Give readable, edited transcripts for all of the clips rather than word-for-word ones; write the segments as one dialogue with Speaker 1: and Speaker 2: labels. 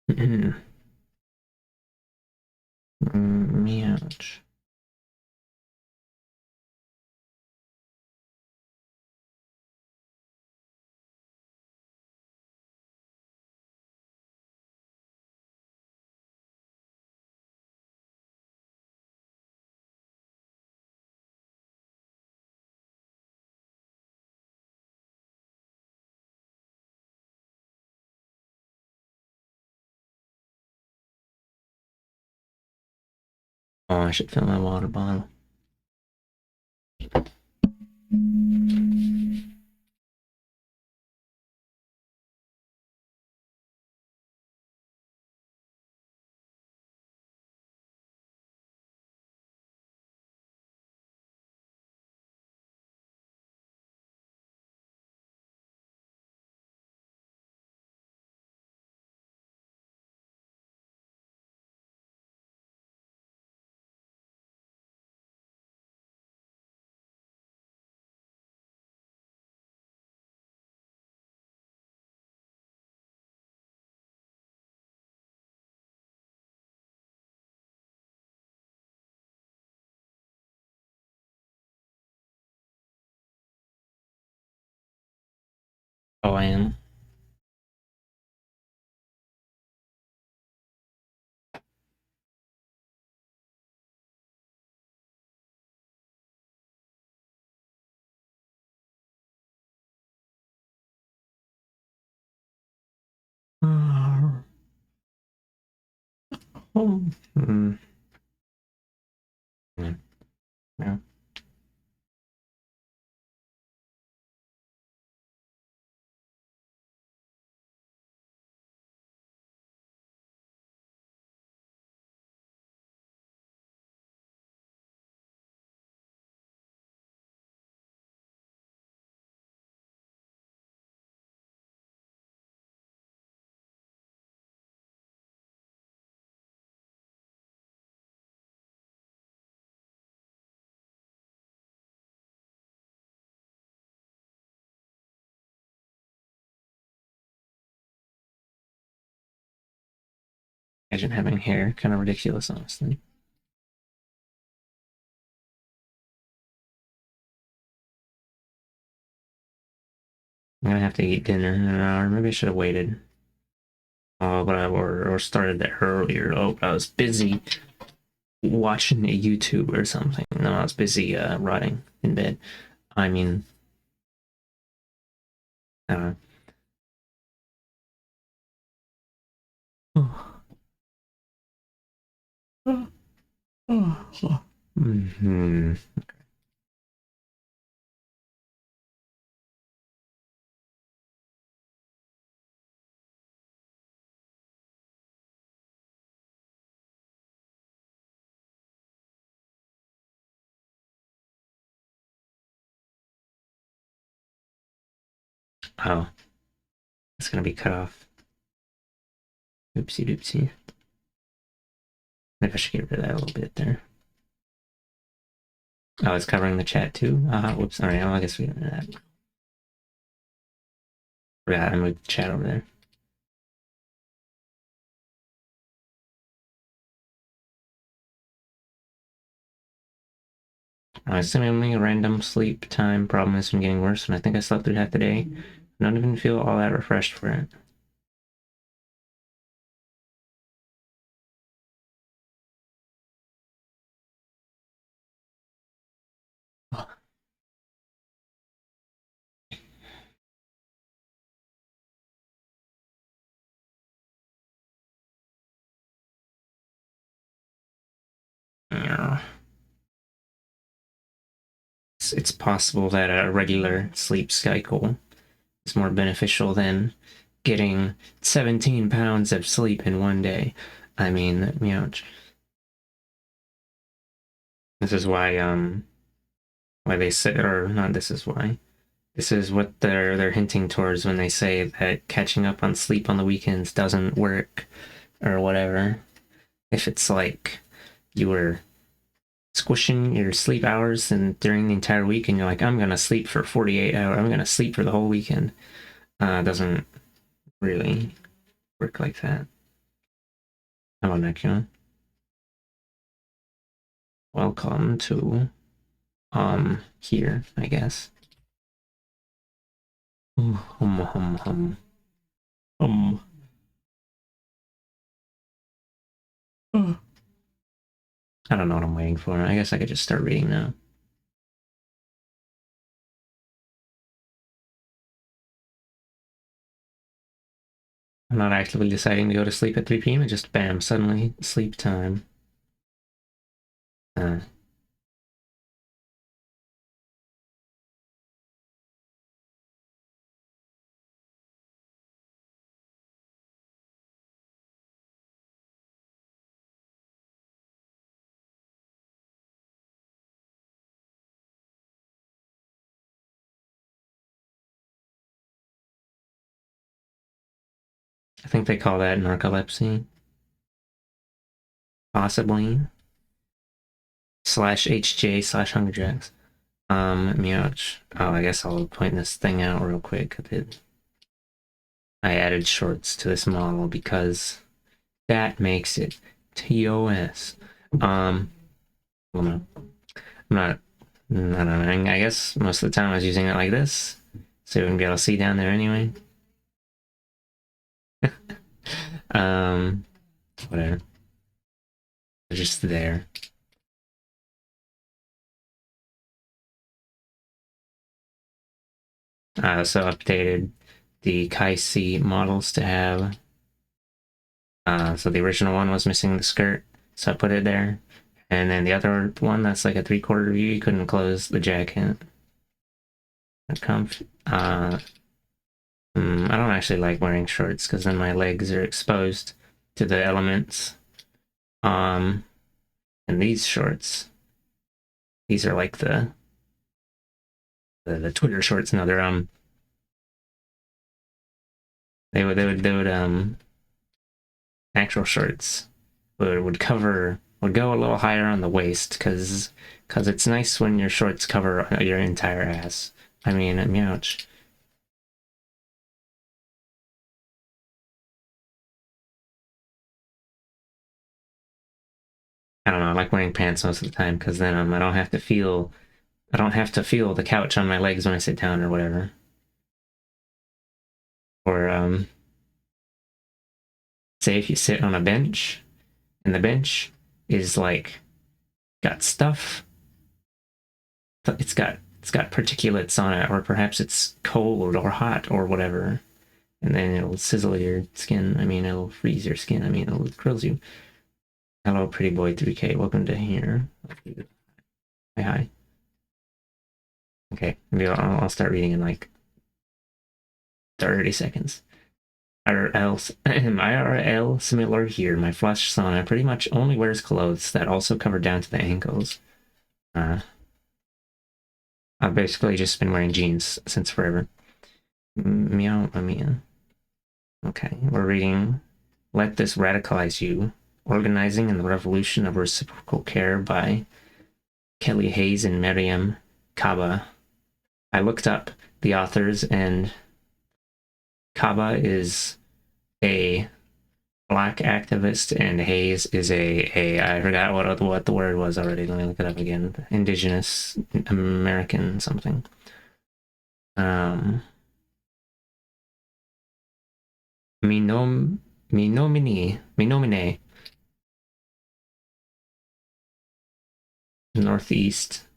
Speaker 1: Meow. Oh, I should fill my water bottle. Oh, I am. Oh. Mm. Yeah. Yeah. Imagine having hair. Kind of ridiculous, honestly. I'm gonna have to eat dinner in an hour. Maybe I should have waited. Oh, but or started that earlier. Oh, I was busy watching a YouTube or something. No, I was busy rotting in bed. I mean, uh, hmm. Oh, it's gonna be cut off. Oopsie doopsie. Maybe I should get rid of that a little bit there. Oh, it's covering the chat too. Whoops. All right. Well, I guess we don't know that. Yeah, I moved the chat over there. Seemingly random sleep time problem has been getting worse, and I think I slept through half the day. I don't even feel all that refreshed for it. Yeah. It's possible that a regular sleep cycle is more beneficial than getting 17 pounds of sleep in one day. I mean, this is why they say, or not this is why. This is what they're hinting towards when they say that catching up on sleep on the weekends doesn't work or whatever. If it's like you were squishing your sleep hours and during the entire week and you're like, I'm gonna sleep for 48 hours, I'm gonna sleep for the whole weekend. Doesn't really work like that. Hello, Nekio. Welcome to here, I guess. Hum. I don't know what I'm waiting for. I guess I could just start reading now. I'm not actively deciding to go to sleep at 3 p.m. and just bam, suddenly sleep time. I think they call that narcolepsy. Possibly. /HJ/Hunger Jacks. Meowch. Oh, I guess I'll point this thing out real quick. I added shorts to this model because that makes it TOS. Well, no. I don't know. I guess most of the time I was using it like this, so you wouldn't be able to see down there anyway. Whatever. They're just there. I also updated the Kai-C models to have. So the original one was missing the skirt, so I put it there. And then the other one that's like a 3/4 view, you couldn't close the jacket. I don't actually like wearing shorts because then my legs are exposed to the elements. And these shorts, these are like the Twitter shorts. No, they're they would actual shorts would go a little higher on the waist because it's nice when your shorts cover your entire ass. I mean, meowch. I don't know. I like wearing pants most of the time because then I don't have to feel the couch on my legs when I sit down or whatever. Or say if you sit on a bench and the bench is like got stuff, it's got particulates on it, or perhaps it's cold or hot or whatever, and then it'll sizzle your skin. I mean, it'll freeze your skin. I mean, it'll grill you. Hello, pretty boy 3K. Welcome to here. Hi. Okay, maybe I'll start reading in like 30 seconds. IRL similar here. My flush sauna pretty much only wears clothes that also cover down to the ankles. I've basically just been wearing jeans since forever. Meow, meow. Okay, we're reading Let This Radicalize You, Organizing in the Revolution of Reciprocal Care by Kelly Hayes and Miriam Kaba. I looked up the authors, and Kaba is a Black activist, and Hayes is I forgot what the word was already. Let me look it up again. Indigenous American something. Minomine. Northeast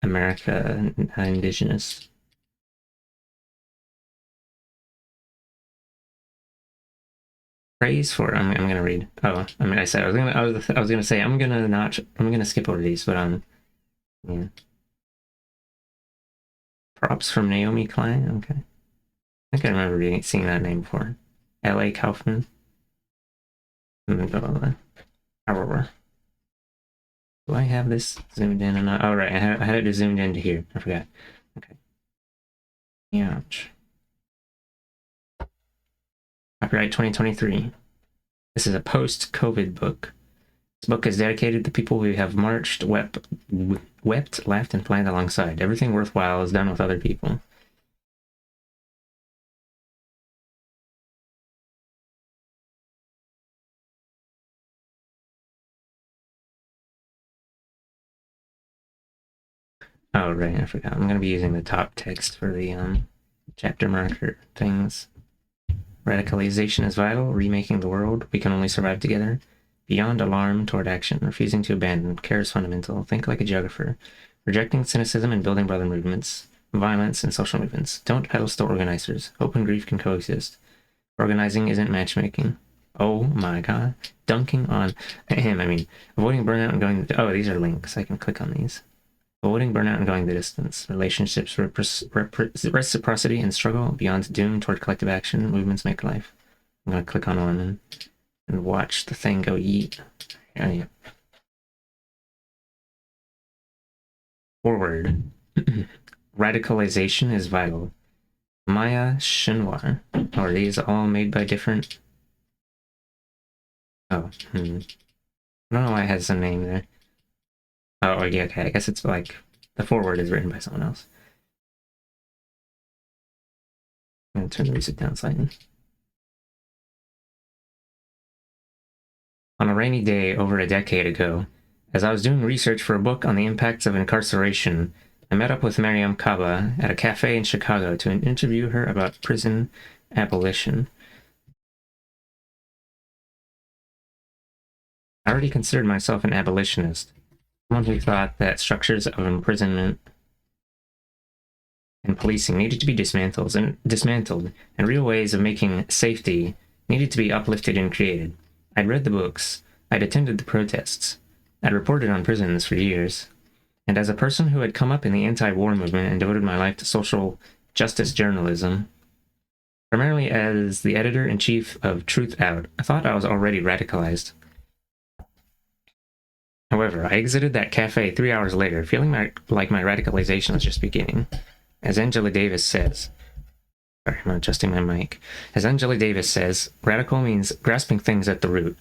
Speaker 1: America Indigenous. Praise for I'm gonna read. Oh, I mean I said I was gonna say I'm gonna skip over these, but yeah. Props from Naomi Klein. Okay. I think I remember seeing that name before. L.A. Kaufman. However, do I have this zoomed in? Oh, right. I had it zoomed into here. I forgot. Okay. Ouch. Copyright 2023. This is a post-COVID book. This book is dedicated to people who have marched, wept, laughed, and planned alongside. Everything worthwhile is done with other people. Oh, right, I forgot. I'm going to be using the top text for the chapter marker things. Radicalization is vital. Remaking the world. We can only survive together. Beyond alarm toward action. Refusing to abandon. Care is fundamental. Think like a geographer. Rejecting cynicism and building brother movements. Violence and social movements. Don't pedestal organizers. Hope and grief can coexist. Organizing isn't matchmaking. Oh my god. Dunking on him. I mean, avoiding burnout and going... Oh, these are links. I can click on these. Avoiding burnout and going the distance. Relationships, reciprocity and struggle. Beyond doom toward collective action. Movements make life. I'm going to click on one and watch the thing go yeet. Oh, yeah. Forward. Radicalization is vital. Maya Shinwar. Are these all made by different... Oh, I don't know why it has a name there. Oh, yeah, okay. I guess it's like the foreword is written by someone else. I'm gonna turn the music down slightly. On a rainy day over a decade ago, as I was doing research for a book on the impacts of incarceration, I met up with Mariam Kaba at a cafe in Chicago to interview her about prison abolition. I already considered myself an abolitionist, someone who thought that structures of imprisonment and policing needed to be dismantled, and real ways of making safety needed to be uplifted and created. I'd read the books, I'd attended the protests, I'd reported on prisons for years, and as a person who had come up in the anti-war movement and devoted my life to social justice journalism, primarily as the editor-in-chief of Truth Out, I thought I was already radicalized. However, I exited that cafe 3 hours later, feeling like my radicalization was just beginning. As Angela Davis says, sorry, I'm adjusting my mic. As Angela Davis says, radical means grasping things at the root.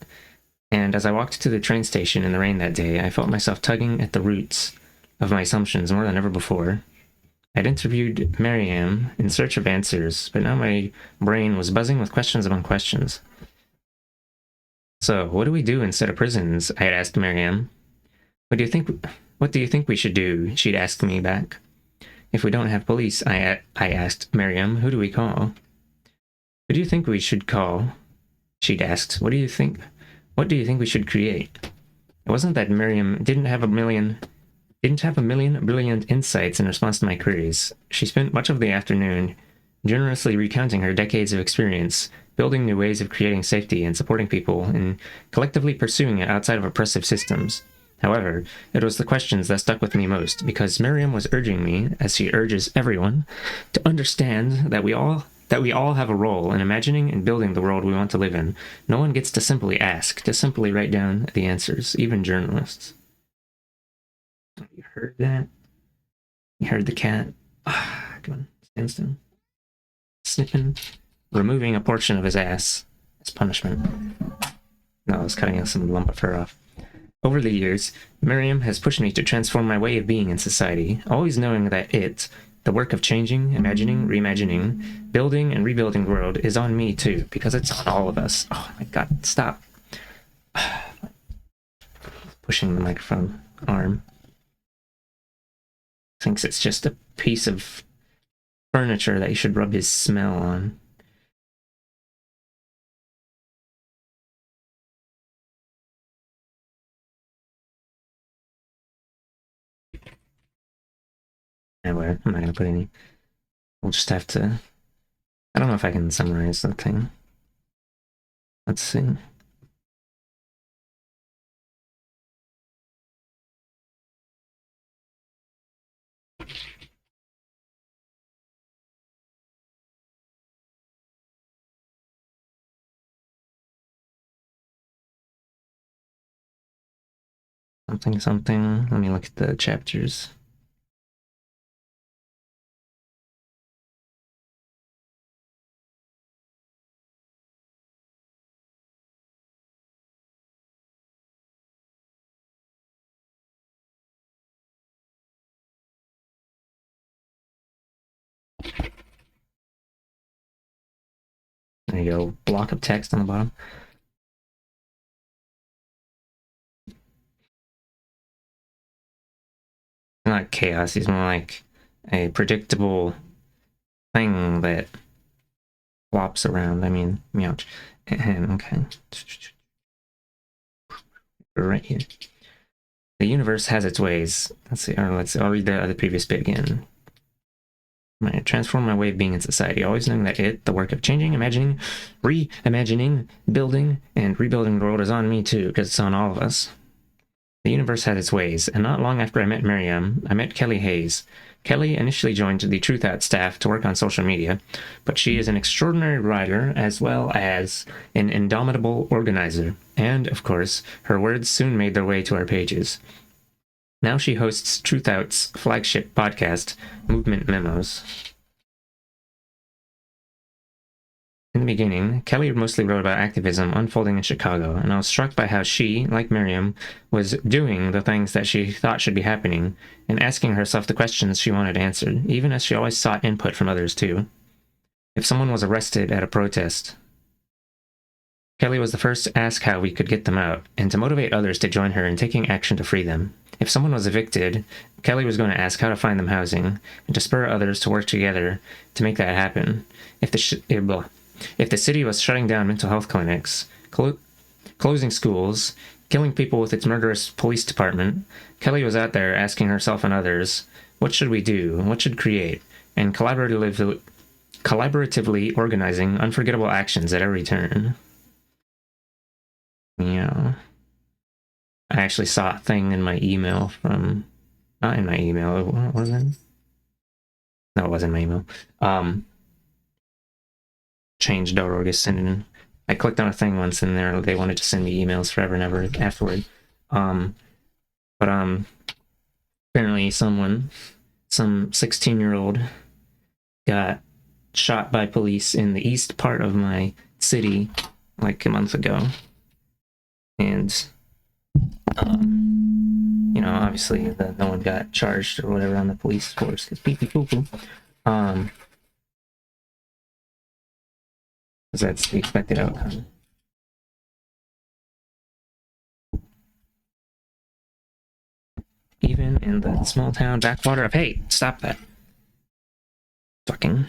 Speaker 1: And as I walked to the train station in the rain that day, I felt myself tugging at the roots of my assumptions more than ever before. I'd interviewed Mariam in search of answers, but now my brain was buzzing with questions among questions. So, what do we do instead of prisons? I had asked Mariam. What do you think we should do? She'd asked me back. If we don't have police, I asked Mariam, who do we call? Who do you think we should call? She'd asked. What do you think we should create? It wasn't that Mariam didn't have a million brilliant insights in response to my queries. She spent much of the afternoon generously recounting her decades of experience, building new ways of creating safety and supporting people, and collectively pursuing it outside of oppressive systems. However, it was the questions that stuck with me most, because Miriam was urging me, as she urges everyone, to understand that we all have a role in imagining and building the world we want to live in. No one gets to simply ask, to simply write down the answers, even journalists. You heard that? You heard the cat? Come on, stand still. Sniffing, removing a portion of his ass as punishment. No, I was cutting some lump of fur off. Over the years, Miriam has pushed me to transform my way of being in society, always knowing that the work of changing, imagining, reimagining, building and rebuilding the world is on me too, because it's on all of us. Oh my god, stop. Pushing the microphone arm. Thinks it's just a piece of furniture that you should rub his smell on. Anyway, I'm not gonna put any. We'll just have to... I don't know if I can summarize the thing. Let's see. Something. Let me look at the chapters. There you go. Block of text on the bottom. not chaos. He's more like a predictable thing that flops around. I mean, meowch. Okay. Right here. The universe has its ways. Let's see. I'll read the previous bit again. I transform my way of being in society, always knowing that the work of changing, imagining, reimagining, building, and rebuilding the world is on me too, because it's on all of us. The universe had its ways, and not long after I met Miriam, I met Kelly Hayes. Kelly initially joined the Truth Out staff to work on social media, but she is an extraordinary writer as well as an indomitable organizer, and, of course, her words soon made their way to our pages. Now she hosts Truth Out's flagship podcast, Movement Memos. In the beginning, Kelly mostly wrote about activism unfolding in Chicago, and I was struck by how she, like Miriam, was doing the things that she thought should be happening, and asking herself the questions she wanted answered, even as she always sought input from others too. If someone was arrested at a protest, Kelly was the first to ask how we could get them out, and to motivate others to join her in taking action to free them. If someone was evicted, Kelly was going to ask how to find them housing, and to spur others to work together to make that happen. If the city was shutting down mental health clinics, closing schools, killing people with its murderous police department, Kelly was out there asking herself and others, what should we do? What should create? And collaboratively organizing unforgettable actions at every turn. Yeah. I actually saw a thing in my email from... Not in my email, what was it? No, it wasn't my email. Change.org is sending... I clicked on a thing once in there, they wanted to send me emails forever and ever afterward. Apparently some 16-year-old got shot by police in the east part of my city like a month ago. And, obviously no one got charged or whatever on the police force, because pee-pee-poo-poo. Because that's the expected outcome. Even in the small town backwater of... Hey, stop that. Fucking...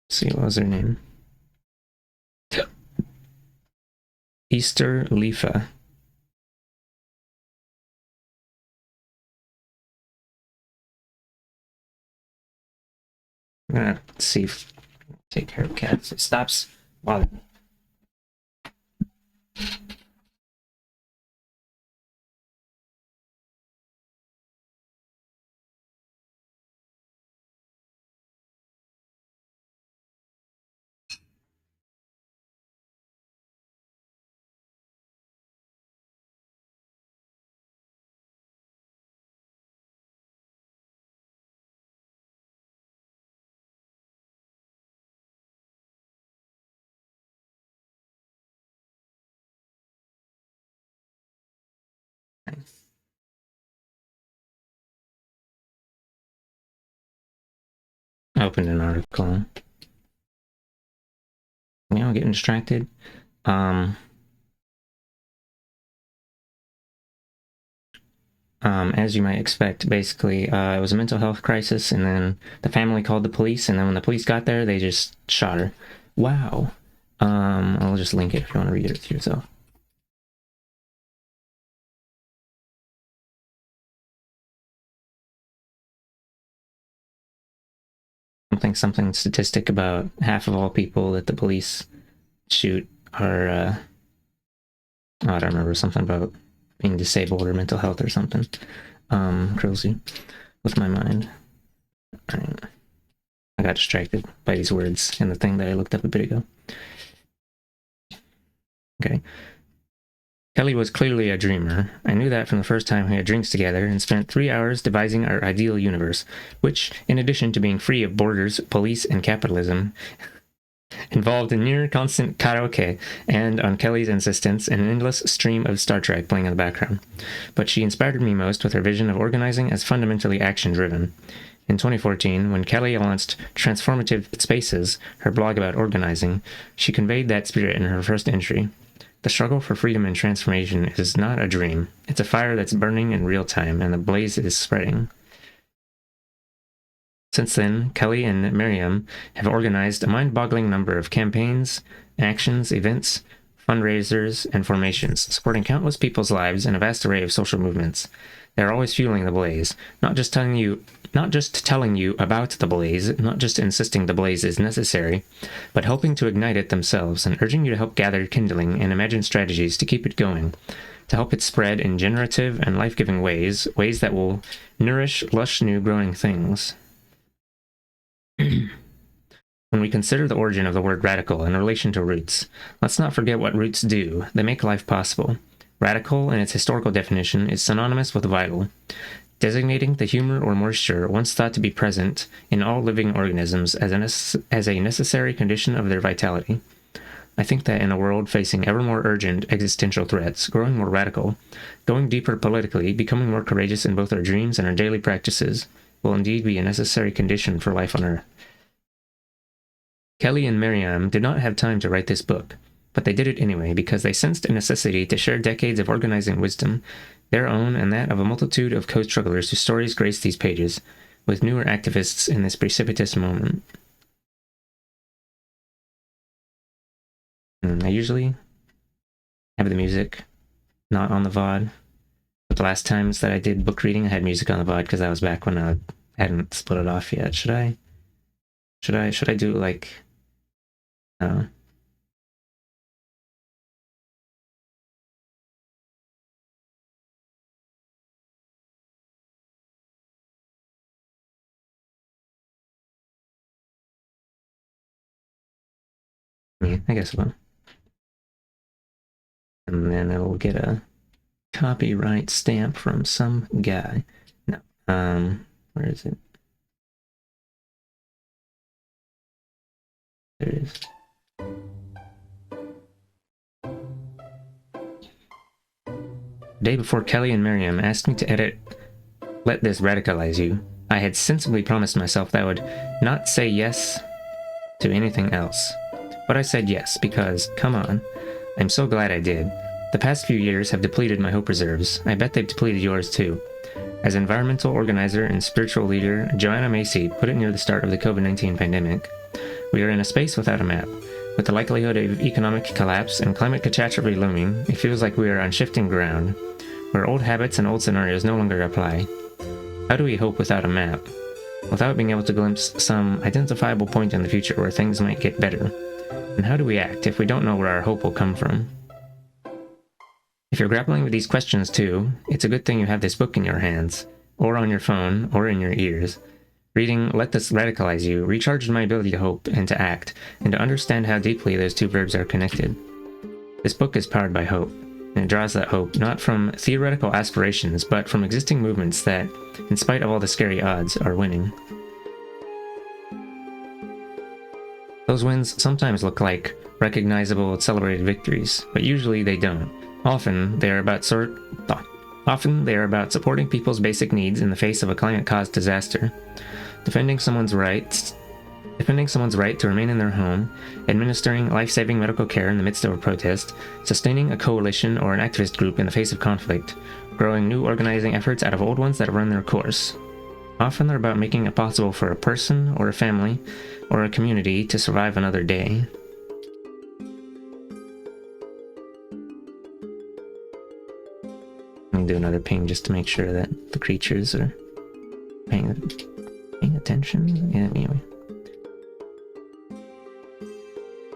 Speaker 1: See, what was her name? Easter Lifa. I'm gonna see if take care of cats. It stops bothering me. I opened an article. I'm getting distracted. As you might expect, basically, it was a mental health crisis, and then the family called the police, and then when the police got there, they just shot her. Wow. I'll just link it if you want to read it yourself. Something statistic about half of all people that the police shoot are, I don't remember, something about being disabled or mental health or something. Crazy with my mind. Right. I got distracted by these words and the thing that I looked up a bit ago. Okay. Kelly was clearly a dreamer. I knew that from the first time we had drinks together and spent 3 hours devising our ideal universe, which, in addition to being free of borders, police, and capitalism, involved a near constant karaoke and, on Kelly's insistence, an endless stream of Star Trek playing in the background. But she inspired me most with her vision of organizing as fundamentally action-driven. In 2014, when Kelly launched Transformative Spaces, her blog about organizing, she conveyed that spirit in her first entry. The struggle for freedom and transformation is not a dream. It's a fire that's burning in real time, and the blaze is spreading. Since then, Kelly and Miriam have organized a mind-boggling number of campaigns, actions, events, fundraisers, and formations, supporting countless people's lives in a vast array of social movements. They're always fueling the blaze, not just telling you about the blaze, not just insisting the blaze is necessary, but helping to ignite it themselves and urging you to help gather kindling and imagine strategies to keep it going, to help it spread in generative and life-giving ways that will nourish lush new growing things. When we consider the origin of the word radical in relation to roots, let's not forget what roots do. They make life possible. Radical, in its historical definition, is synonymous with vital, designating the humor or moisture once thought to be present in all living organisms as a necessary condition of their vitality. I think that in a world facing ever more urgent existential threats, growing more radical, going deeper politically, becoming more courageous in both our dreams and our daily practices, will indeed be a necessary condition for life on Earth. Kelly and Miriam did not have time to write this book, but they did it anyway because they sensed a necessity to share decades of organizing wisdom, their own and that of a multitude of co-strugglers whose stories grace these pages, with newer activists in this precipitous moment. I usually have the music not on the VOD, but the last times that I did book reading, I had music on the VOD because that was back when I hadn't split it off yet. Should I do like, yeah, I guess so. And then it'll get a copyright stamp from some guy. No, where is it? There it is. The day before Kelly and Miriam asked me to edit Let This Radicalize You, I had sensibly promised myself that I would not say yes to anything else. But I said yes, because, come on, I'm so glad I did. The past few years have depleted my hope reserves. I bet they've depleted yours too. As environmental organizer and spiritual leader, Joanna Macy put it near the start of the COVID-19 pandemic. We are in a space without a map. With the likelihood of economic collapse and climate catastrophe looming, it feels like we are on shifting ground, where old habits and old scenarios no longer apply. How do we hope without a map? Without being able to glimpse some identifiable point in the future where things might get better? And how do we act if we don't know where our hope will come from? If you're grappling with these questions too, it's a good thing you have this book in your hands, or on your phone, or in your ears. Reading Let This Radicalize You recharged my ability to hope and to act, and to understand how deeply those two verbs are connected. This book is powered by hope, and it draws that hope not from theoretical aspirations, but from existing movements that, in spite of all the scary odds, are winning. Those wins sometimes look like recognizable, celebrated victories, but usually they don't. Often they are about supporting people's basic needs in the face of a climate-caused disaster, defending someone's right to remain in their home, administering life-saving medical care in the midst of a protest, sustaining a coalition or an activist group in the face of conflict, growing new organizing efforts out of old ones that have run their course. Often they're about making it possible for a person or a family or a community to survive another day. Let me do another ping just to make sure that the creatures are paying attention. Yeah, anyway.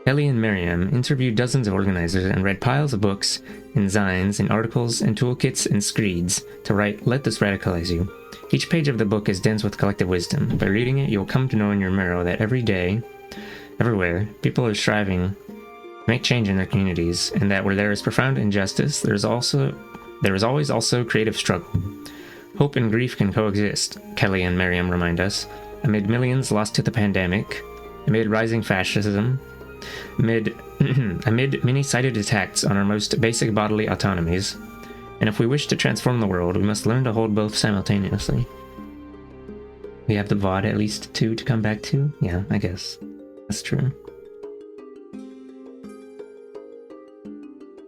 Speaker 1: Kelly and Miriam interviewed dozens of organizers and read piles of books and zines and articles and toolkits and screeds to write Let This Radicalize You. Each page of the book is dense with collective wisdom. By reading it, you'll come to know in your marrow that every day, everywhere, people are striving to make change in their communities, and that where there is profound injustice, there is always also creative struggle. Hope and grief can coexist, Kelly and Miriam remind us, amid millions lost to the pandemic, amid rising fascism, amid many-sided attacks on our most basic bodily autonomies. And if we wish to transform the world, we must learn to hold both simultaneously. we have the VOD at least 2 to come back to. Yeah, I guess. That's true.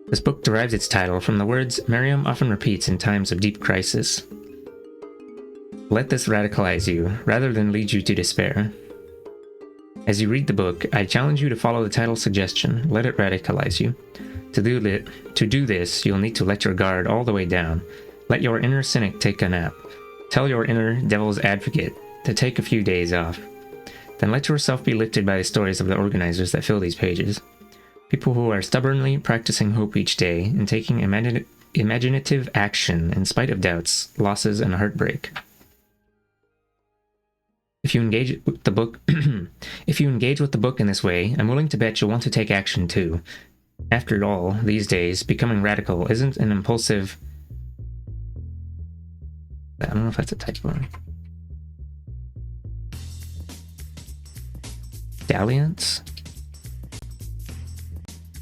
Speaker 1: This book derives its title from the words Miriam often repeats in times of deep crisis. Let this radicalize you, rather than lead you to despair. As you read the book, I challenge you to follow the title's suggestion, let it radicalize you. To do this, you'll need to let your guard all the way down. Let your inner cynic take a nap. Tell your inner devil's advocate to take a few days off. Then let yourself be lifted by the stories of the organizers that fill these pages. People who are stubbornly practicing hope each day and taking imaginative action in spite of doubts, losses, and heartbreak. If you engage with the book, in this way, I'm willing to bet you'll want to take action too. After all, these days, becoming radical isn't an impulsive... I don't know if that's a typo. Dalliance?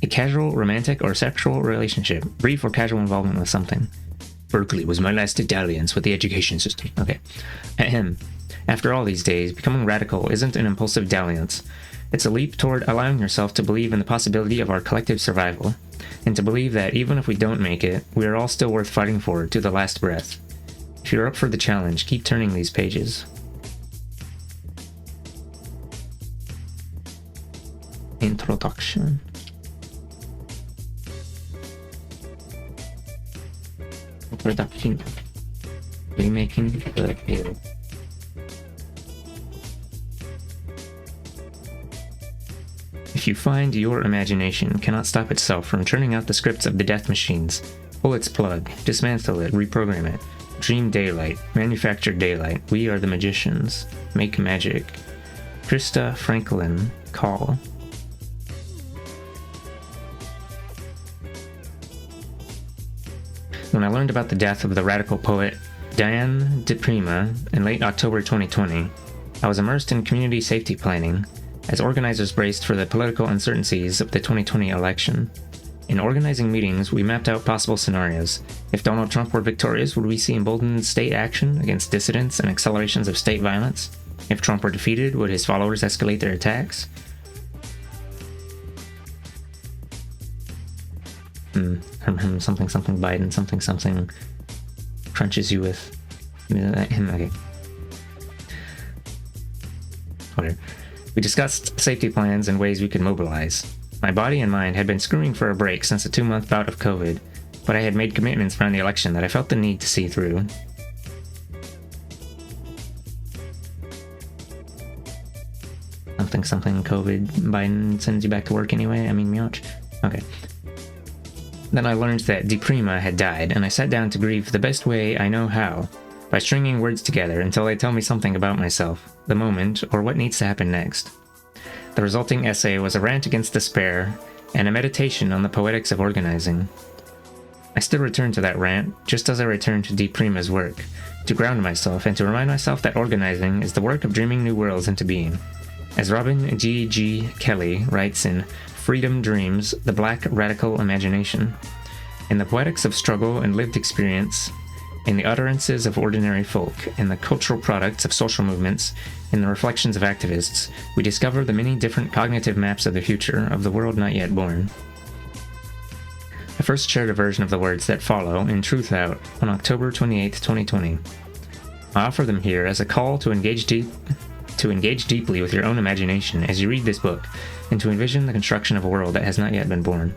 Speaker 1: A casual, romantic, or sexual relationship. Brief or casual involvement with something. Berkeley was my last dalliance with the education system. Okay. Ahem. After all these days, becoming radical isn't an impulsive dalliance. It's a leap toward allowing yourself to believe in the possibility of our collective survival, and to believe that even if we don't make it, we are all still worth fighting for to the last breath. If you're up for the challenge, keep turning these pages. Introduction. Introduction. Remaking the tale. If you find your imagination cannot stop itself from churning out the scripts of the death machines, pull its plug, dismantle it, reprogram it, dream daylight, manufacture daylight, we are the magicians, make magic. Krista Franklin, call. When I learned about the death of the radical poet Diane de Prima in late October 2020, I was immersed in community safety planning, as organizers braced for the political uncertainties of the 2020 election. In organizing meetings, we mapped out possible scenarios. If Donald Trump were victorious, would we see emboldened state action against dissidents and accelerations of state violence? If Trump were defeated, would his followers escalate their attacks? Something Biden, something crunches you with him. Okay. Whatever. We discussed safety plans and ways we could mobilize. My body and mind had been screaming for a break since a 2-month bout of COVID, but I had made commitments around the election that I felt the need to see through. Something COVID, Biden sends you back to work anyway? I mean, Mioch. Okay. Then I learned that De Prima had died, and I sat down to grieve the best way I know how, by stringing words together until they tell me something about myself, the moment, or what needs to happen next. The resulting essay was a rant against despair, and a meditation on the poetics of organizing. I still return to that rant, just as I return to De Prima's work, to ground myself and to remind myself that organizing is the work of dreaming new worlds into being. As Robin G. Kelly writes in Freedom Dreams, the Black Radical Imagination, in the poetics of struggle and lived experience, in the utterances of ordinary folk, in the cultural products of social movements, in the reflections of activists, we discover the many different cognitive maps of the future of the world not yet born. I first shared a version of the words that follow in Truth Out on October 28, 2020. I offer them here as a call to engage deeply with your own imagination as you read this book, and to envision the construction of a world that has not yet been born.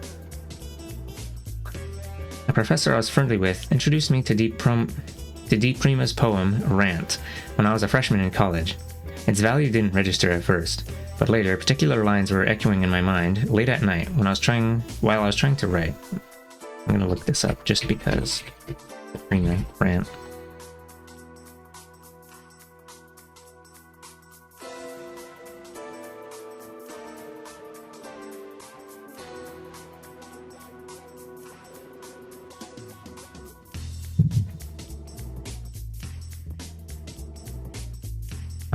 Speaker 1: A professor I was friendly with introduced me to De Prima's poem, Rant, when I was a freshman in college. Its value didn't register at first, but later particular lines were echoing in my mind late at night while I was trying to write. I'm gonna look this up just because. De Prima, Rant.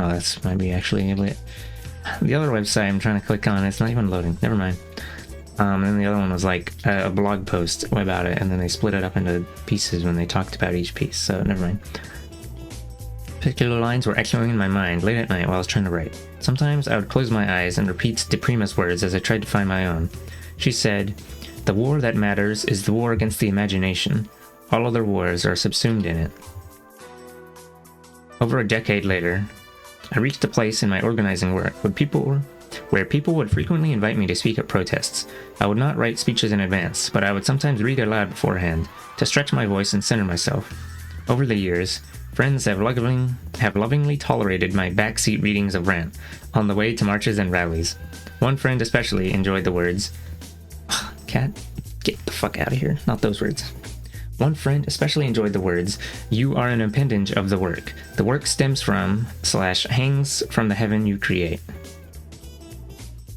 Speaker 1: Oh, that's might be actually lit. The other website I'm trying to click on, it's not even loading. Never mind. And the other one was like a blog post about it, and then they split it up into pieces when they talked about each piece, so never mind. Particular lines were echoing in my mind late at night while I was trying to write. Sometimes I would close my eyes and repeat De Prima's words as I tried to find my own. She said, "The war that matters is the war against the imagination. All other wars are subsumed in it." Over a decade later, I reached a place in my organizing work where people would frequently invite me to speak at protests. I would not write speeches in advance, but I would sometimes read aloud beforehand to stretch my voice and center myself. Over the years, friends have lovingly tolerated my backseat readings of rant on the way to marches and rallies. One friend especially enjoyed the words, "Cat, get the fuck out of here." Not those words. One friend especially enjoyed the words, "You are an appendage of the work. The work stems from / hangs from the heaven you create."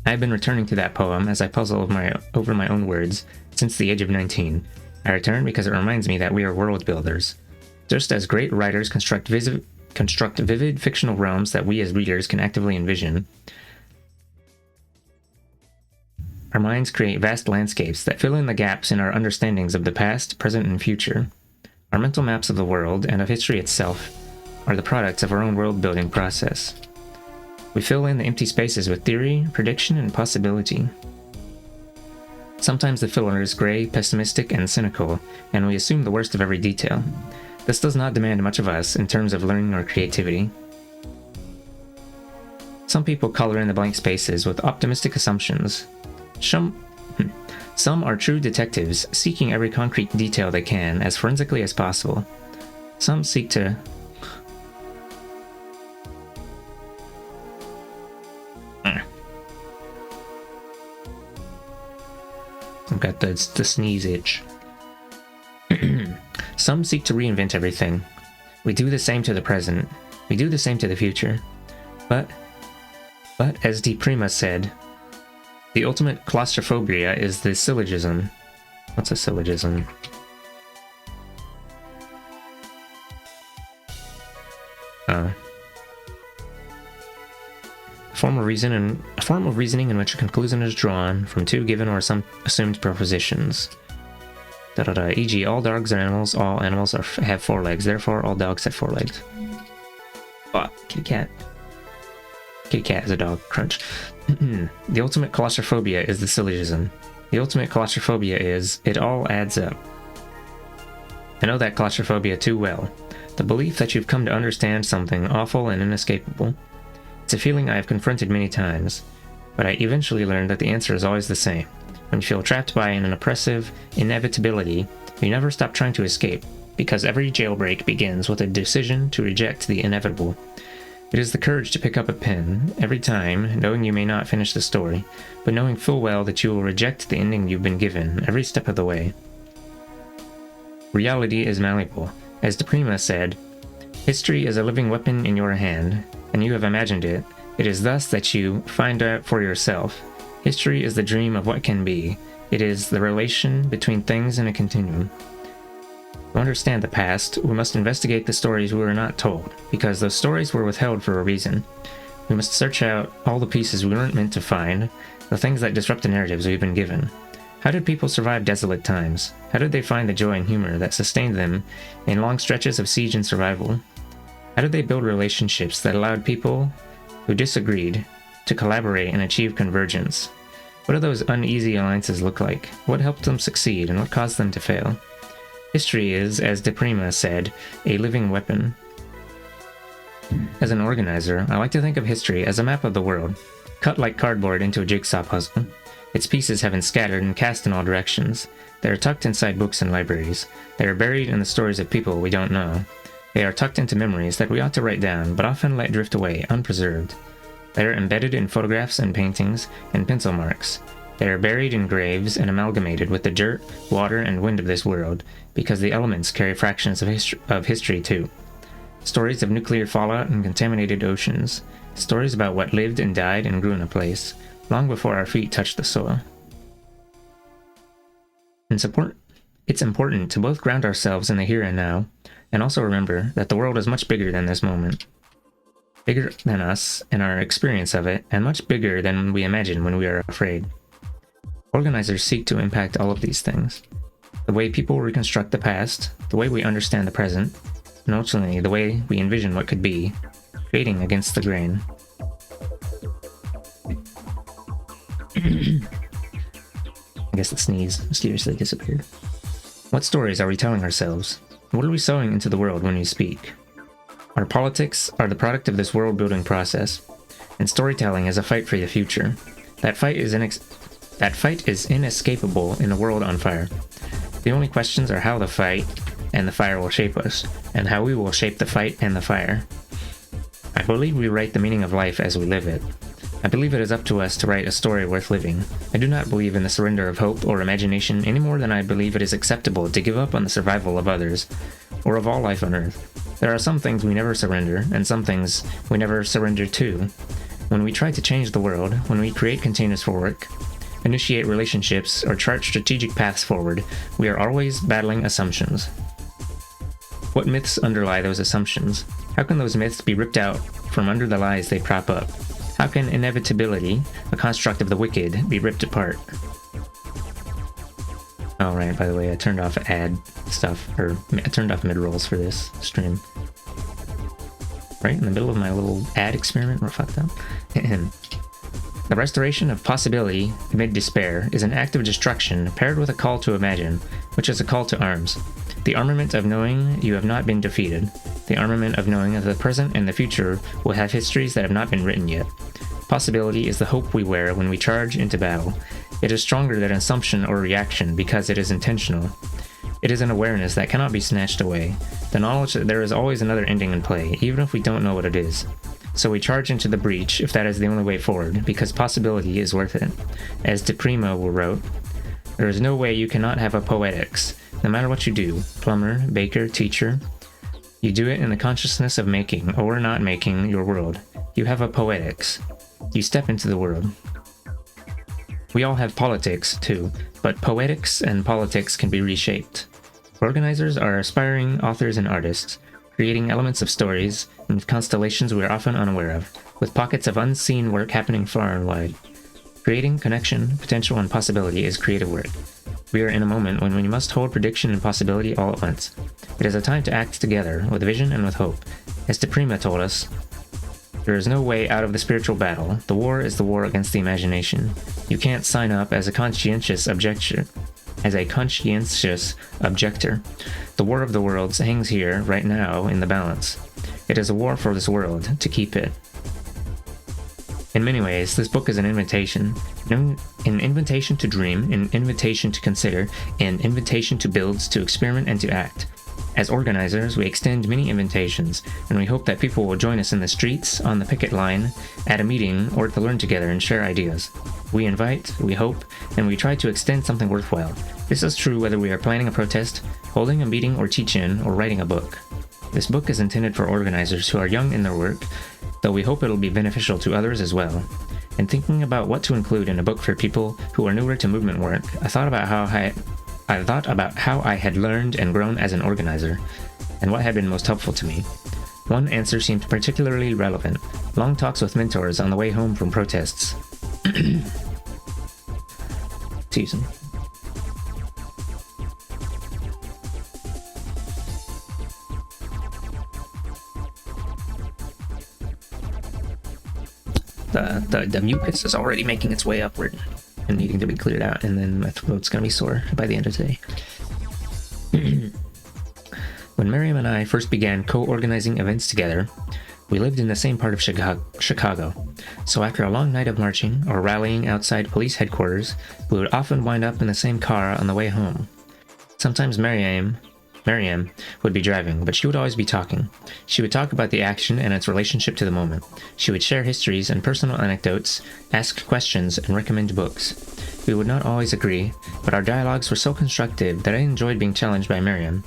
Speaker 1: I have been returning to that poem as I puzzle over my own words since the age of 19. I return because it reminds me that we are world builders. Just as great writers construct vivid fictional realms that we as readers can actively envision, our minds create vast landscapes that fill in the gaps in our understandings of the past, present, and future. Our mental maps of the world and of history itself are the products of our own world-building process. We fill in the empty spaces with theory, prediction, and possibility. Sometimes the filler is gray, pessimistic, and cynical, and we assume the worst of every detail. This does not demand much of us in terms of learning or creativity. Some people color in the blank spaces with optimistic assumptions. Some are true detectives, seeking every concrete detail they can as forensically as possible. Some seek to I've got the sneeze itch. Some seek to reinvent everything. We do the same to the present. We do the same to the future. But as De Prima said, the ultimate claustrophobia is the syllogism. What's a syllogism? A form of reasoning in which a conclusion is drawn from two given or some assumed propositions. E.g., all dogs are animals, all animals have 4 legs, therefore all dogs have 4 legs. Fuck, kitty cat. Kitty cat is a dog, crunch. The ultimate claustrophobia is the syllogism. The ultimate claustrophobia is, it all adds up. I know that claustrophobia too well. The belief that you've come to understand something awful and inescapable. It's a feeling I have confronted many times, but I eventually learned that the answer is always the same. When you feel trapped by an oppressive inevitability, you never stop trying to escape, because every jailbreak begins with a decision to reject the inevitable. It is the courage to pick up a pen, every time, knowing you may not finish the story, but knowing full well that you will reject the ending you've been given every step of the way. Reality is malleable. As De Prima said, "History is a living weapon in your hand, and you have imagined it. It is thus that you find out for yourself. History is the dream of what can be. It is the relation between things in a continuum. To understand the past, we must investigate the stories we were not told, because those stories were withheld for a reason. We must search out all the pieces we weren't meant to find, the things that disrupt the narratives we've been given. How did people survive desolate times? How did they find the joy and humor that sustained them in long stretches of siege and survival? How did they build relationships that allowed people who disagreed to collaborate and achieve convergence? What do those uneasy alliances look like? What helped them succeed and what caused them to fail? History is, as De Prima said, a living weapon. As an organizer, I like to think of history as a map of the world, cut like cardboard into a jigsaw puzzle. Its pieces have been scattered and cast in all directions. They are tucked inside books and libraries. They are buried in the stories of people we don't know. They are tucked into memories that we ought to write down, but often let drift away, unpreserved. They are embedded in photographs and paintings and pencil marks. They are buried in graves and amalgamated with the dirt, water, and wind of this world, because the elements carry fractions of history too. Stories of nuclear fallout and contaminated oceans. Stories about what lived and died and grew in a place, long before our feet touched the soil. It's important to both ground ourselves in the here and now, and also remember that the world is much bigger than this moment. Bigger than us and our experience of it, and much bigger than we imagine when we are afraid. Organizers seek to impact all of these things. The way people reconstruct the past, the way we understand the present, and ultimately the way we envision what could be, creating against the grain. I guess the sneeze mysteriously disappeared. What stories are we telling ourselves? What are we sowing into the world when we speak? Our politics are the product of this world-building process, and storytelling is a fight for the future. That fight is inescapable in a world on fire. The only questions are how the fight and the fire will shape us, and how we will shape the fight and the fire. I believe we write the meaning of life as we live it. I believe it is up to us to write a story worth living. I do not believe in the surrender of hope or imagination any more than I believe it is acceptable to give up on the survival of others, or of all life on Earth. There are some things we never surrender, and some things we never surrender to. When we try to change the world, when we create containers for work, initiate relationships, or chart strategic paths forward, we are always battling assumptions. What myths underlie those assumptions? How can those myths be ripped out from under the lies they prop up? How can inevitability, a construct of the wicked, be ripped apart? Oh, right, by the way, I turned off ad stuff, or I turned off mid-rolls for this stream. Right in the middle of my little ad experiment, we're fucked up. The restoration of possibility amid despair is an act of destruction paired with a call to imagine, which is a call to arms. The armament of knowing you have not been defeated. The armament of knowing that the present and the future will have histories that have not been written yet. Possibility is the hope we wear when we charge into battle. It is stronger than assumption or reaction because it is intentional. It is an awareness that cannot be snatched away. The knowledge that there is always another ending in play, even if we don't know what it is. So we charge into the breach if that is the only way forward, because possibility is worth it. As De Primo wrote, there is no way you cannot have a poetics. No matter what you do, plumber, baker, teacher, you do it in the consciousness of making, or not making, your world. You have a poetics. You step into the world. We all have politics, too, but poetics and politics can be reshaped. Organizers are aspiring authors and artists, creating elements of stories and constellations we are often unaware of, with pockets of unseen work happening far and wide. Creating connection, potential, and possibility is creative work. We are in a moment when we must hold prediction and possibility all at once. It is a time to act together, with vision and with hope. As De Prima told us, there is no way out of the spiritual battle. The war is the war against the imagination. You can't sign up as a conscientious objector. The war of the worlds hangs here, right now, in the balance. It is a war for this world, to keep it. In many ways, this book is an invitation. An invitation to dream, an invitation to consider, an invitation to build, to experiment, and to act. As organizers, we extend many invitations, and we hope that people will join us in the streets, on the picket line, at a meeting, or to learn together and share ideas. We invite, we hope, and we try to extend something worthwhile. This is true whether we are planning a protest, holding a meeting or teach-in, or writing a book. This book is intended for organizers who are young in their work, though we hope it'll be beneficial to others as well. In thinking about what to include in a book for people who are newer to movement work, I thought about how I had learned and grown as an organizer, and what had been most helpful to me. One answer seemed particularly relevant: long talks with mentors on the way home from protests. Season. The mucus is already making its way upward and needing to be cleared out, and then my throat's gonna be sore by the end of today. When Miriam and I first began co-organizing events together, we lived in the same part of Chicago, so after a long night of marching or rallying outside police headquarters, we would often wind up in the same car on the way home. Sometimes Miriam would be driving, but she would always be talking. She would talk about the action and its relationship to the moment. She would share histories and personal anecdotes, ask questions, and recommend books. We would not always agree, but our dialogues were so constructive that I enjoyed being challenged by Miriam.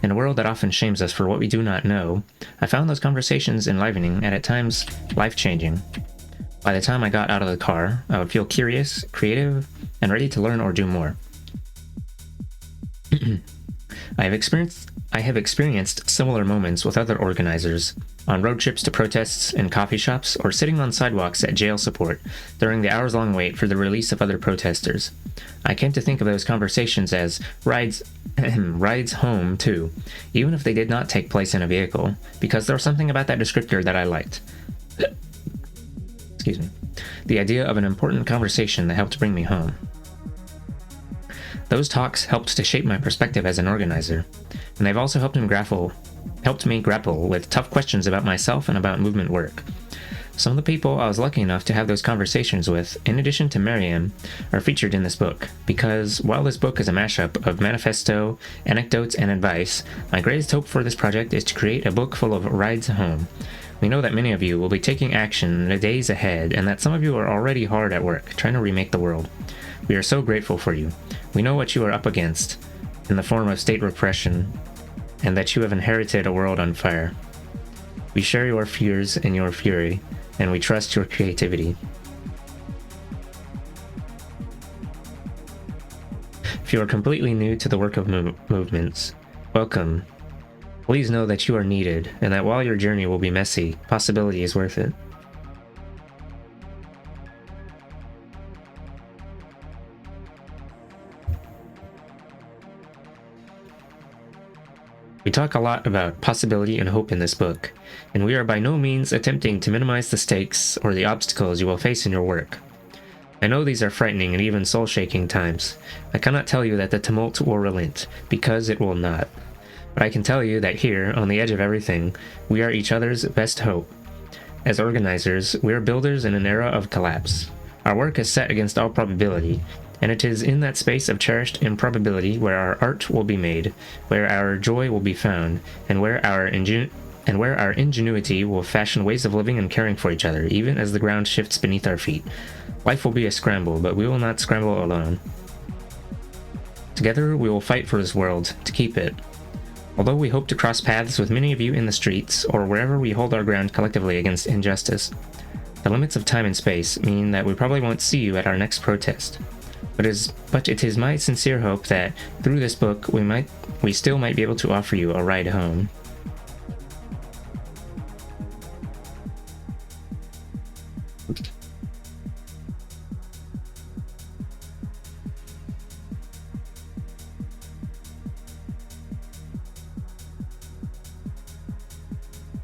Speaker 1: In a world that often shames us for what we do not know, I found those conversations enlivening and at times life-changing. By the time I got out of the car, I would feel curious, creative, and ready to learn or do more. I I have experienced similar moments with other organizers, on road trips to protests in coffee shops or sitting on sidewalks at jail support during the hours-long wait for the release of other protesters. I came to think of those conversations as rides home too, even if they did not take place in a vehicle, because there was something about that descriptor that I liked. Excuse me. The idea of an important conversation that helped bring me home. Those talks helped to shape my perspective as an organizer, and they've also helped me grapple with tough questions about myself and about movement work. Some of the people I was lucky enough to have those conversations with, in addition to Miriam, are featured in this book, because while this book is a mashup of manifesto, anecdotes, and advice, my greatest hope for this project is to create a book full of rides home. We know that many of you will be taking action in the days ahead, and that some of you are already hard at work, trying to remake the world. We are so grateful for you. We know what you are up against, in the form of state repression, and that you have inherited a world on fire. We share your fears and your fury, and we trust your creativity. If you are completely new to the work of movements, welcome. Please know that you are needed, and that while your journey will be messy, possibility is worth it. We talk a lot about possibility and hope in this book, and we are by no means attempting to minimize the stakes or the obstacles you will face in your work. I know these are frightening and even soul-shaking times. I cannot tell you that the tumult will relent, because it will not. But I can tell you that here, on the edge of everything, we are each other's best hope. As organizers, we are builders in an era of collapse. Our work is set against all probability, and it is in that space of cherished improbability where our art will be made, where our joy will be found, and where our ingenuity will fashion ways of living and caring for each other, even as the ground shifts beneath our feet. Life will be a scramble, but we will not scramble alone. Together, we will fight for this world, to keep it. Although we hope to cross paths with many of you in the streets, or wherever we hold our ground collectively against injustice, the limits of time and space mean that we probably won't see you at our next protest. But it is my sincere hope that, through this book, we still might be able to offer you a ride home.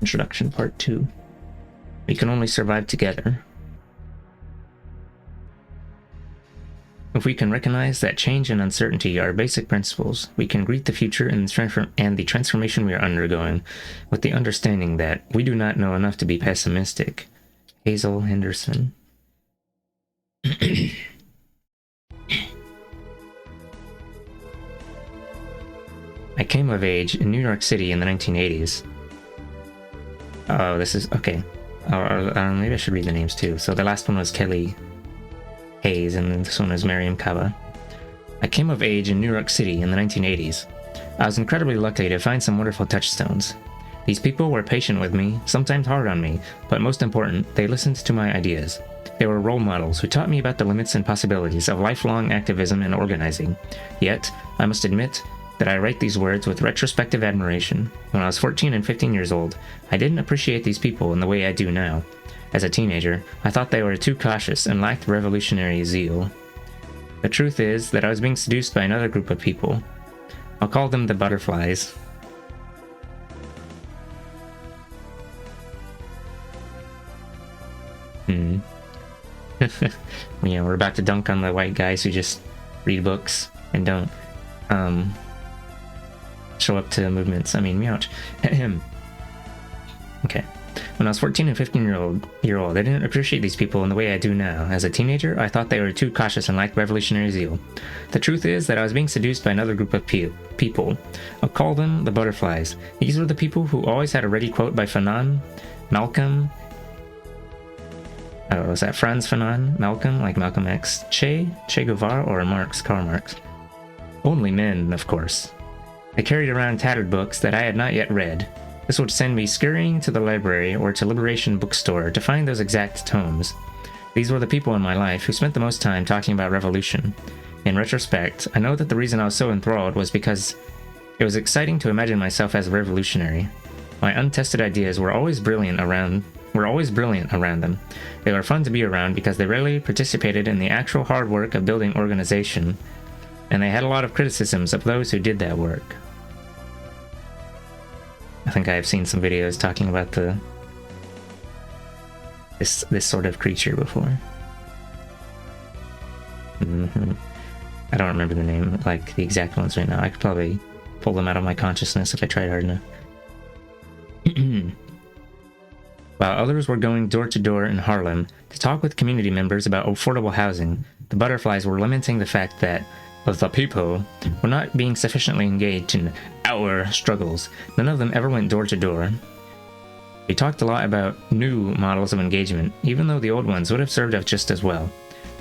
Speaker 1: Introduction Part 2. We can only survive together. If we can recognize that change and uncertainty are basic principles, we can greet the future and the transformation we are undergoing with the understanding that we do not know enough to be pessimistic. Hazel Henderson. I came of age in New York City in the 1980s. Oh, this is... okay. Maybe I should read the names too. So the last one was Kelly Hayes, and then this one is Miriam Kaba. I came of age in New York City in the 1980s. I was incredibly lucky to find some wonderful touchstones. These people were patient with me, sometimes hard on me, but most important, they listened to my ideas. They were role models who taught me about the limits and possibilities of lifelong activism and organizing. Yet, I must admit that I write these words with retrospective admiration. When I was 14 and 15 years old, I didn't appreciate these people in the way I do now. As a teenager, I thought they were too cautious and lacked revolutionary zeal. The truth is that I was being seduced by another group of people. I'll call them the butterflies. Yeah, we're about to dunk on the white guys who just read books and don't show up to movements. I mean, meouch. Okay. When I was 14 and 15 year old, I didn't appreciate these people in the way I do now. As a teenager, I thought they were too cautious and lacked revolutionary zeal. The truth is that I was being seduced by another group of people. I'll call them the butterflies. These were the people who always had a ready quote by Fanon, Malcolm. Was that Franz Fanon? Malcolm, like Malcolm X? Che Guevara, or Karl Marx? Only men, of course. I carried around tattered books that I had not yet read. This would send me scurrying to the library or to Liberation Bookstore to find those exact tomes. These were the people in my life who spent the most time talking about revolution. In retrospect, I know that the reason I was so enthralled was because It was exciting to imagine myself as a revolutionary. My untested ideas were always brilliant around them. They were fun to be around because they rarely participated in the actual hard work of building organization, and they had a lot of criticisms of those who did that work. I think I have seen some videos talking about this sort of creature before. I don't remember the name, like the exact ones right now. I could probably pull them out of my consciousness if I tried hard enough. While others were going door to door in Harlem to talk with community members about affordable housing, the butterflies were lamenting the fact that the people were not being sufficiently engaged in our struggles. None of them ever went door to door. We talked a lot about new models of engagement, even though the old ones would have served us just as well.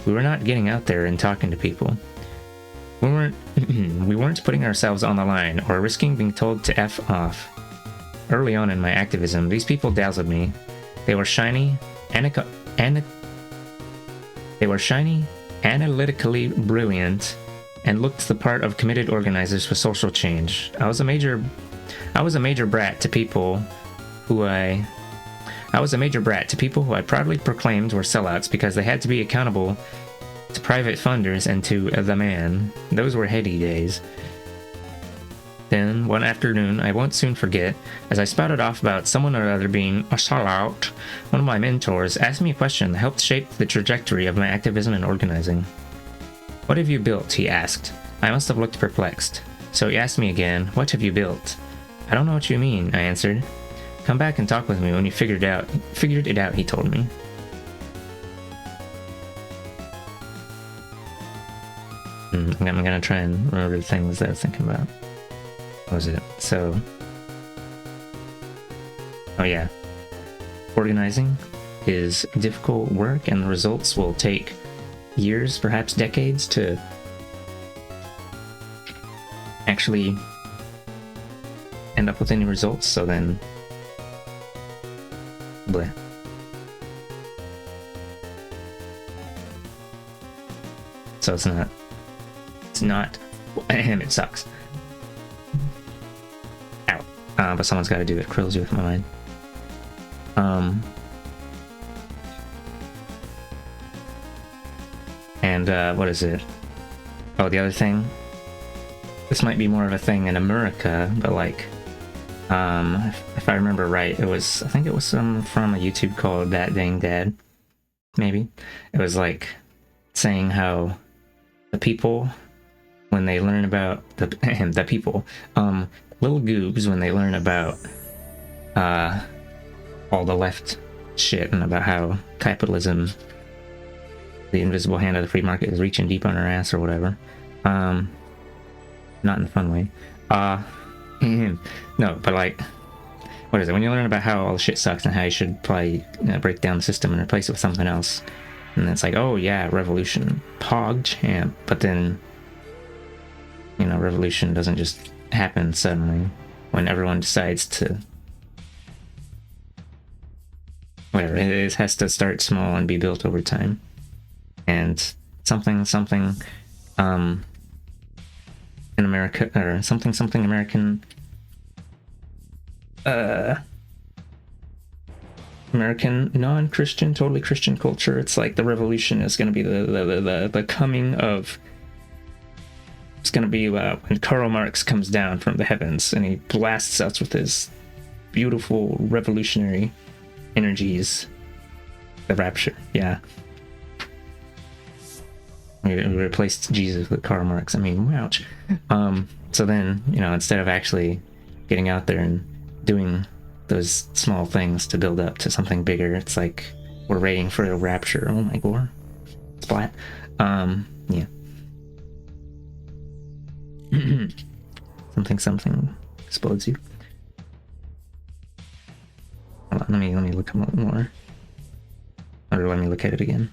Speaker 1: We were not getting out there and talking to people. We weren't putting ourselves on the line or risking being told to F off. Early on in my activism, these people dazzled me. They were shiny, analytically brilliant, and looked the part of committed organizers for social change. I was a major brat to people who I proudly proclaimed were sellouts because they had to be accountable to private funders and to the man. Those were heady days. Then, one afternoon, I won't soon forget, as I spouted off about someone or other being a sellout, one of my mentors asked me a question that helped shape the trajectory of my activism and organizing. "What have you built?" he asked. I must have looked perplexed. So he asked me again, "What have you built?" "I don't know what you mean," I answered. "Come back and talk with me when you figured it out," he told me. I'm gonna try and remember the things that I was thinking about. What was it? So... oh yeah. Organizing is difficult work, and the results will take years, perhaps decades, to actually end up with any results, so then... bleh. So it's not... it sucks. Ow. But someone's gotta do it. Krills you with my mind. And what is it? Oh, the other thing? This might be more of a thing in America, but like, if I remember right, I think it was from a YouTube called That Dang Dad, maybe. It was like saying how the people, when they learn about the people, little goobs, when they learn about all the left shit and about how capitalism, the invisible hand of the free market, is reaching deep on our ass or whatever. Not in a fun way. No, but like, what is it? When you learn about how all the shit sucks and how you should probably break down the system and replace it with something else, and it's like, oh yeah, revolution, pog champ. But then, revolution doesn't just happen suddenly when everyone decides to. Whatever, it has to start small and be built over time. And something in America, or something American, American non-Christian, totally Christian culture. It's like the revolution is going to be the coming of. It's going to be when Karl Marx comes down from the heavens and he blasts us with his beautiful revolutionary energies. The rapture, yeah. We replaced Jesus with Karl Marx. I mean, ouch. So then, instead of actually getting out there and doing those small things to build up to something bigger, it's like we're waiting for a rapture. Oh my god. Splat. Yeah. something explodes you. Hold on, let me look a little more. Or let me look at it again.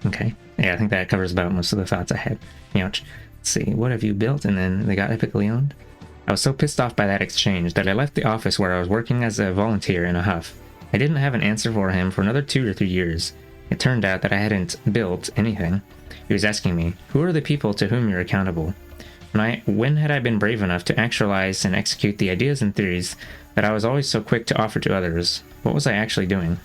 Speaker 1: Okay. Yeah, I think that covers about most of the thoughts I had. Let's see. What have you built? And then they got epically owned. I was so pissed off by that exchange that I left the office where I was working as a volunteer in a huff. I didn't have an answer for him for another 2 or 3 years. It turned out that I hadn't built anything. He was asking me, who are the people to whom you're accountable? When had I been brave enough to actualize and execute the ideas and theories that I was always so quick to offer to others? What was I actually doing?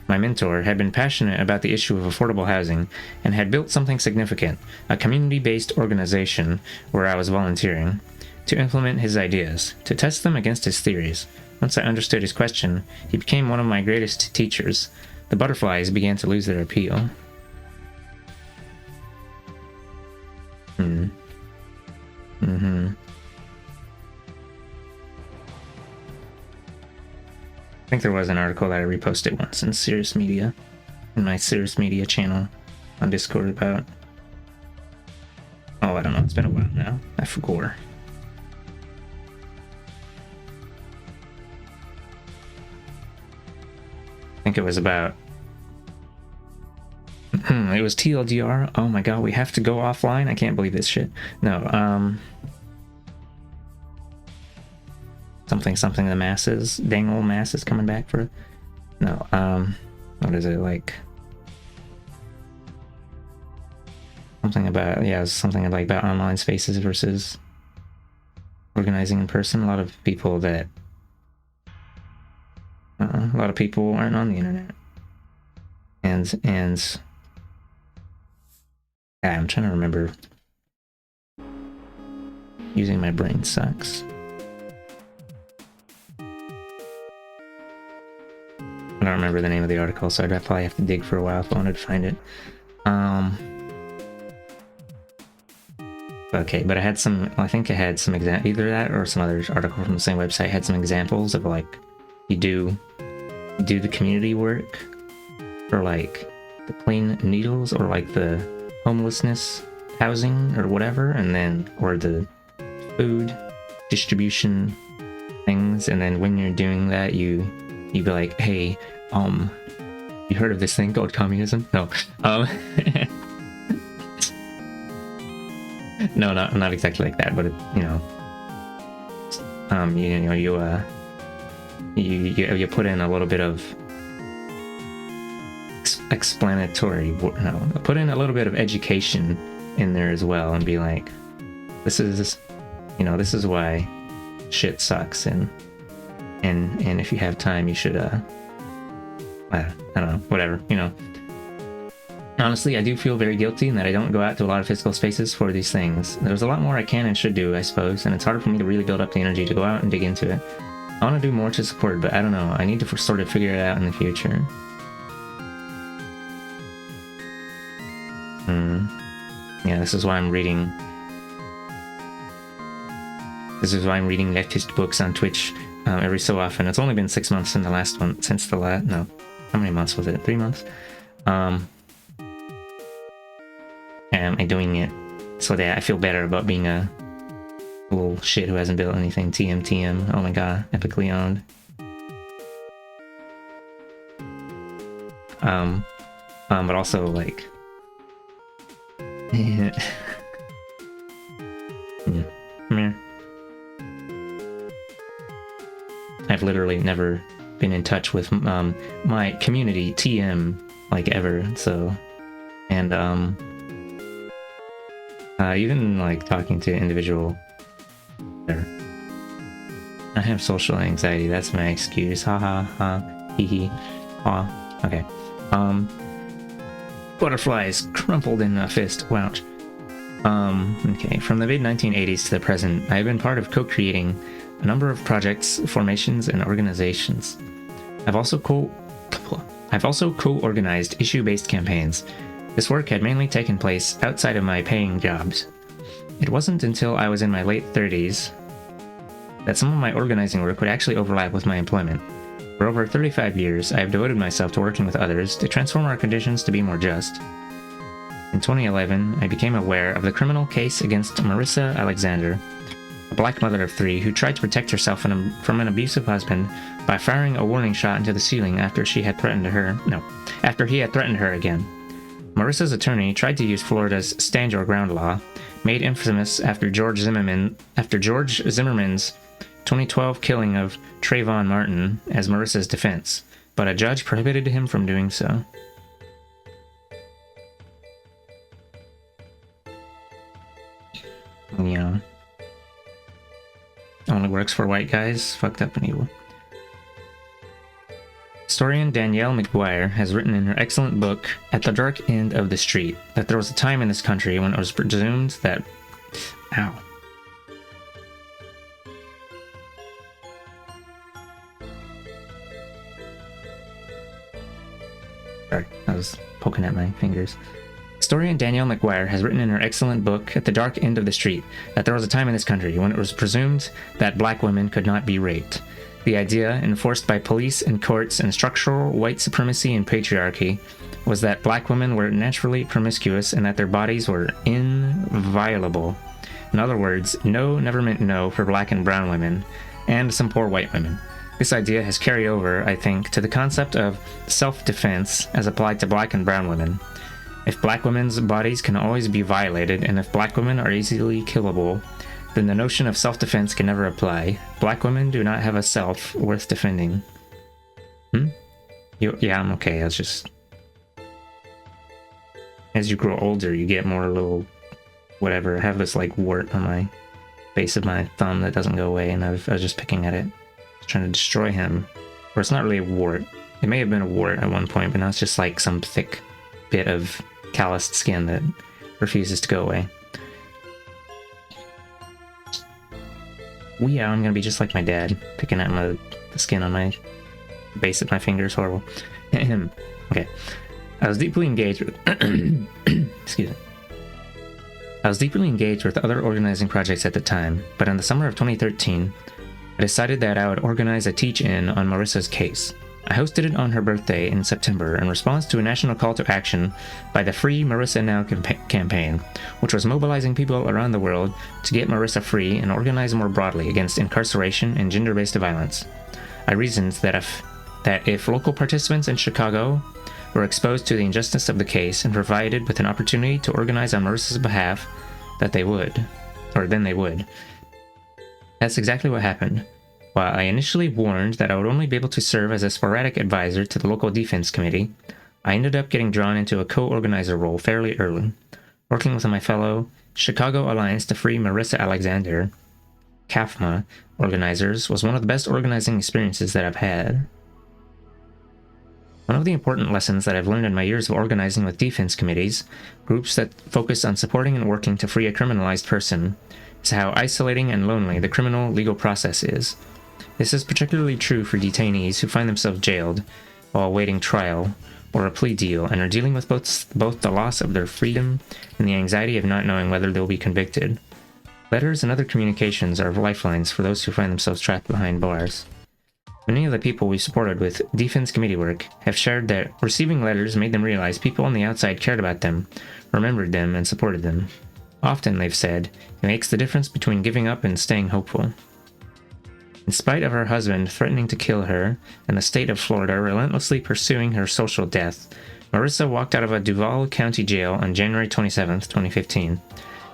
Speaker 1: My mentor had been passionate about the issue of affordable housing and had built something significant, a community-based organization where I was volunteering, to implement his ideas, to test them against his theories. Once I understood his question, he became one of my greatest teachers. The butterflies began to lose their appeal. I think there was an article that I reposted once in Serious Media, in my Serious Media channel on Discord about... Oh, I don't know, it's been a while now. I forgot. I think it was about... it was TLDR. Oh my god, we have to go offline? I can't believe this shit. No, something the masses, dang old masses coming back for... No, what is it, like... Something about, yeah, something like about online spaces versus organizing in person. A lot of people that... a lot of people aren't on the internet. And yeah, I'm trying to remember. Using my brain sucks. I don't remember the name of the article, so I'd probably have to dig for a while if I wanted to find it. Okay, but I had some, I think I had some either that or some other article from the same website had some examples of like, you do the community work for like the clean needles or like the homelessness housing or whatever, and then, or the food distribution things, and then when you're doing that, you'd be like, hey, you heard of this thing called communism? No, no, not exactly like that, but it, you know, you put in a little bit of explanatory, no, put in a little bit of education in there as well, and be like, this is, you know, this is why shit sucks, and if you have time, you should, I don't know, whatever, you know. Honestly, I do feel very guilty in that I don't go out to a lot of physical spaces for these things. There's a lot more I can and should do, I suppose, and it's harder for me to really build up the energy to go out and dig into it. I want to do more to support, but I don't know. I need to sort of figure it out in the future. Yeah, this is why I'm reading leftist books on Twitch every so often. It's only been 6 months since the last one, no, how many months was it? 3 months? And I'm doing it so that I feel better about being a little shit who hasn't built anything. TM. Oh my god, epically owned. But also like, yeah. Yeah. I've literally never been in touch with my community TM like ever, so, and even like talking to individual there. I have social anxiety, that's my excuse. Ha ha ha, hee hee, ha. Okay. Butterflies crumpled in a fist. Ouch. Okay. From the mid-1980s to the present, I have been part of co-creating a number of projects, formations, and organizations. I've also co-organized issue-based campaigns. This work had mainly taken place outside of my paying jobs. It wasn't until I was in my late 30s that some of my organizing work would actually overlap with my employment. For over 35 years, I have devoted myself to working with others to transform our conditions to be more just. In 2011, I became aware of the criminal case against Marissa Alexander, a black mother of 3 who tried to protect herself from an abusive husband by firing a warning shot into the ceiling after he had threatened her again. Marissa's attorney tried to use Florida's Stand Your Ground law, made infamous after George Zimmerman's 2012 killing of Trayvon Martin, as Marissa's defense, but a judge prohibited him from doing so. You know, only works for white guys, fucked up and evil. Historian Danielle McGuire has written in her excellent book, At the Dark End of the Street, that there was a time in this country when it was presumed that... Ow. Sorry, I was poking at my fingers. Historian Danielle McGuire has written in her excellent book, At the Dark End of the Street, that there was a time in this country when it was presumed that black women could not be raped. The idea, enforced by police and courts and structural white supremacy and patriarchy, was that black women were naturally promiscuous and that their bodies were inviolable. In other words, no never meant no for black and brown women, and some poor white women. This idea has carried over, I think, to the concept of self-defense as applied to black and brown women. If black women's bodies can always be violated, and if black women are easily killable, then the notion of self-defense can never apply. Black women do not have a self worth defending. Yeah, I'm okay. I was just... As you grow older, you get more little... whatever. I have this, like, wart on my base of my thumb that doesn't go away, and I was just picking at it. I was trying to destroy him. Or it's not really a wart. It may have been a wart at one point, but now it's just, like, some thick bit of calloused skin that refuses to go away. Well, yeah, I'm gonna be just like my dad, picking at the skin on my base of my fingers. Horrible. Okay. I was deeply engaged with... Excuse me. I was deeply engaged with other organizing projects at the time, but in the summer of 2013, I decided that I would organize a teach-in on Marissa's case. I hosted it on her birthday in September in response to a national call to action by the Free Marissa Now campaign, which was mobilizing people around the world to get Marissa free and organize more broadly against incarceration and gender-based violence. I reasoned that if local participants in Chicago were exposed to the injustice of the case and provided with an opportunity to organize on Marissa's behalf, then they would. That's exactly what happened. While I initially warned that I would only be able to serve as a sporadic advisor to the local defense committee, I ended up getting drawn into a co-organizer role fairly early, working with my fellow Chicago Alliance to Free Marissa Alexander, CAFMA, organizers was one of the best organizing experiences that I've had. One of the important lessons that I've learned in my years of organizing with defense committees, groups that focus on supporting and working to free a criminalized person, is how isolating and lonely the criminal legal process is. This is particularly true for detainees who find themselves jailed while awaiting trial or a plea deal and are dealing with both the loss of their freedom and the anxiety of not knowing whether they'll be convicted. Letters and other communications are lifelines for those who find themselves trapped behind bars. Many of the people we supported with defense committee work have shared that receiving letters made them realize people on the outside cared about them, remembered them, and supported them. Often, they've said, it makes the difference between giving up and staying hopeful. In spite of her husband threatening to kill her and the state of Florida relentlessly pursuing her social death, Marissa walked out of a Duval County jail on January 27, 2015.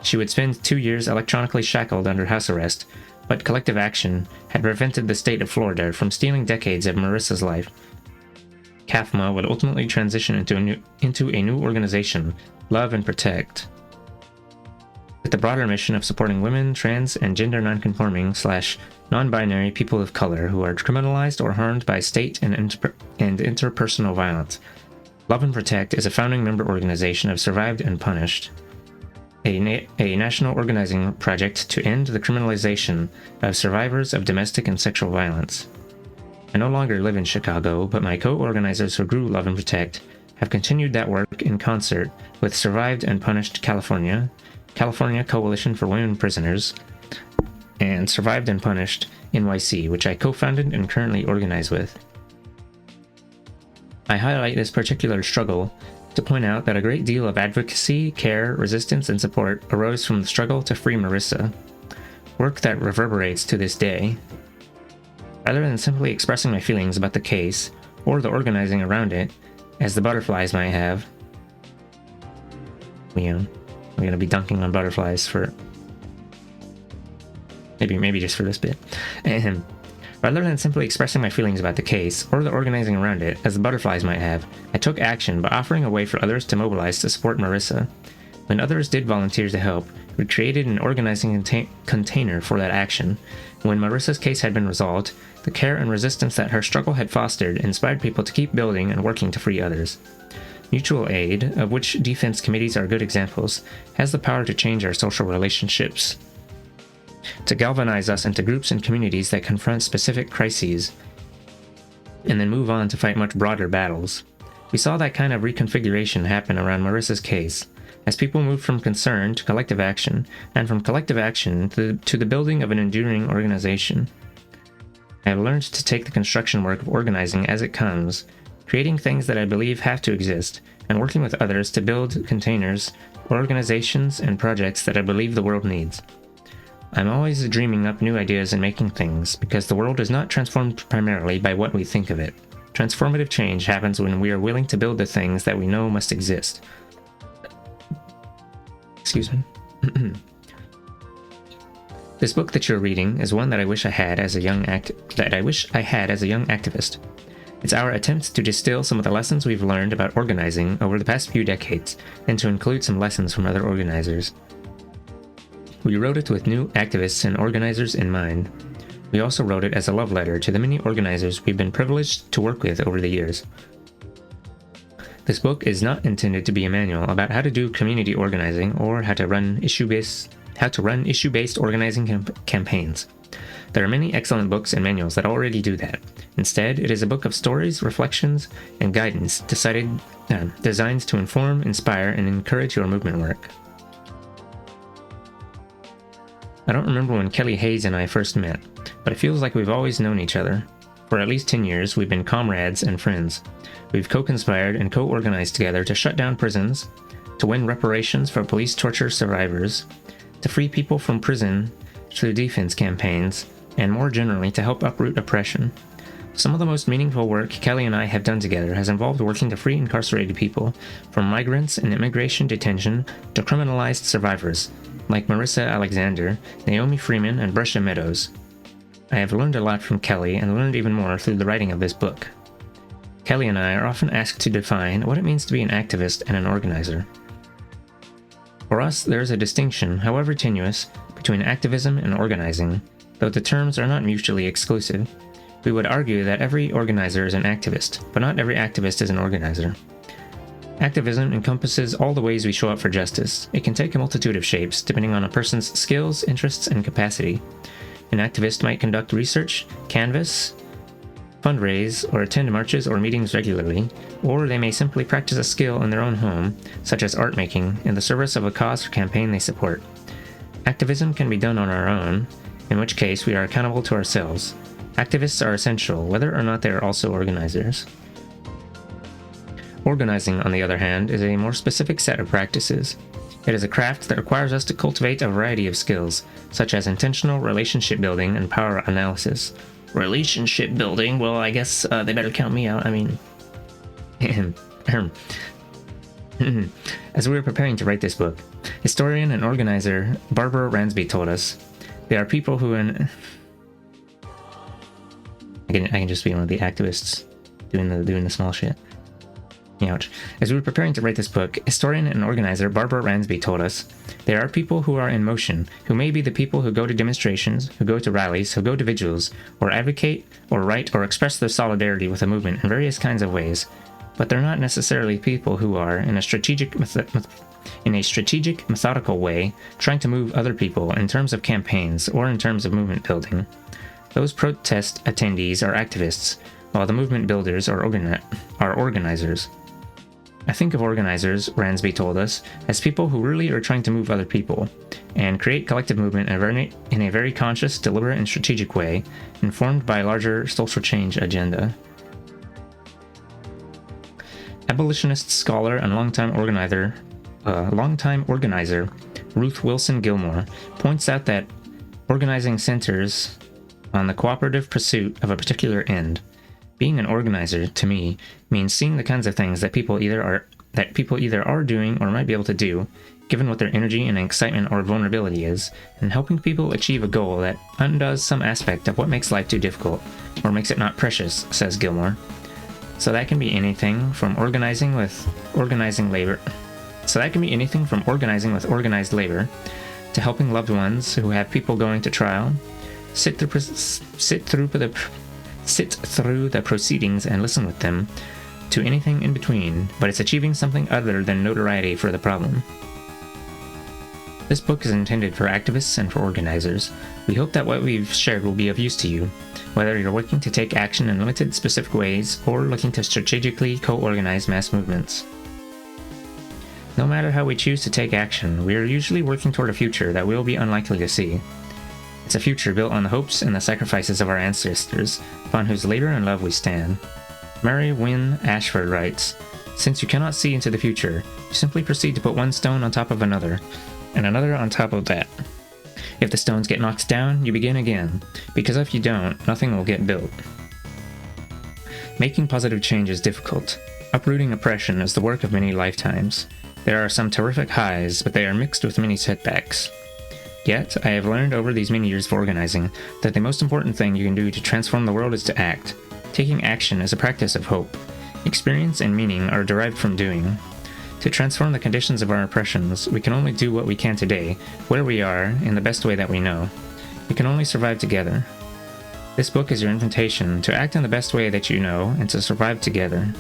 Speaker 1: She would spend 2 years electronically shackled under house arrest, but collective action had prevented the state of Florida from stealing decades of Marissa's life. CAFMA would ultimately transition into a new organization, Love and Protect, with the broader mission of supporting women, trans, and gender nonconforming / non-binary people of color who are criminalized or harmed by state and interpersonal violence. Love and Protect is a founding member organization of Survived and Punished, a national organizing project to end the criminalization of survivors of domestic and sexual violence. I no longer live in Chicago, but my co-organizers who grew Love and Protect have continued that work in concert with Survived and Punished California Coalition for Women Prisoners, and Survived and Punished NYC, which I co-founded and currently organize with. I highlight this particular struggle to point out that a great deal of advocacy, care, resistance, and support arose from the struggle to free Marissa, work that reverberates to this day. Rather than simply expressing my feelings about the case, or the organizing around it, as the butterflies might have, we're gonna be dunking on butterflies for maybe just for this bit. Rather than simply expressing my feelings about the case, or the organizing around it, as the butterflies might have, I took action by offering a way for others to mobilize to support Marissa. When others did volunteer to help, we created an organizing container for that action. When Marissa's case had been resolved, the care and resistance that her struggle had fostered inspired people to keep building and working to free others. Mutual aid, of which defense committees are good examples, has the power to change our social relationships, to galvanize us into groups and communities that confront specific crises, and then move on to fight much broader battles. We saw that kind of reconfiguration happen around Marissa's case, as people moved from concern to collective action, and from collective action to the building of an enduring organization. I have learned to take the construction work of organizing as it comes, creating things that I believe have to exist, and working with others to build containers, organizations, and projects that I believe the world needs. I'm always dreaming up new ideas and making things, because the world is not transformed primarily by what we think of it. Transformative change happens when we are willing to build the things that we know must exist. Excuse me. This book that you're reading is one that I wish I had as a young activist. It's our attempt to distill some of the lessons we've learned about organizing over the past few decades, and to include some lessons from other organizers. We wrote it with new activists and organizers in mind. We also wrote it as a love letter to the many organizers we've been privileged to work with over the years. This book is not intended to be a manual about how to do community organizing or how to run issue-based organizing campaigns. There are many excellent books and manuals that already do that. Instead, it is a book of stories, reflections, and guidance designed to inform, inspire, and encourage your movement work. I don't remember when Kelly Hayes and I first met, but it feels like we've always known each other. For at least 10 years, we've been comrades and friends. We've co-conspired and co-organized together to shut down prisons, to win reparations for police torture survivors, to free people from prison through defense campaigns, and more generally to help uproot oppression. Some of the most meaningful work Kelly and I have done together has involved working to free incarcerated people, from migrants in immigration detention to criminalized survivors, like Marissa Alexander, Naomi Freeman, and Brescia Meadows. I have learned a lot from Kelly, and learned even more through the writing of this book. Kelly and I are often asked to define what it means to be an activist and an organizer. For us, there is a distinction, however tenuous, between activism and organizing, though the terms are not mutually exclusive. We would argue that every organizer is an activist, but not every activist is an organizer. Activism encompasses all the ways we show up for justice. It can take a multitude of shapes, depending on a person's skills, interests, and capacity. An activist might conduct research, canvass, fundraise, or attend marches or meetings regularly, or they may simply practice a skill in their own home, such as art making, in the service of a cause or campaign they support. Activism can be done on our own, in which case we are accountable to ourselves. Activists are essential, whether or not they are also organizers. Organizing, on the other hand, is a more specific set of practices. It is a craft that requires us to cultivate a variety of skills, such as intentional relationship building and power analysis. Relationship building? Well, I guess they better count me out. I mean... As we were preparing to write this book, historian and organizer Barbara Ransby told us, there are people who I can just be one of the activists doing the small shit. Ouch. As we were preparing to write this book, historian and organizer Barbara Ransby told us, there are people who are in motion, who may be the people who go to demonstrations, who go to rallies, who go to vigils, or advocate, or write, or express their solidarity with a movement in various kinds of ways, but they're not necessarily people who are, in a strategic, methodical way, trying to move other people in terms of campaigns or in terms of movement building. Those protest attendees are activists, while the movement builders are organizers. I think of organizers, Ransby told us, as people who really are trying to move other people, and create collective movement in a very conscious, deliberate, and strategic way, informed by a larger social change agenda. Abolitionist scholar and longtime organizer Ruth Wilson Gilmore points out that organizing centers on the cooperative pursuit of a particular end. Being an organizer, to me, means seeing the kinds of things that people either are doing or might be able to do, given what their energy and excitement or vulnerability is, and helping people achieve a goal that undoes some aspect of what makes life too difficult, or makes it not precious, says Gilmore. So that can be anything from organizing with organizing labor. So that can be anything from organizing with organized labor, to helping loved ones who have people going to trial, sit through the proceedings and listen with them, to anything in between, but it's achieving something other than notoriety for the problem. This book is intended for activists and for organizers. We hope that what we've shared will be of use to you, whether you're working to take action in limited specific ways or looking to strategically co-organize mass movements. No matter how we choose to take action, we are usually working toward a future that we'll be unlikely to see. It's a future built on the hopes and the sacrifices of our ancestors, upon whose labor and love we stand. Mary Wynne Ashford writes, "Since you cannot see into the future, you simply proceed to put one stone on top of another, and another on top of that. If the stones get knocked down, you begin again, because if you don't, nothing will get built." Making positive change is difficult. Uprooting oppression is the work of many lifetimes. There are some terrific highs, but they are mixed with many setbacks. Yet, I have learned over these many years of organizing that the most important thing you can do to transform the world is to act. Taking action is a practice of hope. Experience and meaning are derived from doing. To transform the conditions of our oppressions, we can only do what we can today, where we are, in the best way that we know. We can only survive together. This book is your invitation to act in the best way that you know and to survive together.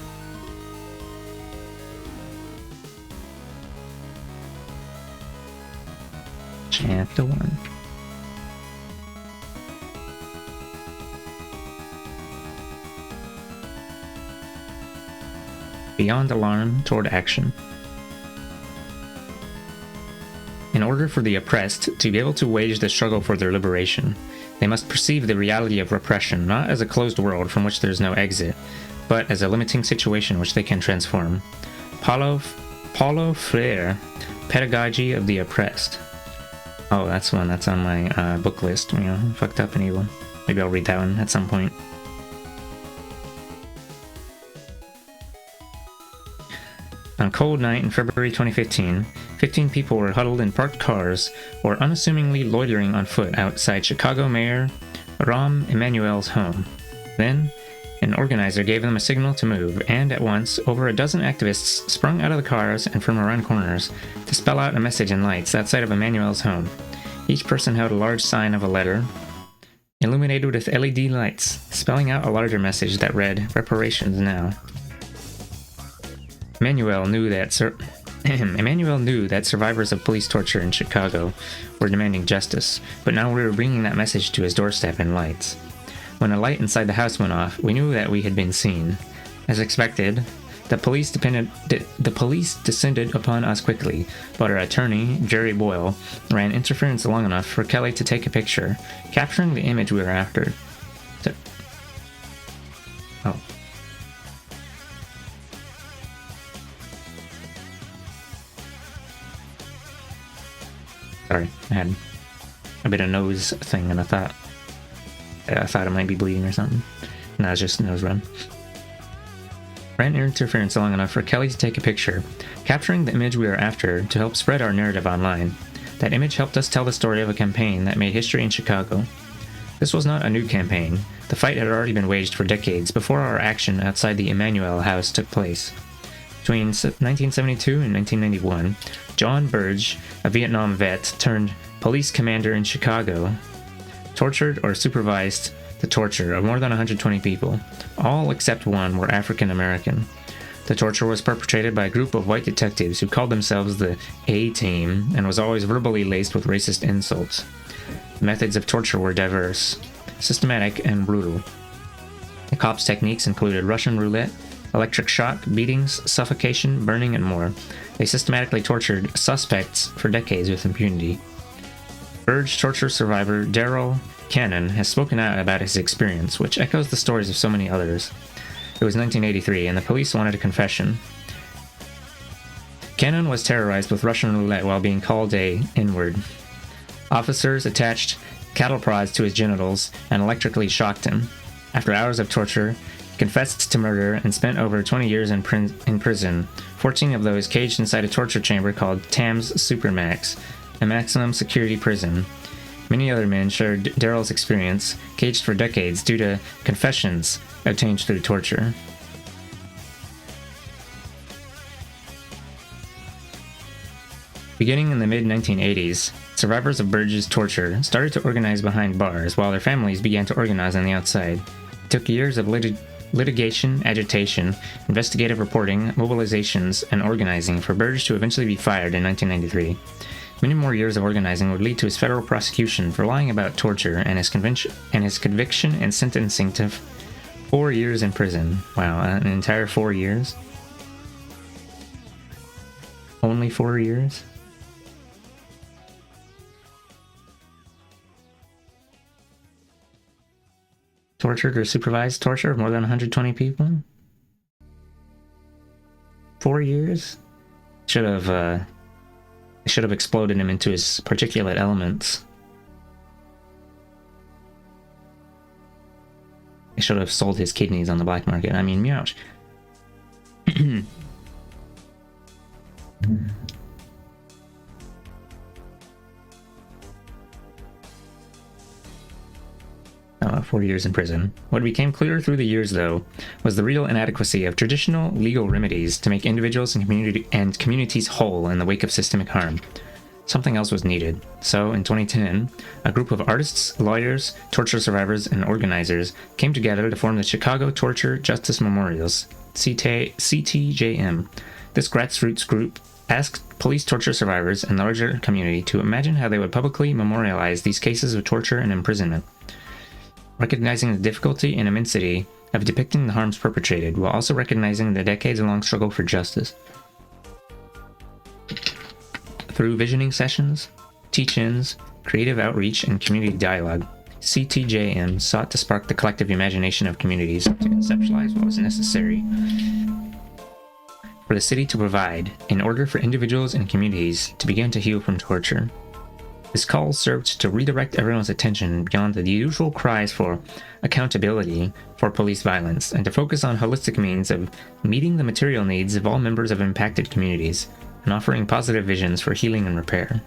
Speaker 1: Chapter 1. Beyond alarm toward action. In order for the oppressed to be able to wage the struggle for their liberation, they must perceive the reality of repression not as a closed world from which there is no exit, but as a limiting situation which they can transform. Paulo Freire, Pedagogy of the Oppressed. Oh, that's one that's on my book list. Fucked Up and Evil. Maybe I'll read that one at some point. On a cold night in February 2015, 15 people were huddled in parked cars or unassumingly loitering on foot outside Chicago Mayor Rahm Emanuel's home. Then, an organizer gave them a signal to move, and at once, over a dozen activists sprung out of the cars and from around corners to spell out a message in lights outside of Emanuel's home. Each person held a large sign of a letter, illuminated with LED lights, spelling out a larger message that read, "Reparations now." Emanuel knew that survivors of police torture in Chicago were demanding justice, but now we were bringing that message to his doorstep in lights. When a light inside the house went off, we knew that we had been seen. As expected, the police descended upon us quickly, but our attorney, Jerry Boyle, ran interference long enough for Kelly to take a picture, capturing the image we were after. Sorry, I had a bit of nose thing and I thought it might be bleeding or something. No, it's just nose run. Ran interference long enough for Kelly to take a picture, capturing the image we were after to help spread our narrative online. That image helped us tell the story of a campaign that made history in Chicago. This was not a new campaign. The fight had already been waged for decades before our action outside the Emanuel house took place. Between 1972 and 1991, John Burge, a Vietnam vet turned police commander in Chicago, tortured or supervised the torture of more than 120 people. All except one were African American. The torture was perpetrated by a group of white detectives who called themselves the A-Team and was always verbally laced with racist insults. The methods of torture were diverse, systematic, and brutal. The cops' techniques included Russian roulette, electric shock, beatings, suffocation, burning, and more. They systematically tortured suspects for decades with impunity. Burge torture survivor Daryl Cannon has spoken out about his experience, which echoes the stories of so many others. It was 1983, and the police wanted a confession. Cannon was terrorized with Russian roulette while being called a N-word. Officers attached cattle prods to his genitals and electrically shocked him. After hours of torture, he confessed to murder and spent over 20 years in prison, 14 of those caged inside a torture chamber called Tam's Supermax, a maximum security prison. Many other men shared Daryl's experience, caged for decades due to confessions obtained through torture. Beginning in the mid-1980s, survivors of Burge's torture started to organize behind bars while their families began to organize on the outside. It took years of litigation, agitation, investigative reporting, mobilizations, and organizing for Burge to eventually be fired in 1993. Many more years of organizing would lead to his federal prosecution for lying about torture and his conviction and sentencing to 4 years in prison. Wow, an entire 4 years? Only 4 years? Tortured or supervised torture of more than 120 people? 4 years? Should have exploded him into his particulate elements. I should have sold his kidneys on the black market. I mean, meow. Oh, 4 years in prison. What became clearer through the years, though, was the real inadequacy of traditional legal remedies to make individuals and communities whole in the wake of systemic harm. Something else was needed. So, in 2010, a group of artists, lawyers, torture survivors, and organizers came together to form the Chicago Torture Justice Memorials, CTJM. This grassroots group asked police torture survivors and the larger community to imagine how they would publicly memorialize these cases of torture and imprisonment, recognizing the difficulty and immensity of depicting the harms perpetrated, while also recognizing the decades-long struggle for justice. Through visioning sessions, teach-ins, creative outreach, and community dialogue, CTJM sought to spark the collective imagination of communities to conceptualize what was necessary for the city to provide in order for individuals and communities to begin to heal from torture. This call served to redirect everyone's attention beyond the usual cries for accountability for police violence and to focus on holistic means of meeting the material needs of all members of impacted communities and offering positive visions for healing and repair.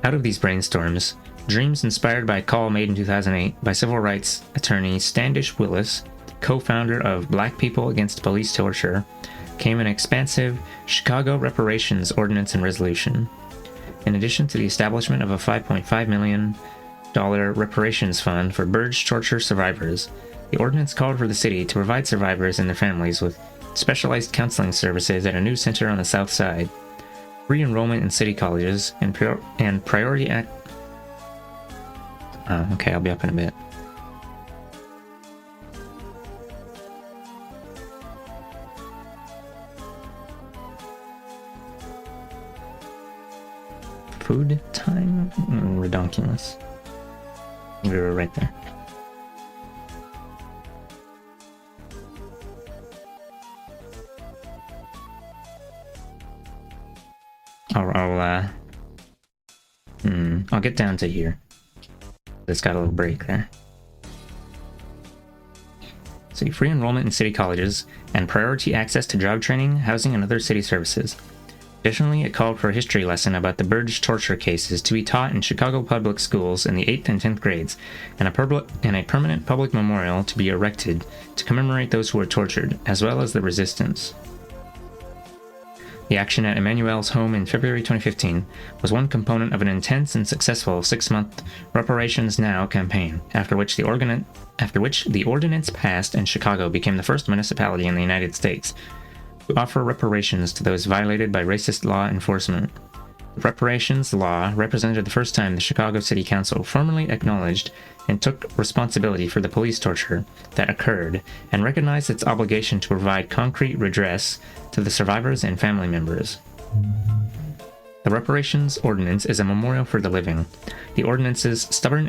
Speaker 1: Out of these brainstorms, dreams inspired by a call made in 2008 by civil rights attorney Standish Willis, co-founder of Black People Against Police Torture, came an expansive Chicago Reparations Ordinance and Resolution. In addition to the establishment of a $5.5 million reparations fund for Burge torture survivors, the ordinance called for the city to provide survivors and their families with specialized counseling services at a new center on the south side, free enrollment in city colleges, and priority act. Okay, I'll be up in a bit. Food time? Redonkulous. We were right there. I'll get down to here. It's got a little break there. See, free enrollment in city colleges and priority access to job training, housing, and other city services. Additionally, it called for a history lesson about the Burge torture cases to be taught in Chicago public schools in the 8th and 10th grades, and a permanent public memorial to be erected to commemorate those who were tortured, as well as the resistance. The action at Emmanuel's home in February 2015 was one component of an intense and successful 6-month Reparations Now campaign, after which the ordinance passed and Chicago became the first municipality in the United States to offer reparations to those violated by racist law enforcement. The reparations law represented the first time the Chicago City Council formally acknowledged and took responsibility for the police torture that occurred and recognized its obligation to provide concrete redress to the survivors and family members. The reparations ordinance is a memorial for the living. The ordinance's stubborn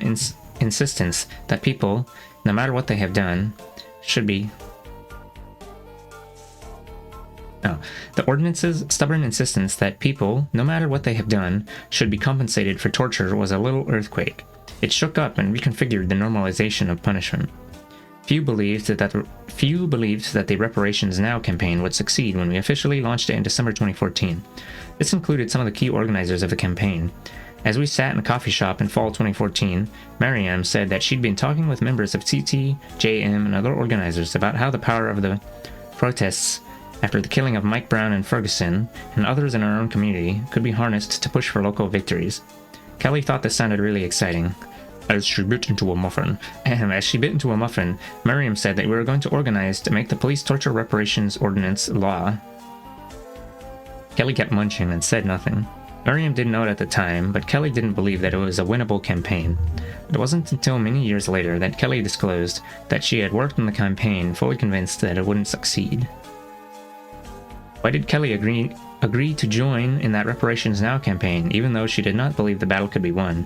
Speaker 1: insistence that people, no matter what they have done, should be The ordinance's stubborn insistence that people, no matter what they have done, should be compensated for torture was a little earthquake. It shook up and reconfigured the normalization of punishment. Few believed that the Reparations Now campaign would succeed when we officially launched it in December 2014. This included some of the key organizers of the campaign. As we sat in a coffee shop in fall 2014, Mariam said that she'd been talking with members of CT, JM, and other organizers about how the power of the protests after the killing of Mike Brown and Ferguson, and others in our own community, could be harnessed to push for local victories. Kelly thought this sounded really exciting. As she bit into a muffin. Miriam said that we were going to organize to make the police torture reparations ordinance law. Kelly kept munching and said nothing. Miriam didn't know it at the time, but Kelly didn't believe that it was a winnable campaign. It wasn't until many years later that Kelly disclosed that she had worked on the campaign fully convinced that it wouldn't succeed. Why did Kelly agree to join in that Reparations Now campaign, even though she did not believe the battle could be won?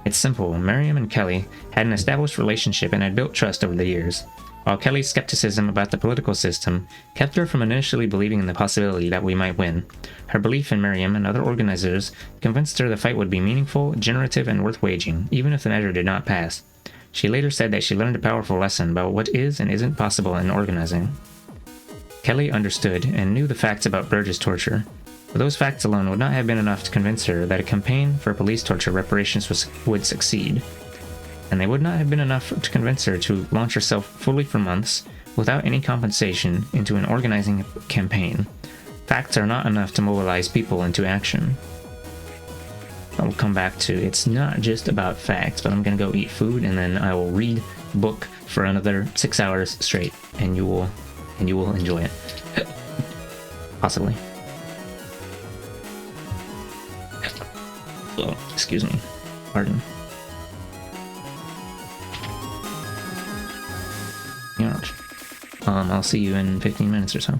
Speaker 1: It's simple. Miriam and Kelly had an established relationship and had built trust over the years. While Kelly's skepticism about the political system kept her from initially believing in the possibility that we might win, her belief in Miriam and other organizers convinced her the fight would be meaningful, generative, and worth waging, even if the measure did not pass. She later said that she learned a powerful lesson about what is and isn't possible in organizing. Kelly understood and knew the facts about Burge's torture, but those facts alone would not have been enough to convince her that a campaign for police torture reparations would succeed. And they would not have been enough to convince her to launch herself fully for months, without any compensation, into an organizing campaign. Facts are not enough to mobilize people into action. I'll come back to it's not just about facts, but I'm gonna go eat food and then I will read a book for another 6 hours straight, and you will enjoy it. Possibly. Oh, excuse me. Pardon. Ouch. I'll see you in 15 minutes or so.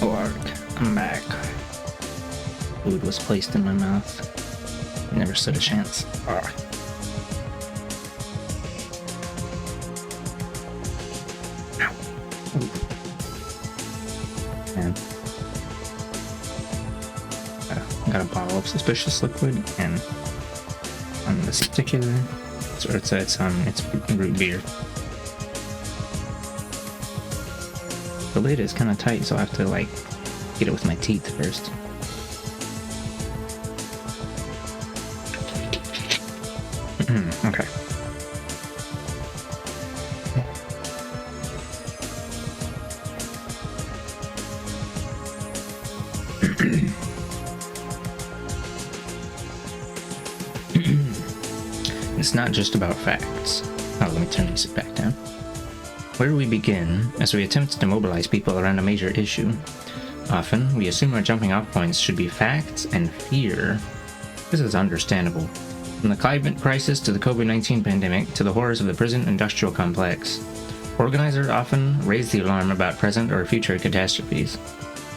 Speaker 1: Alright, I'm back. Food was placed in my mouth. Never stood a chance. Ow. Man. Got a bottle of suspicious liquid, and on this particular, it's root beer. The lid is kind of tight, so I have to like get it with my teeth first. Okay. It's not just about facts. Oh, let me turn this back down. Where do we begin as we attempt to mobilize people around a major issue? Often, we assume our jumping off points should be facts and fear. This is understandable. From the climate crisis to the COVID-19 pandemic to the horrors of the prison industrial complex, organizers often raise the alarm about present or future catastrophes.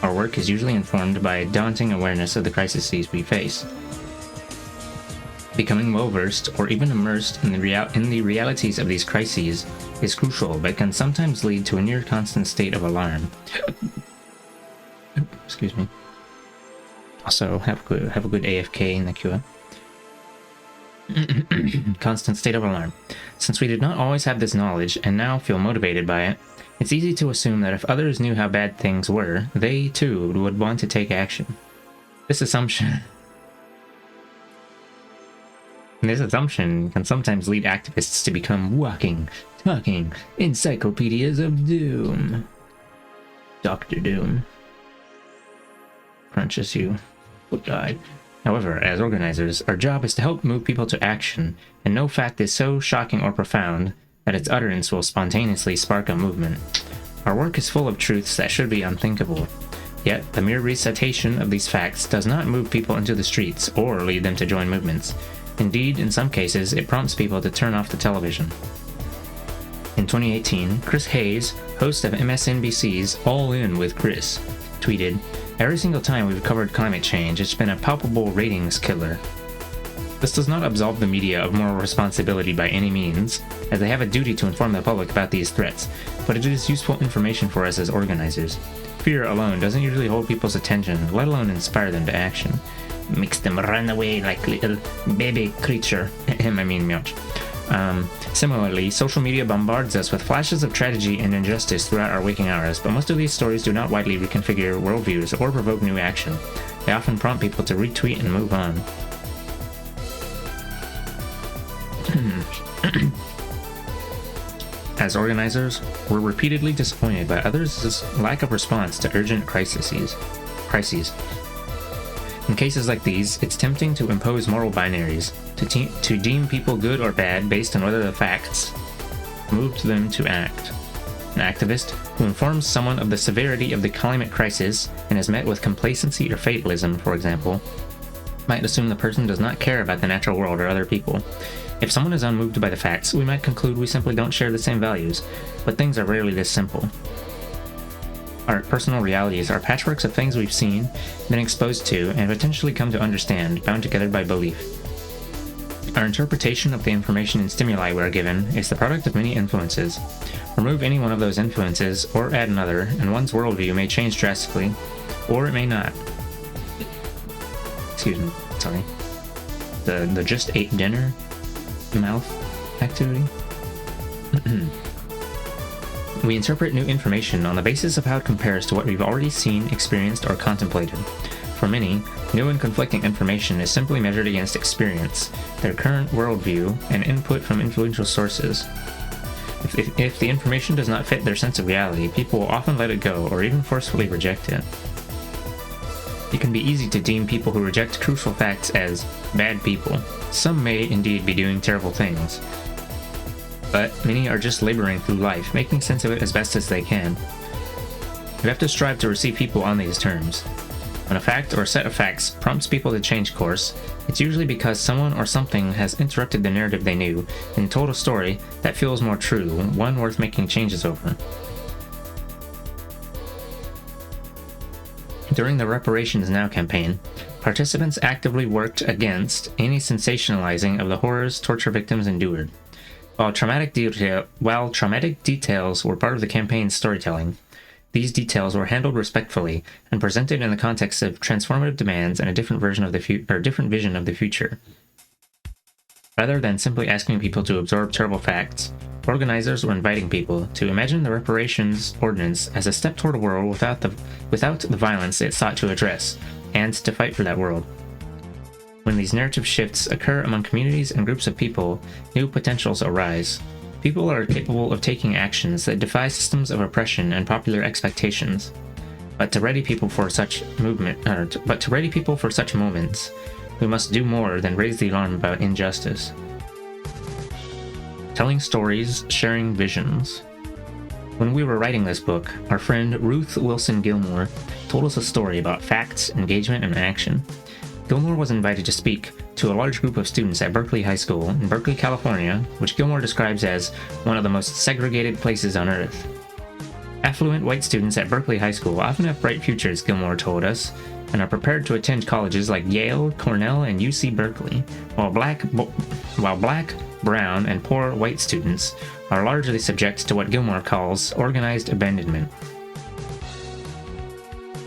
Speaker 1: Our work is usually informed by a daunting awareness of the crises we face. Becoming well-versed or even immersed in the realities of these crises is crucial, but can sometimes lead to a near-constant state of alarm. Excuse me. Also, have a good AFK in the queue. Constant state of alarm. Since we did not always have this knowledge and now feel motivated by it, it's easy to assume that if others knew how bad things were, they too would want to take action. This assumption can sometimes lead activists to become walking, talking encyclopedias of doom. Dr. Doom. Crunches you. Would die. However, as organizers, our job is to help move people to action, and no fact is so shocking or profound that its utterance will spontaneously spark a movement. Our work is full of truths that should be unthinkable. Yet, the mere recitation of these facts does not move people into the streets or lead them to join movements. Indeed, in some cases, it prompts people to turn off the television. In 2018, Chris Hayes, host of MSNBC's All In with Chris, tweeted, "Every single time we've covered climate change, it's been a palpable ratings killer." This does not absolve the media of moral responsibility by any means, as they have a duty to inform the public about these threats, but it is useful information for us as organizers. Fear alone doesn't usually hold people's attention, let alone inspire them to action. Makes them run away like little baby creature. I mean, Mioch. Similarly, social media bombards us with flashes of tragedy and injustice throughout our waking hours, but most of these stories do not widely reconfigure worldviews or provoke new action. They often prompt people to retweet and move on. As organizers, we're repeatedly disappointed by others' lack of response to urgent crises. In cases like these, it's tempting to impose moral binaries, to deem people good or bad based on whether the facts moved them to act. An activist who informs someone of the severity of the climate crisis and is met with complacency or fatalism, for example, might assume the person does not care about the natural world or other people. If someone is unmoved by the facts, we might conclude we simply don't share the same values, but things are rarely this simple. Our personal realities are patchworks of things we've seen, been exposed to, and potentially come to understand, bound together by belief. Our interpretation of the information and stimuli we are given is the product of many influences. Remove any one of those influences, or add another, and one's worldview may change drastically, or it may not. Excuse me, sorry. The just ate dinner mouth activity? We interpret new information on the basis of how it compares to what we've already seen, experienced, or contemplated. For many, new and conflicting information is simply measured against experience, their current worldview, and input from influential sources. If the information does not fit their sense of reality, people will often let it go or even forcefully reject it. It can be easy to deem people who reject crucial facts as bad people. Some may indeed be doing terrible things, but many are just laboring through life, making sense of it as best as they can. We have to strive to receive people on these terms. When a fact or a set of facts prompts people to change course, it's usually because someone or something has interrupted the narrative they knew and told a story that feels more true, one worth making changes over. During the Reparations Now campaign, participants actively worked against any sensationalizing of the horrors torture victims endured. While traumatic details were part of the campaign's storytelling, these details were handled respectfully and presented in the context of transformative demands and a different vision of the future. Rather than simply asking people to absorb terrible facts, organizers were inviting people to imagine the reparations ordinance as a step toward a world without the violence it sought to address, and to fight for that world. When these narrative shifts occur among communities and groups of people, new potentials arise. People are capable of taking actions that defy systems of oppression and popular expectations. But to ready people for such moments, we must do more than raise the alarm about injustice. Telling stories, sharing visions. When we were writing this book, our friend Ruth Wilson Gilmore told us a story about facts, engagement, and action. Gilmore was invited to speak to a large group of students at Berkeley High School in Berkeley, California, which Gilmore describes as one of the most segregated places on Earth. Affluent white students at Berkeley High School often have bright futures, Gilmore told us, and are prepared to attend colleges like Yale, Cornell, and UC Berkeley, while black, brown, and poor white students are largely subject to what Gilmore calls organized abandonment.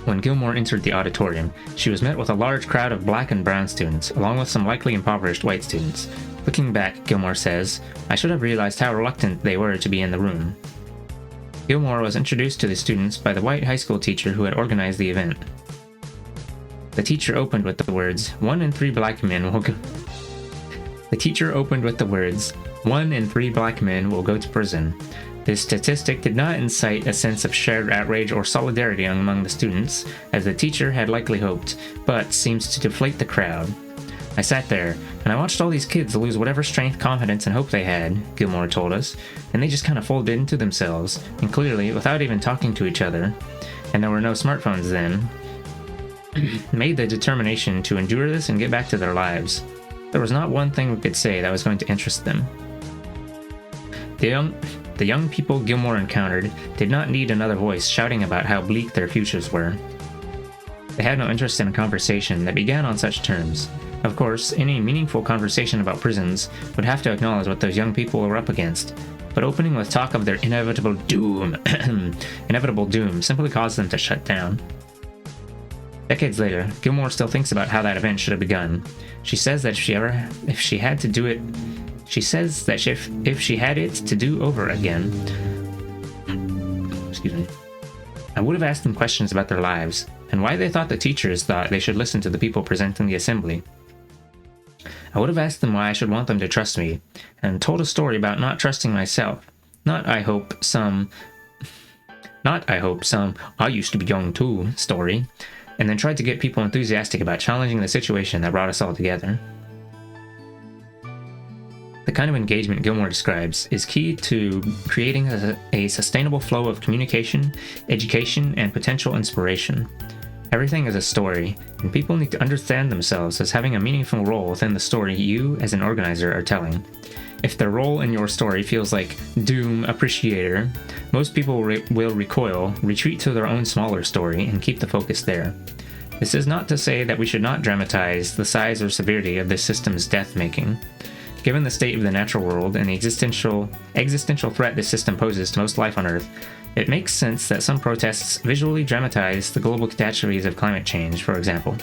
Speaker 1: When Gilmore entered the auditorium, she was met with a large crowd of black and brown students, along with some likely impoverished white students. Looking back, Gilmore says, "I should have realized how reluctant they were to be in the room." Gilmore was introduced to the students by the white high school teacher who had organized the event. The teacher opened with the words, "1 in 3 black men will go..." The teacher opened with the words, "1 in 3 black men will go to prison." This statistic did not incite a sense of shared outrage or solidarity among the students, as the teacher had likely hoped, but seems to deflate the crowd. "I sat there, and I watched all these kids lose whatever strength, confidence, and hope they had," Gilmore told us, "and they just kind of folded into themselves, and clearly, without even talking to each other, and there were no smartphones then, made the determination to endure this and get back to their lives. There was not one thing we could say that was going to interest them." The young people Gilmore encountered did not need another voice shouting about how bleak their futures were. They had no interest in a conversation that began on such terms. Of course, any meaningful conversation about prisons would have to acknowledge what those young people were up against, but opening with talk of their inevitable doom simply caused them to shut down. Decades later, Gilmore still thinks about how that event should have begun. She says that if she had it to do over again, I would have asked them questions about their lives and why they thought the teachers thought they should listen to the people presenting the assembly. I would have asked them why I should want them to trust me, and told a story about not trusting myself. Not I hope some "I used to be young too" story, and then tried to get people enthusiastic about challenging the situation that brought us all together. The kind of engagement Gilmore describes is key to creating a sustainable flow of communication, education, and potential inspiration. Everything is a story, and people need to understand themselves as having a meaningful role within the story you, as an organizer, are telling. If their role in your story feels like doom appreciator, most people will recoil, retreat to their own smaller story, and keep the focus there. This is not to say that we should not dramatize the size or severity of this system's death-making. Given the state of the natural world and the existential threat this system poses to most life on Earth, it makes sense that some protests visually dramatize the global catastrophes of climate change, for example.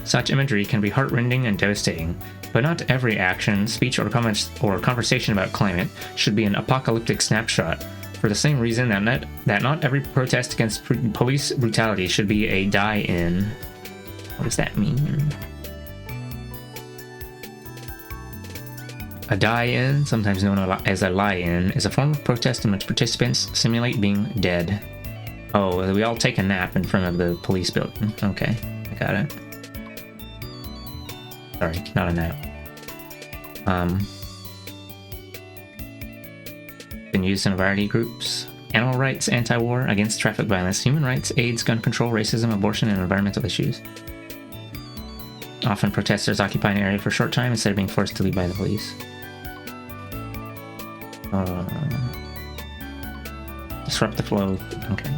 Speaker 1: Such imagery can be heartrending and devastating, but not every action, speech, or conversation about climate should be an apocalyptic snapshot, for the same reason that not every protest against police brutality should be a die-in. What does that mean? A die-in, sometimes known as a lie-in, is a form of protest in which participants simulate being dead. Oh, we all take a nap in front of the police building. Okay, I got it. Sorry, not a nap. Been used in a variety of groups. Animal rights, anti-war, against traffic violence, human rights, AIDS, gun control, racism, abortion, and environmental issues. Often protesters occupy an area for a short time instead of being forced to leave by the police. Disrupt the flow. Okay.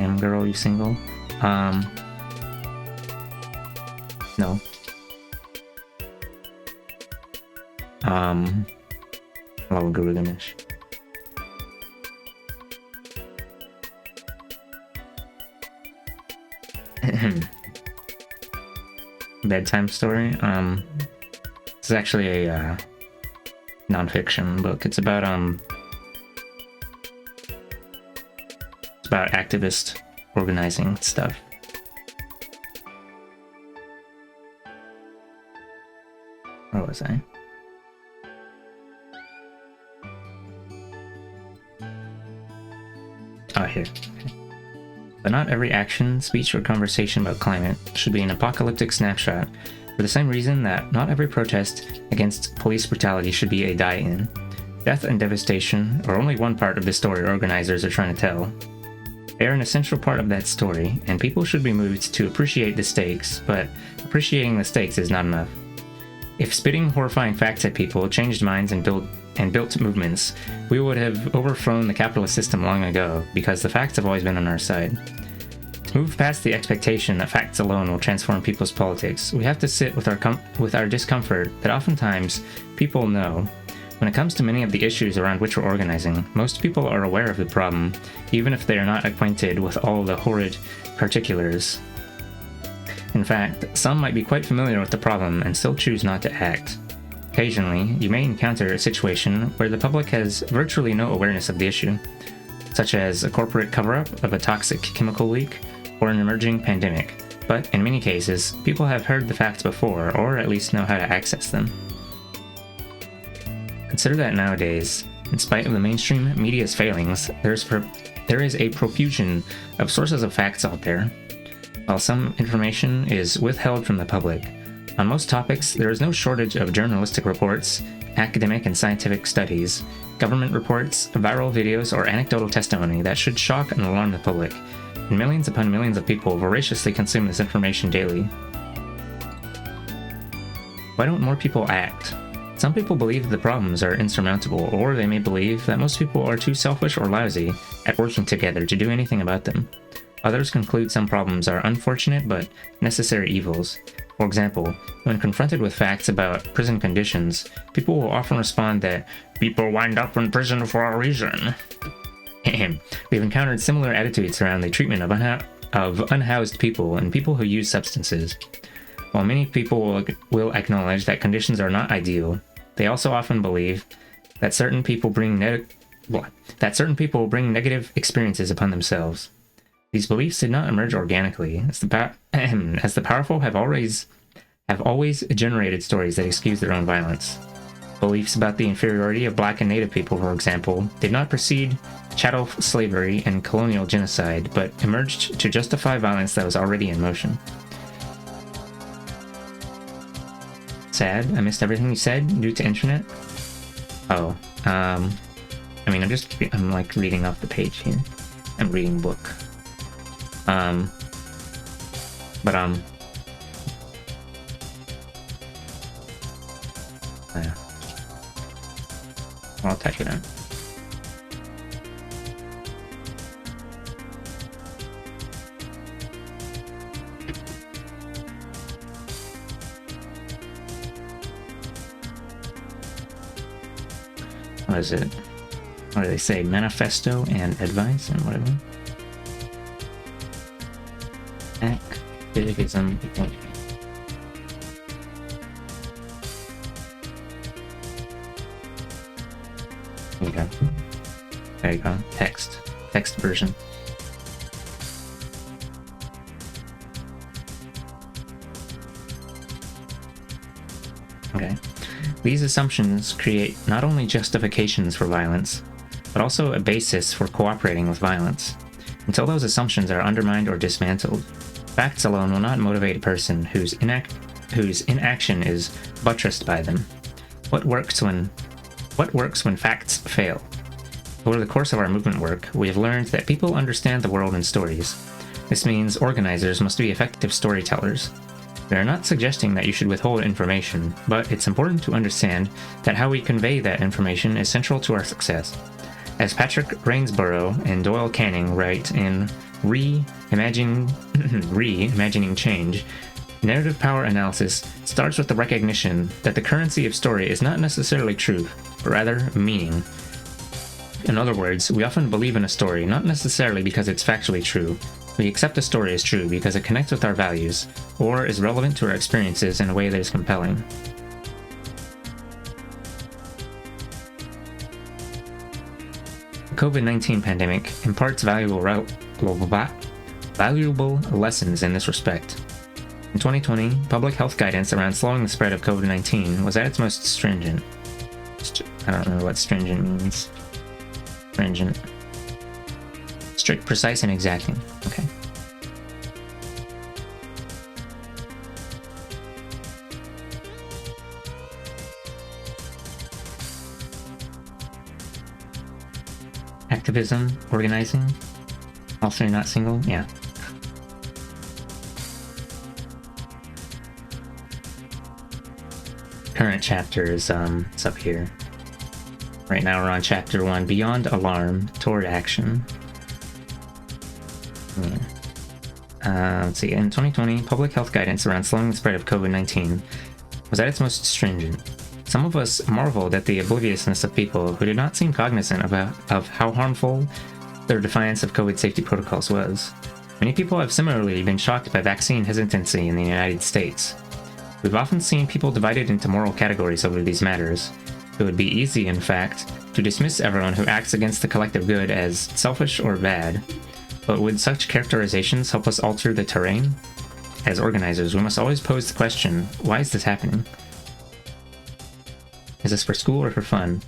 Speaker 1: Damn girl, you single? No. Hello, Guru Ganesh. Bedtime story. This is actually a non-fiction book. It's about activist organizing stuff. Where was I? Oh, here. But not every action, speech, or conversation about climate should be an apocalyptic snapshot, for the same reason that not every protest against police brutality should be a die-in. Death and devastation are only one part of the story organizers are trying to tell. They are an essential part of that story, and people should be moved to appreciate the stakes, but appreciating the stakes is not enough. If spitting horrifying facts at people changed minds and built movements, we would have overthrown the capitalist system long ago, because the facts have always been on our side. To move past the expectation that facts alone will transform people's politics, we have to sit with our discomfort that oftentimes people know. When it comes to many of the issues around which we're organizing, most people are aware of the problem, even if they are not acquainted with all the horrid particulars. In fact, some might be quite familiar with the problem and still choose not to act. Occasionally, you may encounter a situation where the public has virtually no awareness of the issue, such as a corporate cover-up of a toxic chemical leak or an emerging pandemic, but in many cases, people have heard the facts before or at least know how to access them. Consider that nowadays, in spite of the mainstream media's failings, there is a profusion of sources of facts out there. While some information is withheld from the public, on most topics there is no shortage of journalistic reports, academic and scientific studies, government reports, viral videos, or anecdotal testimony that should shock and alarm the public, and millions upon millions of people voraciously consume this information daily. Why don't more people act? Some people believe the problems are insurmountable, or they may believe that most people are too selfish or lousy at working together to do anything about them. Others conclude some problems are unfortunate but necessary evils. For example, when confronted with facts about prison conditions, people will often respond that people wind up in prison for a reason. We've encountered similar attitudes around the treatment of unhoused people and people who use substances. While many people will acknowledge that conditions are not ideal, they also often believe that certain people bring negative experiences upon themselves. These beliefs did not emerge organically, as the powerful have always generated stories that excuse their own violence. Beliefs about the inferiority of Black and Native people, for example, did not precede chattel slavery and colonial genocide, but emerged to justify violence that was already in motion. Sad, I missed everything you said due to internet. Oh, I'm like reading off the page here. I'm reading book. Yeah. I'll type it out. What is it? What do they say? Manifesto and advice and whatever. Activism. Okay. There you go. Text version. Okay. These assumptions create not only justifications for violence, but also a basis for cooperating with violence. Until those assumptions are undermined or dismantled, facts alone will not motivate a person whose inaction is buttressed by them. What works when facts fail? Over the course of our movement work, we have learned that people understand the world in stories. This means organizers must be effective storytellers. We are not suggesting that you should withhold information, but it's important to understand that how we convey that information is central to our success. As Patrick Rainsborough and Doyle Canning write in reimagining change, narrative power analysis starts with the recognition that the currency of story is not necessarily truth, but rather meaning. In other words, we often believe in a story not necessarily because it's factually true. We accept a story as true because it connects with our values, or is relevant to our experiences in a way that is compelling. The COVID-19 pandemic imparts valuable lessons in this respect. In 2020, public health guidance around slowing the spread of COVID-19 was at its most stringent. I don't know what stringent means. Stringent. Strict, precise, and exacting. Okay. Activism, organizing. Also, you're not single? Yeah. Current chapter is it's up here. Right now we're on chapter 1, Beyond Alarm Toward Action. Yeah. Let's see. In 2020, public health guidance around slowing the spread of COVID-19 was at its most stringent. Some of us marveled at the obliviousness of people who did not seem cognizant of how harmful their defiance of COVID safety protocols was. Many people have similarly been shocked by vaccine hesitancy in the United States. We've often seen people divided into moral categories over these matters. It would be easy, in fact, to dismiss everyone who acts against the collective good as selfish or bad. But would such characterizations help us alter the terrain? As organizers, we must always pose the question, why is this happening? Is this for school or for fun?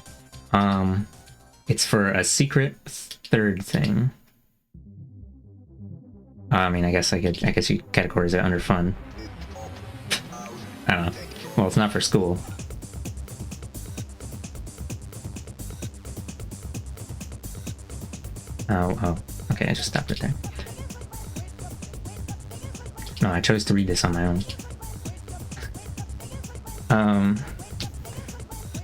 Speaker 1: It's for a secret third thing. I mean, I guess you categorize it under fun. I don't know. Well, it's not for school. Oh. Okay, I just stopped it there. No, I chose to read this on my own.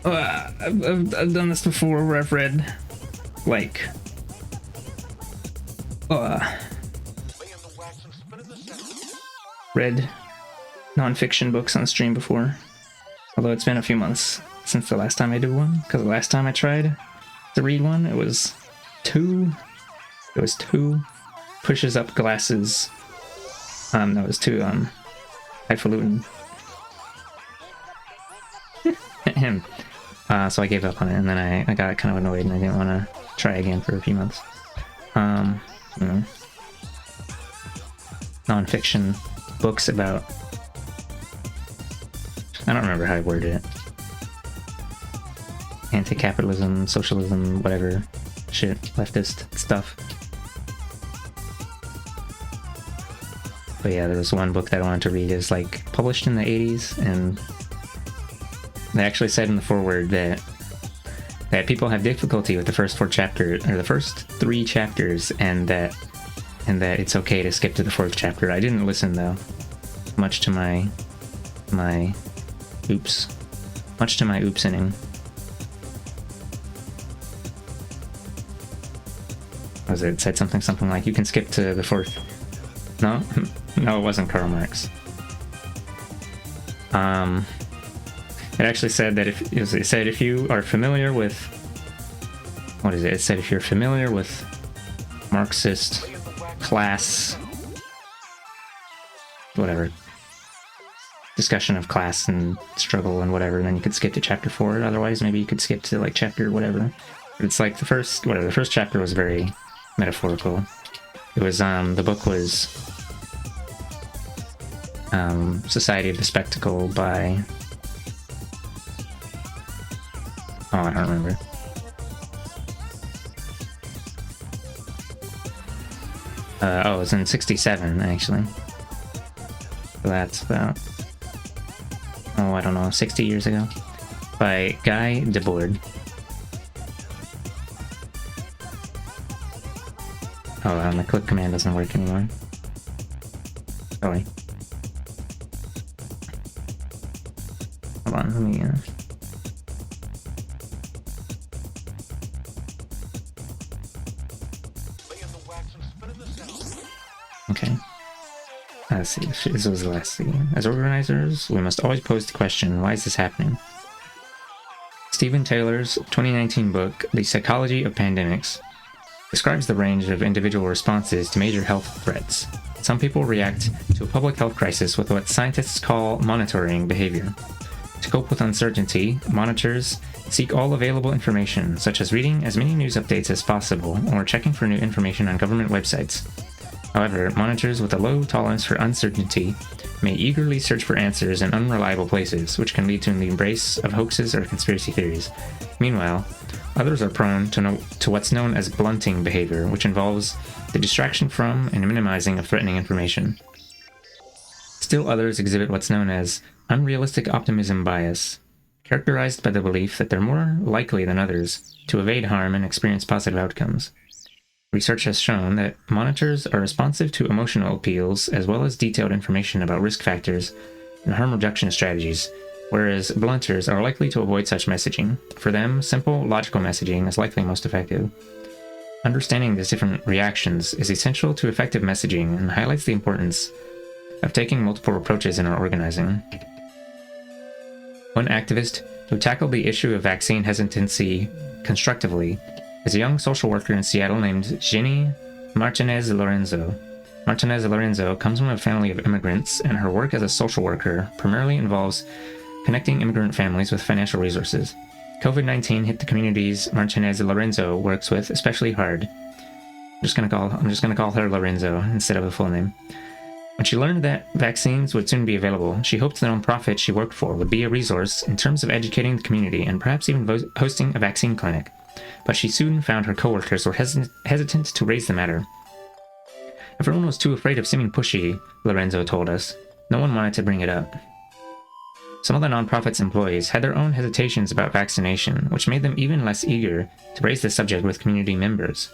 Speaker 1: I've done this before where I've read, like, read non-fiction books on stream before. Although it's been a few months since the last time I did one, because the last time I tried to read one, it was two pushes up glasses. No, it was two highfalutin. So I gave up on it, and then I got kind of annoyed, and I didn't want to try again for a few months. You know, non-fiction books about, I don't remember how I worded it. Anti-capitalism, socialism, whatever shit, leftist stuff. But yeah, there was one book that I wanted to read. It was like published in the 80s, and they actually said in the foreword that people have difficulty with the first 4 chapters, or the first 3 chapters, and that it's okay to skip to the 4th chapter. I didn't listen though, much to my oopsening. It said something like, you can skip to the 4th. No, it wasn't Karl Marx. It actually said that if you are familiar with, what is it? It said if you're familiar with Marxist class, whatever, discussion of class and struggle and whatever, then you could skip to chapter 4. Otherwise, maybe you could skip to like chapter whatever. But it's like the first chapter was very metaphorical. It was the book was Society of the Spectacle by, I don't remember. It was in 1967 actually. So that's about, I don't know, 60 years ago, by Guy Debord. Oh, the click command doesn't work anymore. Sorry. Hold on, let me let's see. This was the last thing. As organizers, we must always pose the question, why is this happening? Stephen Taylor's 2019 book, The Psychology of Pandemics, describes the range of individual responses to major health threats. Some people react to a public health crisis with what scientists call monitoring behavior. To cope with uncertainty, monitors seek all available information, such as reading as many news updates as possible or checking for new information on government websites. However, monitors with a low tolerance for uncertainty may eagerly search for answers in unreliable places, which can lead to the embrace of hoaxes or conspiracy theories. Meanwhile, others are prone to what's known as blunting behavior, which involves the distraction from and minimizing of threatening information. Still others exhibit what's known as unrealistic optimism bias, characterized by the belief that they're more likely than others to evade harm and experience positive outcomes. Research has shown that monitors are responsive to emotional appeals as well as detailed information about risk factors and harm reduction strategies, whereas blunters are likely to avoid such messaging. For them, simple, logical messaging is likely most effective. Understanding these different reactions is essential to effective messaging and highlights the importance of taking multiple approaches in our organizing. One activist who tackled the issue of vaccine hesitancy constructively is a young social worker in Seattle named Jenny Martinez Lorenzo. Martinez Lorenzo comes from a family of immigrants, and her work as a social worker primarily involves connecting immigrant families with financial resources. COVID-19 hit the communities Martinez Lorenzo works with especially hard. I'm just gonna call her Lorenzo instead of a full name. When she learned that vaccines would soon be available, she hoped the nonprofit she worked for would be a resource in terms of educating the community and perhaps even hosting a vaccine clinic. But she soon found her coworkers were hesitant to raise the matter. Everyone was too afraid of seeming pushy, Lorenzo told us. No one wanted to bring it up. Some of the nonprofit's employees had their own hesitations about vaccination, which made them even less eager to raise the subject with community members.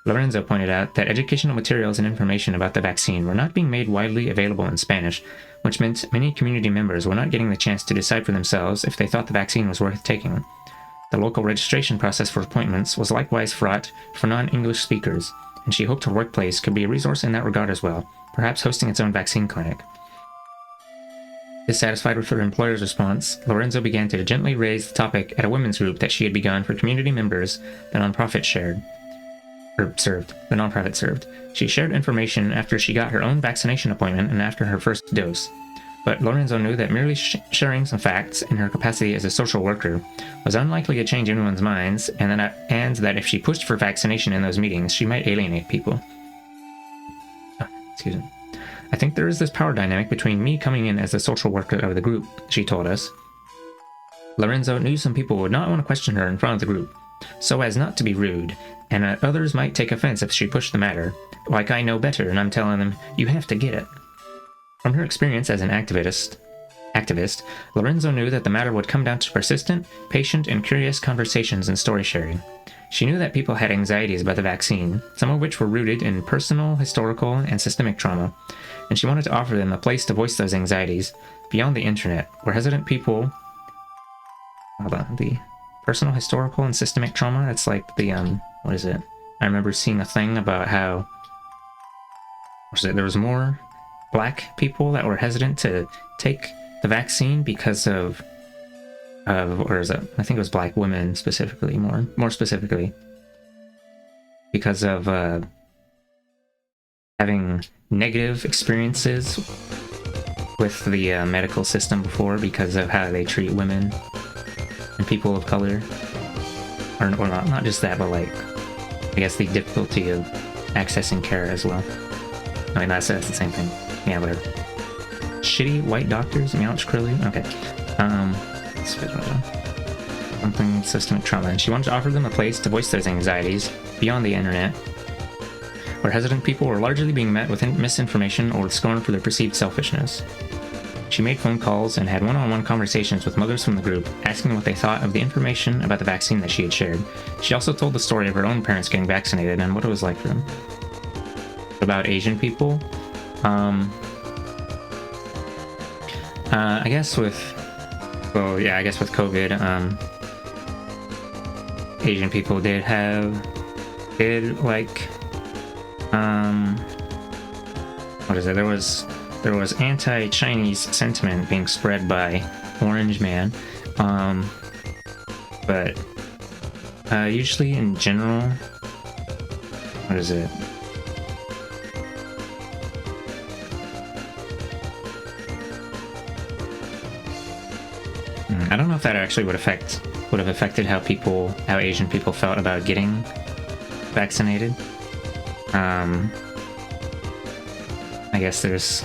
Speaker 1: Lorenzo pointed out that educational materials and information about the vaccine were not being made widely available in Spanish, which meant many community members were not getting the chance to decide for themselves if they thought the vaccine was worth taking. The local registration process for appointments was likewise fraught for non-English speakers, and she hoped her workplace could be a resource in that regard as well, perhaps hosting its own vaccine clinic. Dissatisfied with her employer's response, Lorenzo began to gently raise the topic at a women's group that she had begun for community members the nonprofit served. She shared information after she got her own vaccination appointment and after her first dose. But Lorenzo knew that merely sharing some facts in her capacity as a social worker was unlikely to change anyone's minds, and that if she pushed for vaccination in those meetings, she might alienate people. Excuse me. I think there is this power dynamic between me coming in as the social worker of the group, she told us. Lorenzo knew some people would not want to question her in front of the group, so as not to be rude, and that others might take offense if she pushed the matter, like I know better and I'm telling them, you have to get it. From her experience as an activist, Lorenzo knew that the matter would come down to persistent, patient, and curious conversations and story sharing. She knew that people had anxieties about the vaccine, some of which were rooted in personal, historical, and systemic trauma, and she wanted to offer them a place to voice those anxieties beyond the internet, where hesitant people... the personal, historical, and systemic trauma? It's like the, what is it? I remember seeing a thing about how... there was more Black people that were hesitant to take the vaccine because of or is it? I think it was Black women specifically, more specifically, because of having negative experiences with the medical system before because of how they treat women and people of color, or not just that, but like I guess the difficulty of accessing care as well. I mean that's the same thing. Yeah, whatever. Shitty white doctors? Ouch, Curly? Okay. Something systemic trauma. And she wanted to offer them a place to voice those anxieties beyond the internet, where hesitant people were largely being met with misinformation or with scorn for their perceived selfishness. She made phone calls and had one-on-one conversations with mothers from the group, asking what they thought of the information about the vaccine that she had shared. She also told the story of her own parents getting vaccinated and what it was like for them. About Asian people, I guess with COVID, Asian people did what is it? There was there was anti-Chinese sentiment being spread by Orange Man, but usually in general, what is it? I don't know if that actually would have affected how Asian people felt about getting vaccinated. I guess there's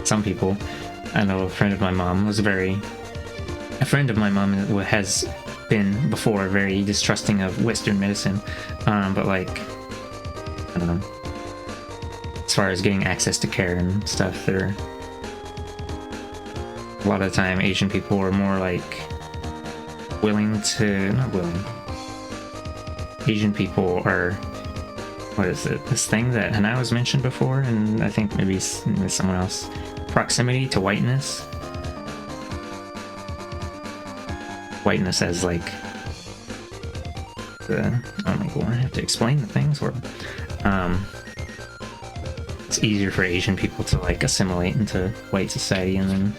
Speaker 1: some people. I know a friend of my mom has been before very distrusting of Western medicine, but like, I don't know, as far as getting access to care and stuff, a lot of the time Asian people are more like Asian people are, what is it, this thing that Hana was mentioned before, and I think maybe someone else, proximity to whiteness. Whiteness as like oh my god, I have to explain the things where it's easier for Asian people to like assimilate into white society, and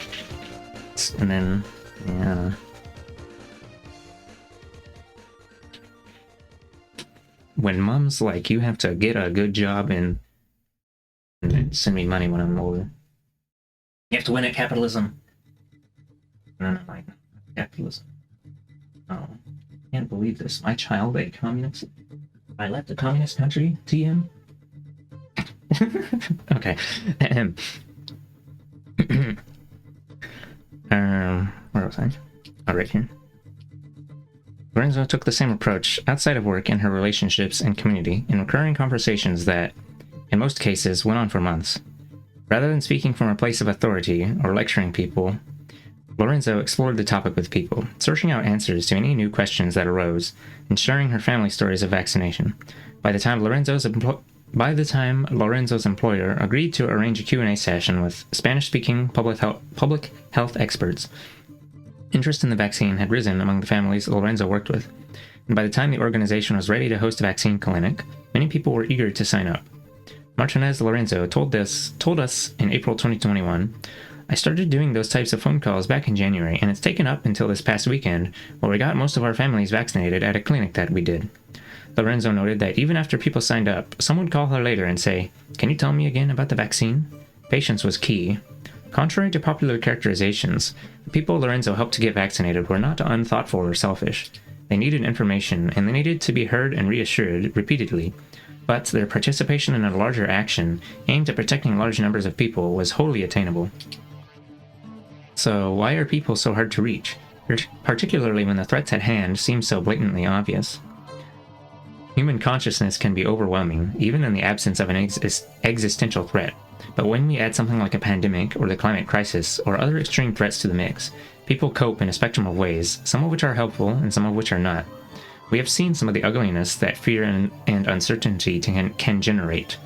Speaker 1: then yeah. When mom's like, you have to get a good job and send me money when I'm older. You have to win at capitalism. And I'm like, capitalism. Oh, I can't believe this. My child, a communist. I left a communist country, TM. Okay. Where was I? Oh, right here. Lorenzo took the same approach outside of work in her relationships and community, in recurring conversations that, in most cases, went on for months. Rather than speaking from a place of authority or lecturing people, Lorenzo explored the topic with people, searching out answers to any new questions that arose, and sharing her family stories of vaccination. By the time Lorenzo's employer agreed to arrange a Q&A session with Spanish-speaking public health experts, interest in the vaccine had risen among the families Lorenzo worked with, and by the time the organization was ready to host a vaccine clinic, many people were eager to sign up. Martinez Lorenzo told us in April 2021, "I started doing those types of phone calls back in January, and it's taken up until this past weekend, where we got most of our families vaccinated at a clinic that we did." Lorenzo noted that even after people signed up, some would call her later and say, "Can you tell me again about the vaccine?" Patience was key. Contrary to popular characterizations, the people Lorenzo helped to get vaccinated were not unthoughtful or selfish. They needed information, and they needed to be heard and reassured repeatedly, but their participation in a larger action aimed at protecting large numbers of people was wholly attainable. So why are people so hard to reach, particularly when the threats at hand seem so blatantly obvious? Human consciousness can be overwhelming, even in the absence of an existential threat. But when we add something like a pandemic or the climate crisis or other extreme threats to the mix, people cope in a spectrum of ways, some of which are helpful and some of which are not. We have seen some of the ugliness that fear and uncertainty can generate,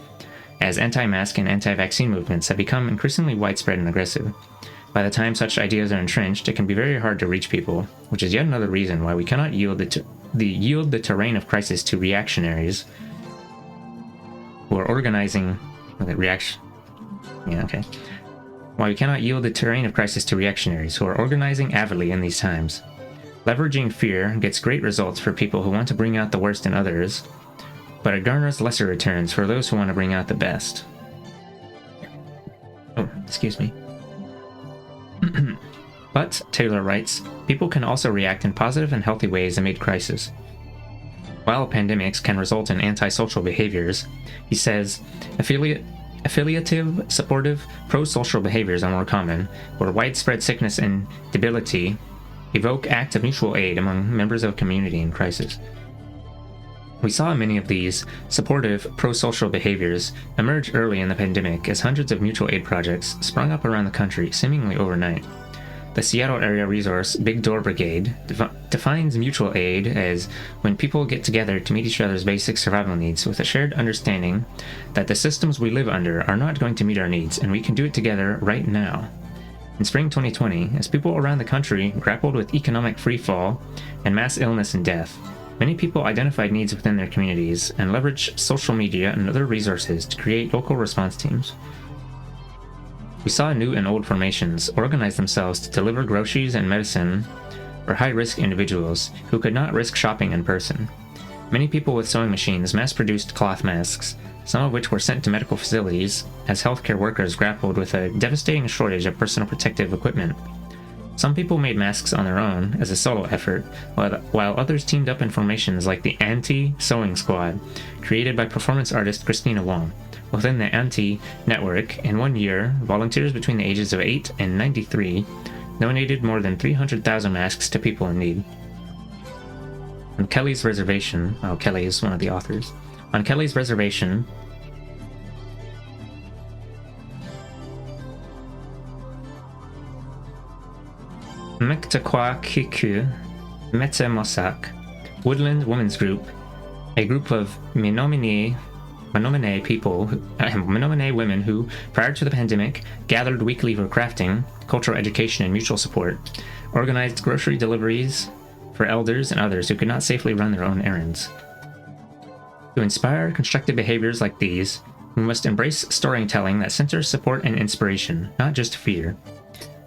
Speaker 1: as anti-mask and anti-vaccine movements have become increasingly widespread and aggressive. By the time such ideas are entrenched, it can be very hard to reach people, which is yet another reason why we cannot yield the terrain of crisis to reactionaries who are organizing why we cannot yield the terrain of crisis to reactionaries who are organizing avidly in these times. Leveraging fear gets great results for people who want to bring out the worst in others, but it garners lesser returns for those who want to bring out the best. Oh, excuse me. But, Taylor writes, people can also react in positive and healthy ways amid crisis. While pandemics can result in antisocial behaviors, he says, affiliative, supportive, pro-social behaviors are more common, where widespread sickness and debility evoke acts of mutual aid among members of a community in crisis. We saw many of these supportive, pro-social behaviors emerge early in the pandemic as hundreds of mutual aid projects sprung up around the country seemingly overnight. The Seattle area resource Big Door Brigade defines mutual aid as when people get together to meet each other's basic survival needs with a shared understanding that the systems we live under are not going to meet our needs and we can do it together right now. In spring 2020, as people around the country grappled with economic freefall and mass illness and death, many people identified needs within their communities and leveraged social media and other resources to create local response teams. We saw new and old formations organize themselves to deliver groceries and medicine for high-risk individuals who could not risk shopping in person. Many people with sewing machines mass-produced cloth masks, some of which were sent to medical facilities as healthcare workers grappled with a devastating shortage of personal protective equipment. Some people made masks on their own as a solo effort, while others teamed up in formations like the Anti-Sewing Squad, created by performance artist Christina Wong. Within the Anti-Network, in 1 year, volunteers between the ages of 8 and 93 donated more than 300,000 masks to people in need. On Kelly's Reservation, Kelly is one of the authors. On Kelly's Reservation, Mektakwa Kiku Mete Mosak, Woodland Women's Group, a group of Menominee women who, prior to the pandemic, gathered weekly for crafting, cultural education, and mutual support, organized grocery deliveries for elders and others who could not safely run their own errands. To inspire constructive behaviors like these, we must embrace storytelling that centers support and inspiration, not just fear.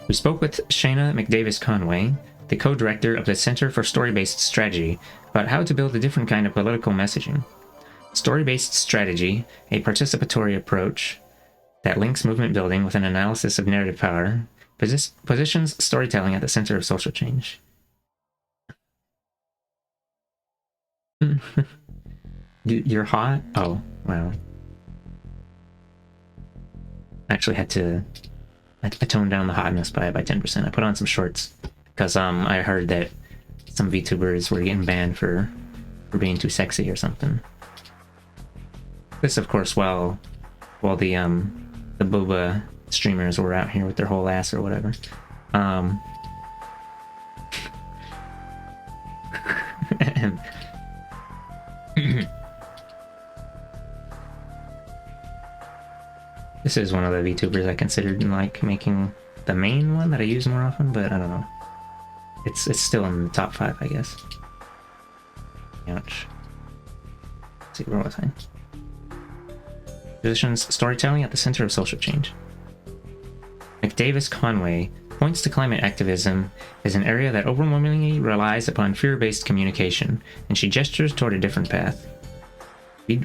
Speaker 1: We spoke with Shayna McDavis Conway, the co-director of the Center for Story-Based Strategy, about how to build a different kind of political messaging. Story-based strategy, a participatory approach that links movement building with an analysis of narrative power, positions storytelling at the center of social change. You're hot? Oh, wow. I actually had to... I toned down the hotness by 10%. I put on some shorts because I heard that some VTubers were getting banned for being too sexy or something. This, of course, while the boba streamers were out here with their whole ass or whatever. And this is one of the VTubers I considered making the main one that I use more often, but I don't know. It's still in the top 5, I guess. Ouch. Let's see, where was I? Positions storytelling at the center of social change. McDavis Conway points to climate activism as an area that overwhelmingly relies upon fear-based communication, and she gestures toward a different path.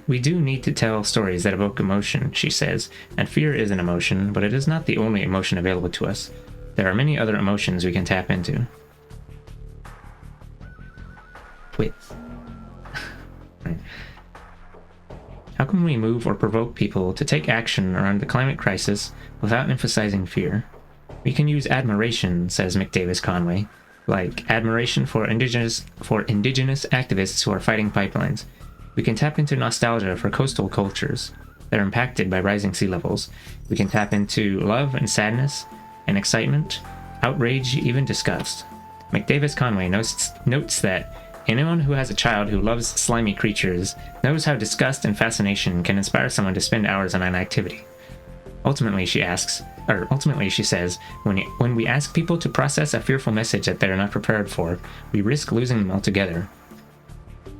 Speaker 1: We do need to tell stories that evoke emotion, she says, and fear is an emotion, but it is not the only emotion available to us. There are many other emotions we can tap into. Wait. Right. How can we move or provoke people to take action around the climate crisis without emphasizing fear? We can use admiration, says McDavis Conway, like admiration for indigenous activists who are fighting pipelines. We can tap into nostalgia for coastal cultures that are impacted by rising sea levels. We can tap into love and sadness and excitement, outrage, even disgust. McDavis Conway notes that anyone who has a child who loves slimy creatures knows how disgust and fascination can inspire someone to spend hours on an activity. Ultimately, she says, when we ask people to process a fearful message that they are not prepared for, we risk losing them altogether.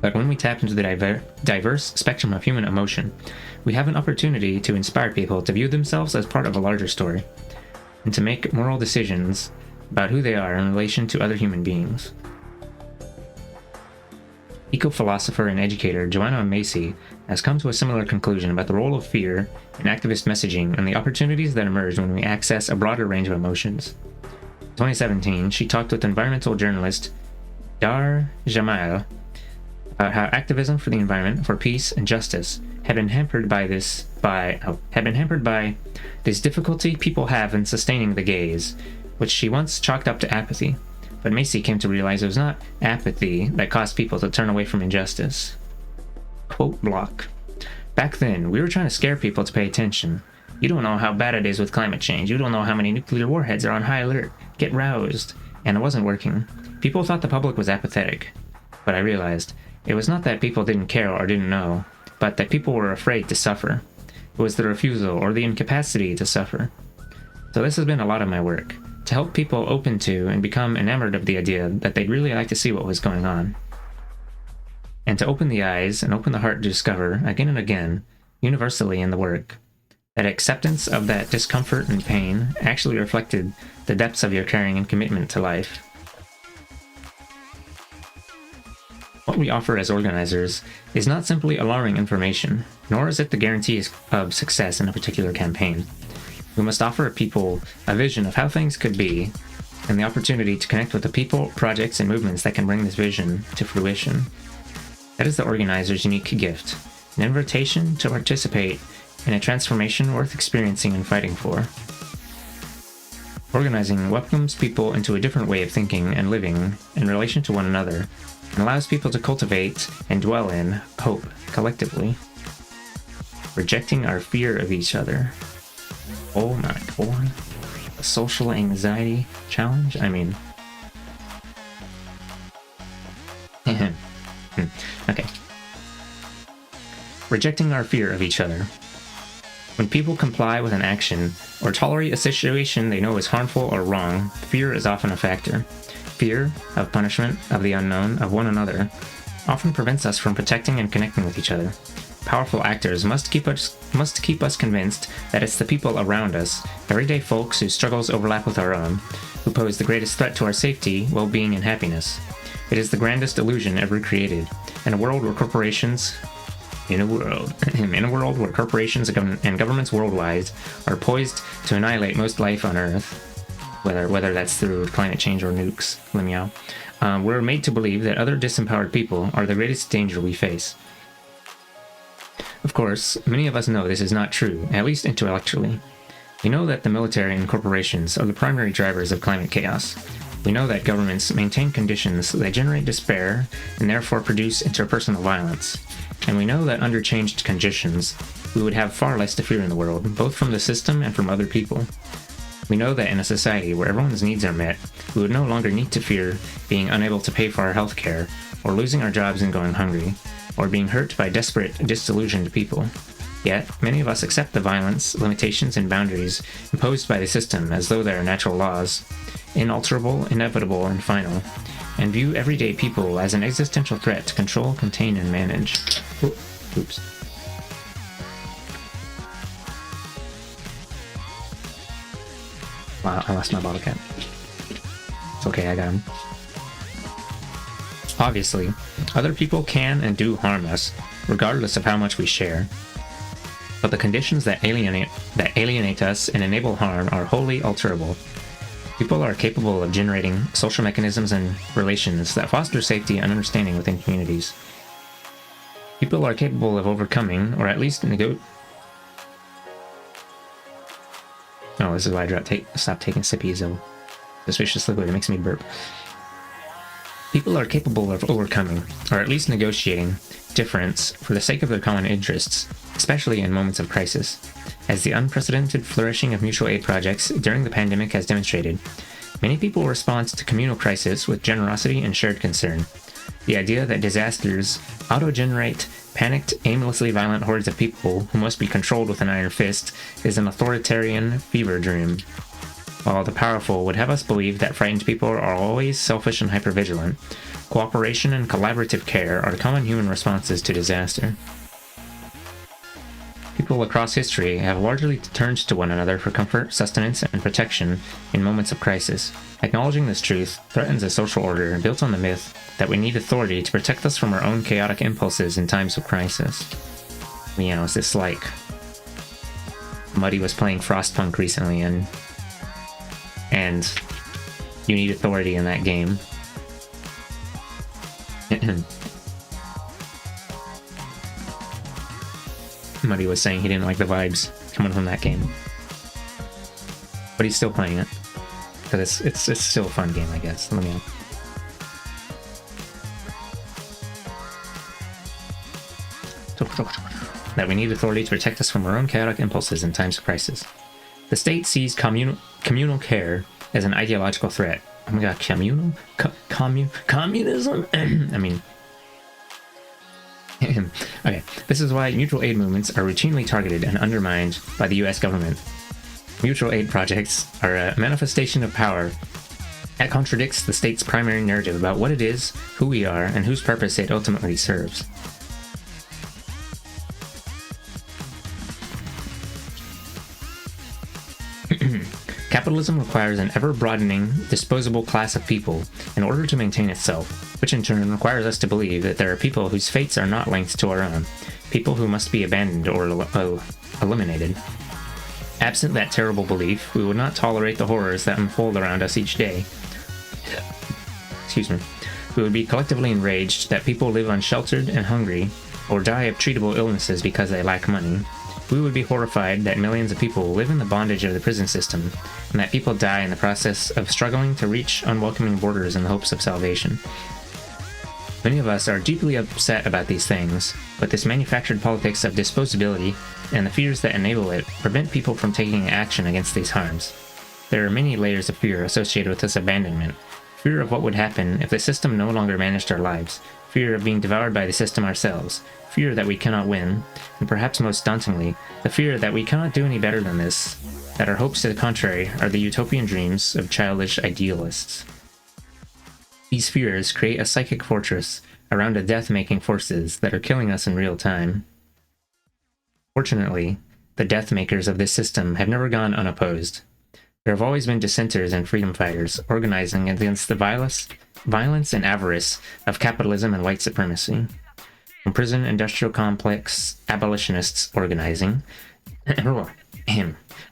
Speaker 1: But when we tap into the diverse spectrum of human emotion, we have an opportunity to inspire people to view themselves as part of a larger story, and to make moral decisions about who they are in relation to other human beings. Eco-philosopher and educator Joanna Macy has come to a similar conclusion about the role of fear in activist messaging and the opportunities that emerge when we access a broader range of emotions. In 2017, she talked with environmental journalist Dar Jamal about how activism for the environment, for peace and justice had been hampered by this difficulty people have in sustaining the gaze, which she once chalked up to apathy. But Macy came to realize it was not apathy that caused people to turn away from injustice. Quote block. Back then, we were trying to scare people to pay attention. You don't know how bad it is with climate change. You don't know how many nuclear warheads are on high alert. Get roused. And it wasn't working. People thought the public was apathetic. But I realized it was not that people didn't care or didn't know, but that people were afraid to suffer. It was the refusal or the incapacity to suffer. So this has been a lot of my work, to help people open to and become enamored of the idea that they'd really like to see what was going on. And to open the eyes and open the heart to discover, again and again, universally in the work, That acceptance of that discomfort and pain actually reflected the depths of your caring and commitment to life. What we offer as organizers is not simply alarming information, nor is it the guarantee of success in a particular campaign. We must offer people a vision of how things could be, and the opportunity to connect with the people, projects, and movements that can bring this vision to fruition. That is the organizer's unique gift, an invitation to participate in a transformation worth experiencing and fighting for. Organizing welcomes people into a different way of thinking and living in relation to one another, and allows people to cultivate and dwell in hope collectively. Rejecting our fear of each other. Oh my god. A social anxiety challenge? I mean... okay. Rejecting our fear of each other. When people comply with an action or tolerate a situation they know is harmful or wrong, fear is often a factor. Fear of punishment, of the unknown, of one another, often prevents us from protecting and connecting with each other. Powerful actors must keep us convinced that it's the people around us, everyday folks whose struggles overlap with our own, who pose the greatest threat to our safety, well-being, and happiness. It is the grandest illusion ever created. In a world where corporations and governments worldwide are poised to annihilate most life on Earth, whether that's through climate change or nukes, we're made to believe that other disempowered people are the greatest danger we face. Of course, many of us know this is not true, at least intellectually. We know that the military and corporations are the primary drivers of climate chaos. We know that governments maintain conditions that generate despair and therefore produce interpersonal violence. And we know that under changed conditions, we would have far less to fear in the world, both from the system and from other people. We know that in a society where everyone's needs are met, we would no longer need to fear being unable to pay for our health care, or losing our jobs and going hungry, or being hurt by desperate, disillusioned people. Yet, many of us accept the violence, limitations, and boundaries imposed by the system as though they are natural laws, inalterable, inevitable, and final, and view everyday people as an existential threat to control, contain, and manage. Oops. Wow, I lost my bottle cap. It's okay, I got him. Obviously, other people can and do harm us, regardless of how much we share. But the conditions that alienate us and enable harm are wholly alterable. People are capable of generating social mechanisms and relations that foster safety and understanding within communities. People are capable of overcoming, or at least Oh, this is why I stopped taking sippies of suspicious liquid. It makes me burp. People are capable of overcoming, or at least negotiating, difference for the sake of their common interests, especially in moments of crisis. As the unprecedented flourishing of mutual aid projects during the pandemic has demonstrated, many people respond to communal crisis with generosity and shared concern. The idea that disasters auto-generate panicked, aimlessly violent hordes of people who must be controlled with an iron fist is an authoritarian fever dream. While the powerful would have us believe that frightened people are always selfish and hypervigilant, cooperation and collaborative care are common human responses to disaster. People across history have largely turned to one another for comfort, sustenance, and protection in moments of crisis. Acknowledging this truth threatens a social order built on the myth that we need authority to protect us from our own chaotic impulses in times of crisis. Is this like... Muddy was playing Frostpunk recently, and you need authority in that game. Muddy was saying he didn't like the vibes coming from that game, but he's still playing it because it's still a fun game, I guess. Let me know. That we need authority to protect us from our own chaotic impulses in times of crisis. The state sees communal care as an ideological threat. Oh my god, communism? I mean... Okay, this is why mutual aid movements are routinely targeted and undermined by the US government. Mutual aid projects are a manifestation of power that contradicts the state's primary narrative about what it is, who we are, and whose purpose it ultimately serves. Capitalism requires an ever-broadening, disposable class of people in order to maintain itself, which in turn requires us to believe that there are people whose fates are not linked to our own, people who must be abandoned or eliminated. Absent that terrible belief, we would not tolerate the horrors that unfold around us each day. Excuse me. We would be collectively enraged that people live unsheltered and hungry, or die of treatable illnesses because they lack money. We would be horrified that millions of people live in the bondage of the prison system, and that people die in the process of struggling to reach unwelcoming borders in the hopes of salvation. Many of us are deeply upset about these things, but this manufactured politics of disposability and the fears that enable it prevent people from taking action against these harms. There are many layers of fear associated with this abandonment. Fear of what would happen if the system no longer managed our lives, fear of being devoured by the system ourselves, fear that we cannot win, and perhaps most dauntingly, the fear that we cannot do any better than this, that our hopes to the contrary are the utopian dreams of childish idealists. These fears create a psychic fortress around the death-making forces that are killing us in real time. Fortunately, the death-makers of this system have never gone unopposed. There have always been dissenters and freedom fighters organizing against the violence and avarice of capitalism and white supremacy. From prison industrial complex abolitionists organizing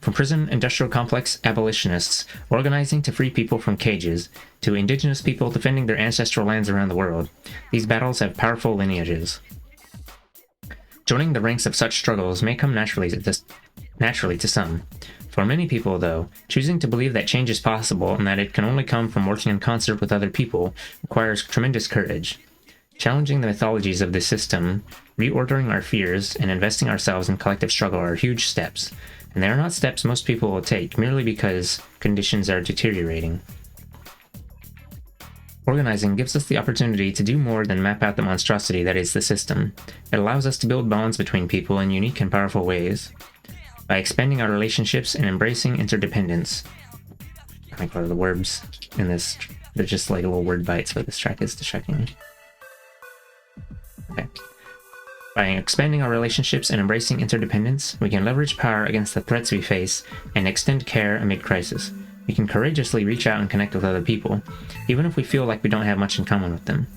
Speaker 1: From prison industrial complex abolitionists organizing to free people from cages, to indigenous people defending their ancestral lands around the world, these battles have powerful lineages. Joining the ranks of such struggles may come naturally to some. For many people, though, choosing to believe that change is possible and that it can only come from working in concert with other people requires tremendous courage. Challenging the mythologies of this system, reordering our fears, and investing ourselves in collective struggle are huge steps, and they are not steps most people will take merely because conditions are deteriorating. Organizing gives us the opportunity to do more than map out the monstrosity that is the system. It allows us to build bonds between people in unique and powerful ways. By expanding our relationships and embracing interdependence. I think what are the words in this? They're just like little word bites, but this track is distracting me. Okay. By expanding our relationships and embracing interdependence, we can leverage power against the threats we face and extend care amid crisis. We can courageously reach out and connect with other people, even if we feel like we don't have much in common with them.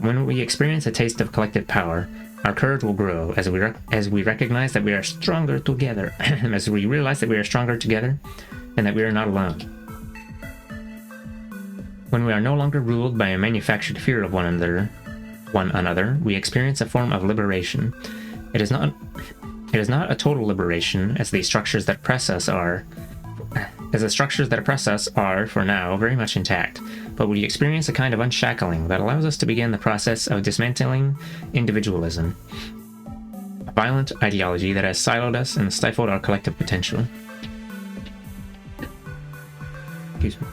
Speaker 1: When we experience a taste of collective power, our courage will grow as we recognize that we are stronger together, as we realize that we are stronger together, and that we are not alone. When we are no longer ruled by a manufactured fear of one another, we experience a form of liberation. It is not a total liberation, as the structures that oppress us are, for now, very much intact, but we experience a kind of unshackling that allows us to begin the process of dismantling individualism, a violent ideology that has siloed us and stifled our collective potential. Excuse me.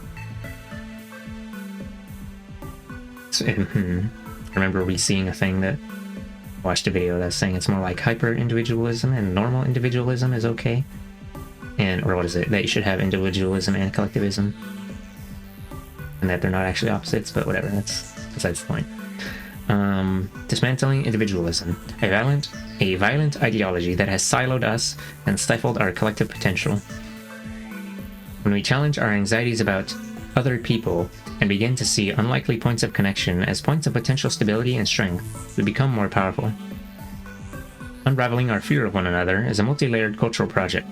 Speaker 1: I remember seeing a thing that watched a video that's saying it's more like hyper-individualism and normal individualism is okay. Or what is it? That you should have individualism and collectivism. And that they're not actually opposites, but whatever, that's besides the point. Dismantling individualism. A violent ideology that has siloed us and stifled our collective potential. When we challenge our anxieties about other people and begin to see unlikely points of connection as points of potential stability and strength, we become more powerful. Unraveling our fear of one another is a multi-layered cultural project.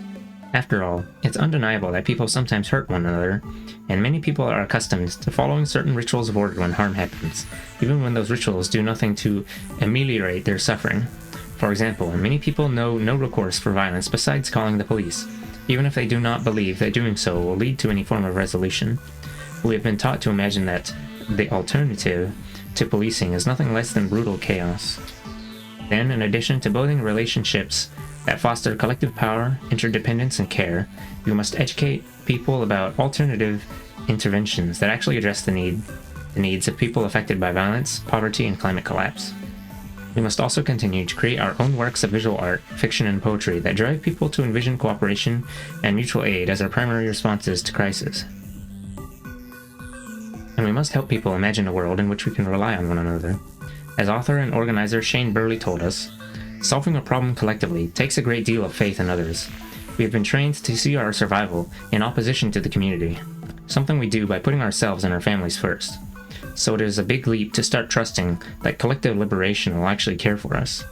Speaker 1: After all, it's undeniable that people sometimes hurt one another, and many people are accustomed to following certain rituals of order when harm happens, even when those rituals do nothing to ameliorate their suffering. For example, many people know no recourse for violence besides calling the police, even if they do not believe that doing so will lead to any form of resolution. We have been taught to imagine that the alternative to policing is nothing less than brutal chaos. Then, in addition to building relationships that foster collective power, interdependence, and care, we must educate people about alternative interventions that actually address the needs of people affected by violence, poverty, and climate collapse. We must also continue to create our own works of visual art, fiction, and poetry that drive people to envision cooperation and mutual aid as our primary responses to crisis. And we must help people imagine a world in which we can rely on one another. As author and organizer Shane Burley told us, solving a problem collectively takes a great deal of faith in others. We have been trained to see our survival in opposition to the community, something we do by putting ourselves and our families first. So it is a big leap to start trusting that collective liberation will actually care for us.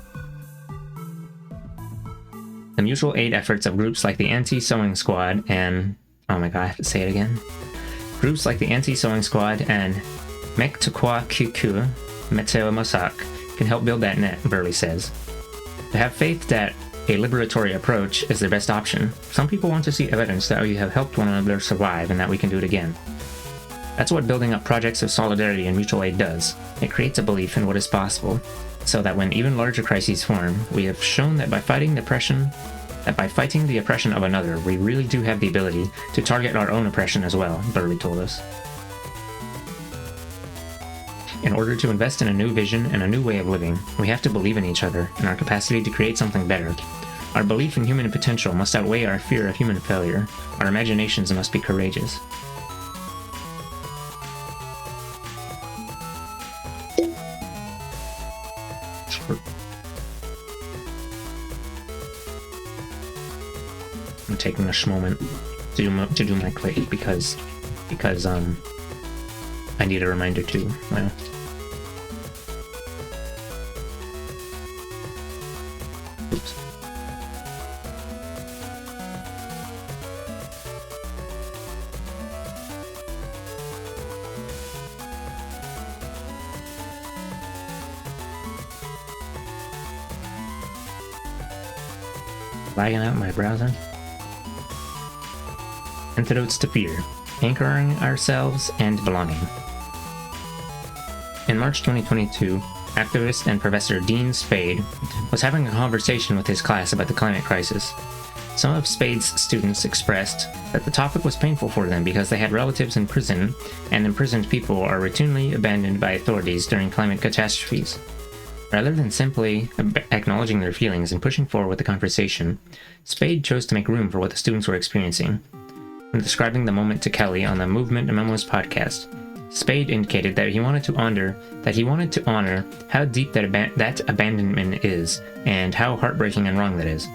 Speaker 1: The mutual aid efforts of groups like the Anti-Sewing Squad and... oh my god, I have to say it again. Groups like the Anti-Sewing Squad and Mektukwa Kiku Meteo Mosak can help build that net, Burley says. To have faith that a liberatory approach is the best option, some people want to see evidence that we have helped one another survive and that we can do it again. That's what building up projects of solidarity and mutual aid does. It creates a belief in what is possible, so that when even larger crises form, we have shown that by fighting the oppression of another, we really do have the ability to target our own oppression as well, Burley told us. In order to invest in a new vision and a new way of living, we have to believe in each other and our capacity to create something better. Our belief in human potential must outweigh our fear of human failure. Our imaginations must be courageous. I'm taking a moment to do my click because I need a reminder too. Well, oops. Lagging out my browser. Antidotes to fear. Anchoring ourselves and belonging. In March 2022, activist and Professor Dean Spade was having a conversation with his class about the climate crisis. Some of Spade's students expressed that the topic was painful for them because they had relatives in prison, and imprisoned people are routinely abandoned by authorities during climate catastrophes. Rather than simply acknowledging their feelings and pushing forward with the conversation, Spade chose to make room for what the students were experiencing. When describing the moment to Kelly on the Movement Memos podcast, Spade indicated that he wanted to honor how deep that abandonment is and how heartbreaking and wrong that is.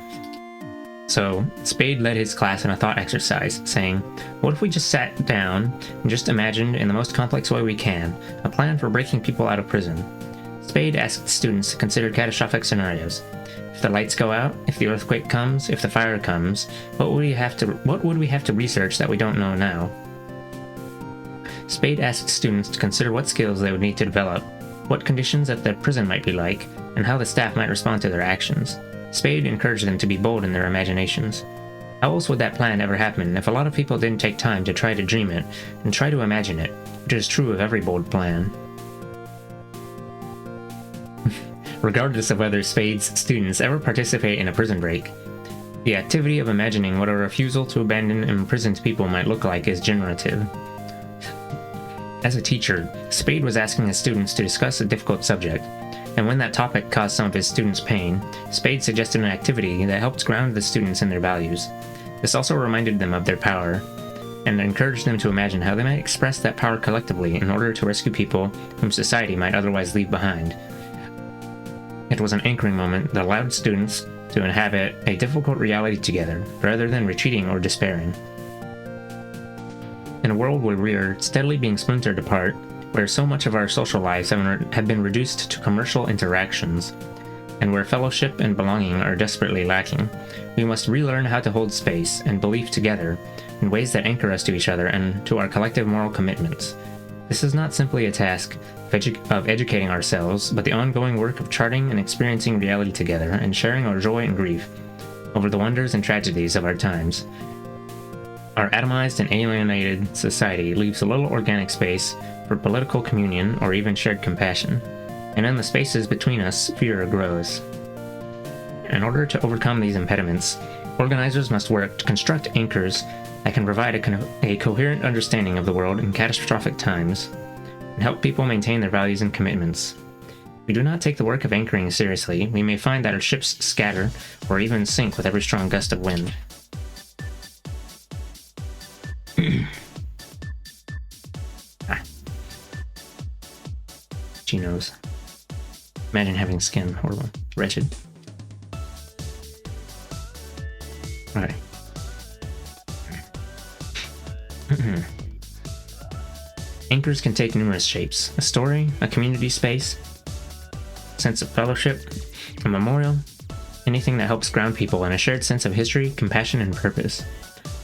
Speaker 1: So, Spade led his class in a thought exercise, saying, "What if we just sat down and just imagined in the most complex way we can a plan for breaking people out of prison?" Spade asked students to consider catastrophic scenarios. If the lights go out, if the earthquake comes, if the fire comes, what would we have to research that we don't know now? Spade asked students to consider what skills they would need to develop, what conditions at the prison might be like, and how the staff might respond to their actions. Spade encouraged them to be bold in their imaginations. How else would that plan ever happen if a lot of people didn't take time to try to dream it and try to imagine it, which is true of every bold plan? Regardless of whether Spade's students ever participate in a prison break, the activity of imagining what a refusal to abandon imprisoned people might look like is generative. As a teacher, Spade was asking his students to discuss a difficult subject, and when that topic caused some of his students pain, Spade suggested an activity that helped ground the students in their values. This also reminded them of their power, and encouraged them to imagine how they might express that power collectively in order to rescue people whom society might otherwise leave behind. It was an anchoring moment that allowed students to inhabit a difficult reality together, rather than retreating or despairing. In a world where we are steadily being splintered apart, where so much of our social lives have been reduced to commercial interactions, and where fellowship and belonging are desperately lacking, we must relearn how to hold space and belief together in ways that anchor us to each other and to our collective moral commitments. This is not simply a task of educating ourselves, but the ongoing work of charting and experiencing reality together and sharing our joy and grief over the wonders and tragedies of our times. Our atomized and alienated society leaves a little organic space for political communion or even shared compassion, and in the spaces between us, fear grows. In order to overcome these impediments, organizers must work to construct anchors that can provide a coherent understanding of the world in catastrophic times, and help people maintain their values and commitments. If we do not take the work of anchoring seriously, we may find that our ships scatter or even sink with every strong gust of wind. She knows. Imagine having skin. Horrible. Wretched. Alright. Anchors can take numerous shapes: a story, a community space, sense of fellowship, a memorial, anything that helps ground people in a shared sense of history, compassion, and purpose.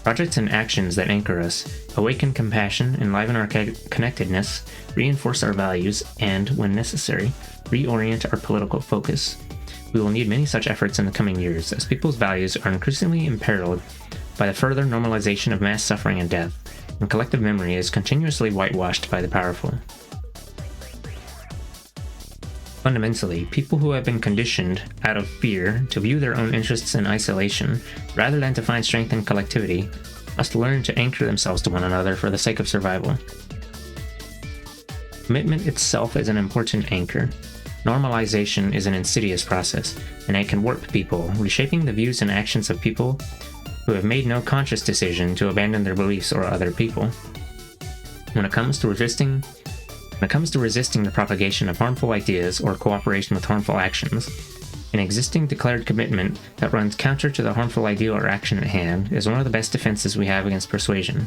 Speaker 1: Projects and actions that anchor us awaken compassion, enliven our connectedness, reinforce our values, and, when necessary, reorient our political focus. We will need many such efforts in the coming years, as people's values are increasingly imperiled by the further normalization of mass suffering and death, and collective memory is continuously whitewashed by the powerful. Fundamentally, people who have been conditioned out of fear to view their own interests in isolation, rather than to find strength in collectivity, must learn to anchor themselves to one another for the sake of survival. Commitment itself is an important anchor. Normalization is an insidious process, and it can warp people, reshaping the views and actions of people who have made no conscious decision to abandon their beliefs or other people. When it comes to resisting the propagation of harmful ideas or cooperation with harmful actions, an existing declared commitment that runs counter to the harmful idea or action at hand is one of the best defenses we have against persuasion.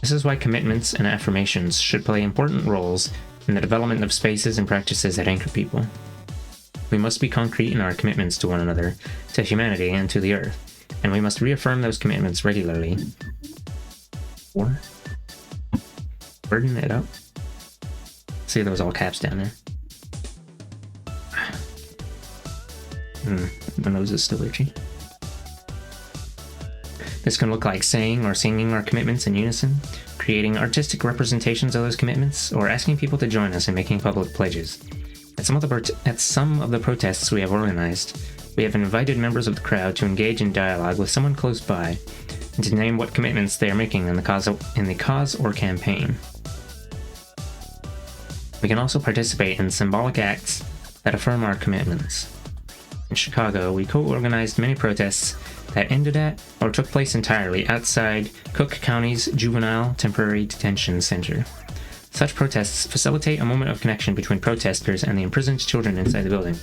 Speaker 1: This is why commitments and affirmations should play important roles in the development of spaces and practices that anchor people. We must be concrete in our commitments to one another, to humanity, and to the earth, and we must reaffirm those commitments regularly. Or burden it up. See, there was all caps down there. My nose is still itchy. This can look like saying or singing our commitments in unison, creating artistic representations of those commitments, or asking people to join us in making public pledges. At some of the protests we have organized, we have invited members of the crowd to engage in dialogue with someone close by, and to name what commitments they are making in the cause or campaign. We can also participate in symbolic acts that affirm our commitments. In Chicago, we co-organized many protests that ended at or took place entirely outside Cook County's Juvenile Temporary Detention Center. Such protests facilitate a moment of connection between protesters and the imprisoned children inside the building,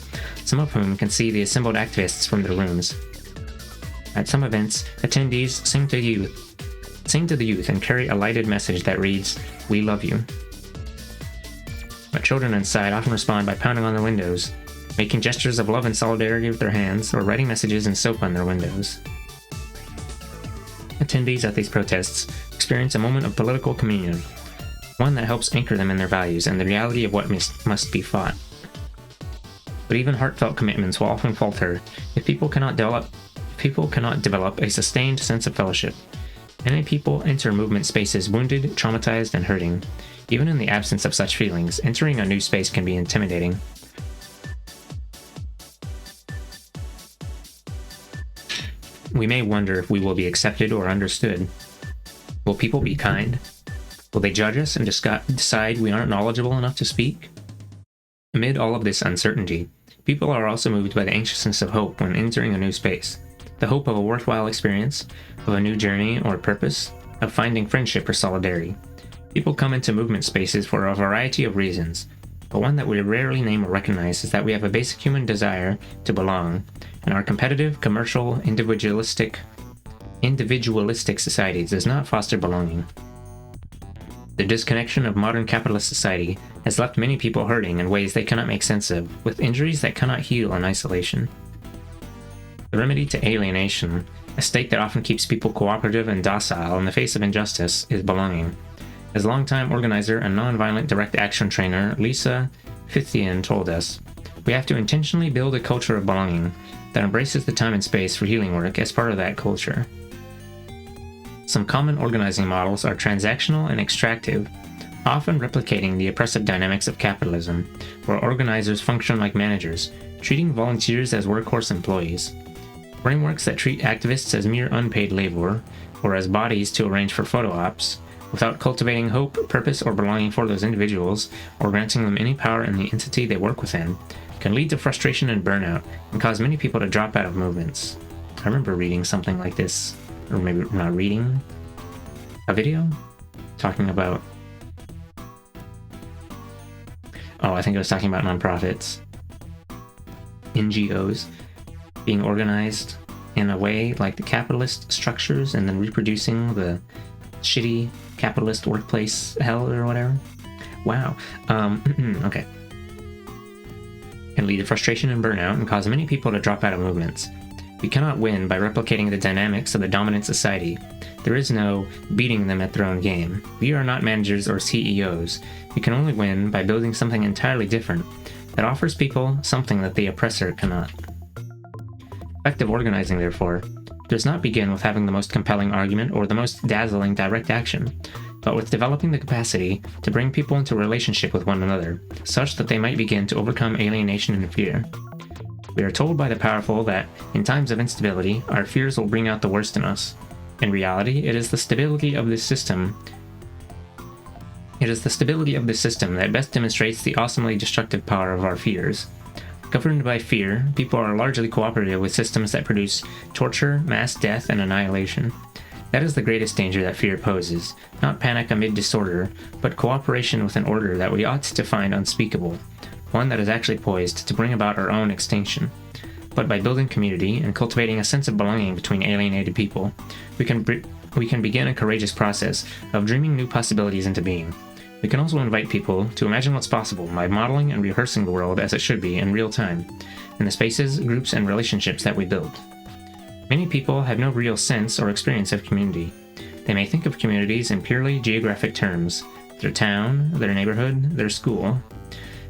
Speaker 1: some of whom can see the assembled activists from their rooms. At some events, attendees sing to the youth and carry a lighted message that reads, "We love you." But children inside often respond by pounding on their windows, making gestures of love and solidarity with their hands, or writing messages in soap on their windows. Attendees at these protests experience a moment of political communion, one that helps anchor them in their values and the reality of what must be fought. But even heartfelt commitments will often falter if people cannot develop a sustained sense of fellowship. Many people enter movement spaces wounded, traumatized, and hurting. Even in the absence of such feelings, entering a new space can be intimidating. We may wonder if we will be accepted or understood. Will people be kind? Will they judge us and decide we aren't knowledgeable enough to speak? Amid all of this uncertainty, people are also moved by the anxiousness of hope when entering a new space. The hope of a worthwhile experience, of a new journey or purpose, of finding friendship or solidarity. People come into movement spaces for a variety of reasons, but one that we rarely name or recognize is that we have a basic human desire to belong, and our competitive, commercial, individualistic society does not foster belonging. The disconnection of modern capitalist society has left many people hurting in ways they cannot make sense of, with injuries that cannot heal in isolation. The remedy to alienation, a state that often keeps people cooperative and docile in the face of injustice, is belonging. As longtime organizer and nonviolent direct action trainer Lisa Fithian told us, we have to intentionally build a culture of belonging that embraces the time and space for healing work as part of that culture. Some common organizing models are transactional and extractive, often replicating the oppressive dynamics of capitalism, where organizers function like managers, treating volunteers as workhorse employees. Frameworks that treat activists as mere unpaid labor, or as bodies to arrange for photo ops, without cultivating hope, purpose, or belonging for those individuals, or granting them any power in the entity they work within, can lead to frustration and burnout, and cause many people to drop out of movements. I remember reading something like this, or maybe not reading, a video talking about, I think it was talking about nonprofits, NGOs, being organized in a way like the capitalist structures and then reproducing the shitty capitalist workplace hell or whatever. Wow. Okay. Can lead to frustration and burnout and cause many people to drop out of movements. We cannot win by replicating the dynamics of the dominant society. There is no beating them at their own game. We are not managers or CEOs. We can only win by building something entirely different that offers people something that the oppressor cannot. Effective organizing, therefore, does not begin with having the most compelling argument or the most dazzling direct action, but with developing the capacity to bring people into relationship with one another, such that they might begin to overcome alienation and fear. We are told by the powerful that, in times of instability, our fears will bring out the worst in us. In reality, it is the stability of this system that best demonstrates the awesomely destructive power of our fears. Governed by fear, people are largely cooperative with systems that produce torture, mass death, and annihilation. That is the greatest danger that fear poses, not panic amid disorder, but cooperation with an order that we ought to find unspeakable, one that is actually poised to bring about our own extinction. But by building community and cultivating a sense of belonging between alienated people, we can begin a courageous process of dreaming new possibilities into being. We can also invite people to imagine what's possible by modeling and rehearsing the world as it should be in real time, in the spaces, groups, and relationships that we build. Many people have no real sense or experience of community. They may think of communities in purely geographic terms, their town, their neighborhood, their school.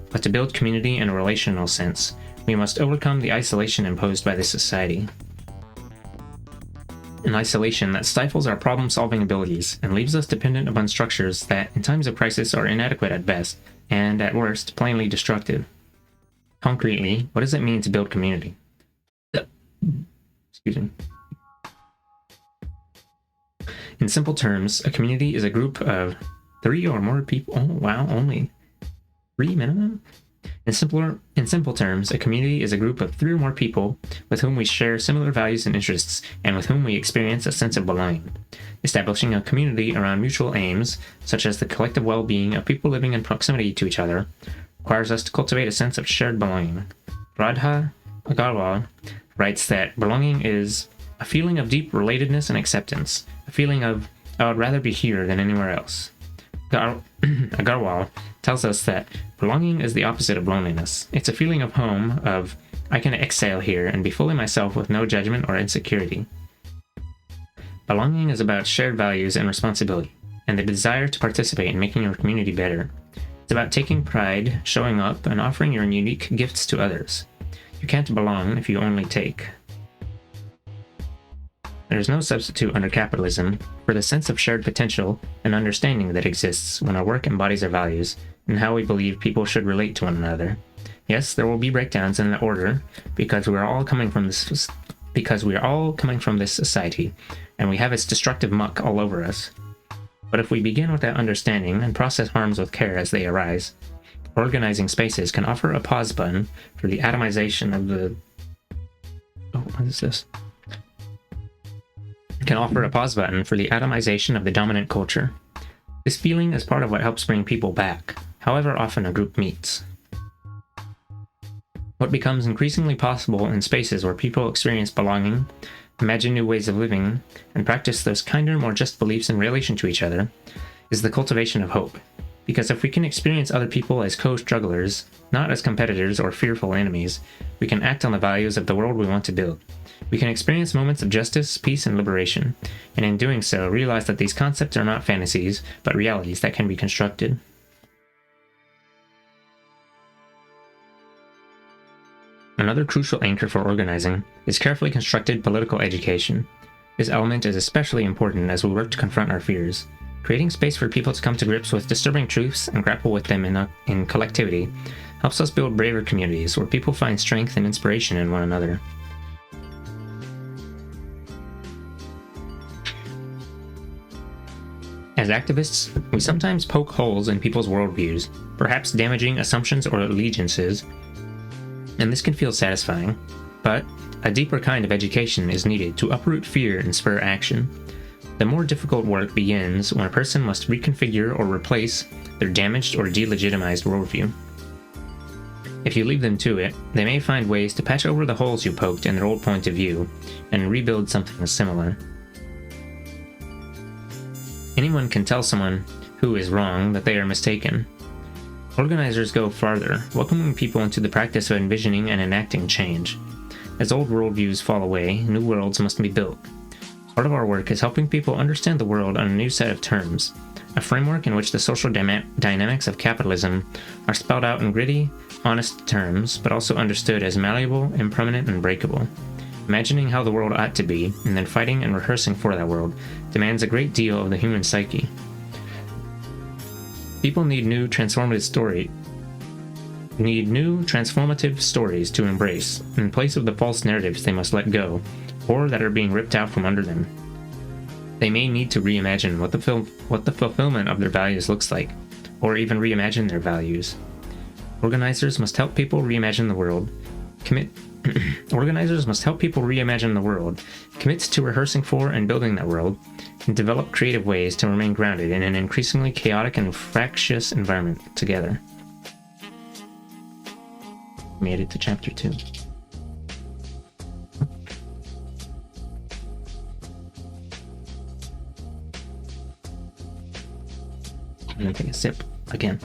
Speaker 1: But to build community in a relational sense, we must overcome the isolation imposed by this society. An isolation that stifles our problem-solving abilities and leaves us dependent upon structures that, in times of crisis, are inadequate at best, and, at worst, plainly destructive. Concretely, what does it mean to build community? Excuse me. In simple terms, a community is a group of 3 or more people. Oh, wow, only 3 minimum? In simple terms, a community is a group of 3 or more people with whom we share similar values and interests, and with whom we experience a sense of belonging. Establishing a community around mutual aims, such as the collective well-being of people living in proximity to each other, requires us to cultivate a sense of shared belonging. Radha Agarwal writes that belonging is a feeling of deep relatedness and acceptance, a feeling of, I would rather be here than anywhere else. Agarwal tells us that belonging is the opposite of loneliness. It's a feeling of home, of, I can exhale here and be fully myself with no judgment or insecurity. Belonging is about shared values and responsibility, and the desire to participate in making your community better. It's about taking pride, showing up, and offering your unique gifts to others. You can't belong if you only take. There is no substitute under capitalism for the sense of shared potential and understanding that exists when our work embodies our values and how we believe people should relate to one another. Yes, there will be breakdowns in the order because we are all coming from this society, and we have its destructive muck all over us. But if we begin with that understanding and process harms with care as they arise, organizing spaces can offer a pause button for the atomization of the... Oh, what is this? Can offer a pause button for the atomization of the dominant culture. This feeling is part of what helps bring people back, however often a group meets. What becomes increasingly possible in spaces where people experience belonging, imagine new ways of living, and practice those kinder, more just beliefs in relation to each other, is the cultivation of hope. Because if we can experience other people as co-strugglers, not as competitors or fearful enemies, we can act on the values of the world we want to build. We can experience moments of justice, peace, and liberation, and in doing so, realize that these concepts are not fantasies, but realities that can be constructed. Another crucial anchor for organizing is carefully constructed political education. This element is especially important as we work to confront our fears. Creating space for people to come to grips with disturbing truths and grapple with them in collectivity helps us build braver communities where people find strength and inspiration in one another. As activists, we sometimes poke holes in people's worldviews, perhaps damaging assumptions or allegiances, and this can feel satisfying, but a deeper kind of education is needed to uproot fear and spur action. The more difficult work begins when a person must reconfigure or replace their damaged or delegitimized worldview. If you leave them to it, they may find ways to patch over the holes you poked in their old point of view and rebuild something similar. Anyone can tell someone who is wrong that they are mistaken. Organizers go farther, welcoming people into the practice of envisioning and enacting change. As old worldviews fall away, new worlds must be built. Part of our work is helping people understand the world on a new set of terms, a framework in which the social dynamics of capitalism are spelled out in gritty, honest terms, but also understood as malleable, impermanent, and breakable. Imagining how the world ought to be, and then fighting and rehearsing for that world, demands a great deal of the human psyche. People need new transformative stories to embrace, in place of the false narratives they must let go, or that are being ripped out from under them. They may need to reimagine what the fulfillment of their values looks like, or even reimagine their values. Organizers must help people reimagine the world. Organizers must help people reimagine the world, commit to rehearsing for and building that world, and develop creative ways to remain grounded in an increasingly chaotic and fractious environment together. Made it to chapter 2. I'm gonna take a sip again.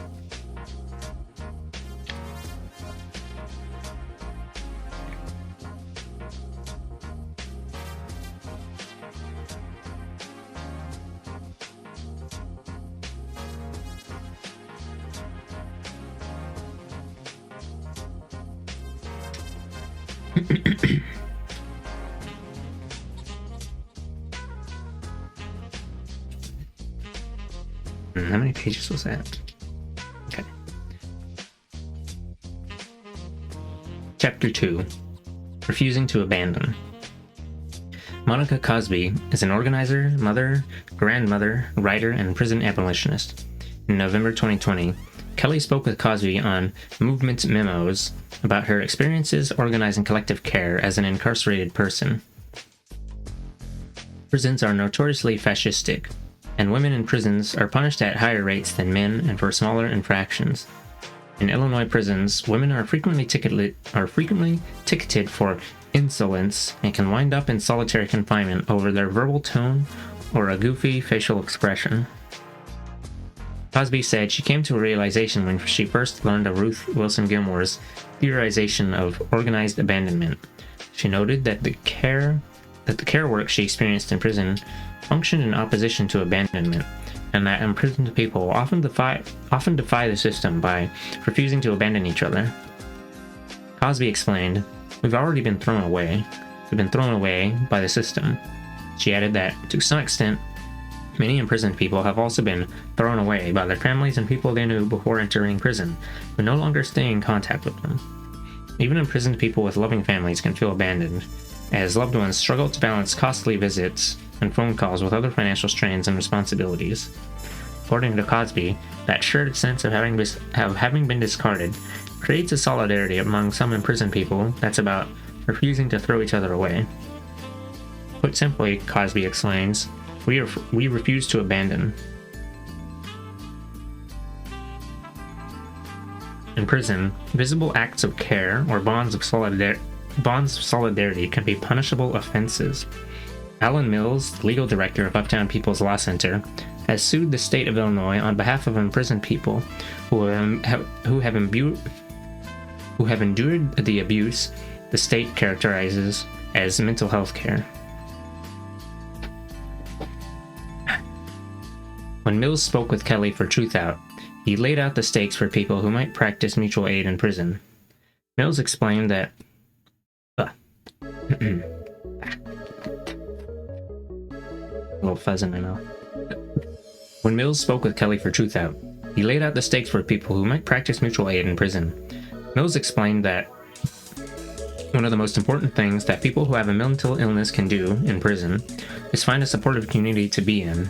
Speaker 1: How many pages was that? Okay. Chapter 2. Refusing to Abandon. Monica Cosby is an organizer, mother, grandmother, writer, and prison abolitionist. In November 2020, Kelly spoke with Cosby on Movement Memos about her experiences organizing collective care as an incarcerated person. Prisons are notoriously fascistic, and women in prisons are punished at higher rates than men and for smaller infractions. In Illinois prisons, women are frequently ticketed for insolence and can wind up in solitary confinement over their verbal tone or a goofy facial expression. Cosby said she came to a realization when she first learned of Ruth Wilson Gilmore's theorization of organized abandonment. She noted that the care work she experienced in prison functioned in opposition to abandonment, and that imprisoned people often defy the system by refusing to abandon each other. Cosby explained, "We've already been thrown away. We've been thrown away by the system." She added that, to some extent, many imprisoned people have also been thrown away by their families and people they knew before entering prison, but no longer stay in contact with them. Even imprisoned people with loving families can feel abandoned, as loved ones struggle to balance costly visits and phone calls with other financial strains and responsibilities. According to Cosby, that shared sense of having been discarded creates a solidarity among some imprisoned people that's about refusing to throw each other away. Put simply, Cosby explains, we refuse to abandon. In prison, visible acts of care or bonds of solidarity can be punishable offenses. Alan Mills, the legal director of Uptown People's Law Center, has sued the state of Illinois on behalf of imprisoned people who have endured the abuse the state characterizes as mental health care. When Mills spoke with Kelly for Truth Out, he laid out the stakes for people who might practice mutual aid in prison. Mills explained that a little fuzz in my mouth. When Mills spoke with Kelly for Truth Out, he laid out the stakes for people who might practice mutual aid in prison. Mills explained that one of the most important things that people who have a mental illness can do in prison is find a supportive community to be in.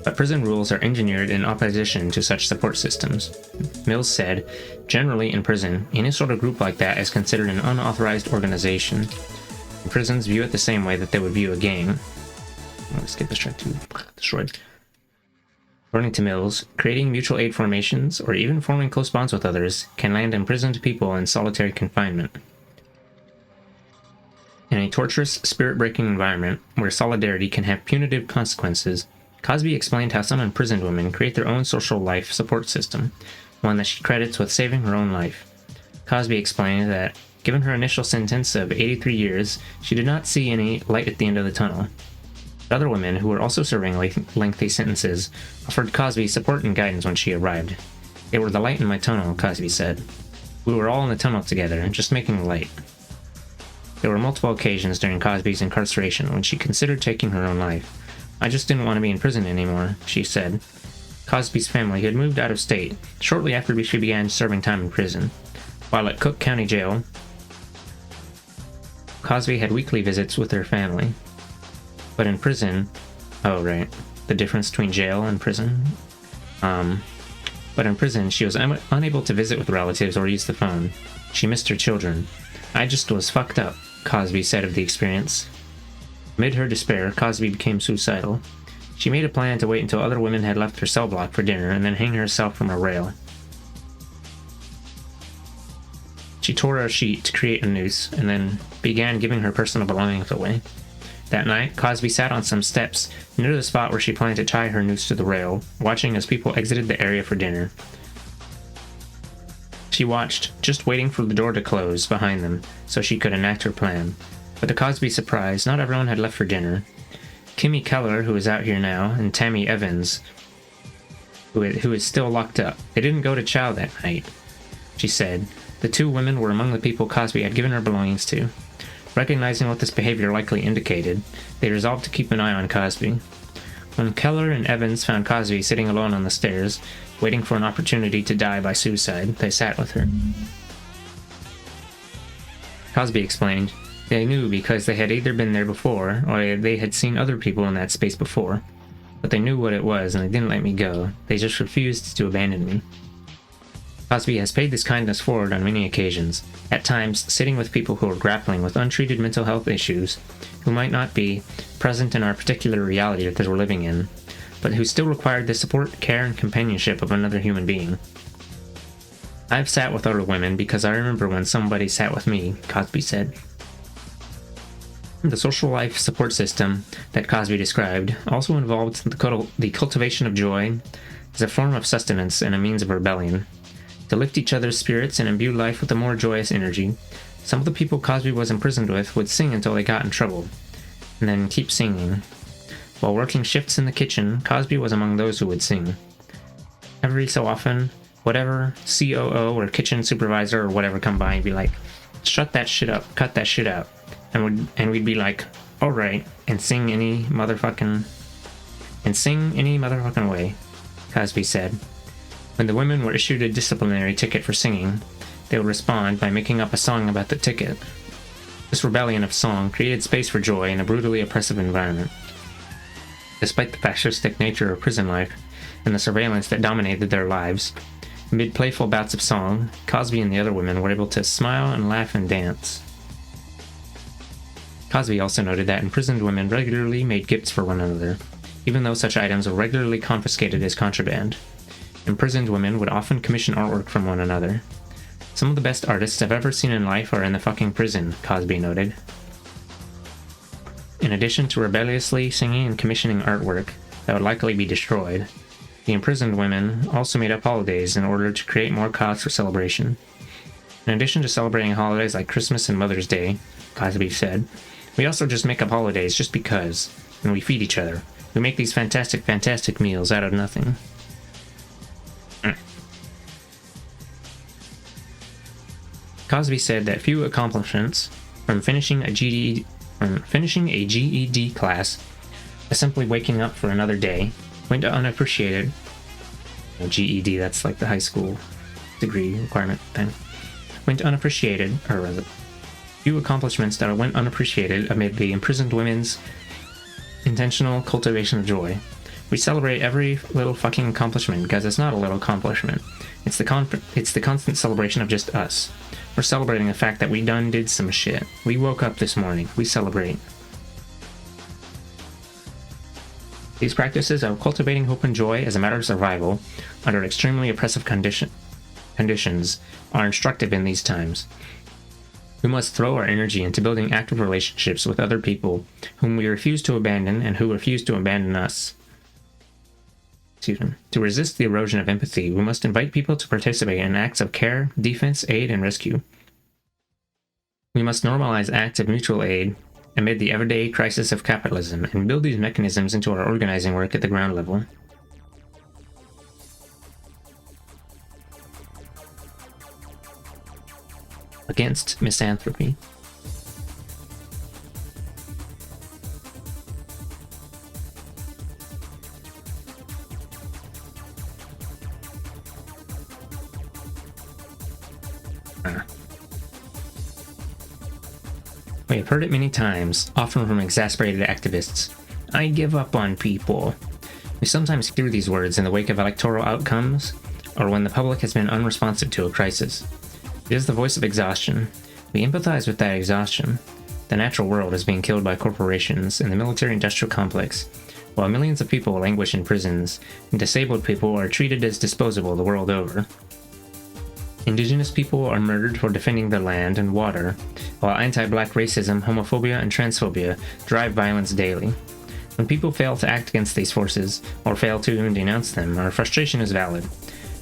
Speaker 1: But prison rules are engineered in opposition to such support systems. Mills said, generally in prison, any sort of group like that is considered an unauthorized organization. Prisons view it the same way that they would view a gang. Let's get this track too destroyed. According to Mills, creating mutual aid formations or even forming close bonds with others can land imprisoned people in solitary confinement. In a torturous, spirit-breaking environment where solidarity can have punitive consequences, Cosby explained how some imprisoned women create their own social life support system, one that she credits with saving her own life. Cosby explained that, given her initial sentence of 83 years, she did not see any light at the end of the tunnel. Other women, who were also serving lengthy sentences, offered Cosby support and guidance when she arrived. "They were the light in my tunnel," Cosby said. "We were all in the tunnel together, just making the light." There were multiple occasions during Cosby's incarceration when she considered taking her own life. "I just didn't want to be in prison anymore," she said. Cosby's family had moved out of state shortly after she began serving time in prison. While at Cook County Jail, Cosby had weekly visits with her family. But in prison... Oh, right. The difference between jail and prison? But in prison, she was unable to visit with relatives or use the phone. She missed her children. "I just was fucked up," Cosby said of the experience. Amid her despair, Cosby became suicidal. She made a plan to wait until other women had left her cell block for dinner and then hang herself from a rail. She tore a sheet to create a noose and then began giving her personal belongings away. That night, Cosby sat on some steps near the spot where she planned to tie her noose to the rail, watching as people exited the area for dinner. She watched, just waiting for the door to close behind them so she could enact her plan. But to Cosby's surprise, not everyone had left for dinner. Kimmy Keller, who is out here now, and Tammy Evans, who is still locked up. They didn't go to chow that night, she said. The two women were among the people Cosby had given her belongings to. Recognizing what this behavior likely indicated, they resolved to keep an eye on Cosby. When Keller and Evans found Cosby sitting alone on the stairs, waiting for an opportunity to die by suicide, they sat with her. Cosby explained, "They knew because they had either been there before, or they had seen other people in that space before. But they knew what it was, and they didn't let me go. They just refused to abandon me." Cosby has paid this kindness forward on many occasions, at times sitting with people who are grappling with untreated mental health issues, who might not be present in our particular reality that we're living in, but who still required the support, care, and companionship of another human being. "I've sat with other women because I remember when somebody sat with me," Cosby said. The social life support system that Cosby described also involved the cultivation of joy as a form of sustenance and a means of rebellion. To lift each other's spirits and imbue life with a more joyous energy, some of the people Cosby was imprisoned with would sing until they got in trouble, and then keep singing. While working shifts in the kitchen, Cosby was among those who would sing. Every so often, whatever COO or kitchen supervisor or whatever come by and be like, "Shut that shit up, cut that shit out," and we'd be like, "Alright," and sing any motherfucking way, Cosby said. When the women were issued a disciplinary ticket for singing, they would respond by making up a song about the ticket. This rebellion of song created space for joy in a brutally oppressive environment. Despite the fascistic nature of prison life and the surveillance that dominated their lives, amid playful bouts of song, Cosby and the other women were able to smile and laugh and dance. Cosby also noted that imprisoned women regularly made gifts for one another, even though such items were regularly confiscated as contraband. Imprisoned women would often commission artwork from one another. "Some of the best artists I've ever seen in life are in the fucking prison," Cosby noted. In addition to rebelliously singing and commissioning artwork that would likely be destroyed, the imprisoned women also made up holidays in order to create more cause for celebration. In addition to celebrating holidays like Christmas and Mother's Day, Cosby said, "We also just make up holidays just because, and we feed each other. We make these fantastic, fantastic meals out of nothing." Cosby said that few accomplishments, from finishing a GED class to simply waking up for another day, went unappreciated. GED, that's like the high school degree requirement thing. Few accomplishments that went unappreciated amid the imprisoned women's intentional cultivation of joy. We celebrate every little fucking accomplishment because it's not a little accomplishment. It's the constant celebration of just us. We're celebrating the fact that we done did some shit. We woke up this morning. We celebrate. These practices of cultivating hope and joy as a matter of survival under extremely oppressive conditions are instructive in these times. We must throw our energy into building active relationships with other people whom we refuse to abandon and who refuse to abandon us. To resist the erosion of empathy, we must invite people to participate in acts of care, defense, aid, and rescue. We must normalize acts of mutual aid amid the everyday crisis of capitalism and build these mechanisms into our organizing work at the ground level. Against misanthropy. We have heard it many times, often from exasperated activists. I give up on people. We sometimes hear these words in the wake of electoral outcomes, or when the public has been unresponsive to a crisis. It is the voice of exhaustion. We empathize with that exhaustion. The natural world is being killed by corporations and the military-industrial complex, while millions of people languish in prisons, and disabled people are treated as disposable the world over. Indigenous people are murdered for defending their land and water, while anti-black racism, homophobia, and transphobia drive violence daily. When people fail to act against these forces, or fail to even denounce them, our frustration is valid.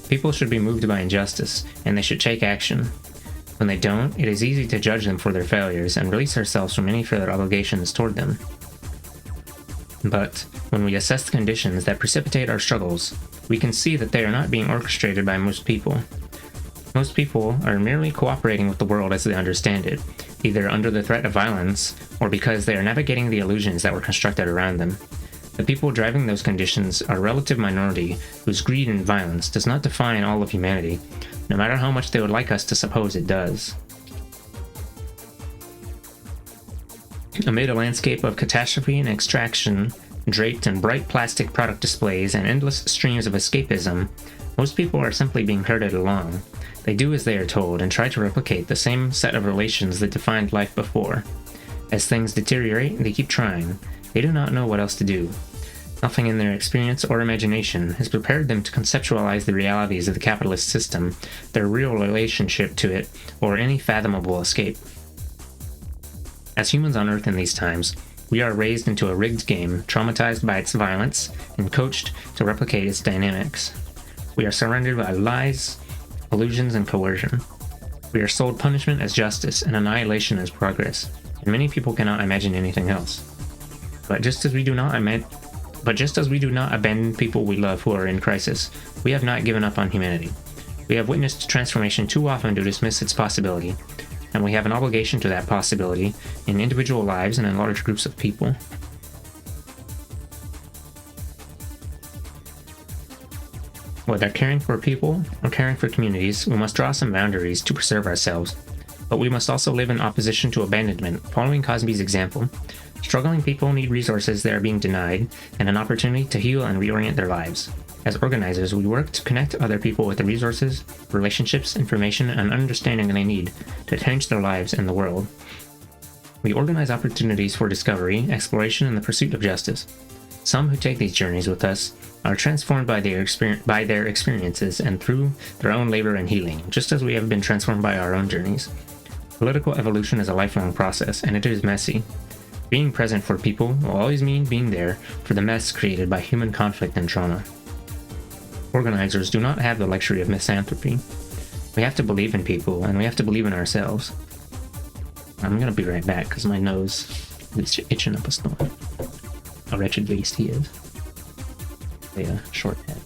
Speaker 1: People should be moved by injustice, and they should take action. When they don't, it is easy to judge them for their failures and release ourselves from any further obligations toward them. But, when we assess the conditions that precipitate our struggles, we can see that they are not being orchestrated by most people. Most people are merely cooperating with the world as they understand it, either under the threat of violence, or because they are navigating the illusions that were constructed around them. The people driving those conditions are a relative minority whose greed and violence does not define all of humanity, no matter how much they would like us to suppose it does. Amid a landscape of catastrophe and extraction, draped in bright plastic product displays and endless streams of escapism, most people are simply being herded along. They do as they are told and try to replicate the same set of relations that defined life before. As things deteriorate, they keep trying. They do not know what else to do. Nothing in their experience or imagination has prepared them to conceptualize the realities of the capitalist system, their real relationship to it, or any fathomable escape. As humans on Earth in these times, we are raised into a rigged game, traumatized by its violence, and coached to replicate its dynamics. We are surrounded by lies, illusions, and coercion. We are sold punishment as justice and annihilation as progress, and many people cannot imagine anything else. But just as we do not abandon people we love who are in crisis, we have not given up on humanity. We have witnessed transformation too often to dismiss its possibility, and we have an obligation to that possibility in individual lives and in large groups of people. Whether caring for people or caring for communities, we must draw some boundaries to preserve ourselves, but we must also live in opposition to abandonment, following Cosby's example. Struggling people need resources that are being denied, and an opportunity to heal and reorient their lives. As organizers, we work to connect other people with the resources, relationships, information, and understanding they need to change their lives and the world. We organize opportunities for discovery, exploration, and the pursuit of justice. Some who take these journeys with us are transformed by their experiences and through their own labor and healing, just as we have been transformed by our own journeys. Political evolution is a lifelong process, and it is messy. Being present for people will always mean being there for the mess created by human conflict and trauma. Organizers do not have the luxury of misanthropy. We have to believe in people, and we have to believe in ourselves. I'm gonna be right back, because my nose is itching up a storm. A wretched beast he is. A short head.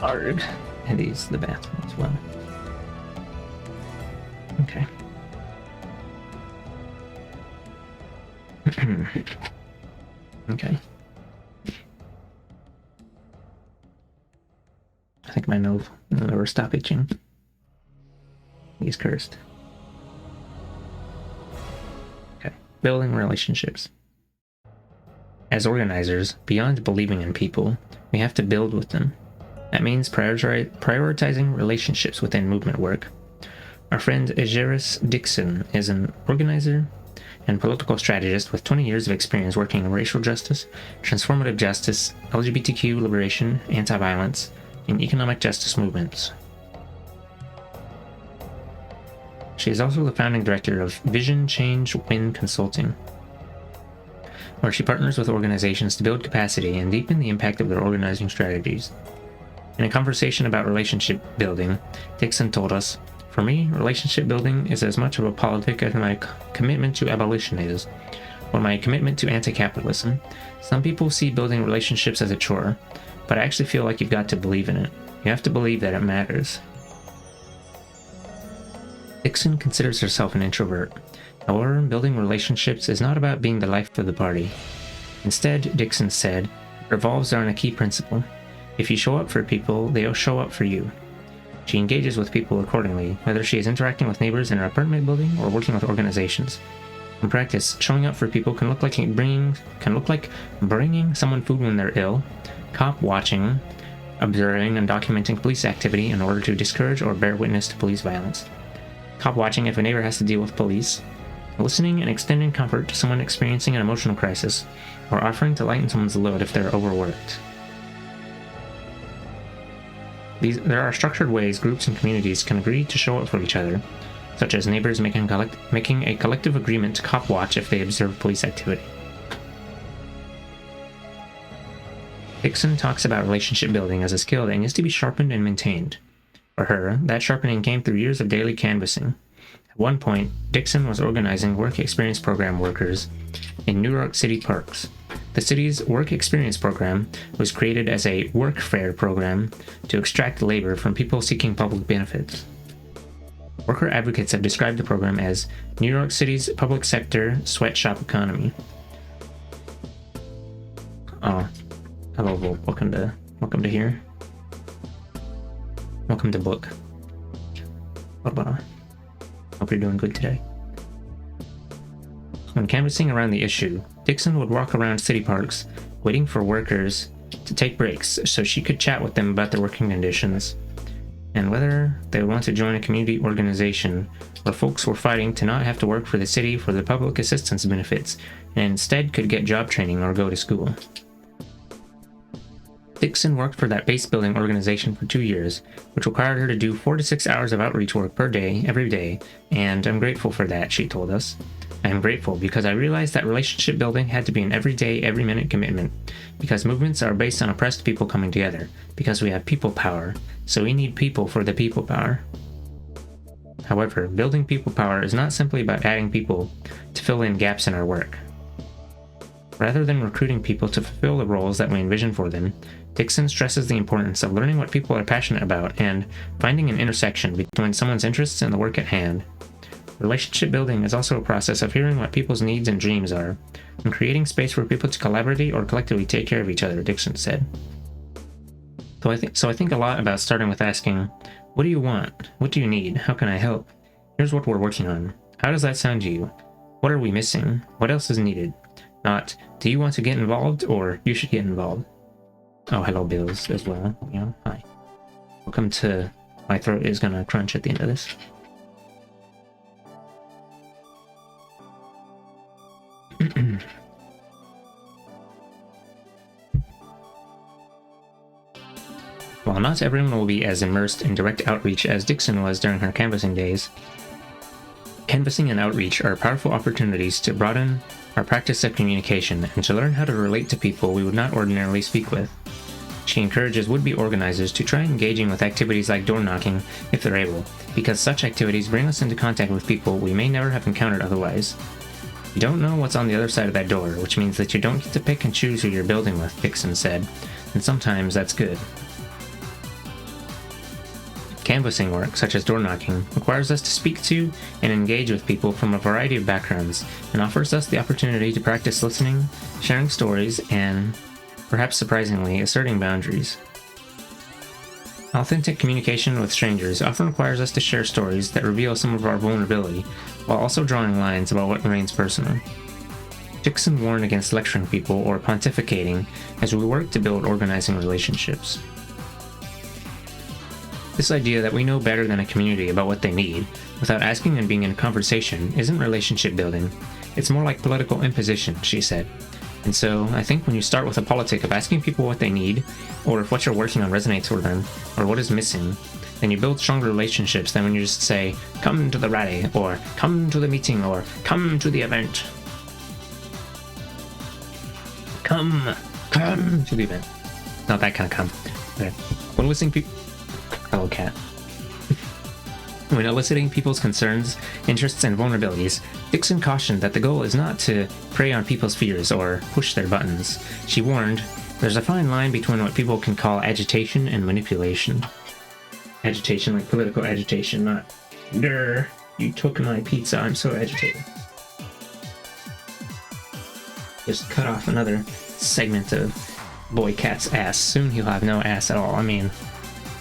Speaker 1: Arg. And these the bathroom as well. Okay. Okay. I think my nose will never stop itching. He's cursed. Okay. Building relationships. As organizers, beyond believing in people, we have to build with them. That means prioritizing relationships within movement work. Our friend Egeris Dixon is an organizer and political strategist with 20 years of experience working in racial justice, transformative justice, LGBTQ liberation, anti-violence, and economic justice movements. She is also the founding director of Vision Change Win Consulting, where she partners with organizations to build capacity and deepen the impact of their organizing strategies. In a conversation about relationship building, Dixon told us, "For me, relationship building is as much of a politic as my commitment to abolition is, or my commitment to anti-capitalism. Some people see building relationships as a chore, but I actually feel like you've got to believe in it. You have to believe that it matters." Dixon considers herself an introvert. However, building relationships is not about being the life of the party. Instead, Dixon said, it revolves around a key principle. If you show up for people, they'll show up for you. She engages with people accordingly, whether she is interacting with neighbors in her apartment building or working with organizations. In practice, showing up for people can look like bringing someone food when they're ill, cop watching, observing and documenting police activity in order to discourage or bear witness to police violence, cop watching if a neighbor has to deal with police, listening and extending comfort to someone experiencing an emotional crisis, or offering to lighten someone's load if they're overworked. There are structured ways groups and communities can agree to show up for each other, such as neighbors making a collective agreement to cop watch if they observe police activity. Dixon talks about relationship building as a skill that needs to be sharpened and maintained. For her, that sharpening came through years of daily canvassing. At one point, Dixon was organizing work experience program workers in New York City parks. The city's work experience program was created as a work fair program to extract labor from people seeking public benefits. Worker advocates have described the program as New York City's public sector sweatshop economy. Oh, hello, Volk. Welcome to here. Welcome to book. Hope you're doing good today. When canvassing around the issue, Dixon would walk around city parks, waiting for workers to take breaks so she could chat with them about their working conditions and whether they would want to join a community organization where folks were fighting to not have to work for the city for their public assistance benefits and instead could get job training or go to school. Dixon worked for that base building organization for 2 years, which required her to do 4 to 6 hours of outreach work per day, every day, and I'm grateful for that, she told us. I am grateful because I realized that relationship building had to be an everyday, every minute commitment, because movements are based on oppressed people coming together, because we have people power, so we need people for the people power. However, building people power is not simply about adding people to fill in gaps in our work. Rather than recruiting people to fulfill the roles that we envision for them, Dixon stresses the importance of learning what people are passionate about and finding an intersection between someone's interests and the work at hand. Relationship building is also a process of hearing what people's needs and dreams are, and creating space for people to collaboratively or collectively take care of each other, Dixon said. So I think a lot about starting with asking, what do you want? What do you need? How can I help? Here's what we're working on. How does that sound to you? What are we missing? What else is needed? Not, do you want to get involved, or you should get involved? Oh, hello, Bills, as well. Yeah, hi. Welcome to... My throat is gonna crunch at the end of this. While not everyone will be as immersed in direct outreach as Dixon was during her canvassing days, canvassing and outreach are powerful opportunities to broaden our practice of communication and to learn how to relate to people we would not ordinarily speak with. She encourages would-be organizers to try engaging with activities like door knocking if they're able, because such activities bring us into contact with people we may never have encountered otherwise. You don't know what's on the other side of that door, which means that you don't get to pick and choose who you're building with, Dixon said, and sometimes that's good. Canvassing work, such as door knocking, requires us to speak to and engage with people from a variety of backgrounds, and offers us the opportunity to practice listening, sharing stories, and, perhaps surprisingly, asserting boundaries. Authentic communication with strangers often requires us to share stories that reveal some of our vulnerability, while also drawing lines about what remains personal. Dixon warned against lecturing people or pontificating as we work to build organizing relationships. This idea that we know better than a community about what they need, without asking and being in conversation, isn't relationship building. It's more like political imposition, she said. And so, I think when you start with a politic of asking people what they need, or if what you're working on resonates with them, or what is missing, then you build stronger relationships than when you just say, come to the rally, or come to the meeting, or come to the event. Come to the event. Not that kind of come. Okay. When listening people... Hello, cat. When eliciting people's concerns, interests, and vulnerabilities, Dixon cautioned that the goal is not to prey on people's fears or push their buttons. She warned, there's a fine line between what people can call agitation and manipulation. Agitation like political agitation, not, "Durr, you took my pizza, I'm so agitated." Just cut off another segment of boy cat's ass. Soon he'll have no ass at all. I mean,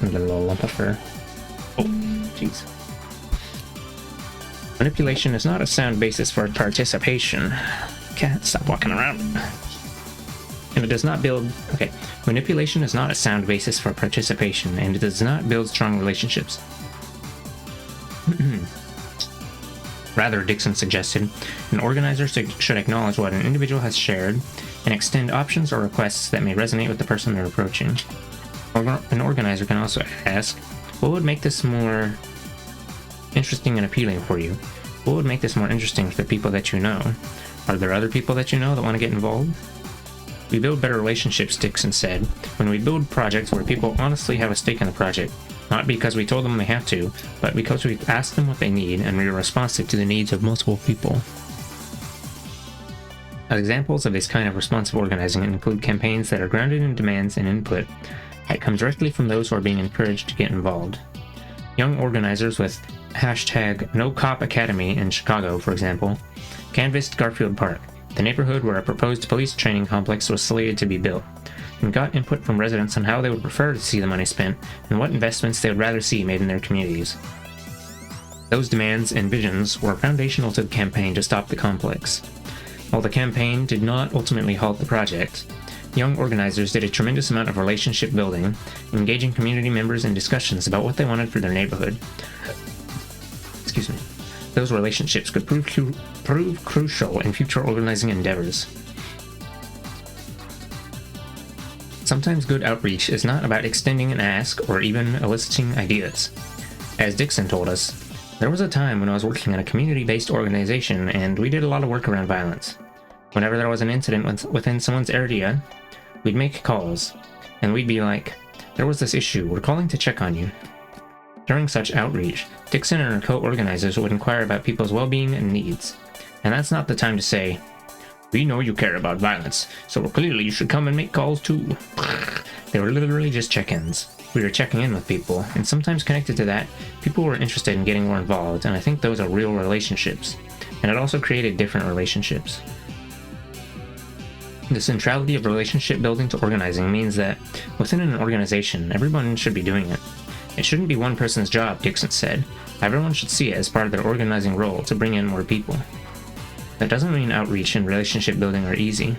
Speaker 1: a little lump of fur. Oh, jeez. Manipulation is not a sound basis for participation. Cat, stop walking around. And it does not build... Okay. Manipulation is not a sound basis for participation, and it does not build strong relationships. Rather, Dixon suggested, an organizer should acknowledge what an individual has shared and extend options or requests that may resonate with the person they're approaching. An organizer can also ask, what would make this more interesting and appealing for you? What would make this more interesting for the people that you know? Are there other people that you know that want to get involved? We build better relationships, Dixon said, when we build projects where people honestly have a stake in the project, not because we told them they have to, but because we've asked them what they need and we are responsive to the needs of multiple people. Examples of this kind of responsive organizing include campaigns that are grounded in demands and input that come directly from those who are being encouraged to get involved. Young organizers with #NoCopAcademy in Chicago, for example, canvassed Garfield Park, the neighborhood where a proposed police training complex was slated to be built, and got input from residents on how they would prefer to see the money spent and what investments they would rather see made in their communities. Those demands and visions were foundational to the campaign to stop the complex. While the campaign did not ultimately halt the project, young organizers did a tremendous amount of relationship building, engaging community members in discussions about what they wanted for their neighborhood. Excuse me. Those relationships could prove crucial in future organizing endeavors. Sometimes good outreach is not about extending an ask or even eliciting ideas. As Dixon told us, there was a time when I was working in a community-based organization and we did a lot of work around violence. Whenever there was an incident within someone's area, we'd make calls, and we'd be like, there was this issue, we're calling to check on you. During such outreach, Dixon and her co-organizers would inquire about people's well-being and needs. And that's not the time to say, we know you care about violence, so clearly you should come and make calls too. They were literally just check-ins. We were checking in with people, and sometimes connected to that, people were interested in getting more involved, and I think those are real relationships. And it also created different relationships. The centrality of relationship building to organizing means that within an organization, everyone should be doing it. It shouldn't be one person's job, Dixon said. Everyone should see it as part of their organizing role to bring in more people. That doesn't mean outreach and relationship building are easy,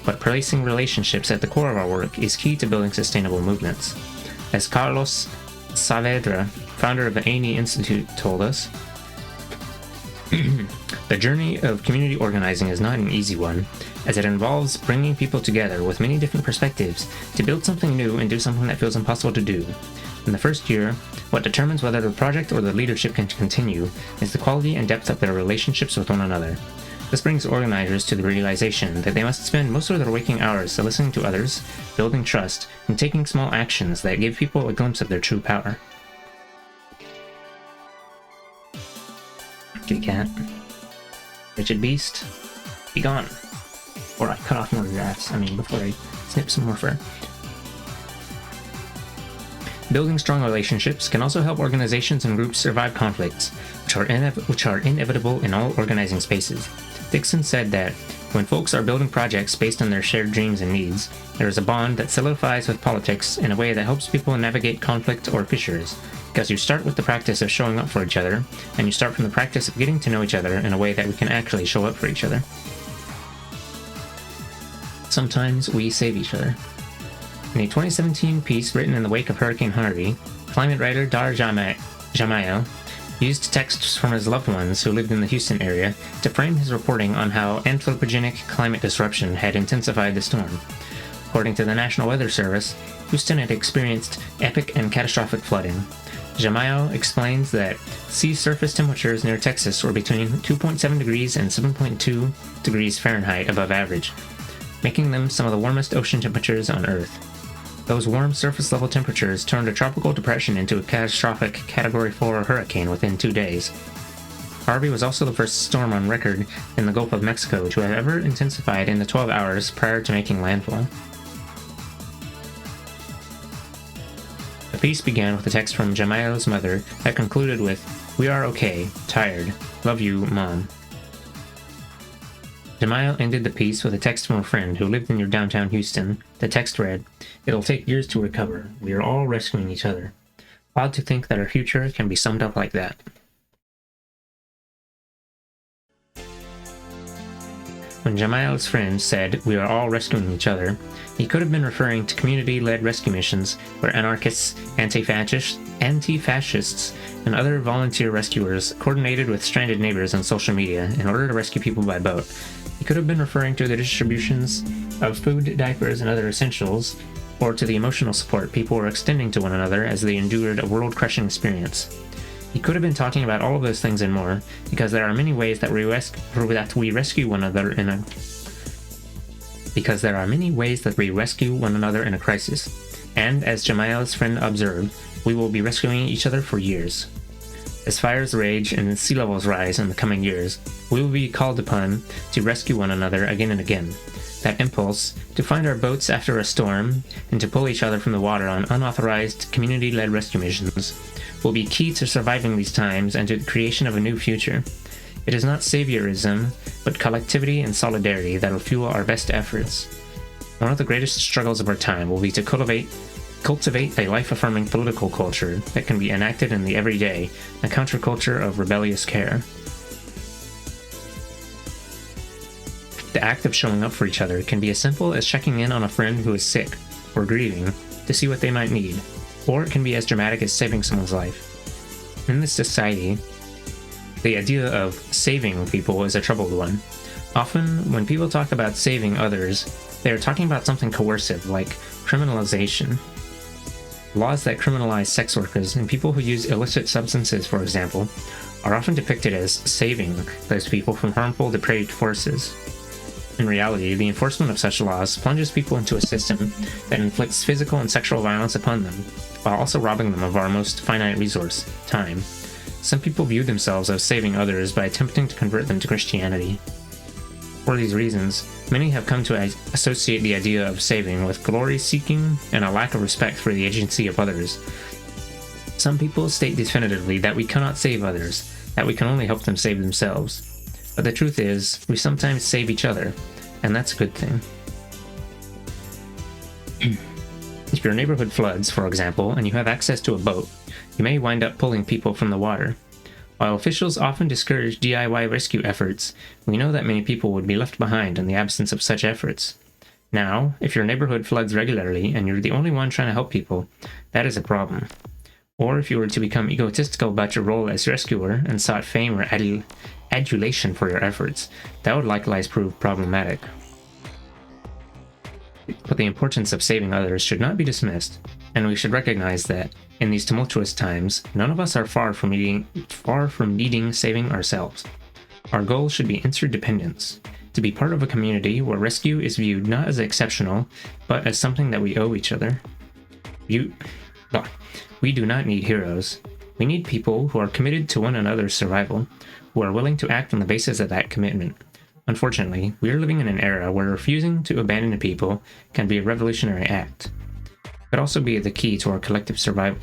Speaker 1: but placing relationships at the core of our work is key to building sustainable movements. As Carlos Saavedra, founder of the ANI Institute, told us, the journey of community organizing is not an easy one, as it involves bringing people together with many different perspectives to build something new and do something that feels impossible to do. In the first year, what determines whether the project or the leadership can continue is the quality and depth of their relationships with one another. This brings organizers to the realization that they must spend most of their waking hours listening to others, building trust, and taking small actions that give people a glimpse of their true power. Kitty cat. Wretched beast, be gone. Or I cut off more grass, before I snip some more fur. Building strong relationships can also help organizations and groups survive conflicts, which are inevitable in all organizing spaces. Dixon said that when folks are building projects based on their shared dreams and needs, there is a bond that solidifies with politics in a way that helps people navigate conflict or fissures, because you start with the practice of showing up for each other, and you start from the practice of getting to know each other in a way that we can actually show up for each other. Sometimes we save each other. In a 2017 piece written in the wake of Hurricane Harvey, climate writer Dar Jamayo used texts from his loved ones who lived in the Houston area to frame his reporting on how anthropogenic climate disruption had intensified the storm. According to the National Weather Service, Houston had experienced epic and catastrophic flooding. Jamayo explains that sea surface temperatures near Texas were between 2.7 degrees and 7.2 degrees Fahrenheit above average, making them some of the warmest ocean temperatures on Earth. Those warm surface-level temperatures turned a tropical depression into a catastrophic Category 4 hurricane within 2 days. Harvey was also the first storm on record in the Gulf of Mexico to have ever intensified in the 12 hours prior to making landfall. The piece began with a text from Jamayo's mother that concluded with, "We are okay, tired, love you, Mom." Jamayo ended the piece with a text from a friend who lived near downtown Houston. The text read, "It'll take years to recover. We are all rescuing each other. Odd to think that our future can be summed up like that." When Jamayo's friend said, "We are all rescuing each other," he could have been referring to community-led rescue missions where anarchists, anti-fascists, and other volunteer rescuers coordinated with stranded neighbors on social media in order to rescue people by boat. He could have been referring to the distributions of food, diapers, and other essentials, or to the emotional support people were extending to one another as they endured a world-crushing experience. He could have been talking about all of those things and more, because there are many ways that we rescue one another in a crisis. And as Jamayo's friend observed, we will be rescuing each other for years. As fires rage and sea levels rise in the coming years, we will be called upon to rescue one another again and again. That impulse to find our boats after a storm and to pull each other from the water on unauthorized, community-led rescue missions will be key to surviving these times and to the creation of a new future. It is not saviorism, but collectivity and solidarity that will fuel our best efforts. One of the greatest struggles of our time will be to cultivate a life-affirming political culture that can be enacted in the everyday, a counterculture of rebellious care. The act of showing up for each other can be as simple as checking in on a friend who is sick or grieving to see what they might need, or it can be as dramatic as saving someone's life. In this society, the idea of saving people is a troubled one. Often, when people talk about saving others, they are talking about something coercive, like criminalization. Laws that criminalize sex workers and people who use illicit substances, for example, are often depicted as saving those people from harmful, depraved forces. In reality, the enforcement of such laws plunges people into a system that inflicts physical and sexual violence upon them, while also robbing them of our most finite resource, time. Some people view themselves as saving others by attempting to convert them to Christianity. For these reasons, many have come to associate the idea of saving with glory-seeking and a lack of respect for the agency of others. Some people state definitively that we cannot save others, that we can only help them save themselves. But the truth is, we sometimes save each other, and that's a good thing. If your neighborhood floods, for example, and you have access to a boat, you may wind up pulling people from the water. While officials often discourage DIY rescue efforts, we know that many people would be left behind in the absence of such efforts. Now, if your neighborhood floods regularly and you're the only one trying to help people, that is a problem. Or if you were to become egotistical about your role as rescuer and sought fame or adulation for your efforts, that would likewise prove problematic. But the importance of saving others should not be dismissed, and we should recognize that, in these tumultuous times, none of us are far from needing saving ourselves. Our goal should be interdependence, to be part of a community where rescue is viewed not as exceptional, but as something that we owe each other. We do not need heroes. We need people who are committed to one another's survival, who are willing to act on the basis of that commitment. Unfortunately, we are living in an era where refusing to abandon people can be a revolutionary act. could also be the key to our collective survival.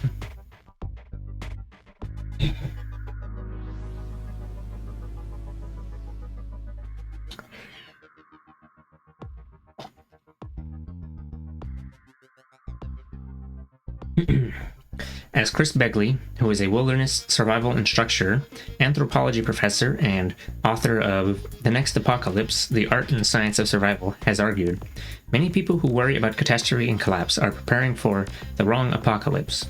Speaker 1: As Chris Begley, who is a wilderness survival instructor, anthropology professor, and author of The Next Apocalypse, The Art and Science of Survival, has argued, many people who worry about catastrophe and collapse are preparing for the wrong apocalypse.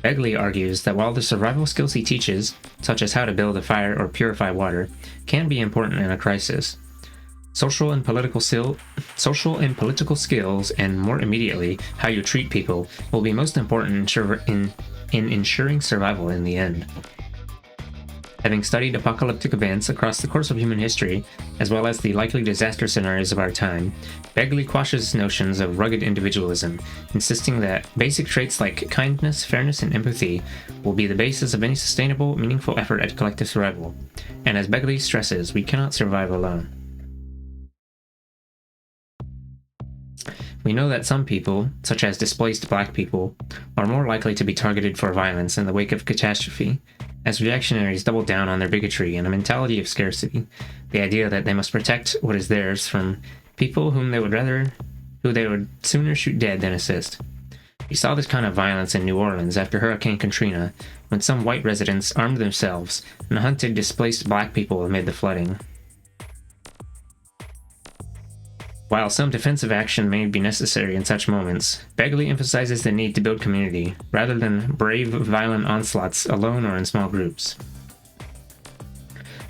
Speaker 1: Begley argues that while the survival skills he teaches, such as how to build a fire or purify water, can be important in a crisis, social and political skills, and more immediately, how you treat people, will be most important in ensuring survival in the end. Having studied apocalyptic events across the course of human history, as well as the likely disaster scenarios of our time, Begley quashes notions of rugged individualism, insisting that basic traits like kindness, fairness, and empathy will be the basis of any sustainable, meaningful effort at collective survival. And as Begley stresses, we cannot survive alone. We know that some people, such as displaced black people, are more likely to be targeted for violence in the wake of catastrophe, as reactionaries double down on their bigotry and a mentality of scarcity, the idea that they must protect what is theirs from people who they would sooner shoot dead than assist. We saw this kind of violence in New Orleans after Hurricane Katrina, when some white residents armed themselves and hunted displaced black people amid the flooding. While some defensive action may be necessary in such moments, Begley emphasizes the need to build community, rather than brave violent onslaughts alone or in small groups.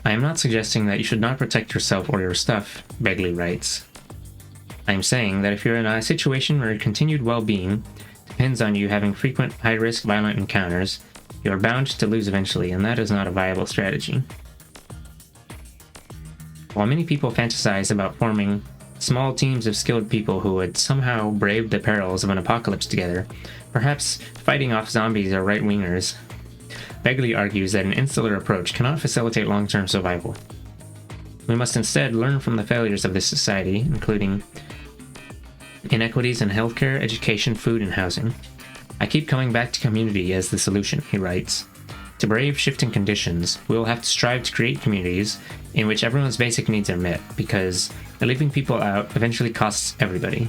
Speaker 1: I am not suggesting that you should not protect yourself or your stuff, Begley writes. I am saying that if you're in a situation where your continued well-being depends on you having frequent high-risk violent encounters, you are bound to lose eventually, and that is not a viable strategy. While many people fantasize about forming small teams of skilled people who would somehow brave the perils of an apocalypse together, perhaps fighting off zombies or right-wingers, Begley argues that an insular approach cannot facilitate long-term survival. We must instead learn from the failures of this society, including inequities in healthcare, education, food, and housing. I keep coming back to community as the solution, he writes. To brave shifting conditions, we will have to strive to create communities in which everyone's basic needs are met, because leaving people out eventually costs everybody.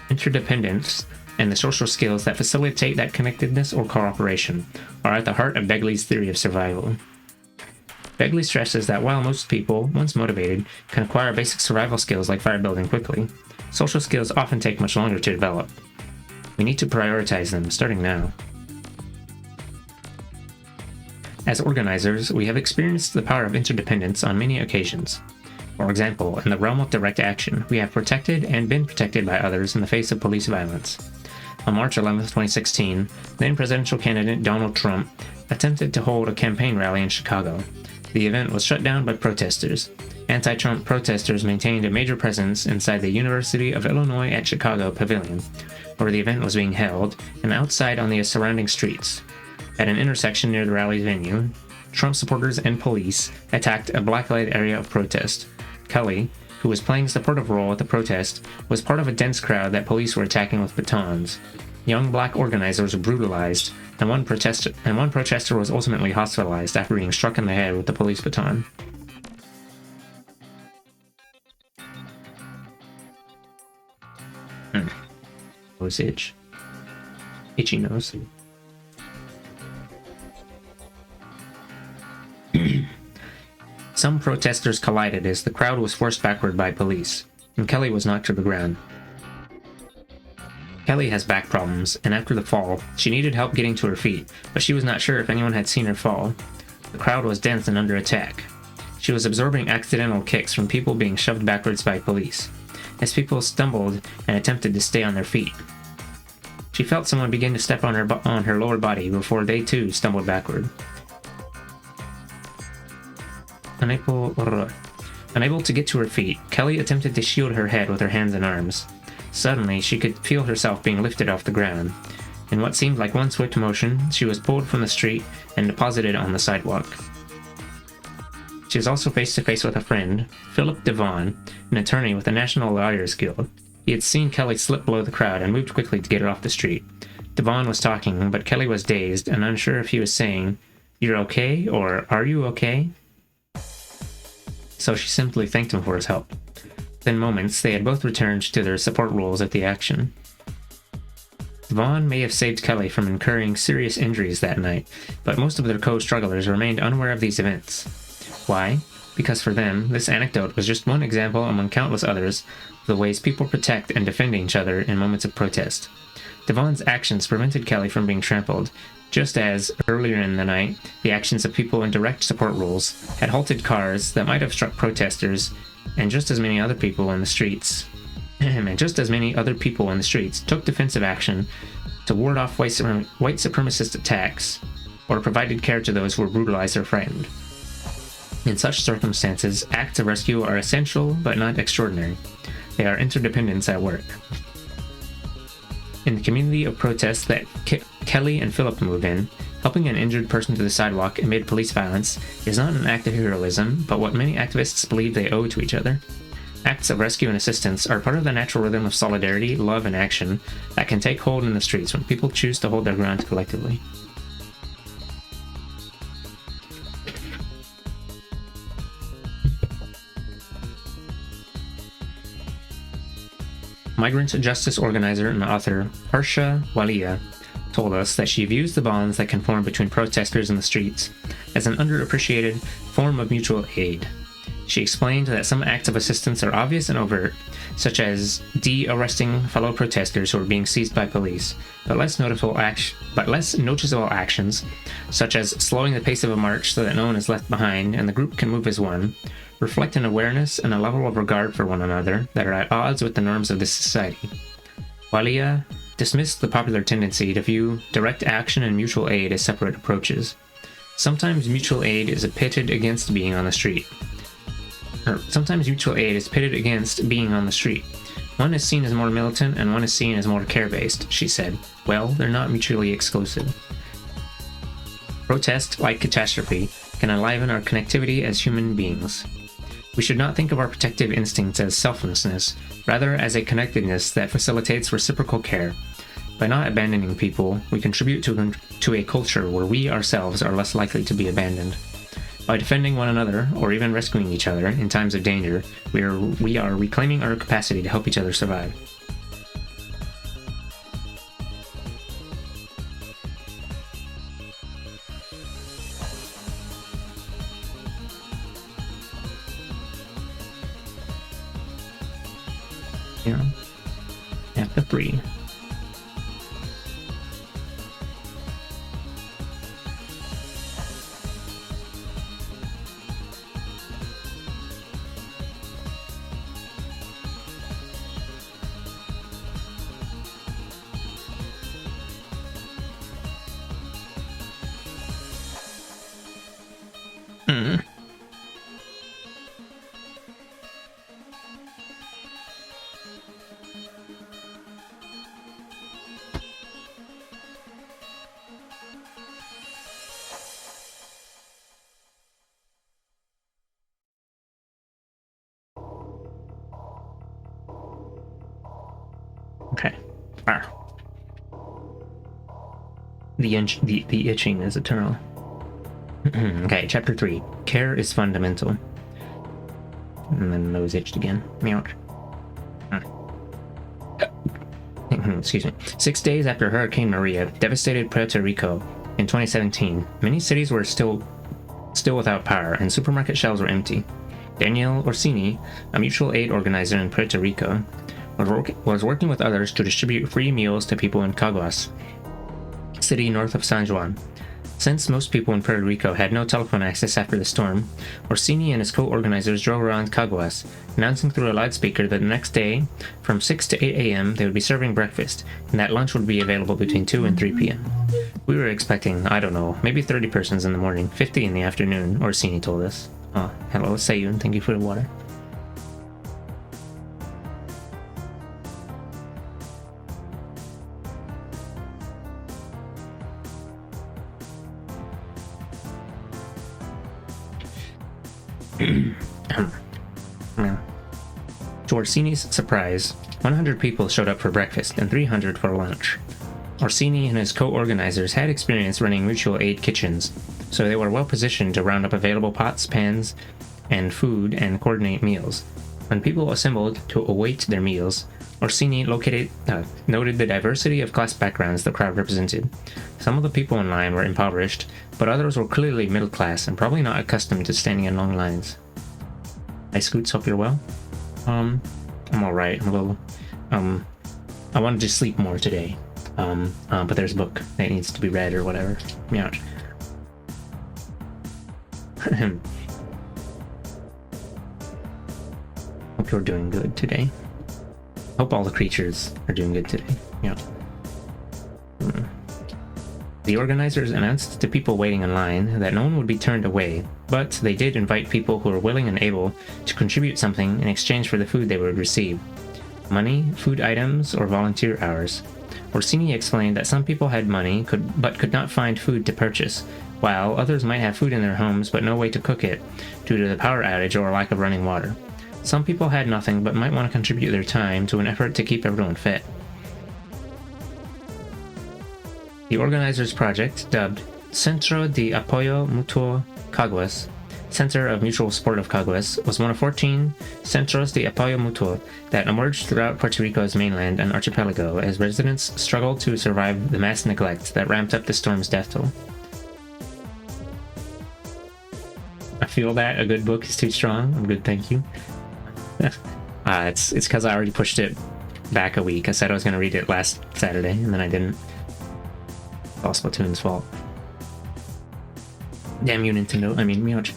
Speaker 1: Interdependence and the social skills that facilitate that connectedness or cooperation are at the heart of Begley's theory of survival. Begley stresses that while most people, once motivated, can acquire basic survival skills like fire building quickly, social skills often take much longer to develop. We need to prioritize them, starting now. As organizers, we have experienced the power of interdependence on many occasions. For example, in the realm of direct action, we have protected and been protected by others in the face of police violence. On March 11, 2016, then presidential candidate Donald Trump attempted to hold a campaign rally in Chicago. The event was shut down by protesters. Anti-Trump protesters maintained a major presence inside the University of Illinois at Chicago Pavilion, where the event was being held, and outside on the surrounding streets. At an intersection near the rally's venue, Trump supporters and police attacked a blacklight area of protest. Kelly, who was playing a supportive role at the protest, was part of a dense crowd that police were attacking with batons. Young black organizers were brutalized, and one protester was ultimately hospitalized after being struck in the head with the police baton. Nose itch. Itchy nose. Some protesters collided as the crowd was forced backward by police, and Kelly was knocked to the ground. Kelly has back problems, and after the fall, she needed help getting to her feet, but she was not sure if anyone had seen her fall. The crowd was dense and under attack. She was absorbing accidental kicks from people being shoved backwards by police, as people stumbled and attempted to stay on their feet. She felt someone begin to step on her lower body before they too stumbled backward. Unable to get to her feet, Kelly attempted to shield her head with her hands and arms. Suddenly, she could feel herself being lifted off the ground. In what seemed like one swift motion, she was pulled from the street and deposited on the sidewalk. She was also face to face with a friend, Philip Devon, an attorney with the National Lawyers Guild. He had seen Kelly slip below the crowd and moved quickly to get her off the street. Devon was talking, but Kelly was dazed and unsure if he was saying, "You're okay," or "Are you okay?" So she simply thanked him for his help. Within moments, they had both returned to their support roles at the action. Devon may have saved Kelly from incurring serious injuries that night, but most of their co-strugglers remained unaware of these events. Why? Because for them, this anecdote was just one example among countless others of the ways people protect and defend each other in moments of protest. Devon's actions prevented Kelly from being trampled, just as, earlier in the night, the actions of people in direct support roles had halted cars that might have struck protesters, and just as many other people in the streets took defensive action to ward off white supremacist attacks, or provided care to those who were brutalized or frightened. In such circumstances, acts of rescue are essential but not extraordinary. They are interdependents at work. In the community of protest that Kelly and Philip move in, helping an injured person to the sidewalk amid police violence is not an act of heroism, but what many activists believe they owe to each other. Acts of rescue and assistance are part of the natural rhythm of solidarity, love, and action that can take hold in the streets when people choose to hold their ground collectively. Migrant justice organizer and author Harsha Walia told us that she views the bonds that can form between protesters in the streets as an underappreciated form of mutual aid. She explained that some acts of assistance are obvious and overt, such as de-arresting fellow protesters who are being seized by police, but less noticeable actions, such as slowing the pace of a march so that no one is left behind and the group can move as one, reflect an awareness and a level of regard for one another that are at odds with the norms of this society. Walia dismissed the popular tendency to view direct action and mutual aid as separate approaches. Sometimes mutual aid is pitted against being on the street. One is seen as more militant and one is seen as more care-based, she said. Well, they're not mutually exclusive. Protest, like catastrophe, can enliven our connectivity as human beings. We should not think of our protective instincts as selflessness, rather as a connectedness that facilitates reciprocal care. By not abandoning people, we contribute to a culture where we ourselves are less likely to be abandoned. By defending one another, or even rescuing each other in times of danger, we are reclaiming our capacity to help each other survive. Yeah. Chapter 3. Okay. The itching is eternal. Okay, chapter 3. Care is fundamental. And then nose itched again. Meow. Excuse me. 6 days after Hurricane Maria devastated Puerto Rico in 2017, many cities were still without power and supermarket shelves were empty. Danielle Orsini, a mutual aid organizer in Puerto Rico, was working with others to distribute free meals to people in Caguas, city north of San Juan. Since most people in Puerto Rico had no telephone access after the storm, Orsini and his co-organizers drove around Caguas, announcing through a loudspeaker that the next day, from 6 to 8 a.m., they would be serving breakfast, and that lunch would be available between 2 and 3 p.m. We were expecting, I don't know, maybe 30 persons in the morning, 50 in the afternoon, Orsini told us. Oh, hello, Sayun, thank you for the water. To Orsini's surprise, 100 people showed up for breakfast and 300 for lunch. Orsini and his co-organizers had experience running mutual aid kitchens, so they were well positioned to round up available pots, pans, and food and coordinate meals. When people assembled to await their meals, Orsini noted the diversity of class backgrounds the crowd represented. Some of the people in line were impoverished, but others were clearly middle class and probably not accustomed to standing in long lines. Hi Scoots, hope you're well. I'm alright. I'm a little, I wanted to sleep more today. But there's a book that needs to be read or whatever. Meow. Hope you're doing good today. Hope all the creatures are doing good today. Yeah. The organizers announced to people waiting in line that no one would be turned away, but they did invite people who were willing and able to contribute something in exchange for the food they would receive. Money, food items, or volunteer hours. Orsini explained that some people had money but could not find food to purchase, while others might have food in their homes but no way to cook it due to the power outage or lack of running water. Some people had nothing but might want to contribute their time to an effort to keep everyone fed. The organizers' project, dubbed Centro de Apoyo Mutuo Caguas, Center of Mutual Support of Caguas, was one of 14 Centros de Apoyo Mutuo that emerged throughout Puerto Rico's mainland and archipelago as residents struggled to survive the mass neglect that ramped up the storm's death toll. I feel that a good book is too strong. I'm good, thank you. It's because I already pushed it back a week. I said I was going to read it last Saturday, and then I didn't. It's all Splatoon's fault. Damn you, Nintendo. I mean, Meowch.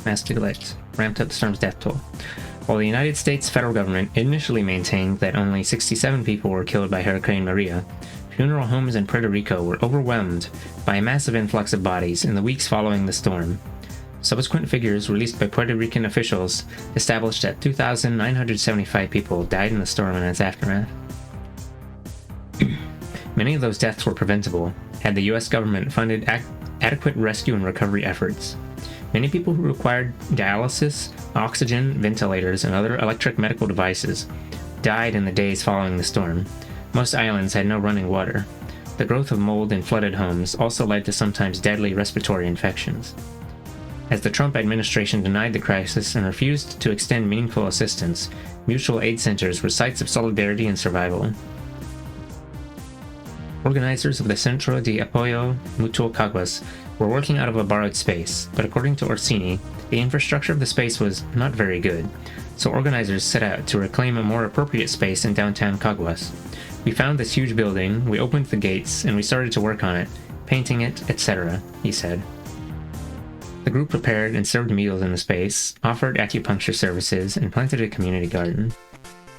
Speaker 1: Mass neglect ramped up the storm's death toll. While the United States federal government initially maintained that only 67 people were killed by Hurricane Maria, funeral homes in Puerto Rico were overwhelmed by a massive influx of bodies in the weeks following the storm. Subsequent figures released by Puerto Rican officials established that 2,975 people died in the storm and its aftermath. Many of those deaths were preventable had the U.S. government funded adequate rescue and recovery efforts. Many people who required dialysis, oxygen, ventilators, and other electric medical devices died in the days following the storm. Most islands had no running water. The growth of mold in flooded homes also led to sometimes deadly respiratory infections. As the Trump administration denied the crisis and refused to extend meaningful assistance, mutual aid centers were sites of solidarity and survival. Organizers of the Centro de Apoyo Mutuo Caguas were working out of a borrowed space, but according to Orsini, the infrastructure of the space was not very good, so organizers set out to reclaim a more appropriate space in downtown Caguas. We found this huge building, we opened the gates, and we started to work on it, painting it, etc., he said. The group prepared and served meals in the space, offered acupuncture services, and planted a community garden.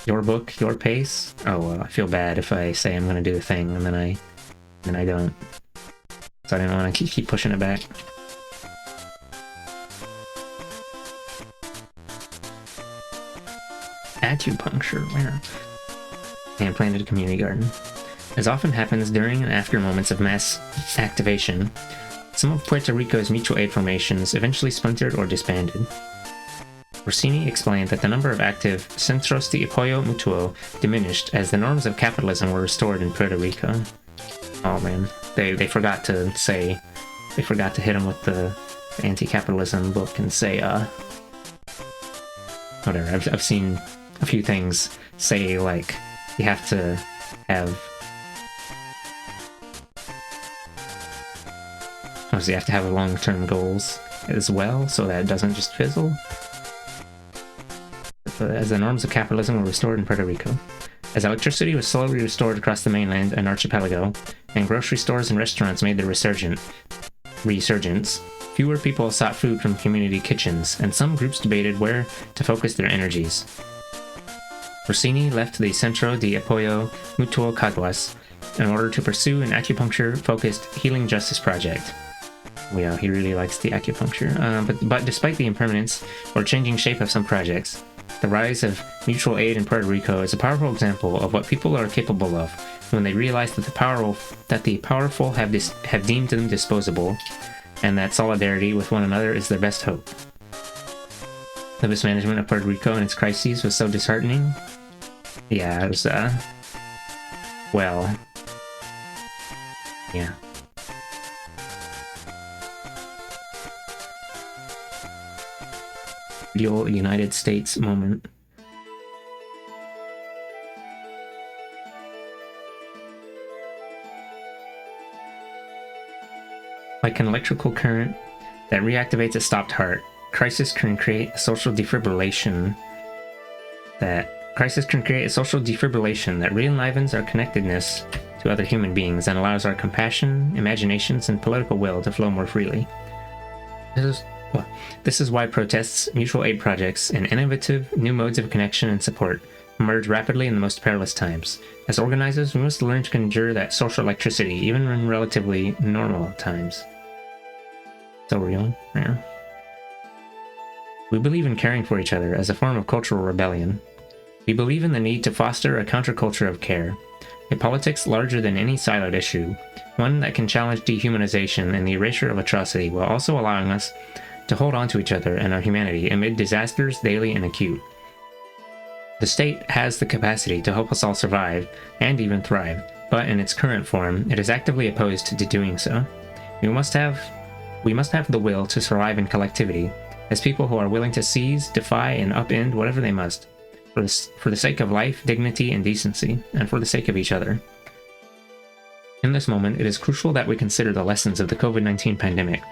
Speaker 1: Your book, your pace? Oh, I feel bad if I say I'm going to do the thing and then I don't. So I didn't want to keep pushing it back. Acupuncture, where? And planted a community garden. As often happens during and after moments of mass activation, some of Puerto Rico's mutual aid formations eventually splintered or disbanded. Orsini explained that the number of active Centros de Apoyo Mutuo diminished as the norms of capitalism were restored in Puerto Rico. Oh man, they forgot to hit him with the anti-capitalism book and say, whatever, I've seen a few things say, like, you have to have... you have to have long-term goals as well, so that it doesn't just fizzle. As the norms of capitalism were restored in Puerto Rico. As electricity was slowly restored across the mainland and archipelago, and grocery stores and restaurants made their resurgence, fewer people sought food from community kitchens, and some groups debated where to focus their energies. Orsini left the Centro de Apoyo Mutuo Caguas in order to pursue an acupuncture-focused healing justice project. Yeah, he really likes the acupuncture. But despite the impermanence or changing shape of some projects, the rise of mutual aid in Puerto Rico is a powerful example of what people are capable of when they realize that the powerful have deemed them disposable, and that solidarity with one another is their best hope. The mismanagement of Puerto Rico and its crises was so disheartening. Yeah, it was, well, yeah. Real United States moment. Like an electrical current that reactivates a stopped heart, crisis can create a social defibrillation that re-enlivens our connectedness to other human beings and allows our compassion, imaginations, and political will to flow more freely. This is why protests, mutual aid projects, and innovative new modes of connection and support emerge rapidly in the most perilous times. As organizers, we must learn to conjure that social electricity even in relatively normal times. So real. Yeah. We believe in caring for each other as a form of cultural rebellion. We believe in the need to foster a counterculture of care, a politics larger than any siloed issue, one that can challenge dehumanization and the erasure of atrocity while also allowing us to hold on to each other and our humanity amid disasters daily and acute. The state has the capacity to help us all survive and even thrive, but in its current form, it is actively opposed to doing so. We must have the will to survive in collectivity, as people who are willing to seize, defy, and upend whatever they must, for the sake of life, dignity, and decency, and for the sake of each other. In this moment, it is crucial that we consider the lessons of the COVID-19 pandemic,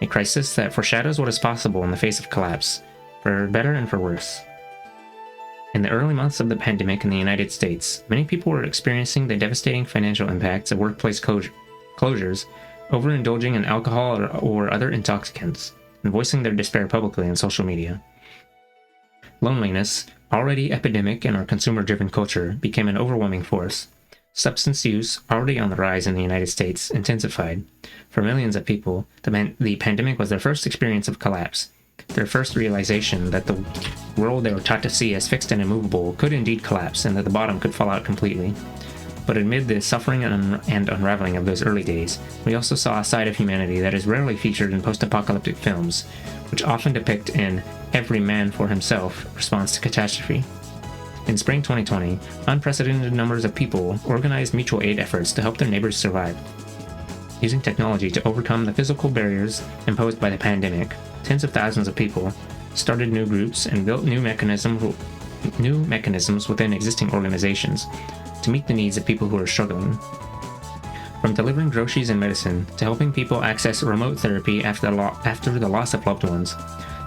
Speaker 1: a crisis that foreshadows what is possible in the face of collapse, for better and for worse. In the early months of the pandemic in the United States, many people were experiencing the devastating financial impacts of workplace closures, overindulging in alcohol or other intoxicants, and voicing their despair publicly on social media. Loneliness, already epidemic in our consumer-driven culture, became an overwhelming force. Substance use, already on the rise in the United States, intensified. For millions of people, the pandemic was their first experience of collapse, their first realization that the world they were taught to see as fixed and immovable could indeed collapse and that the bottom could fall out completely. But amid the suffering and unraveling of those early days, we also saw a side of humanity that is rarely featured in post-apocalyptic films, which often depict an every man for himself response to catastrophe. In spring 2020, unprecedented numbers of people organized mutual aid efforts to help their neighbors survive. Using technology to overcome the physical barriers imposed by the pandemic, tens of thousands of people started new groups and built new mechanisms within existing organizations to meet the needs of people who are struggling. From delivering groceries and medicine to helping people access remote therapy after the loss of loved ones,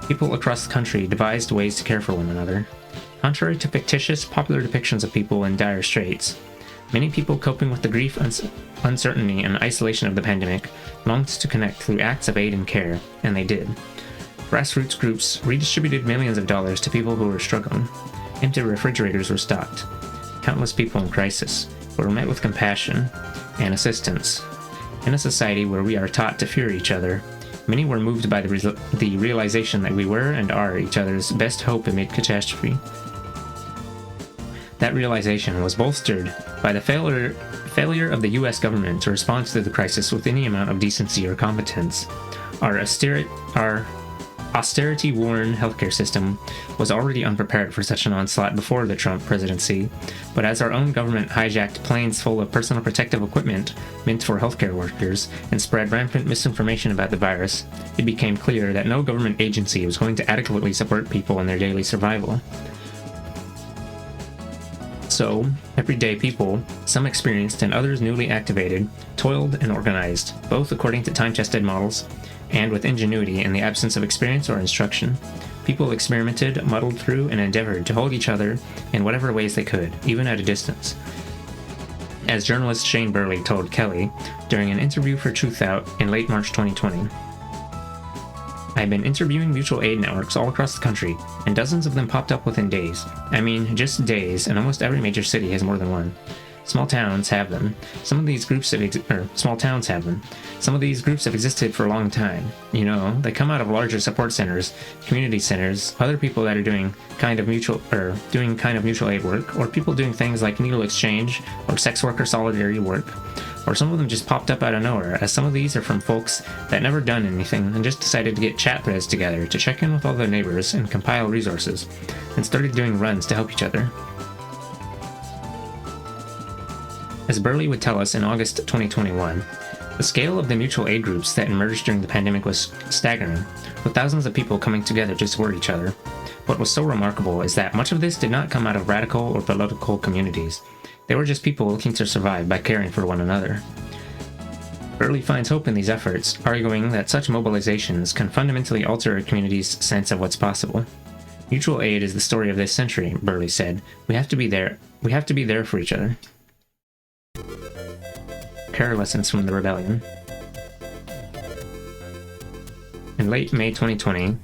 Speaker 1: people across the country devised ways to care for one another. Contrary to fictitious, popular depictions of people in dire straits, many people coping with the grief, uncertainty, and isolation of the pandemic longed to connect through acts of aid and care, and they did. Grassroots groups redistributed millions of dollars to people who were struggling. Empty refrigerators were stocked. Countless people in crisis were met with compassion and assistance. In a society where we are taught to fear each other, many were moved by the realization that we were and are each other's best hope amid catastrophe. That realization was bolstered by the failure of the US government to respond to the crisis with any amount of decency or competence. Our austerity-worn healthcare system was already unprepared for such an onslaught before the Trump presidency, but as our own government hijacked planes full of personal protective equipment meant for healthcare workers and spread rampant misinformation about the virus, it became clear that no government agency was going to adequately support people in their daily survival. So, everyday people, some experienced and others newly activated, toiled and organized, both according to time-tested models, and with ingenuity in the absence of experience or instruction. People experimented, muddled through, and endeavored to hold each other in whatever ways they could, even at a distance. As journalist Shane Burley told Kelly during an interview for Truth Out in late March 2020, "I've been interviewing mutual aid networks all across the country, and dozens of them popped up within days. I mean, just days, and almost every major city has more than one. Small towns have them. Some of these groups small towns have them. Some of these groups have existed for a long time. You know, they come out of larger support centers, community centers, other people that are doing kind of mutual aid work, or people doing things like needle exchange or sex worker solidarity work. Or some of them just popped up out of nowhere, as some of these are from folks that never done anything and just decided to get chat threads together to check in with all their neighbors and compile resources, and started doing runs to help each other. As Burley would tell us in August 2021, the scale of the mutual aid groups that emerged during the pandemic was staggering, with thousands of people coming together to support each other. What was so remarkable is that much of this did not come out of radical or political communities. They were just people looking to survive by caring for one another. Burley finds hope in these efforts, arguing that such mobilizations can fundamentally alter a community's sense of what's possible. Mutual aid is the story of this century, Burley said. We have to be there. We have to be there for each other. Care lessons from the rebellion. In late May 2020,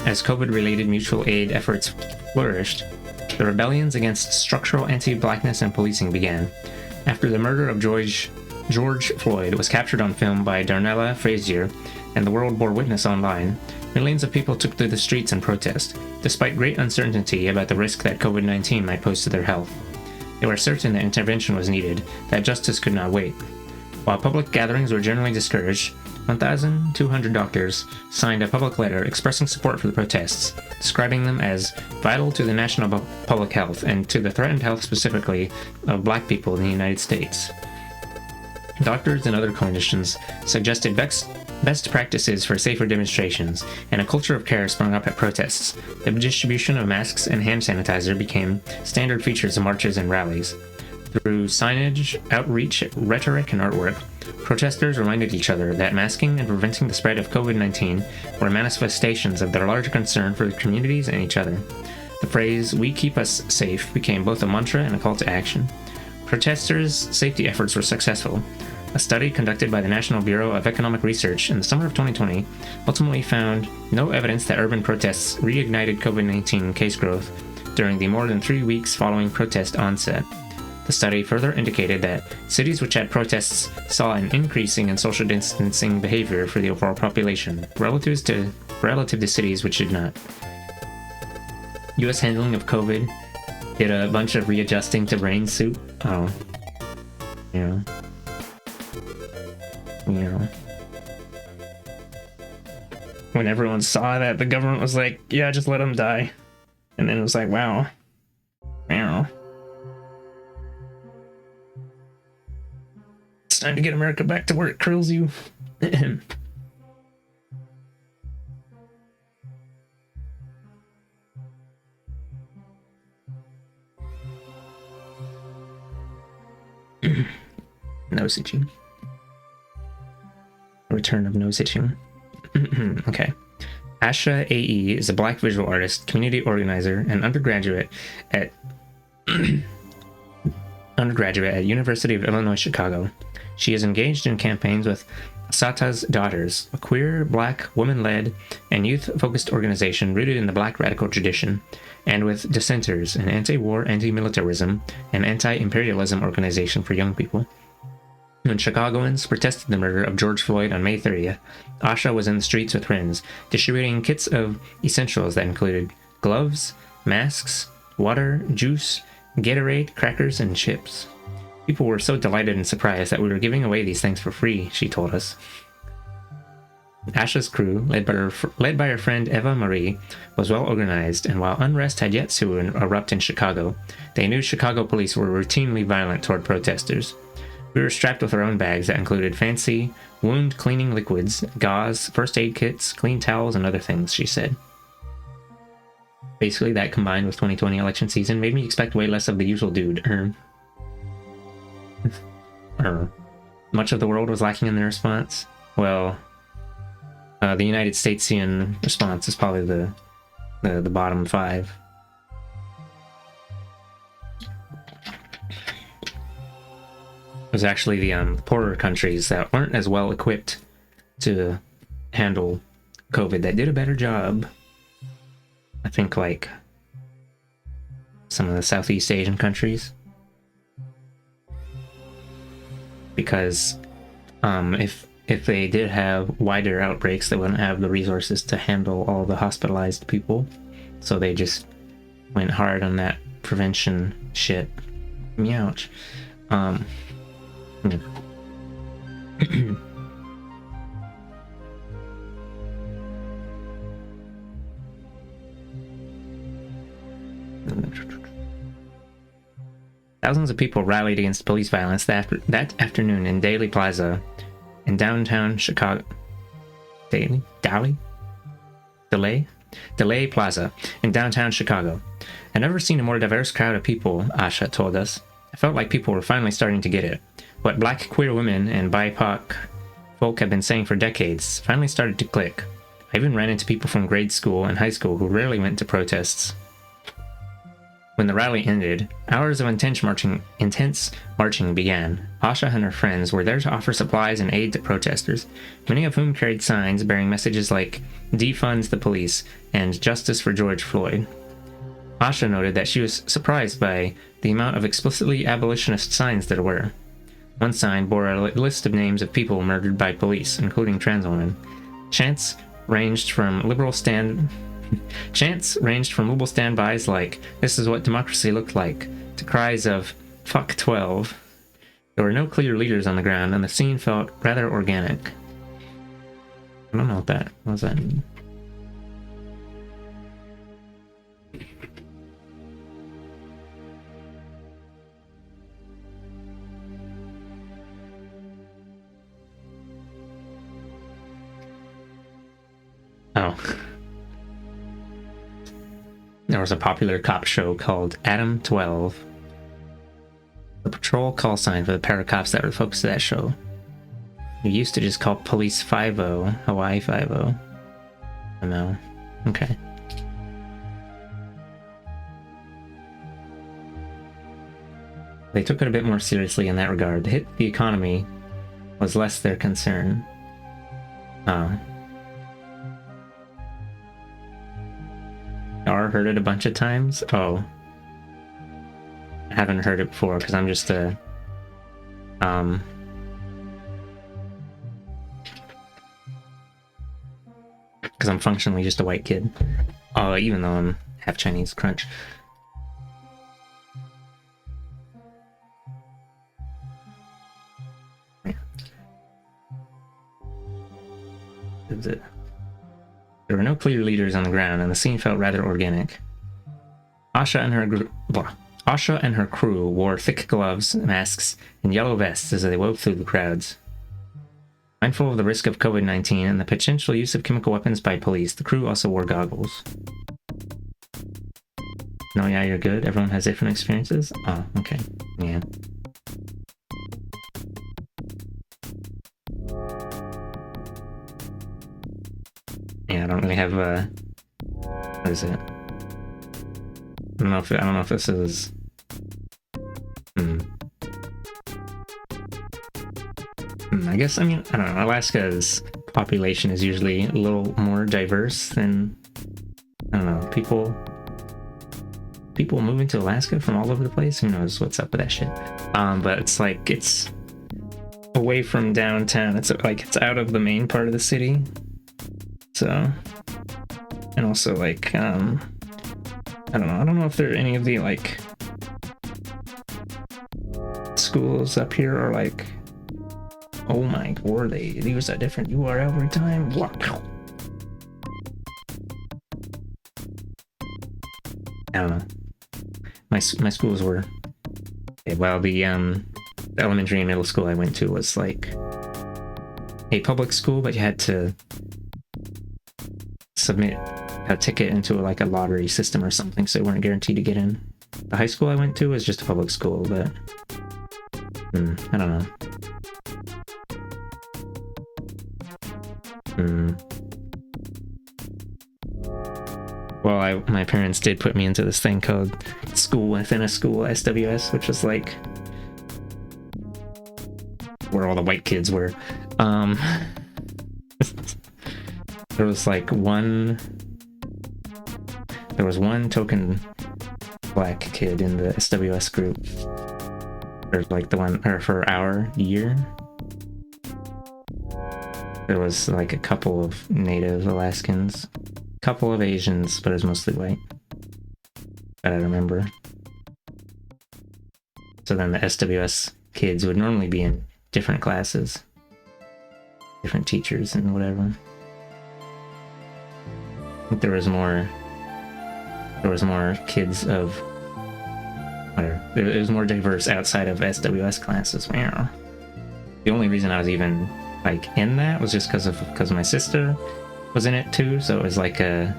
Speaker 1: as COVID-related mutual aid efforts flourished, the rebellions against structural anti-blackness and policing began. After the murder of George Floyd was captured on film by Darnella Frazier and the world bore witness online, millions of people took to the streets in protest, despite great uncertainty about the risk that COVID-19 might pose to their health. They were certain that intervention was needed, that justice could not wait. While public gatherings were generally discouraged, 1,200 doctors signed a public letter expressing support for the protests, describing them as vital to the national public health and to the threatened health specifically of Black people in the United States. Doctors and other clinicians suggested best practices for safer demonstrations, and a culture of care sprung up at protests. The distribution of masks and hand sanitizer became standard features of marches and rallies. Through signage, outreach, rhetoric, and artwork, protesters reminded each other that masking and preventing the spread of COVID-19 were manifestations of their larger concern for their communities and each other. The phrase, "We keep us safe," became both a mantra and a call to action. Protesters' safety efforts were successful. A study conducted by the National Bureau of Economic Research in the summer of 2020 ultimately found no evidence that urban protests reignited COVID-19 case growth during the more than 3 weeks following protest onset. The study further indicated that cities which had protests saw an increasing in social distancing behavior for the overall population, relative to cities which did not. U.S. handling of COVID did a bunch of readjusting to brain soup. Oh. Yeah. When everyone saw that, the government was like, yeah, just let them die. And then it was like, wow. It's time to get America back to where it curls you. Nose itching. Return of nose itching. Okay. Asha A.E. is a Black visual artist, community organizer, and undergraduate at University of Illinois Chicago. She is engaged in campaigns with Sata's Daughters, a queer, Black, woman-led, and youth-focused organization rooted in the Black radical tradition, and with Dissenters, an anti-war, anti-militarism, and anti-imperialism organization for young people. When Chicagoans protested the murder of George Floyd on May 30th, Asha was in the streets with friends, distributing kits of essentials that included gloves, masks, water, juice, Gatorade, crackers, and chips. People were so delighted and surprised that we were giving away these things for free, she told us. Asha's crew, led by her friend Eva Marie, was well organized, and while unrest had yet to erupt in Chicago, they knew Chicago police were routinely violent toward protesters. We were strapped with our own bags that included fancy, wound-cleaning liquids, gauze, first aid kits, clean towels, and other things, she said. Basically, that combined with 2020 election season made me expect way less of the usual dude. Much of the world was lacking in their response. Well, the United Statesian response is probably the bottom 5. It was actually the poorer countries that weren't as well equipped to handle COVID that did a better job. I think like some of the Southeast Asian countries. because if they did have wider outbreaks, they wouldn't have the resources to handle all the hospitalized people. So they just went hard on that prevention shit. Meouch. Yeah. 'Thousands of people rallied against police violence that afternoon in Daley Plaza in downtown Chicago. Daley Plaza in downtown Chicago. I've never seen a more diverse crowd of people, Asha told us. I felt like people were finally starting to get it. What black queer women and BIPOC folk have been saying for decades finally started to click. I even ran into people from grade school and high school who rarely went to protests. When the rally ended, hours of intense marching began. Asha and her friends were there to offer supplies and aid to protesters, many of whom carried signs bearing messages like "Defund the police" and "Justice for George Floyd." Asha noted that she was surprised by the amount of explicitly abolitionist signs there were. One sign bore a list of names of people murdered by police, including trans women. Chants ranged from liberal standbys like "This is what democracy looked like" to cries of "Fuck 12." There were no clear leaders on the ground, and the scene felt rather organic. I don't know what does that mean? Oh. There was a popular cop show called Adam 12. The patrol call sign for the pair of cops that were the focus of that show. You used to just call police 50, Hawaii 50. I know. Okay. They took it a bit more seriously in that regard. The hit to the economy was less their concern. Or heard it a bunch of times? Oh. I haven't heard it before because I'm just a... because I'm functionally just a white kid. Oh, even though I'm half Chinese. Crunch. Is it? There were no clear leaders on the ground, and the scene felt rather organic. Asha and her crew wore thick gloves, masks, and yellow vests as they wove through the crowds. Mindful of the risk of COVID-19 and the potential use of chemical weapons by police, the crew also wore goggles. No, yeah, you're good. Everyone has different experiences? Oh, okay. Yeah. Yeah, I don't really have what is it? I don't know if this is I guess, I don't know, Alaska's population is usually a little more diverse than, I don't know, people moving to Alaska from all over the place. Who knows what's up with that shit? But it's like, it's away from downtown. It's like, it's out of the main part of the city. So, and also like, I don't know if there are any of the like schools up here are like, oh my, or they use a different URL every time. Wow. I don't know. My schools were, well, the elementary and middle school I went to was like a public school, but you had to submit a ticket into like a lottery system or something, so you weren't guaranteed to get in. The high school I went to was just a public school, but I don't know. Well, my parents did put me into this thing called School Within a School, SWS, which was like where all the white kids were. There was like one token black kid in the SWS group. There's like the one, or for our year, there was like a couple of native Alaskans, a couple of Asians, but it was mostly white. That I remember. So then the SWS kids would normally be in different classes, different teachers and whatever. I think there was more kids of whatever. It was more diverse outside of SWS classes. The only reason I was even like in that was just because my sister was in it too, so it was like a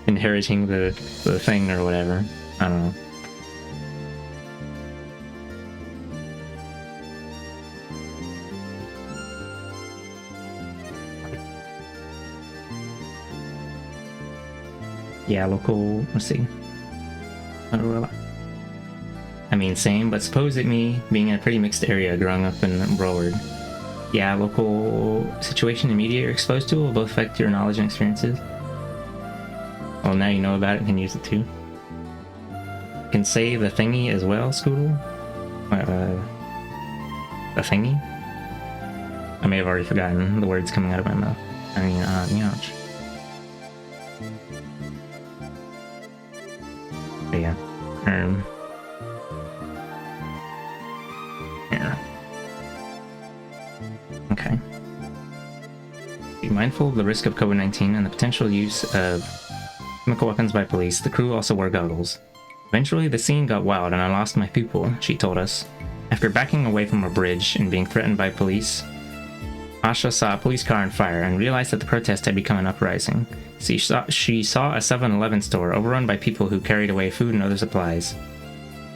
Speaker 1: inheriting the thing or whatever. I don't know. Yeah, local, let's see. I mean, same, but suppose it me being in a pretty mixed area growing up in Broward. Yeah, local situation and media you're exposed to will both affect your knowledge and experiences. Well, now you know about it and can use it too. You can say the thingy as well, Scoodle. The thingy? I may have already forgotten the words coming out of my mouth. I mean, nyach. But yeah. Yeah. Okay. Be mindful of the risk of COVID-19 and the potential use of chemical weapons by police. The crew also wore goggles. Eventually, the scene got wild and I lost my pupil, she told us. After backing away from a bridge and being threatened by police, Asha saw a police car on fire and realized that the protest had become an uprising. She saw a 7-Eleven store overrun by people who carried away food and other supplies.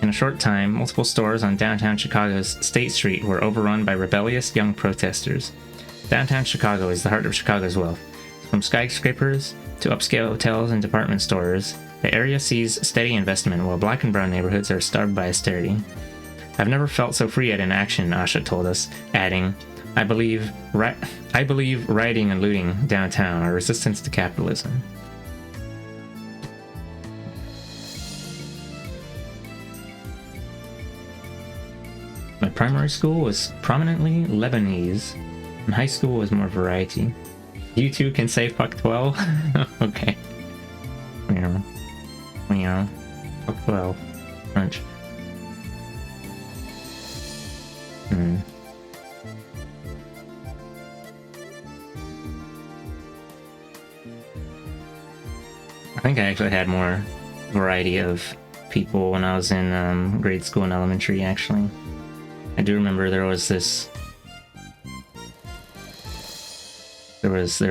Speaker 1: In a short time, multiple stores on downtown Chicago's State Street were overrun by rebellious young protesters. Downtown Chicago is the heart of Chicago's wealth. From skyscrapers to upscale hotels and department stores, the area sees steady investment while black and brown neighborhoods are starved by austerity. I've never felt so free in action, Asha told us, adding, I believe rioting and looting downtown are resistance to capitalism. My primary school was prominently Lebanese, and high school was more variety. You two can say fuck 12? Okay. Yeah. Fuck 12. French. I think I actually had more variety of people when I was in grade school and elementary, actually. I do remember there was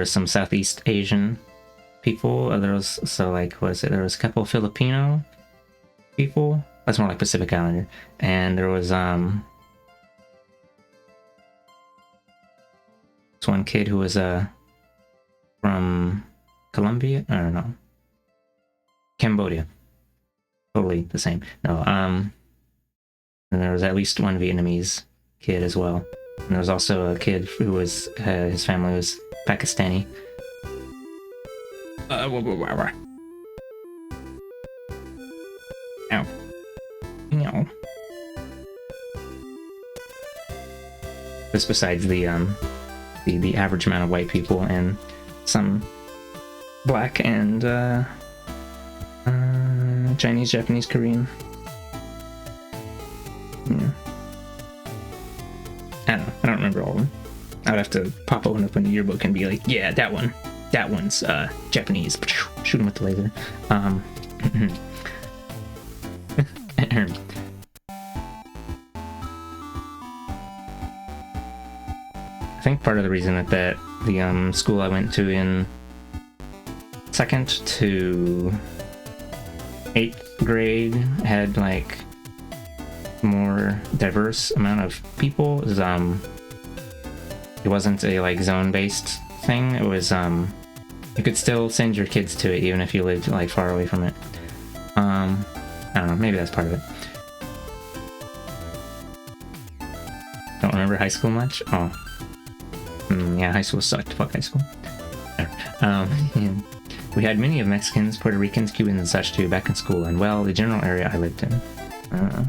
Speaker 1: some Southeast Asian people. There was a couple of Filipino people. That's more like Pacific Islander. And there was this one kid who was from Colombia. I don't know. Cambodia. Totally the same. No, and there was at least one Vietnamese kid as well. And there was also a kid who was, his family was Pakistani. Ow. No. Just besides the average amount of white people and some black and Chinese, Japanese, Korean. Yeah. I don't remember all of them. I would have to pop one up in the yearbook and be like, yeah, that one's Japanese. Shoot him with the laser. I think part of the reason that the school I went to in 2nd to 8th grade had like more diverse amount of people is it wasn't a like zone-based thing. It was you could still send your kids to it even if you lived like far away from it. I don't know, maybe that's part of it. Don't remember high school much? Oh. Yeah, high school sucked. Fuck high school. Yeah. We had many of Mexicans, Puerto Ricans, Cubans, and such too back in school, and well, the general area I lived in. I don't know.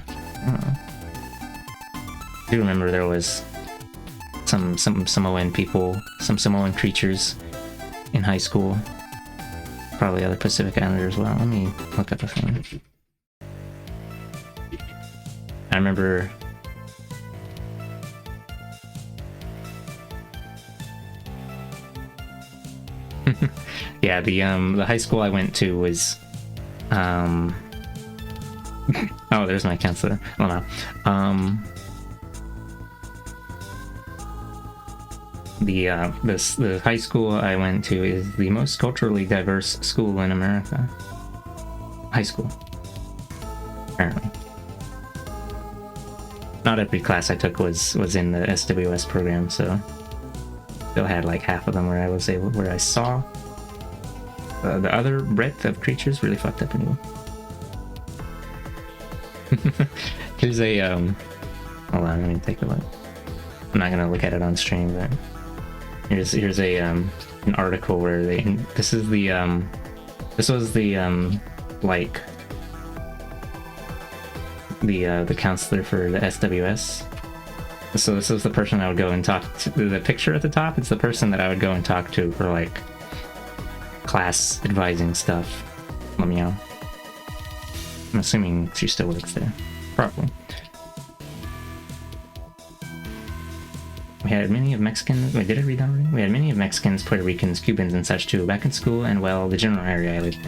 Speaker 1: I do remember there was some Samoan people, some Samoan creatures in high school. Probably other Pacific Islanders as well. Let me look up a thing. I remember yeah, the high school I went to was oh, there's my counselor. Oh no. The high school I went to is the most culturally diverse school in America. High school. Apparently. Not every class I took was in the SWS program, so still had like half of them where I saw the other breadth of creatures really fucked up anyway. Here's a hold on, let me take a look. I'm not gonna look at it on stream, but here's a an article where this was the like the counselor for the SWS. So this is the person I would go and talk to. The picture at the top, it's the person that I would go and talk to for like class advising stuff. Let me know. I'm assuming she still works there. Probably. We had many of Mexicans. Wait, did I read that already? We had many of Mexicans, Puerto Ricans, Cubans, and such too back in school and, well, the general area I lived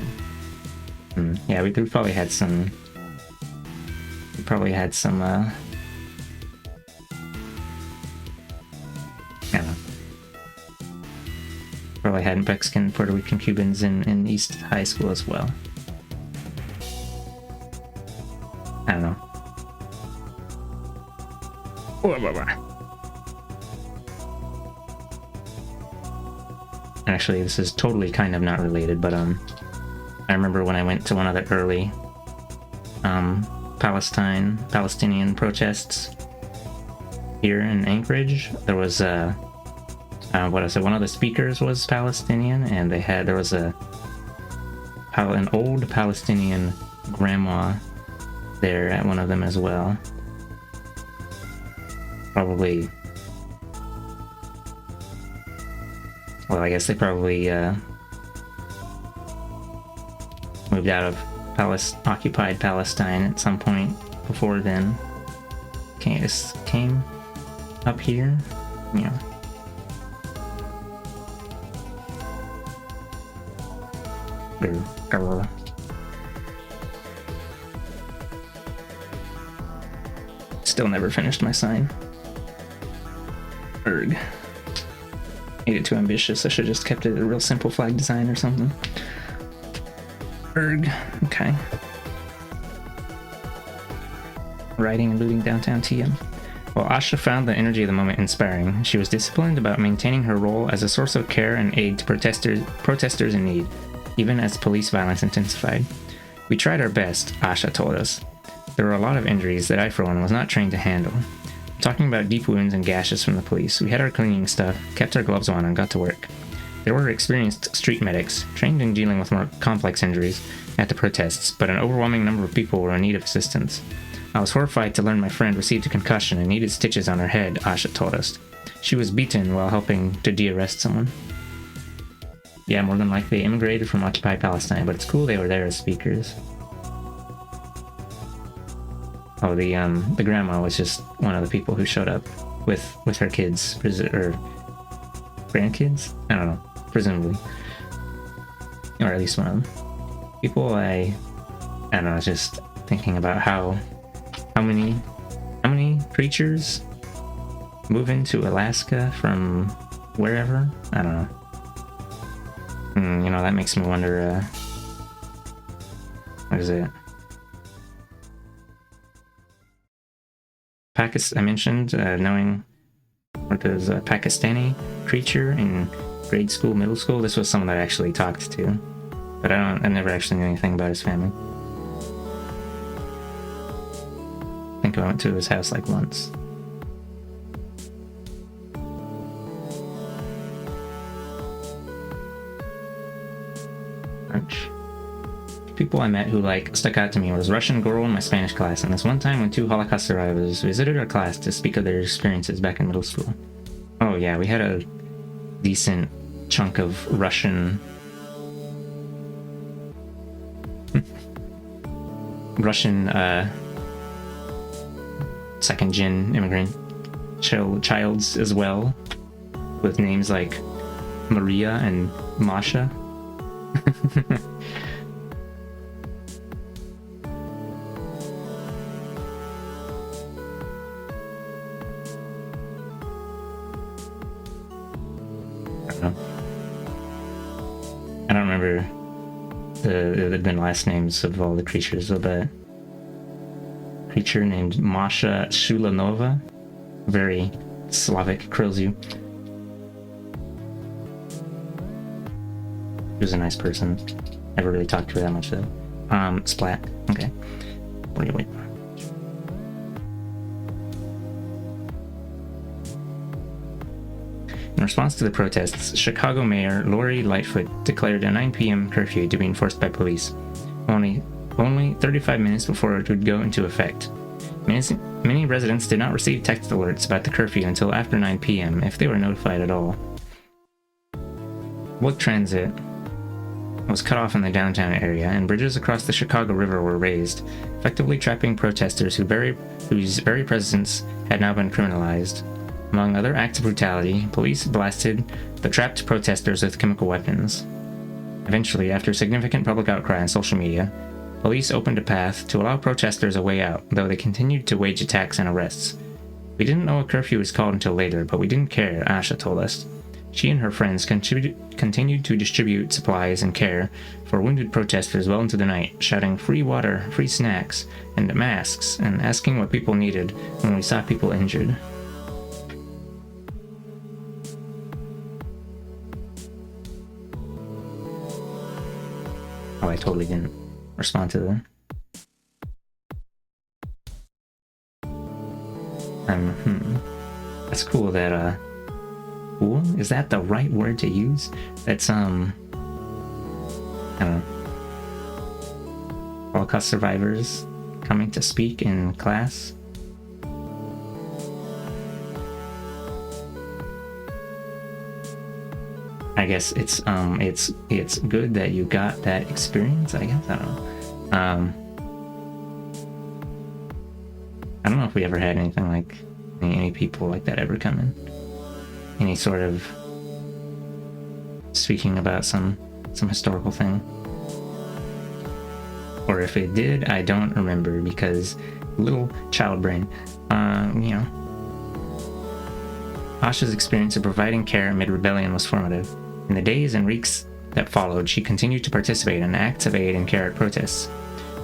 Speaker 1: in. Yeah, we probably had some. We probably had some. I don't know. Probably had Mexican, Puerto Rican, Cubans in East High School as well. I don't know. Actually, this is totally kind of not related, but I remember when I went to one of the early Palestinian protests here in Anchorage. There was one of the speakers was Palestinian, and there was an old Palestinian grandma there at one of them as well. Probably, well, I guess they probably moved out of occupied Palestine at some point before then. Came up here, you know. Still never finished my sign. Erg. Made it too ambitious. I should have just kept it a real simple flag design or something. Erg. Okay. Riding and looting downtown TM. While Asha found the energy of the moment inspiring, she was disciplined about maintaining her role as a source of care and aid to protesters in need, even as police violence intensified. We tried our best, Asha told us. There were a lot of injuries that I, for one, was not trained to handle. Talking about deep wounds and gashes from the police, we had our cleaning stuff, kept our gloves on, and got to work. There were experienced street medics, trained in dealing with more complex injuries, at the protests, but an overwhelming number of people were in need of assistance. I was horrified to learn my friend received a concussion and needed stitches on her head, Asha told us. She was beaten while helping to de-arrest someone. Yeah, more than likely they immigrated from occupied Palestine, but it's cool they were there as speakers. Oh, the grandma was just one of the people who showed up with her kids, or grandkids? I don't know, presumably. Or at least one of them. People I don't know, just thinking about how many creatures move into Alaska from wherever? I don't know. You know, that makes me wonder, what is it? I mentioned knowing what there's a Pakistani creature in grade school, middle school. This was someone that I actually talked to, but I never actually knew anything about his family. I think I went to his house like once. people I met who, like, stuck out to me was Russian girl in my Spanish class, and this one time when 2 Holocaust survivors visited our class to speak of their experiences back in middle school. Oh yeah, we had a decent chunk of Russian second-gen immigrant childs as well, with names like Maria and Masha. I don't remember the last names of all the creatures, of the creature named Masha Shulanova, very Slavic, Krilzu. She was a nice person. Never really talked to her that much though. Splat. Okay. Wait. In response to the protests, Chicago Mayor Lori Lightfoot declared a 9 p.m. curfew to be enforced by police, only 35 minutes before it would go into effect. Many residents did not receive text alerts about the curfew until after 9 p.m. if they were notified at all. Public transit was cut off in the downtown area, and bridges across the Chicago River were raised, effectively trapping protesters whose very presence had now been criminalized. Among other acts of brutality, police blasted the trapped protesters with chemical weapons. Eventually, after significant public outcry on social media, police opened a path to allow protesters a way out, though they continued to wage attacks and arrests. We didn't know a curfew was called until later, but we didn't care, Asha told us. She and her friends continued to distribute supplies and care for wounded protesters well into the night, shouting free water, free snacks, and masks, and asking what people needed when we saw people injured. Oh, I totally didn't respond to them. That's cool that, cool? Is that the right word to use? That's, I don't know. Holocaust survivors coming to speak in class. I guess it's good that you got that experience, I guess. I don't know. I don't know if we ever had anything like any people like that ever come in. Any sort of speaking about some historical thing. Or if it did, I don't remember because little child brain. Asha's experience of providing care amid rebellion was formative. In the days and weeks that followed, she continued to participate in acts of aid and care at protests.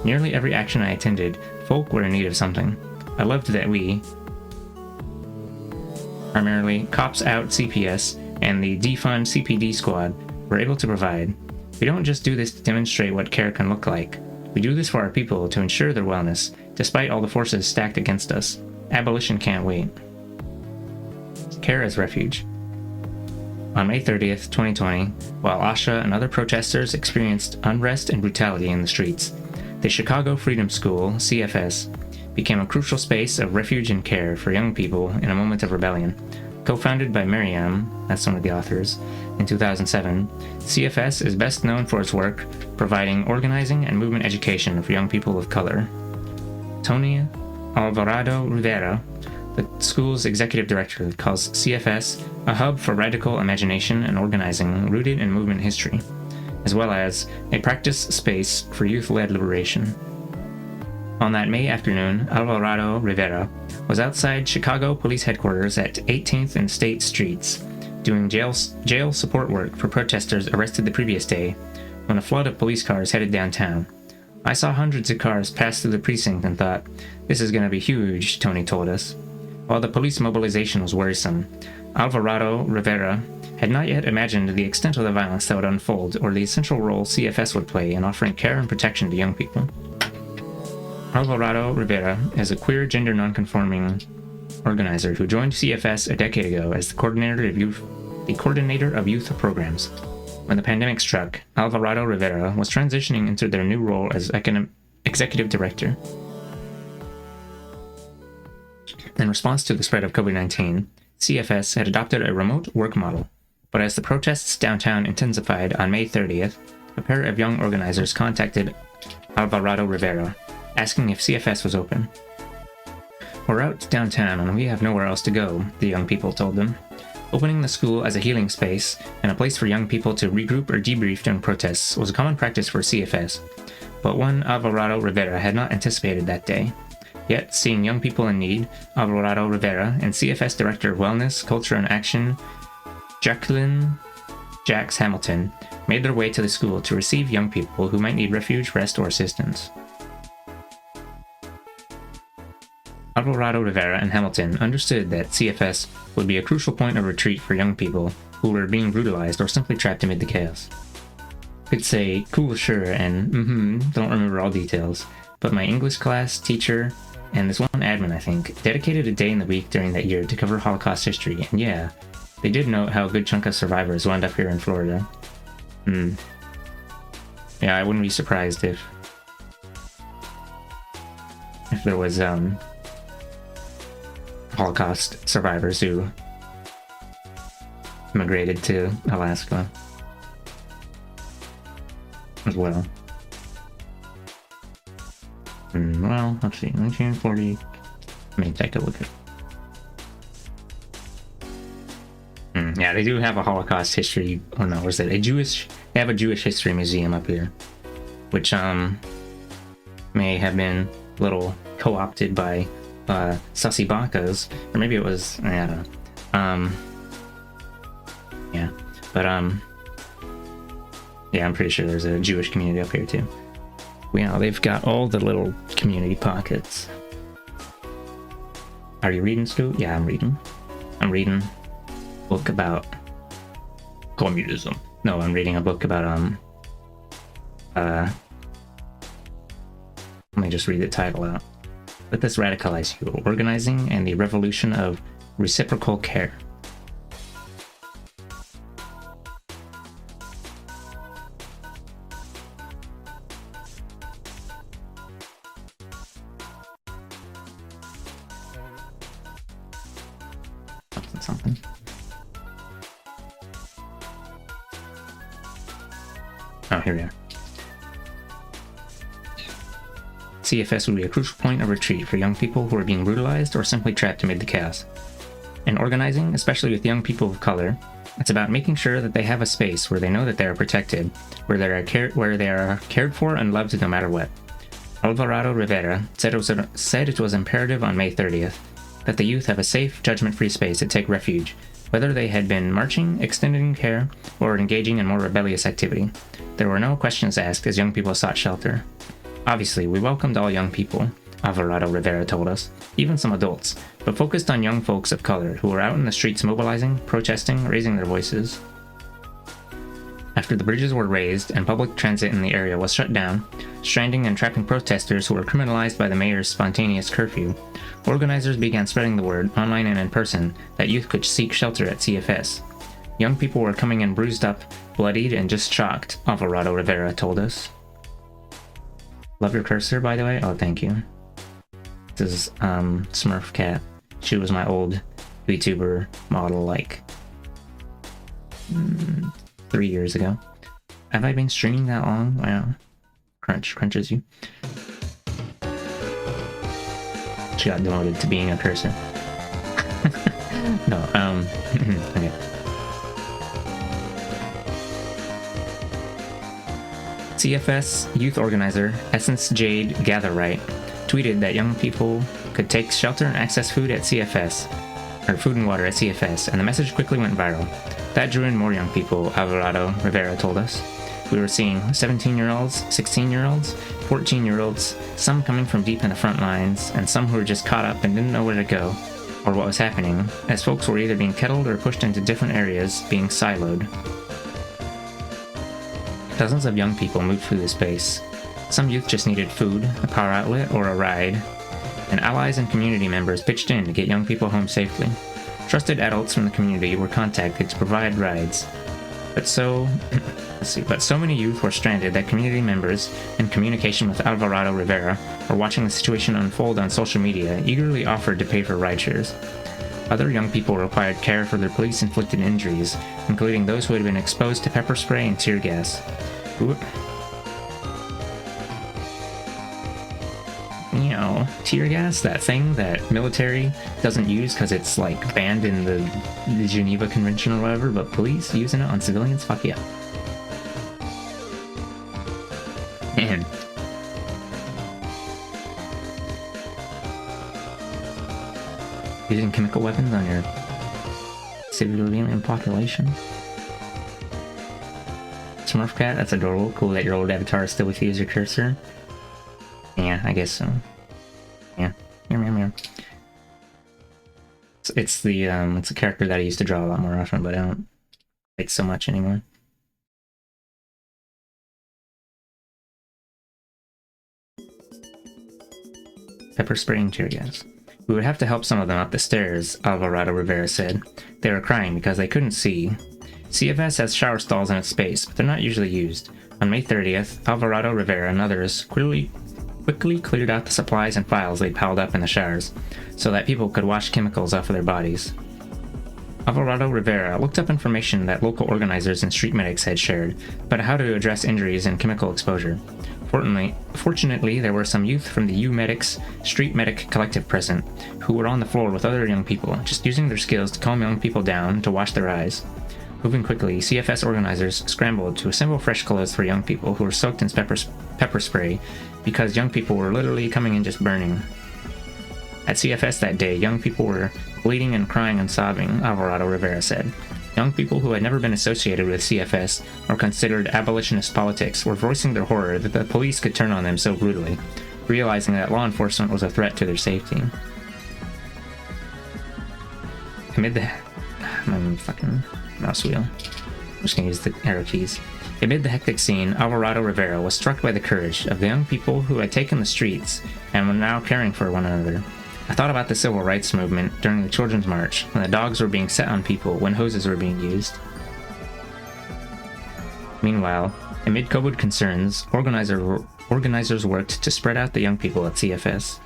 Speaker 1: Nearly every action I attended, folk were in need of something. I loved that we, primarily Cops Out CPS and the Defund CPD squad, were able to provide. We don't just do this to demonstrate what care can look like. We do this for our people to ensure their wellness, despite all the forces stacked against us. Abolition can't wait. Care as refuge. On May 30th, 2020, while Asha and other protesters experienced unrest and brutality in the streets, the Chicago Freedom School, CFS, became a crucial space of refuge and care for young people in a moment of rebellion. Co-founded by Miriam, that's one of the authors, in 2007, CFS is best known for its work providing organizing and movement education for young people of color. Tony Alvarado Rivera, the school's executive director, calls CFS a hub for radical imagination and organizing rooted in movement history, as well as a practice space for youth-led liberation. On that May afternoon, Alvarado Rivera was outside Chicago Police Headquarters at 18th and State Streets, doing jail support work for protesters arrested the previous day, when a flood of police cars headed downtown. I saw hundreds of cars pass through the precinct and thought, this is going to be huge, Tony told us. While the police mobilization was worrisome, Alvarado Rivera had not yet imagined the extent of the violence that would unfold or the essential role CFS would play in offering care and protection to young people. Alvarado Rivera is a queer gender nonconforming organizer who joined CFS a decade ago as the coordinator of youth programs. When the pandemic struck, Alvarado Rivera was transitioning into their new role as executive director. In response to the spread of COVID-19, CFS had adopted a remote work model, but as the protests downtown intensified on May 30th, a pair of young organizers contacted Alvarado Rivera, asking if CFS was open. "We're out downtown and we have nowhere else to go," the young people told them. Opening the school as a healing space and a place for young people to regroup or debrief during protests was a common practice for CFS, but one Alvarado Rivera had not anticipated that day. Yet, seeing young people in need, Alvarado Rivera and CFS Director of Wellness, Culture and Action, Jacqueline Jax Hamilton, made their way to the school to receive young people who might need refuge, rest, or assistance. Alvarado Rivera and Hamilton understood that CFS would be a crucial point of retreat for young people who were being brutalized or simply trapped amid the chaos. Could say, "Cool, sure," and don't remember all details, but my English class teacher and this one admin, I think, dedicated a day in the week during that year to cover Holocaust history, and yeah, they did note how a good chunk of survivors wound up here in Florida. Yeah, I wouldn't be surprised if there was, Holocaust survivors who immigrated to Alaska as well. Well, let's see, 1940. Let me take a look at. Yeah, they do have a Holocaust history. Oh no, was it a Jewish? They have a Jewish history museum up here, which may have been a little co-opted by Sussy Bakas, or maybe it was, I don't know. Yeah, but yeah, I'm pretty sure there's a Jewish community up here too. Yeah, they've got all the little community pockets. Are you reading, Stu? Yeah, I'm reading. I'm reading a book about communism. No, I'm reading a book about let me just read the title out. Let This Radicalize You: Organizing and the Revolution of Reciprocal Care. Something. Oh, here we are. CFS would be a crucial point of retreat for young people who are being brutalized or simply trapped amid the chaos. In organizing, especially with young people of color, it's about making sure that they have a space where they know that they are protected, where they are cared for and loved no matter what. Alvarado Rivera said it was imperative on May 30th that the youth have a safe, judgment-free space to take refuge, whether they had been marching, extending care, or engaging in more rebellious activity. There were no questions asked as young people sought shelter. Obviously, we welcomed all young people, Alvarado Rivera told us, even some adults, but focused on young folks of color who were out in the streets mobilizing, protesting, raising their voices. After the bridges were raised and public transit in the area was shut down, stranding and trapping protesters who were criminalized by the mayor's spontaneous curfew, organizers began spreading the word, online and in person, that youth could seek shelter at CFS. Young people were coming in bruised up, bloodied, and just shocked, Alvarado Rivera told us. Love your cursor, by the way? Oh, thank you. This is Smurf Cat. She was my old VTuber model, like 3 years ago. Have I been streaming that long? Wow. Crunches you. She got demoted to being a cursor. No, okay. CFS youth organizer Essence Jade Gatherright tweeted that young people could take shelter and access food at CFS, or food and water at CFS, and the message quickly went viral. That drew in more young people, Alvarado Rivera told us. We were seeing 17-year-olds, 16-year-olds, 14-year-olds, some coming from deep in the front lines, and some who were just caught up and didn't know where to go, or what was happening, as folks were either being kettled or pushed into different areas, being siloed. Dozens of young people moved through the space. Some youth just needed food, a power outlet, or a ride, and allies and community members pitched in to get young people home safely. Trusted adults from the community were contacted to provide rides, But so many youth were stranded that community members, in communication with Alvarado Rivera, or watching the situation unfold on social media, eagerly offered to pay for rideshares. Other young people required care for their police-inflicted injuries, including those who had been exposed to pepper spray and tear gas. You know, tear gas, that thing that military doesn't use because it's like banned in the Geneva Convention or whatever, but police using it on civilians? Fuck yeah. Man. Using chemical weapons on your civilian population. Smurf cat, that's adorable. Cool that your old avatar is still with you as your cursor. Yeah, I guess so. Yeah. Meow, meow, meow. It's a character that I used to draw a lot more often, but I don't like so much anymore. Pepper spray and tear gas. We would have to help some of them up the stairs, Alvarado Rivera said. They were crying because they couldn't see. CFS has shower stalls in its space, but they're not usually used. On May 30th, Alvarado Rivera and others quickly cleared out the supplies and files they'd piled up in the showers, so that people could wash chemicals off of their bodies. Alvarado Rivera looked up information that local organizers and street medics had shared about how to address injuries and chemical exposure. Fortunately, there were some youth from the U-Medics Street Medic Collective present, who were on the floor with other young people, just using their skills to calm young people down, to wash their eyes. Moving quickly, CFS organizers scrambled to assemble fresh clothes for young people who were soaked in pepper spray because young people were literally coming in just burning. At CFS that day, young people were bleeding and crying and sobbing, Alvarado Rivera said. Young people who had never been associated with CFS or considered abolitionist politics were voicing their horror that the police could turn on them so brutally, realizing that law enforcement was a threat to their safety. Amid the... my fucking mouse wheel. I'm just gonna use the arrow keys. Amid the hectic scene, Alvarado Rivera was struck by the courage of the young people who had taken the streets and were now caring for one another. I thought about the civil rights movement during the Children's March, when the dogs were being set on people when hoses were being used. Meanwhile, amid COVID concerns, organizers worked to spread out the young people at CFS.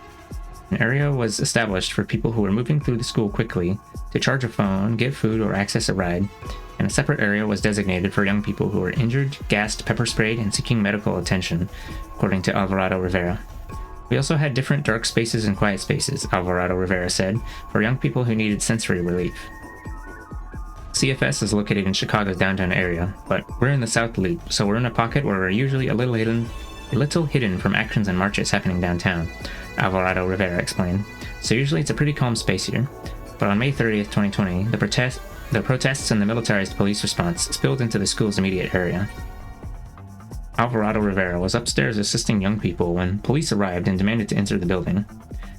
Speaker 1: An area was established for people who were moving through the school quickly to charge a phone, get food, or access a ride, and a separate area was designated for young people who were injured, gassed, pepper sprayed, and seeking medical attention, according to Alvarado Rivera. We also had different dark spaces and quiet spaces, Alvarado Rivera said, for young people who needed sensory relief. CFS is located in Chicago's downtown area, but we're in the South Loop, so we're in a pocket where we're usually a little hidden from actions and marches happening downtown, Alvarado Rivera explained. So usually it's a pretty calm space here. But on May 30th, 2020, the protests and the militarized police response spilled into the school's immediate area. Alvarado Rivera was upstairs assisting young people when police arrived and demanded to enter the building.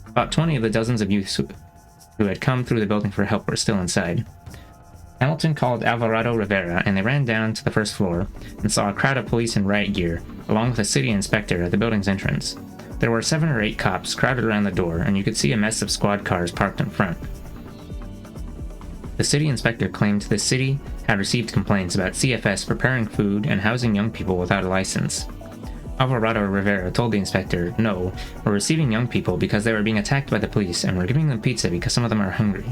Speaker 1: About 20 of the dozens of youths who had come through the building for help were still inside. Hamilton called Alvarado Rivera and they ran down to the first floor and saw a crowd of police in riot gear, along with a city inspector at the building's entrance. There were 7 or 8 cops crowded around the door, and you could see a mess of squad cars parked in front. The city inspector claimed the city had received complaints about CFS preparing food and housing young people without a license. Alvarado Rivera told the inspector, "No, we're receiving young people because they were being attacked by the police, and we're giving them pizza because some of them are hungry."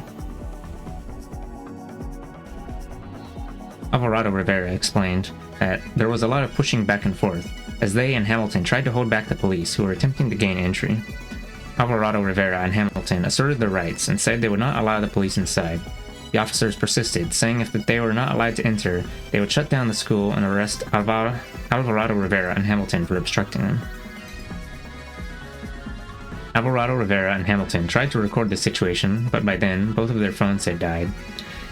Speaker 1: Alvarado Rivera explained that there was a lot of pushing back and forth, as they and Hamilton tried to hold back the police who were attempting to gain entry. Alvarado Rivera and Hamilton asserted their rights and said they would not allow the police inside. The officers persisted, saying if they were not allowed to enter, they would shut down the school and arrest Alvarado Rivera and Hamilton for obstructing them. Alvarado Rivera and Hamilton tried to record the situation, but by then, both of their phones had died.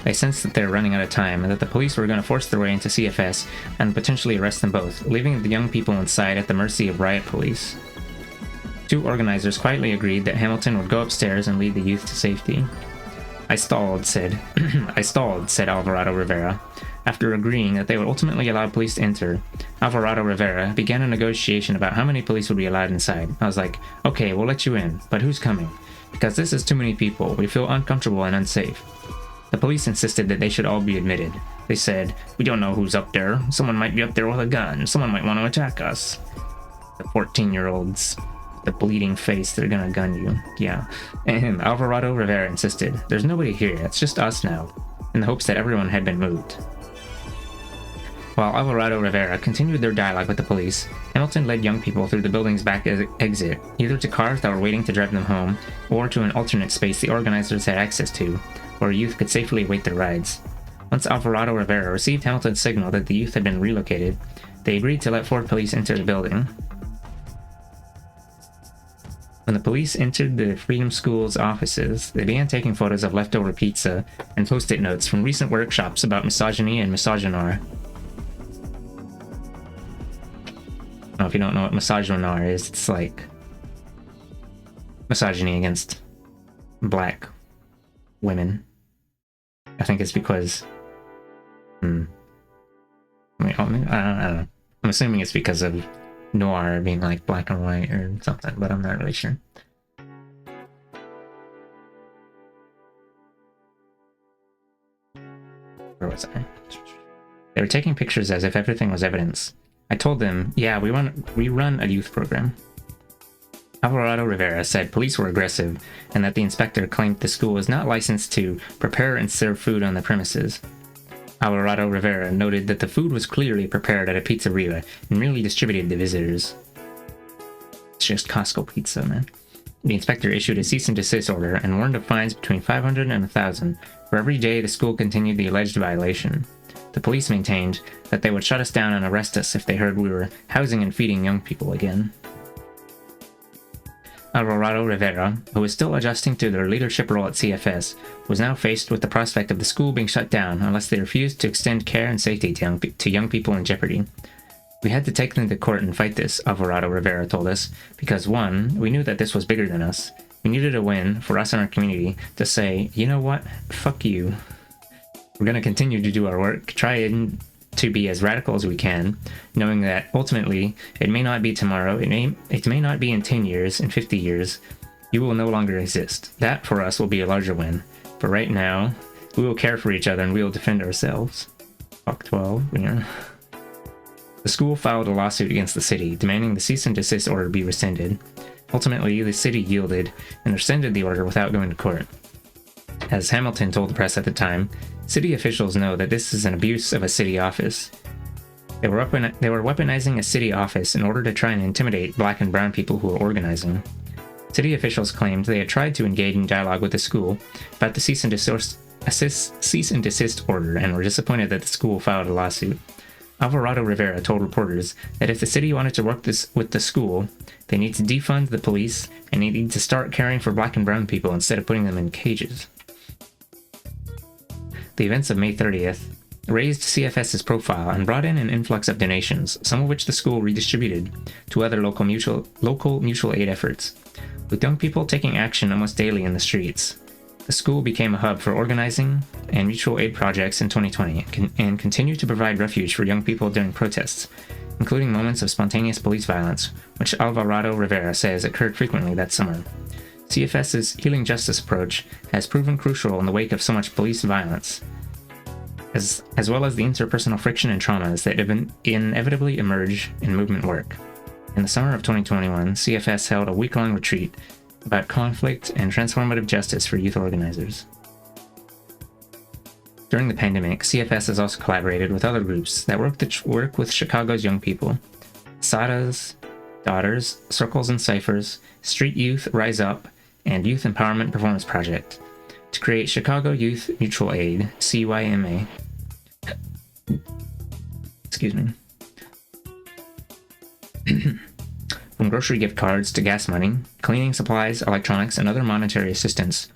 Speaker 1: They sensed that they were running out of time and that the police were going to force their way into CFS and potentially arrest them both, leaving the young people inside at the mercy of riot police. 2 organizers quietly agreed that Hamilton would go upstairs and lead the youth to safety. I stalled, said Alvarado Rivera. After agreeing that they would ultimately allow police to enter, Alvarado Rivera began a negotiation about how many police would be allowed inside. I was like, okay, we'll let you in, but who's coming? Because this is too many people, we feel uncomfortable and unsafe. The police insisted that they should all be admitted. They said, "We don't know who's up there. Someone might be up there with a gun. Someone might want to attack us." The 14-year-olds, the bleeding face, they're gonna gun you. Yeah. And Alvarado Rivera insisted, "There's nobody here. It's just us now," in the hopes that everyone had been moved. While Alvarado Rivera continued their dialogue with the police, Hamilton led young people through the building's back exit, either to cars that were waiting to drive them home, or to an alternate space the organizers had access to, where youth could safely await their rides. Once Alvarado Rivera received Hamilton's signal that the youth had been relocated, they agreed to let 4 police enter the building. When the police entered the Freedom School's offices, they began taking photos of leftover pizza and post-it notes from recent workshops about misogyny and misogynoir. If you don't know what misogynoir is, it's like misogyny against black women. I think it's because I don't know. I'm assuming it's because of noir being like black and white or something, but I'm not really sure. Where was I? They were taking pictures as if everything was evidence. I told them, "Yeah, we run a youth program." Alvarado Rivera said police were aggressive and that the inspector claimed the school was not licensed to prepare and serve food on the premises. Alvarado Rivera noted that the food was clearly prepared at a pizzeria and merely distributed to visitors. It's just Costco pizza, man. The inspector issued a cease and desist order and warned of fines between $500 and $1,000 for every day the school continued the alleged violation. The police maintained that they would shut us down and arrest us if they heard we were housing and feeding young people again. Alvarado Rivera, who was still adjusting to their leadership role at CFS, was now faced with the prospect of the school being shut down unless they refused to extend care and safety to young people in jeopardy. "We had to take them to court and fight this," Alvarado Rivera told us, "because 1, we knew that this was bigger than us. We needed a win for us and our community to say, you know what, fuck you. We're going to continue to do our work, try to be as radical as we can, knowing that ultimately it may not be tomorrow, it may not be in 10 years, in 50 years, you will no longer exist. That for us will be a larger win. But right now, we will care for each other and we will defend ourselves." Fuck 12, yeah. The school filed a lawsuit against the city, demanding the cease and desist order be rescinded. Ultimately, the city yielded and rescinded the order without going to court. As Hamilton told the press at the time, city officials know that this is an abuse of a city office. They were weaponizing a city office in order to try and intimidate black and brown people who were organizing. City officials claimed they had tried to engage in dialogue with the school about the cease and desist order and were disappointed that the school filed a lawsuit. Alvarado Rivera told reporters that if the city wanted to work with the school, they need to defund the police and they need to start caring for black and brown people instead of putting them in cages. The events of May 30th raised CFS's profile and brought in an influx of donations, some of which the school redistributed to other local mutual aid efforts. With young people taking action almost daily in the streets, the school became a hub for organizing and mutual aid projects in 2020 and continued to provide refuge for young people during protests, including moments of spontaneous police violence, which Alvarado Rivera says occurred frequently that summer. CFS's healing justice approach has proven crucial in the wake of so much police violence, as well as the interpersonal friction and traumas that inevitably emerge in movement work. In the summer of 2021, CFS held a week-long retreat about conflict and transformative justice for youth organizers. During the pandemic, CFS has also collaborated with other groups that work with Chicago's young people. SADA's Daughters, Circles and Ciphers, Street Youth Rise Up, and Youth Empowerment Performance Project to create Chicago Youth Mutual Aid, CYMA. Excuse me. From grocery gift cards to gas money, cleaning supplies, electronics, and other monetary assistance,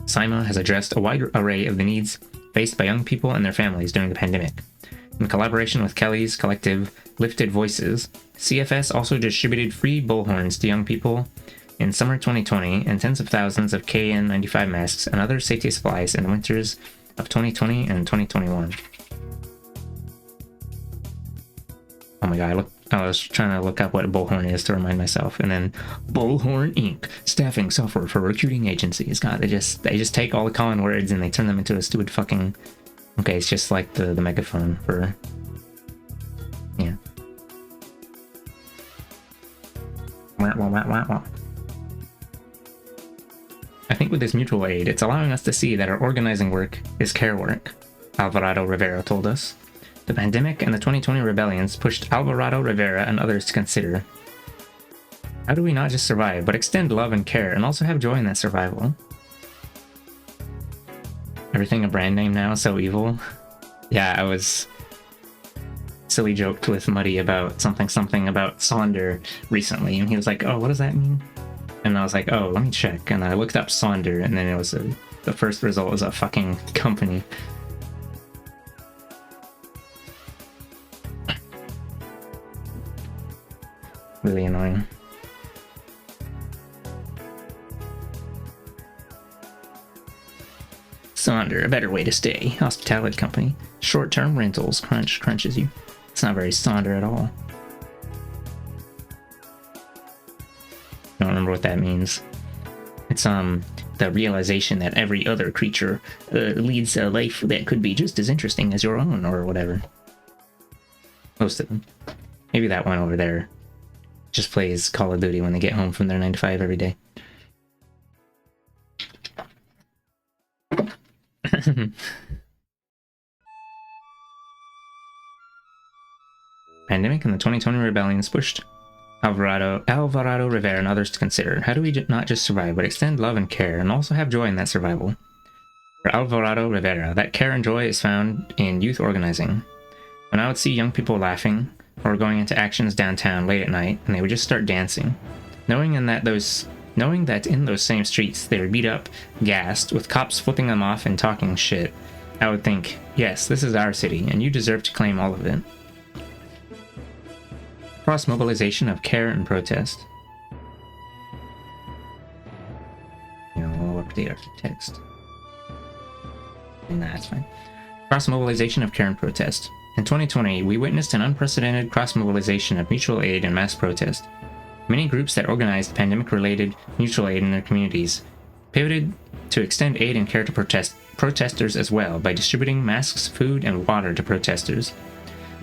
Speaker 1: CYMA has addressed a wide array of the needs faced by young people and their families during the pandemic. In collaboration with Kelly's collective Lifted Voices, CFS also distributed free bullhorns to young people in summer 2020 and tens of thousands of KN95 masks and other safety supplies in the winters of 2020 and 2021. Oh my god, I was trying to look up what a bullhorn is to remind myself, and then Bullhorn Inc. staffing software for recruiting agencies. God, they just take all the common words and they turn them into a stupid fucking Okay, it's just like the megaphone for... Yeah. I think with this mutual aid, it's allowing us to see that our organizing work is care work, Alvarado Rivera told us. The pandemic and the 2020 rebellions pushed Alvarado Rivera and others to consider, how do we not just survive, but extend love and care and also have joy in that survival? Everything a brand name now, so evil. Yeah, I was silly joked with Muddy about something about Sonder recently, and he was like, oh, what does that mean? And I was like, oh, let me check. And I looked up Sonder, and then it was the first result was a fucking company. Really annoying. Sonder, a better way to stay. Hospitality company. Short-term rentals. Crunches you. It's not very Sonder at all. I don't remember what that means. It's the realization that every other creature leads a life that could be just as interesting as your own, or whatever. Most of them. Maybe that one over there just plays Call of Duty when they get home from their 9 to 5 every day. Pandemic and the 2020 rebellions pushed Alvarado Rivera and others to consider, how do we not just survive, but extend love and care, and also have joy in that survival? For Alvarado Rivera, that care and joy is found in youth organizing. When I would see young people laughing, or going into actions downtown late at night, and they would just start dancing, knowing that in those same streets they were beat up, gassed, with cops flipping them off and talking shit, I would think, yes, this is our city, and you deserve to claim all of it. Cross-mobilization of care and protest. I'll update our text. Nah, that's fine. Cross-mobilization of care and protest. In 2020, we witnessed an unprecedented cross-mobilization of mutual aid and mass protest. Many groups that organized pandemic-related mutual aid in their communities pivoted to extend aid and care to protesters as well by distributing masks, food, and water to protesters.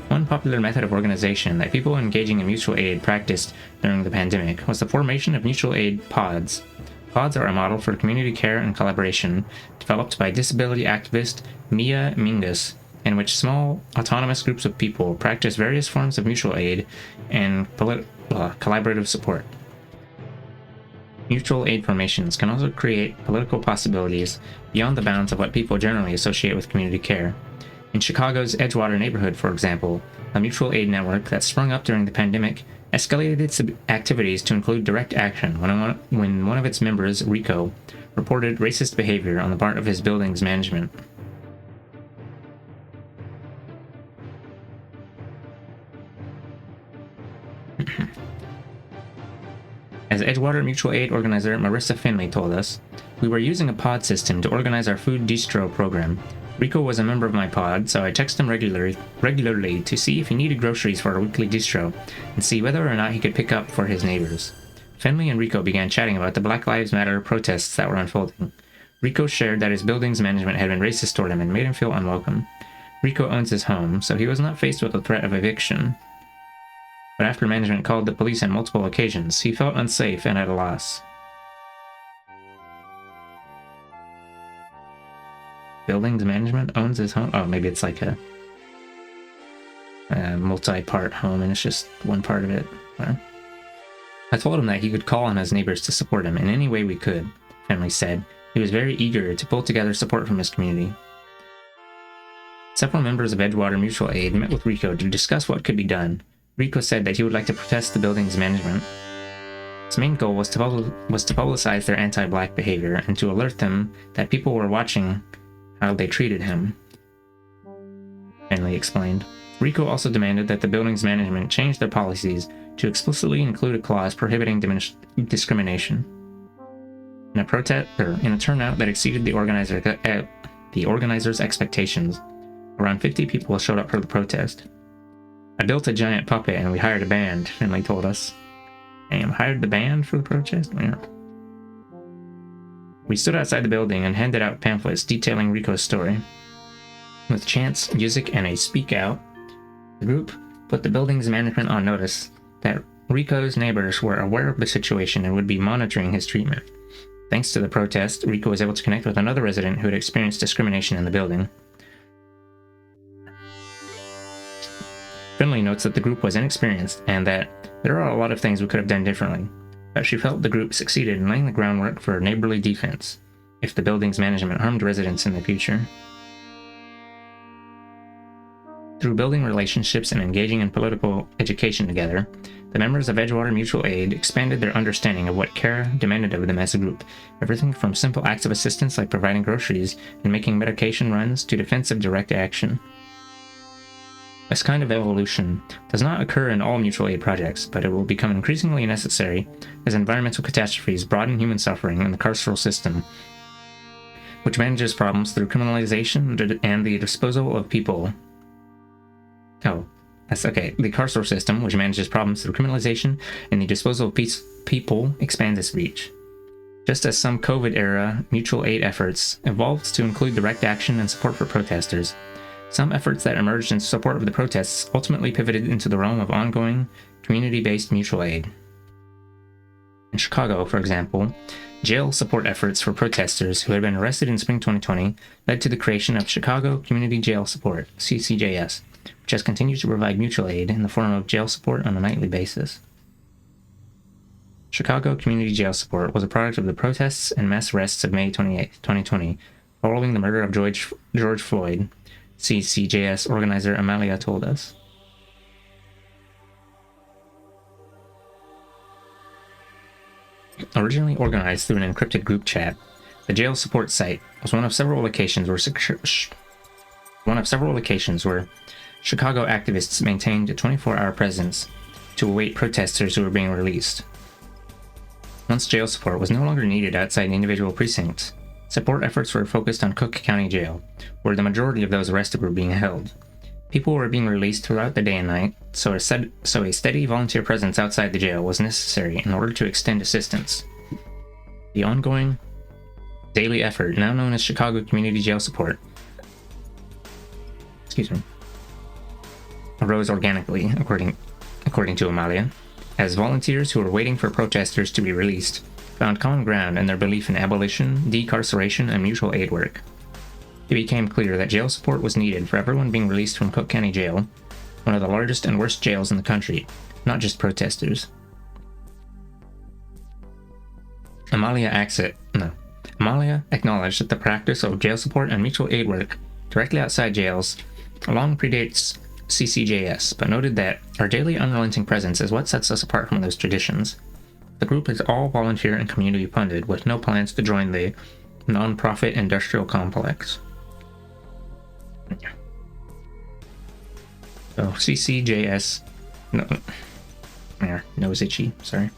Speaker 1: One popular method of organization that people engaging in mutual aid practiced during the pandemic was the formation of mutual aid pods. Pods are a model for community care and collaboration developed by disability activist Mia Mingus, in which small, autonomous groups of people practice various forms of mutual aid and collaborative support. Mutual aid formations can also create political possibilities beyond the bounds of what people generally associate with community care. In Chicago's Edgewater neighborhood, for example, a mutual aid network that sprung up during the pandemic escalated its activities to include direct action when one of its members, Rico, reported racist behavior on the part of his building's management. As Edgewater Mutual Aid organizer Marissa Finley told us, we were using a pod system to organize our food distro program. Rico was a member of my pod, so I texted him regularly to see if he needed groceries for our weekly distro, and see whether or not he could pick up for his neighbors. Finley and Rico began chatting about the Black Lives Matter protests that were unfolding. Rico shared that his building's management had been racist toward him and made him feel unwelcome. Rico owns his home, so he was not faced with the threat of eviction. But after management called the police on multiple occasions, he felt unsafe and at a loss. Buildings management owns his home? Oh, maybe it's like a multi-part home and it's just one part of it. I told him that he could call on his neighbors to support him in any way we could, Finley said. He was very eager to pull together support from his community. Several members of Edgewater Mutual Aid met with Rico to discuss what could be done. Rico said that he would like to protest the building's management. His main goal was to publicize their anti-black behavior and to alert them that people were watching how they treated him, Finley explained. Rico also demanded that the building's management change their policies to explicitly include a clause prohibiting discrimination. In a turnout that exceeded the organizers' expectations, around 50 people showed up for the protest. I built a giant puppet and we hired a band, Finley told us. Damn, hired the band for the protest? Yeah. We stood outside the building and handed out pamphlets detailing Rico's story. With chants, music, and a speak out, the group put the building's management on notice that Rico's neighbors were aware of the situation and would be monitoring his treatment. Thanks to the protest, Rico was able to connect with another resident who had experienced discrimination in the building. Finley notes that the group was inexperienced and that there are a lot of things we could have done differently, but she felt the group succeeded in laying the groundwork for neighborly defense if the building's management harmed residents in the future. Through building relationships and engaging in political education together, the members of Edgewater Mutual Aid expanded their understanding of what care demanded of them as a group, everything from simple acts of assistance like providing groceries and making medication runs to defensive direct action. This kind of evolution does not occur in all mutual aid projects, but it will become increasingly necessary as environmental catastrophes broaden human suffering in the carceral system, which manages problems through criminalization and the disposal of people. Oh, that's okay. The carceral system, which manages problems through criminalization and the disposal of people, expands its reach. Just as some COVID-era mutual aid efforts evolved to include direct action and support for protesters, some efforts that emerged in support of the protests ultimately pivoted into the realm of ongoing, community-based mutual aid. In Chicago, for example, jail support efforts for protesters who had been arrested in spring 2020 led to the creation of Chicago Community Jail Support, CCJS, which has continued to provide mutual aid in the form of jail support on a nightly basis. Chicago Community Jail Support was a product of the protests and mass arrests of May 28, 2020, following the murder of George Floyd, CCJS organizer Amalia told us. Originally organized through an encrypted group chat, the jail support site was one of several locations where Chicago activists maintained a 24-hour presence to await protesters who were being released. Once jail support was no longer needed outside individual precincts, support efforts were focused on Cook County Jail, where the majority of those arrested were being held. People were being released throughout the day and night, so a steady volunteer presence outside the jail was necessary in order to extend assistance. The ongoing daily effort, now known as Chicago Community Jail Support, arose organically, according to Amalia, as volunteers who were waiting for protesters to be released found common ground in their belief in abolition, decarceration, and mutual aid work. It became clear that jail support was needed for everyone being released from Cook County Jail, one of the largest and worst jails in the country, not just protesters. Amalia acknowledged that the practice of jail support and mutual aid work directly outside jails long predates CCJS, but noted that our daily unrelenting presence is what sets us apart from those traditions. The group is all volunteer and community funded, with no plans to join the non-profit industrial complex. So CCJS, nose itchy, sorry.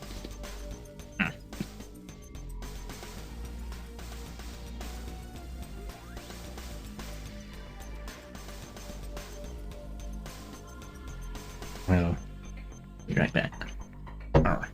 Speaker 1: Well, be right back. Alright.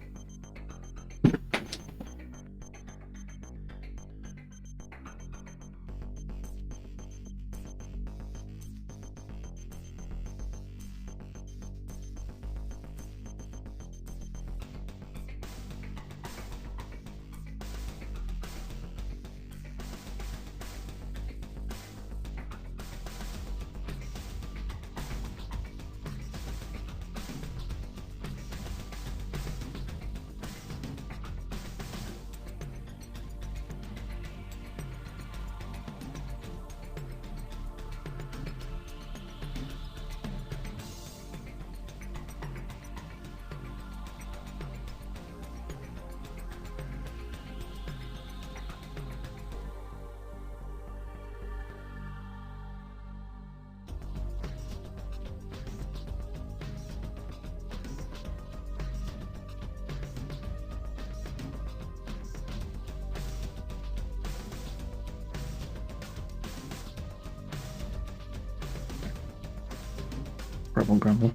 Speaker 1: Grumble.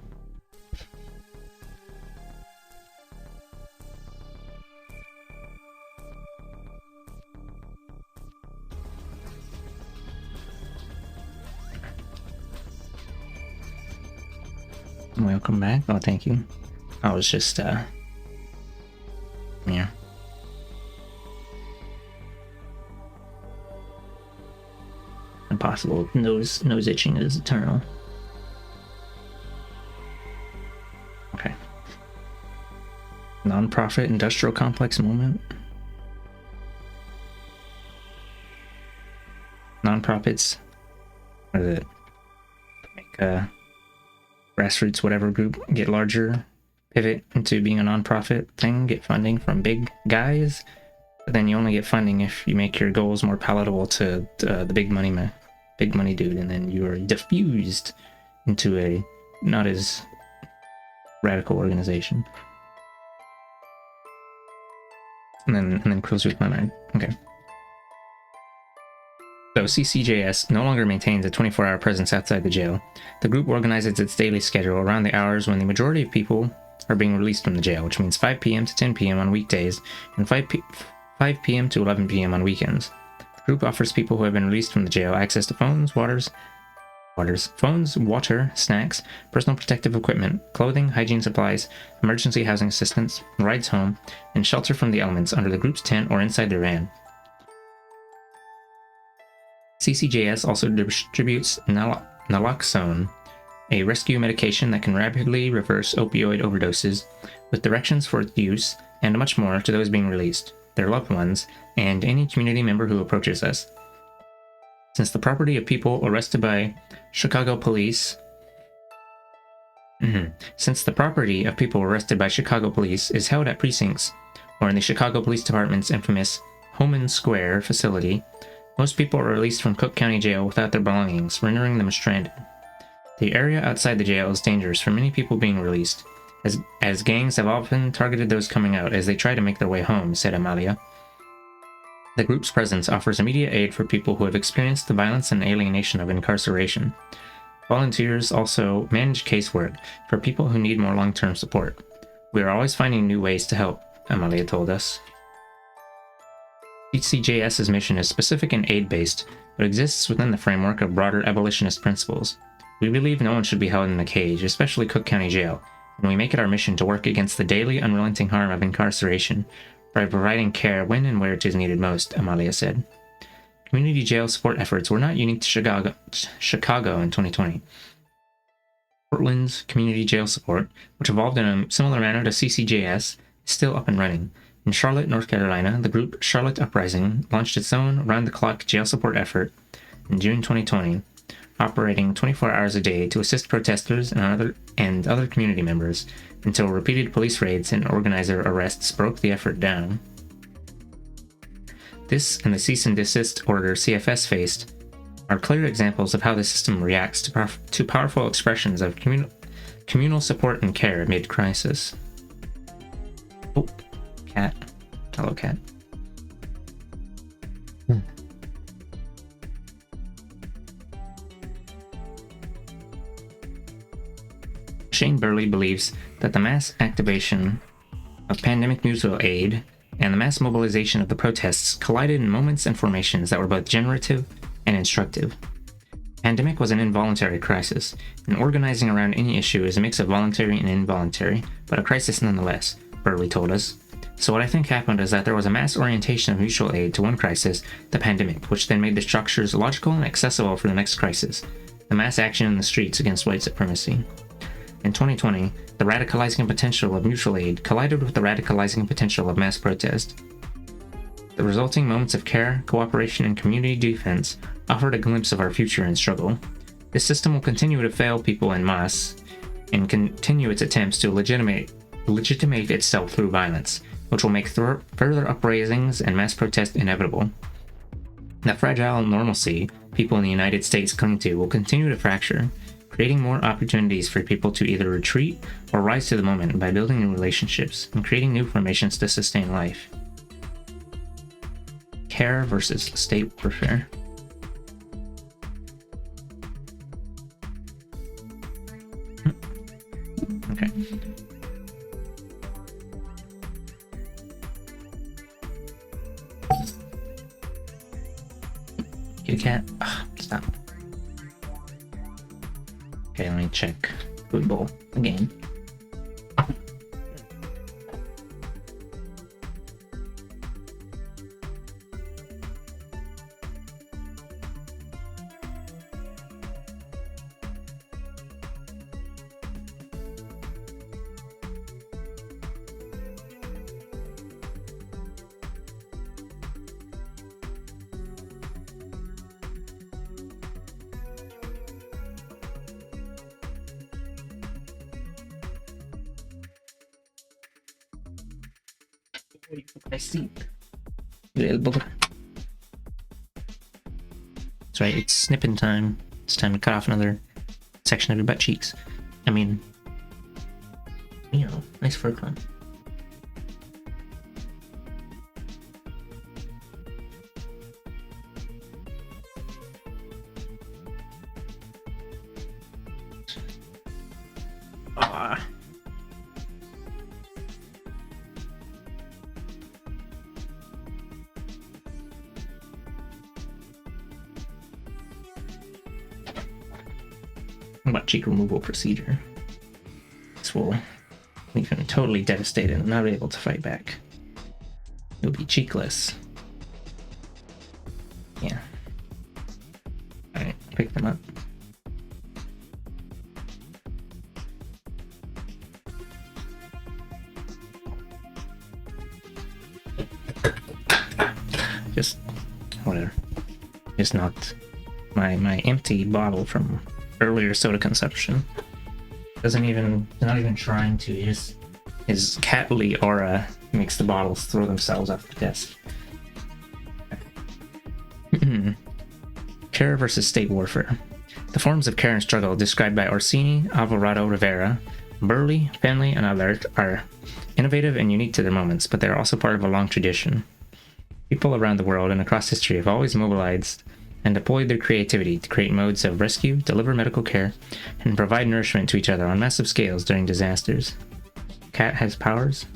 Speaker 1: Welcome back. Oh, thank you. I was just, yeah. Impossible. Nose itching is eternal. Okay. Non-profit industrial complex moment. Non-profits. What is it? Make a grassroots whatever group get larger, pivot into being a non-profit thing, get funding from big guys, but then you only get funding if you make your goals more palatable to the big money dude, and then you are diffused into a not as radical organization. And then close with my mind. Okay. So CCJS no longer maintains a 24-hour presence outside the jail. The group organizes its daily schedule around the hours when the majority of people are being released from the jail, which means 5 p.m. to 10 p.m. on weekdays and 5 p.m. to 11 p.m. on weekends. The group offers people who have been released from the jail access to phones, water, snacks, personal protective equipment, clothing, hygiene supplies, emergency housing assistance, rides home, and shelter from the elements under the group's tent or inside their van. CCJS also distributes naloxone, a rescue medication that can rapidly reverse opioid overdoses, with directions for its use and much more to those being released, their loved ones, and any community member who approaches us. Since the property of people arrested by Chicago police is held at precincts or in the Chicago Police Department's infamous Homan Square facility, most people are released from Cook County Jail without their belongings, rendering them stranded. The area outside the jail is dangerous for many people being released, as gangs have often targeted those coming out as they try to make their way home, said Amalia. The group's presence offers immediate aid for people who have experienced the violence and alienation of incarceration. Volunteers also manage casework for people who need more long-term support. We are always finding new ways to help, Amalia told us. CCJS's mission is specific and aid-based, but exists within the framework of broader abolitionist principles. We believe no one should be held in a cage, especially Cook County Jail, and we make it our mission to work against the daily, unrelenting harm of incarceration by providing care when and where it is needed most, Amalia said. Community jail support efforts were not unique to Chicago in 2020. Portland's community jail support, which evolved in a similar manner to CCJS, is still up and running. In Charlotte, North Carolina, the group Charlotte Uprising launched its own round-the-clock jail support effort in June 2020, operating 24 hours a day to assist protesters and other community members until repeated police raids and organizer arrests broke the effort down. This and the cease and desist order CFS faced are clear examples of how the system reacts to powerful expressions of communal support and care mid-crisis. Oh. Cat. Hello, cat. Shane Burley believes that the mass activation of pandemic mutual aid and the mass mobilization of the protests collided in moments and formations that were both generative and instructive. Pandemic was an involuntary crisis, and organizing around any issue is a mix of voluntary and involuntary, but a crisis nonetheless, Burley told us. So what I think happened is that there was a mass orientation of mutual aid to one crisis, the pandemic, which then made the structures logical and accessible for the next crisis, the mass action in the streets against white supremacy. In 2020, the radicalizing potential of mutual aid collided with the radicalizing potential of mass protest. The resulting moments of care, cooperation, and community defense offered a glimpse of our future in struggle. This system will continue to fail people en masse and continue its attempts to legitimate itself through violence, which will make further uprisings and mass protest inevitable. The fragile normalcy people in the United States cling to will continue to fracture, creating more opportunities for people to either retreat or rise to the moment by building new relationships and creating new formations to sustain life. Care versus state warfare. Okay. Kitty cat. Ugh, stop. Okay, let me check Football again. I see. Little bugger. That's right, it's snipping time. It's time to cut off another section of your butt cheeks. I mean, you know, nice fur clump. Ah. Butt cheek removal procedure. This will leave him totally devastated and not able to fight back. He'll be cheekless. Yeah. Alright, pick them up. Just whatever. Just knocked my empty bottle from earlier soda consumption. Not even trying to. His catly aura makes the bottles throw themselves off the desk. Care versus state warfare. The forms of care and struggle described by Orsini, Alvarado Rivera, Burley, Fenley, and others are innovative and unique to their moments, but they are also part of a long tradition. People around the world and across history have always mobilized and deployed their creativity to create modes of rescue, deliver medical care, and provide nourishment to each other on massive scales during disasters. Cat has powers?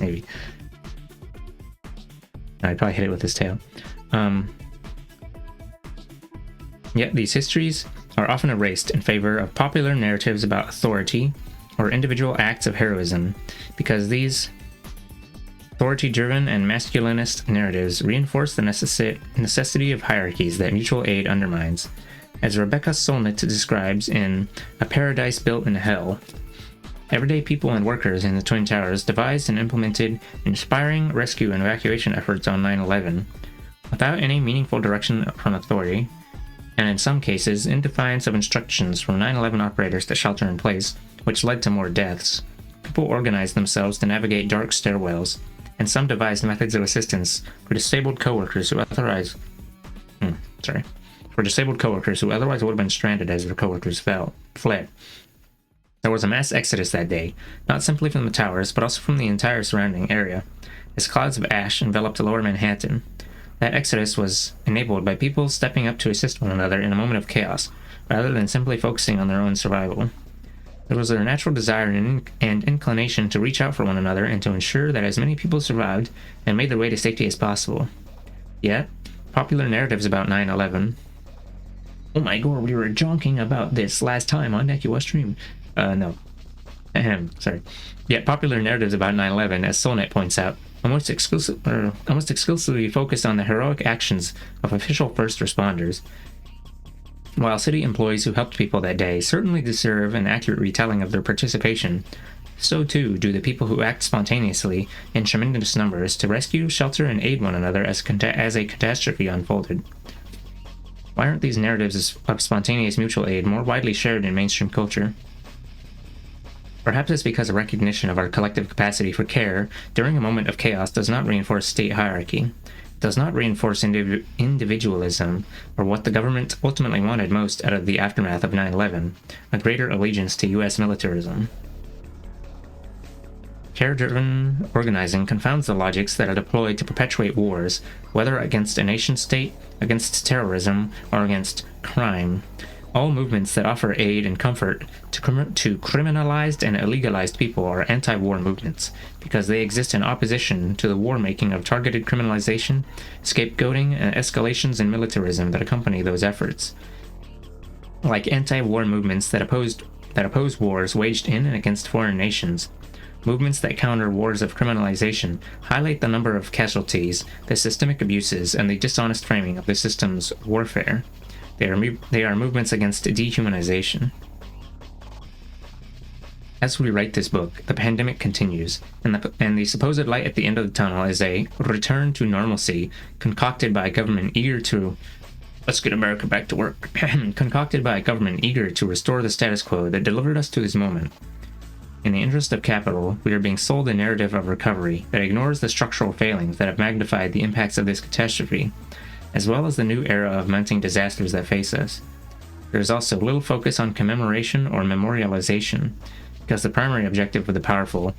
Speaker 1: Maybe. I'd probably hit it with his tail. Yet these histories are often erased in favor of popular narratives about authority or individual acts of heroism, because these authority-driven and masculinist narratives reinforce the necessity of hierarchies that mutual aid undermines. As Rebecca Solnit describes in A Paradise Built in Hell, everyday people and workers in the Twin Towers devised and implemented inspiring rescue and evacuation efforts on 9/11 without any meaningful direction from authority, and in some cases in defiance of instructions from 9/11 operators to shelter in place, which led to more deaths. People organized themselves to navigate dark stairwells, and some devised methods of assistance for disabled coworkers who otherwise would have been stranded as their coworkers fled. There was a mass exodus that day, not simply from the towers, but also from the entire surrounding area, as clouds of ash enveloped lower Manhattan. That exodus was enabled by people stepping up to assist one another in a moment of chaos, rather than simply focusing on their own survival. It was their natural desire and inclination to reach out for one another and to ensure that as many people survived and made their way to safety as possible. Yet, popular narratives about 9/11... Oh my god, we were jonking about this last time on NecuA stream. No. Sorry. Yet, popular narratives about 9/11, as Solnet points out, almost exclusively focused on the heroic actions of official first responders. While city employees who helped people that day certainly deserve an accurate retelling of their participation, so too do the people who act spontaneously in tremendous numbers to rescue, shelter, and aid one another as a catastrophe unfolded. Why aren't these narratives of spontaneous mutual aid more widely shared in mainstream culture? Perhaps it's because a recognition of our collective capacity for care during a moment of chaos does not reinforce state hierarchy, does not reinforce individualism, or what the government ultimately wanted most out of the aftermath of 9/11, a greater allegiance to U.S. militarism. Care-driven organizing confounds the logics that are deployed to perpetuate wars, whether against a nation-state, against terrorism, or against crime. All movements that offer aid and comfort to criminalized and illegalized people are anti-war movements, because they exist in opposition to the war-making of targeted criminalization, scapegoating, and escalations in militarism that accompany those efforts. Like anti-war movements that opposed that oppose wars waged in and against foreign nations. Movements that counter wars of criminalization highlight the number of casualties, the systemic abuses, and the dishonest framing of the system's warfare. They are movements against dehumanization. As we write this book, the pandemic continues, and the supposed light at the end of the tunnel is a return to normalcy concocted by a government eager to let's get America back to work, concocted by a government eager to restore the status quo that delivered us to this moment. In the interest of capital, we are being sold a narrative of recovery that ignores the structural failings that have magnified the impacts of this catastrophe, as well as the new era of mounting disasters that face us. There is also little focus on commemoration or memorialization, because the primary objective of the powerful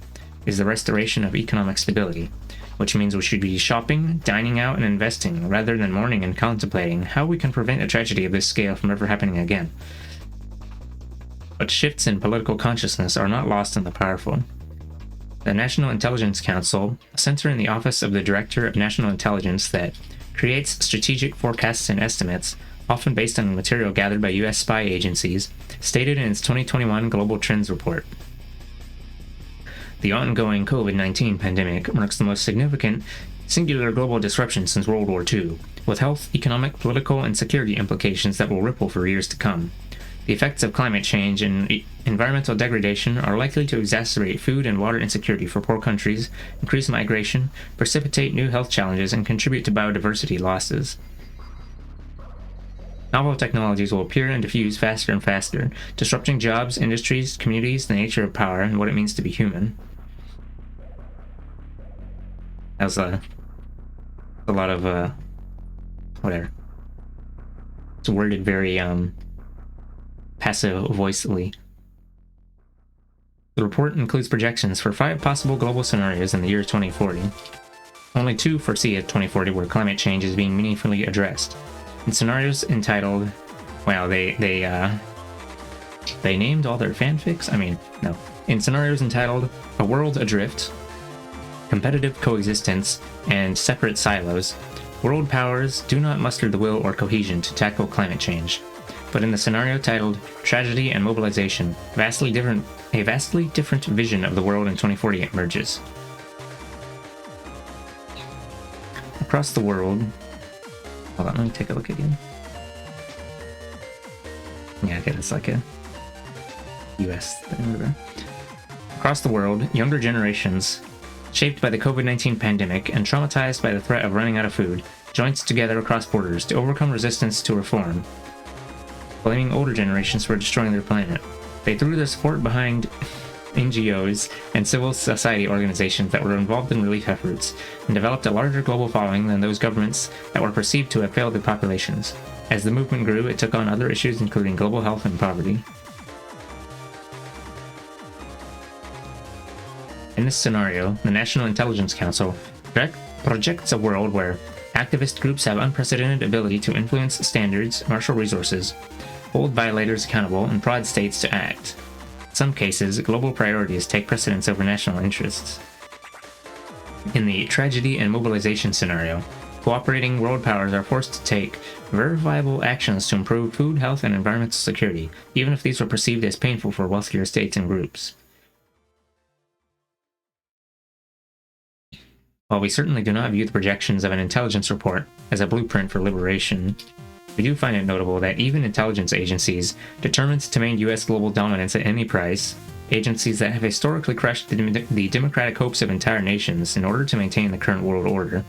Speaker 1: is the restoration of economic stability, which means we should be shopping, dining out, and investing, rather than mourning and contemplating how we can prevent a tragedy of this scale from ever happening again. But shifts in political consciousness are not lost on the powerful. The National Intelligence Council, a center in the Office of the Director of National Intelligence that creates strategic forecasts and estimates, often based on material gathered by U.S. spy agencies, stated in its 2021 Global Trends Report. The ongoing COVID-19 pandemic marks the most significant singular global disruption since World War II, with health, economic, political, and security implications that will ripple for years to come. The effects of climate change and environmental degradation are likely to exacerbate food and water insecurity for poor countries, increase migration, precipitate new health challenges, and contribute to biodiversity losses. Novel technologies will appear and diffuse faster and faster, disrupting jobs, industries, communities, the nature of power, and what it means to be human. That was a lot of, whatever. It's worded very, passive-voicedly. The report includes projections for 5 possible global scenarios in the year 2040. Only 2 foresee a 2040 where climate change is being meaningfully addressed. In scenarios entitled, wow, they named all their fanfics? I mean, no. In scenarios entitled A World Adrift, Competitive Coexistence, and Separate Silos, world powers do not muster the will or cohesion to tackle climate change. But in the scenario titled Tragedy and Mobilization, a vastly different vision of the world in 2040 emerges. Across the world... Hold on, let me take a look again. Yeah, okay, that's like a US thing, whatever. Across the world, younger generations, shaped by the COVID-19 pandemic and traumatized by the threat of running out of food, joined together across borders to overcome resistance to reform, blaming older generations for destroying their planet. They threw their support behind NGOs and civil society organizations that were involved in relief efforts, and developed a larger global following than those governments that were perceived to have failed their populations. As the movement grew, it took on other issues including global health and poverty. In this scenario, the National Intelligence Council projects a world where activist groups have unprecedented ability to influence standards, marshal resources, hold violators accountable, and prod states to act. In some cases, global priorities take precedence over national interests. In the tragedy and mobilization scenario, cooperating world powers are forced to take verifiable actions to improve food, health, and environmental security, even if these were perceived as painful for wealthier states and groups. While we certainly do not view the projections of an intelligence report as a blueprint for liberation, we do find it notable that even intelligence agencies determined to maintain U.S. global dominance at any price, agencies that have historically crushed the democratic hopes of entire nations in order to maintain the current world order,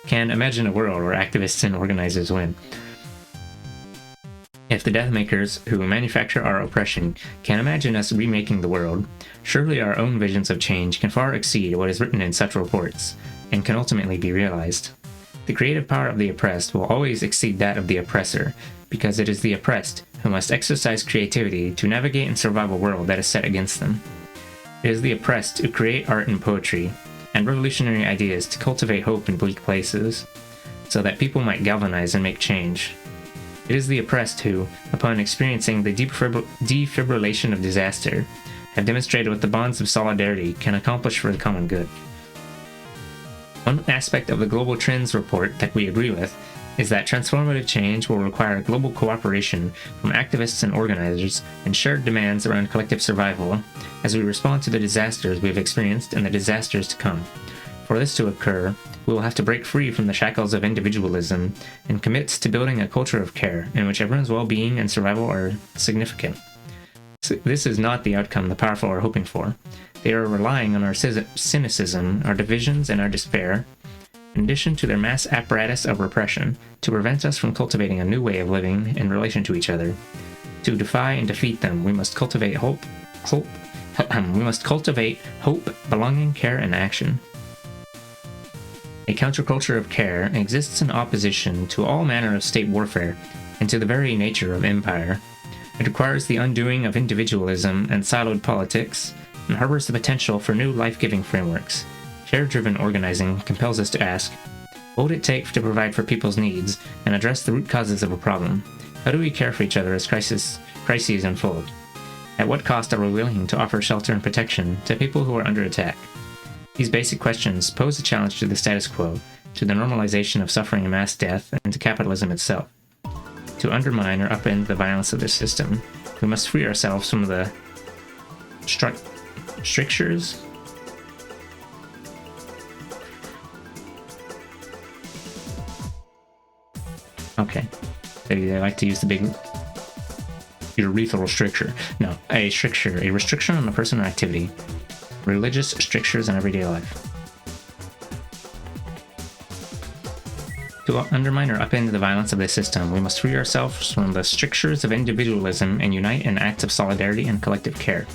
Speaker 1: can imagine a world where activists and organizers win. If the deathmakers who manufacture our oppression can imagine us remaking the world, surely our own visions of change can far exceed what is written in such reports, and can ultimately be realized. The creative power of the oppressed will always exceed that of the oppressor, because it is the oppressed who must exercise creativity to navigate and survive a world that is set against them. It is the oppressed who create art and poetry, and revolutionary ideas to cultivate hope in bleak places, so that people might galvanize and make change. It is the oppressed who, upon experiencing the defibrillation of disaster, have demonstrated what the bonds of solidarity can accomplish for the common good. One aspect of the Global Trends report that we agree with is that transformative change will require global cooperation from activists and organizers and shared demands around collective survival as we respond to the disasters we have experienced and the disasters to come. For this to occur, we will have to break free from the shackles of individualism and commit to building a culture of care in which everyone's well-being and survival are significant. This is not the outcome the powerful are hoping for. They are relying on our cynicism, our divisions, and our despair, in addition to their mass apparatus of repression, to prevent us from cultivating a new way of living in relation to each other. To defy and defeat them, we must cultivate hope, belonging, care, and action. A counterculture of care exists in opposition to all manner of state warfare and to the very nature of empire. It requires the undoing of individualism and siloed politics, and harbors the potential for new life-giving frameworks. Share-driven organizing compels us to ask, what would it take to provide for people's needs and address the root causes of a problem? How do we care for each other as crises unfold? At what cost are we willing to offer shelter and protection to people who are under attack? These basic questions pose a challenge to the status quo, to the normalization of suffering and mass death, and to capitalism itself. To undermine or upend the violence of this system, we must free ourselves from the strictures. Okay. They like to use the big urethral stricture. No, a stricture, a restriction on a person or activity. Religious strictures in everyday life. To undermine or upend the violence of this system, we must free ourselves from the strictures of individualism and unite in acts of solidarity and collective care.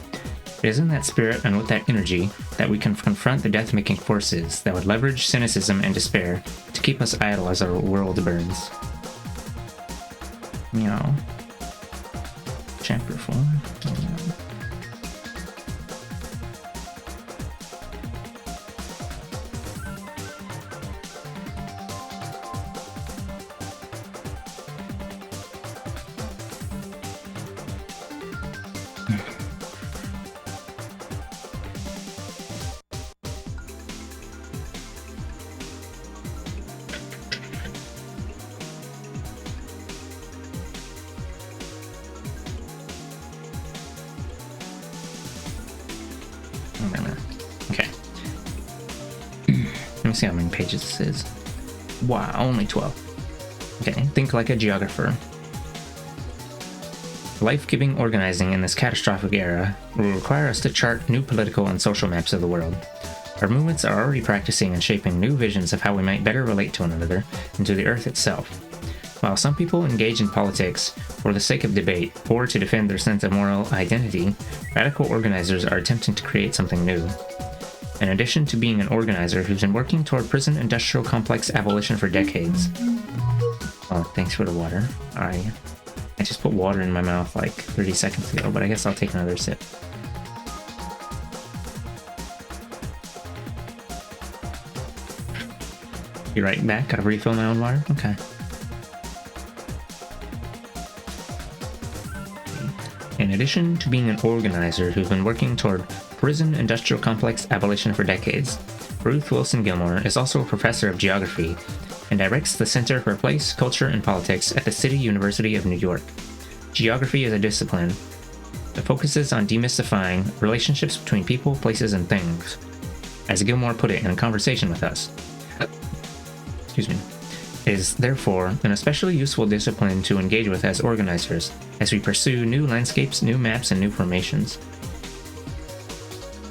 Speaker 1: It is in that spirit and with that energy that we can confront the death-making forces that would leverage cynicism and despair to keep us idle as our world burns. Meow. Chapter 4. Okay. Let me see how many pages this is. Wow, only 12. Okay, think like a geographer. Life-giving organizing in this catastrophic era will require us to chart new political and social maps of the world. Our movements are already practicing and shaping new visions of how we might better relate to one another and to the Earth itself. While some people engage in politics for the sake of debate or to defend their sense of moral identity, radical organizers are attempting to create something new. In addition to being an organizer who's been working toward prison industrial complex abolition for decades. Oh, thanks for the water. I just put water in my mouth like 30 seconds ago, but I guess I'll take another sip. Be right back. Gotta refill my own water? Okay. In addition to being an organizer who's been working toward prison industrial complex abolition for decades, Ruth Wilson Gilmore is also a professor of geography and directs the Center for Place, Culture, and Politics at the City University of New York. Geography is a discipline that focuses on demystifying relationships between people, places, and things. As Gilmore put it in a conversation with us, is therefore an especially useful discipline to engage with as organizers, as we pursue new landscapes, new maps, and new formations.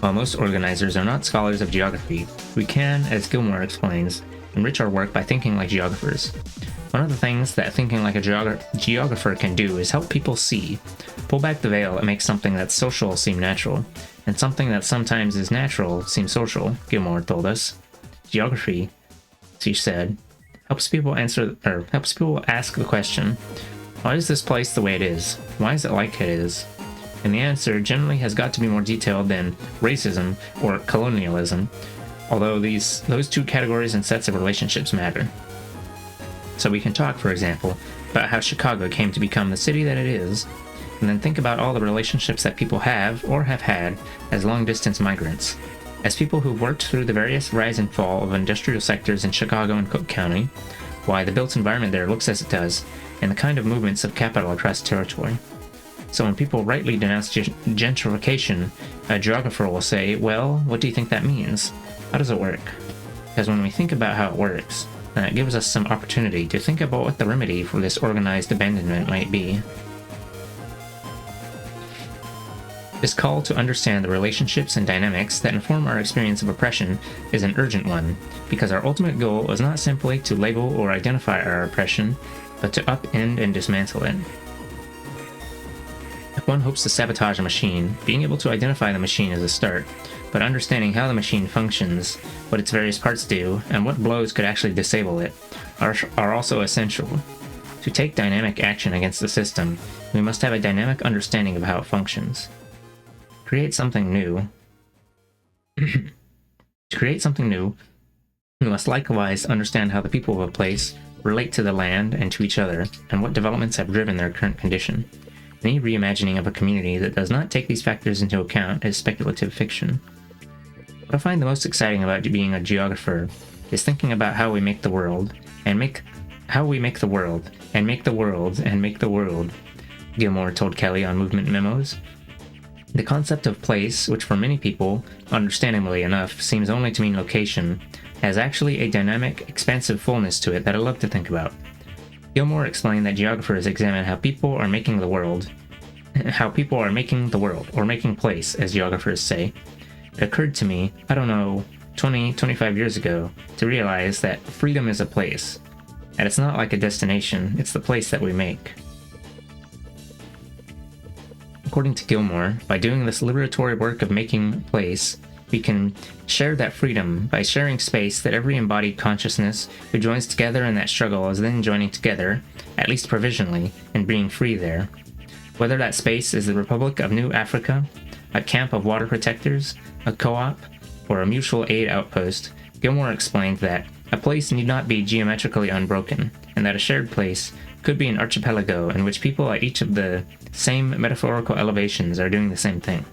Speaker 1: While most organizers are not scholars of geography, we can, as Gilmore explains, enrich our work by thinking like geographers. One of the things that thinking like a geographer can do is help people see, pull back the veil and make something that's social seem natural, and something that sometimes is natural seem social, Gilmore told us. Geography, she said, helps people ask the question, why is this place the way it is? Why is it like it is? And the answer generally has got to be more detailed than racism or colonialism, although those two categories and sets of relationships matter. So we can talk, for example, about how Chicago came to become the city that it is, and then think about all the relationships that people have or have had as long-distance migrants. As people who've worked through the various rise and fall of industrial sectors in Chicago and Cook County, why the built environment there looks as it does, and the kind of movements of capital across territory. So when people rightly denounce gentrification, a geographer will say, well, what do you think that means? How does it work? Because when we think about how it works, then it gives us some opportunity to think about what the remedy for this organized abandonment might be. This call to understand the relationships and dynamics that inform our experience of oppression is an urgent one, because our ultimate goal is not simply to label or identify our oppression, but to upend and dismantle it. If one hopes to sabotage a machine, being able to identify the machine is a start, but understanding how the machine functions, what its various parts do, and what blows could actually disable it are also essential. To take dynamic action against the system, we must have a dynamic understanding of how it functions. To create something new, we must likewise understand how the people of a place relate to the land and to each other, and what developments have driven their current condition. Any reimagining of a community that does not take these factors into account is speculative fiction. What I find the most exciting about being a geographer is thinking about how we make the world, and make the world, Gilmore told Kelly on Movement Memos. The concept of place, which for many people, understandably enough, seems only to mean location, has actually a dynamic, expansive fullness to it that I love to think about. Gilmore explained that geographers examine how people are making the world, or making place, as geographers say. It occurred to me, 25 years ago, to realize that freedom is a place, and it's not like a destination, it's the place that we make. According to Gilmore, by doing this liberatory work of making place, we can share that freedom by sharing space that every embodied consciousness who joins together in that struggle is then joining together, at least provisionally, and being free there. Whether that space is the Republic of New Africa, a camp of water protectors, a co-op, or a mutual aid outpost, Gilmore explained that a place need not be geometrically unbroken, and that a shared place could be an archipelago in which people at each of the same metaphorical elevations are doing the same thing.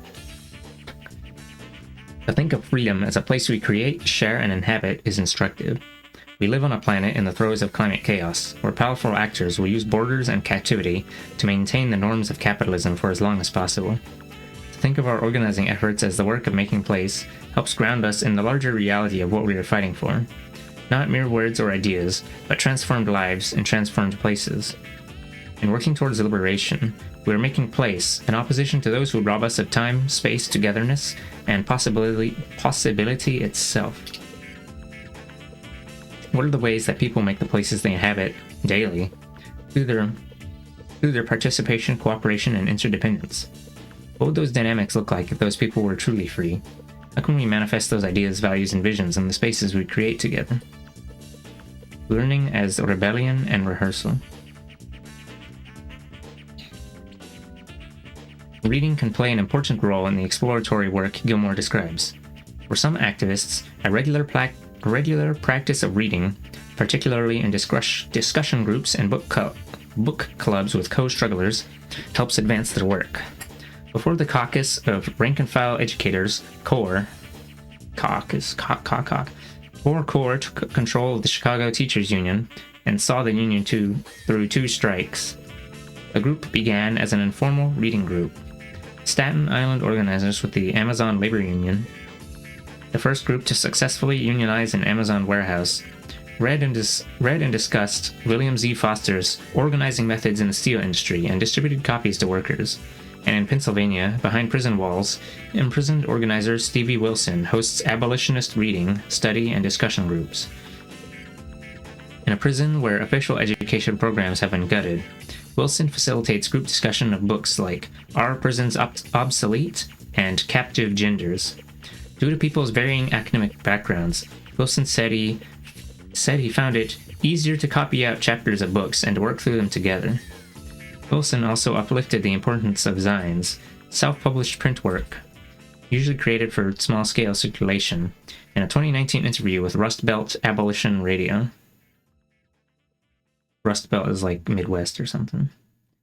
Speaker 1: To think of freedom as a place we create, share, and inhabit is instructive. We live on a planet in the throes of climate chaos, where powerful actors will use borders and captivity to maintain the norms of capitalism for as long as possible. To think of our organizing efforts as the work of making place helps ground us in the larger reality of what we are fighting for. Not mere words or ideas, but transformed lives and transformed places. In working towards liberation, we are making place in opposition to those who rob us of time, space, togetherness, and possibility itself. What are the ways that people make the places they inhabit daily? Through their participation, cooperation, and interdependence. What would those dynamics look like if those people were truly free? How can we manifest those ideas, values, and visions in the spaces we create together? Learning as rebellion and rehearsal. Reading can play an important role in the exploratory work Gilmore describes. For some activists, a regular practice of reading, particularly in discussion groups and book clubs with co-strugglers, helps advance their work. Before the caucus of rank-and-file educators, CORE took control of the Chicago Teachers Union and saw the union through two strikes. The group began as an informal reading group. Staten Island organizers with the Amazon Labor Union, the first group to successfully unionize an Amazon warehouse, read and discussed William Z. Foster's organizing methods in the steel industry and distributed copies to workers. And in Pennsylvania, behind prison walls, imprisoned organizer Stevie Wilson hosts abolitionist reading, study, and discussion groups. In a prison where official education programs have been gutted, Wilson facilitates group discussion of books like Are Prisons Obsolete? And Captive Genders. Due to people's varying academic backgrounds, Wilson said he found it easier to copy out chapters of books and to work through them together. Wilson also uplifted the importance of zines, self-published print work, usually created for small-scale circulation, in a 2019 interview with Rust Belt Abolition Radio. Rust Belt is like Midwest or something.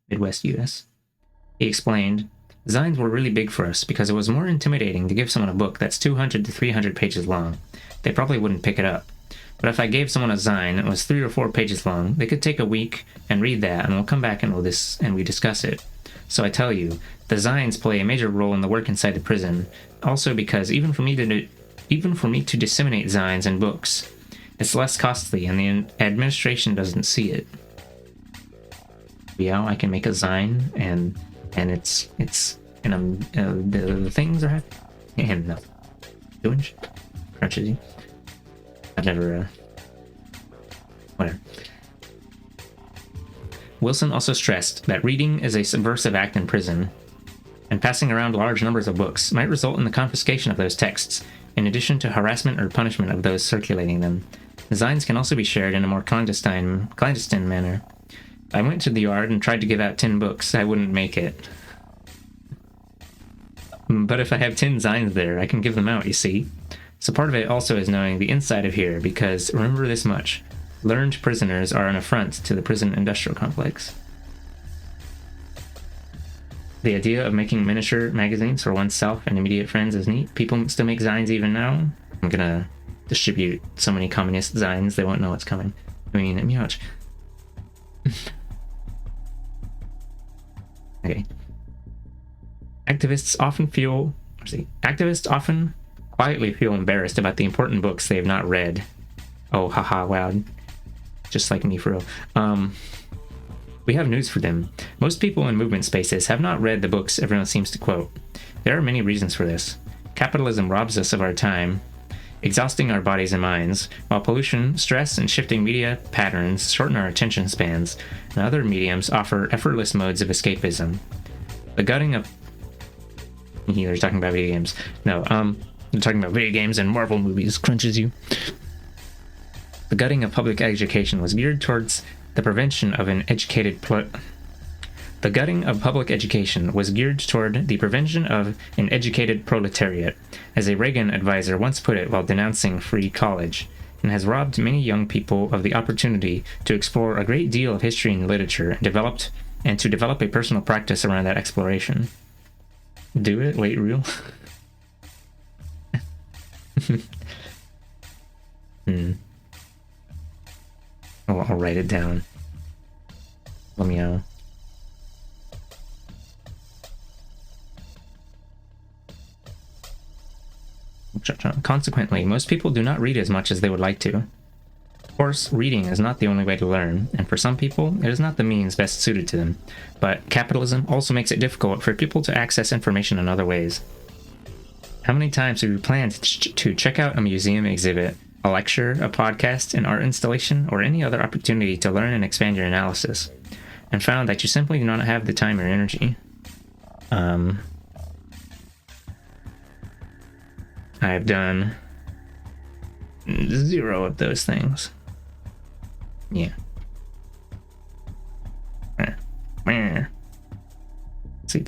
Speaker 1: Midwest US. He explained, zines were really big for us because it was more intimidating to give someone a book that's 200 to 300 pages long. They probably wouldn't pick it up. But if I gave someone a Zine that was 3 or 4 pages long, they could take a week and read that, and we'll come back and we discuss it. So I tell you, the Zines play a major role in the work inside the prison. Also because even for me to disseminate Zines and books, it's less costly, and the administration doesn't see it. Yeah, I can make a Zine, and it's the things are happening, and no, doing shit. Crunches you. I've never, whatever. Wilson also stressed that reading is a subversive act in prison, and passing around large numbers of books might result in the confiscation of those texts, in addition to harassment or punishment of those circulating them. Zines can also be shared in a more clandestine manner. If I went to the yard and tried to give out 10 books, I wouldn't make it. But if I have 10 Zines there, I can give them out, you see? So part of it also is knowing the inside of here, because remember this much: learned prisoners are an affront to the prison industrial complex. The idea of making miniature magazines for oneself and immediate friends is neat. People still make Zines even now. I'm gonna distribute so many communist Zines they won't know what's coming. I mean, ouch. Okay. Activists often quietly feel embarrassed about the important books they have not read. Oh, haha, wow. Just like me, for real. We have news for them. Most people in movement spaces have not read the books everyone seems to quote. There are many reasons for this. Capitalism robs us of our time, exhausting our bodies and minds, while pollution, stress, and shifting media patterns shorten our attention spans, and other mediums offer effortless modes of escapism. The gutting of... They're talking about video games. No, they're talking about video games and Marvel movies. Crunches you. The gutting of public education was geared towards the prevention of an educated The gutting of public education was geared toward the prevention of an educated proletariat, as a Reagan advisor once put it while denouncing free college, and has robbed many young people of the opportunity to explore a great deal of history and literature and to develop a personal practice around that exploration. Do it? Wait, real? I'll write it down. Let me know. Consequently, most people do not read as much as they would like to. Of course, reading is not the only way to learn, and for some people, it is not the means best suited to them. But capitalism also makes it difficult for people to access information in other ways. How many times have you planned to check out a museum exhibit, a lecture, a podcast, an art installation, or any other opportunity to learn and expand your analysis, and found that you simply do not have the time or energy? I've done 0 of those things. Yeah. See,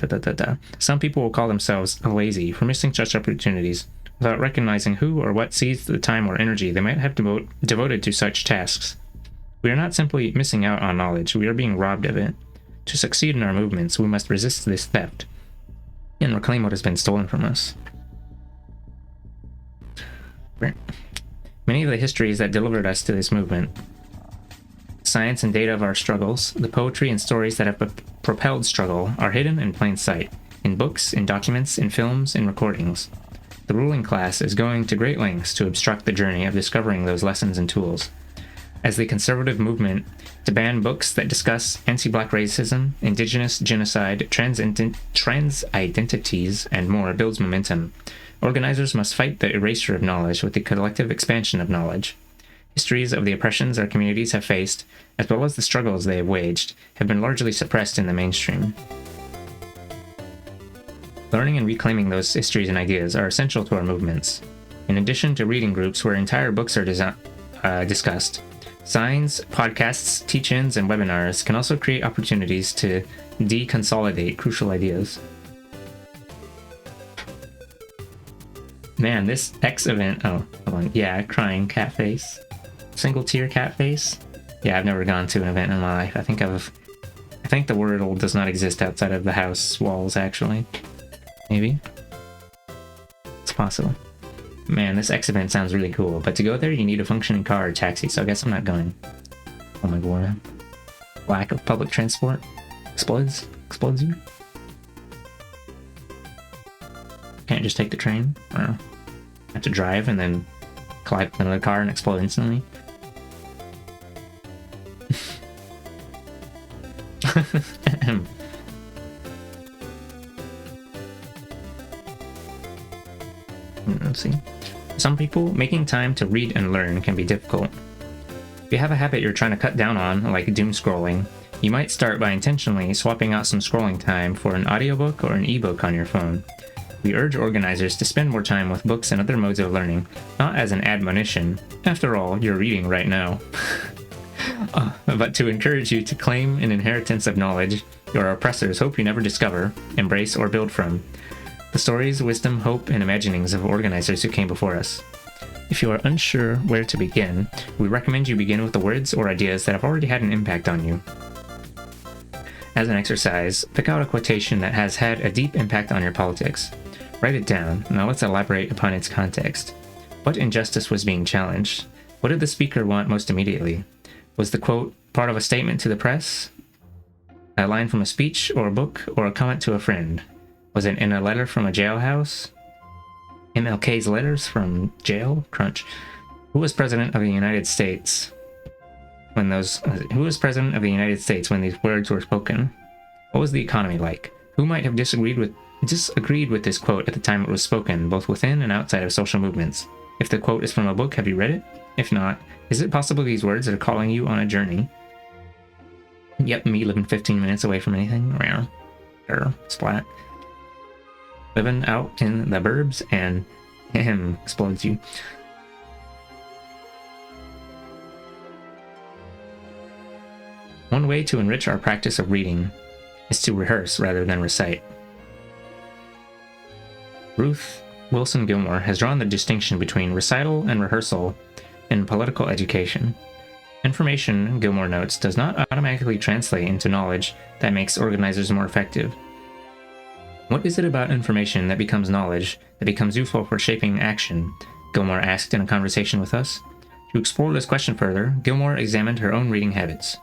Speaker 1: Some people will call themselves lazy for missing such opportunities without recognizing who or what sees the time or energy they might have devoted to such tasks. We are not simply missing out on knowledge, we are being robbed of it. To succeed in our movements, we must resist this theft and reclaim what has been stolen from us. Many of the histories that delivered us to this movement, science and data of our struggles, the poetry and stories that have propelled struggle, are hidden in plain sight, in books, in documents, in films, in recordings. The ruling class is going to great lengths to obstruct the journey of discovering those lessons and tools. As the conservative movement to ban books that discuss anti-black racism, indigenous genocide, trans identities, and more builds momentum, organizers must fight the erasure of knowledge with the collective expansion of knowledge. Histories of the oppressions our communities have faced, as well as the struggles they have waged, have been largely suppressed in the mainstream. Learning and reclaiming those histories and ideas are essential to our movements. In addition to reading groups where entire books are discussed, signs, podcasts, teach-ins, and webinars can also create opportunities to deconsolidate crucial ideas. Man, this X event... Oh, hold on. Yeah, crying cat face. Single tear cat face. Yeah, I've never gone to an event in my life. I think the Wordle does not exist outside of the house walls, actually. Maybe. It's possible. man, this X event sounds really cool, but to go there you need a functioning car or taxi, so I guess I'm not going. Oh my god. Lack of public transport explodes you. Can't just take the train. Or have to drive and then collide with another car and explode instantly. Let's see. For some people, making time to read and learn can be difficult. If you have a habit you're trying to cut down on, like doom scrolling, you might start by intentionally swapping out some scrolling time for an audiobook or an ebook on your phone. We urge organizers to spend more time with books and other modes of learning, not as an admonition. After all, you're reading right now. But to encourage you to claim an inheritance of knowledge your oppressors hope you never discover, embrace, or build from. The stories, wisdom, hope, and imaginings of organizers who came before us. If you are unsure where to begin, we recommend you begin with the words or ideas that have already had an impact on you. As an exercise, pick out a quotation that has had a deep impact on your politics. Write it down. Now let's elaborate upon its context. What injustice was being challenged? What did the speaker want most immediately? Was the quote part of a statement to the press? A line from a speech or a book, or a comment to a friend? Was it in a letter from a jailhouse? MLK's letters from jail? Crunch. Who was president of the United States when these words were spoken? What was the economy like? Who might have disagreed with this quote at the time it was spoken, both within and outside of social movements? If the quote is from a book, have you read it? If not, is it possible these words are calling you on a journey? Yep, me living 15 minutes away from anything. Splat. Living out in the burbs and explodes you. One way to enrich our practice of reading is to rehearse rather than recite. Ruth Wilson Gilmore has drawn the distinction between recital and rehearsal in political education. Information, Gilmore notes, does not automatically translate into knowledge that makes organizers more effective. What is it about information that becomes knowledge, that becomes useful for shaping action? Gilmore asked in a conversation with us. To explore this question further, Gilmore examined her own reading habits.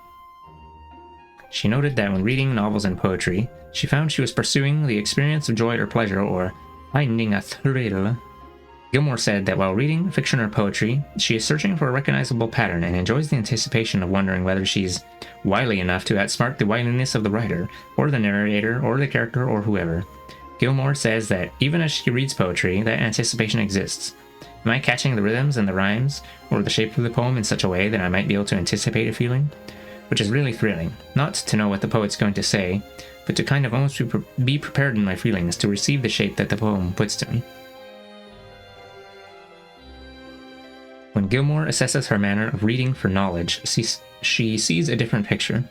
Speaker 1: She noted that when reading novels and poetry, she found she was pursuing the experience of joy or pleasure, or finding a thrill. Gilmore said that while reading fiction or poetry, she is searching for a recognizable pattern and enjoys the anticipation of wondering whether she's wily enough to outsmart the wiliness of the writer, or the narrator, or the character, or whoever. Gilmore says that even as she reads poetry, that anticipation exists. Am I catching the rhythms and the rhymes, or the shape of the poem in such a way that I might be able to anticipate a feeling? Which is really thrilling, not to know what the poet's going to say, but to kind of almost be prepared in my feelings to receive the shape that the poem puts to me. When Gilmore assesses her manner of reading for knowledge, she sees a different picture.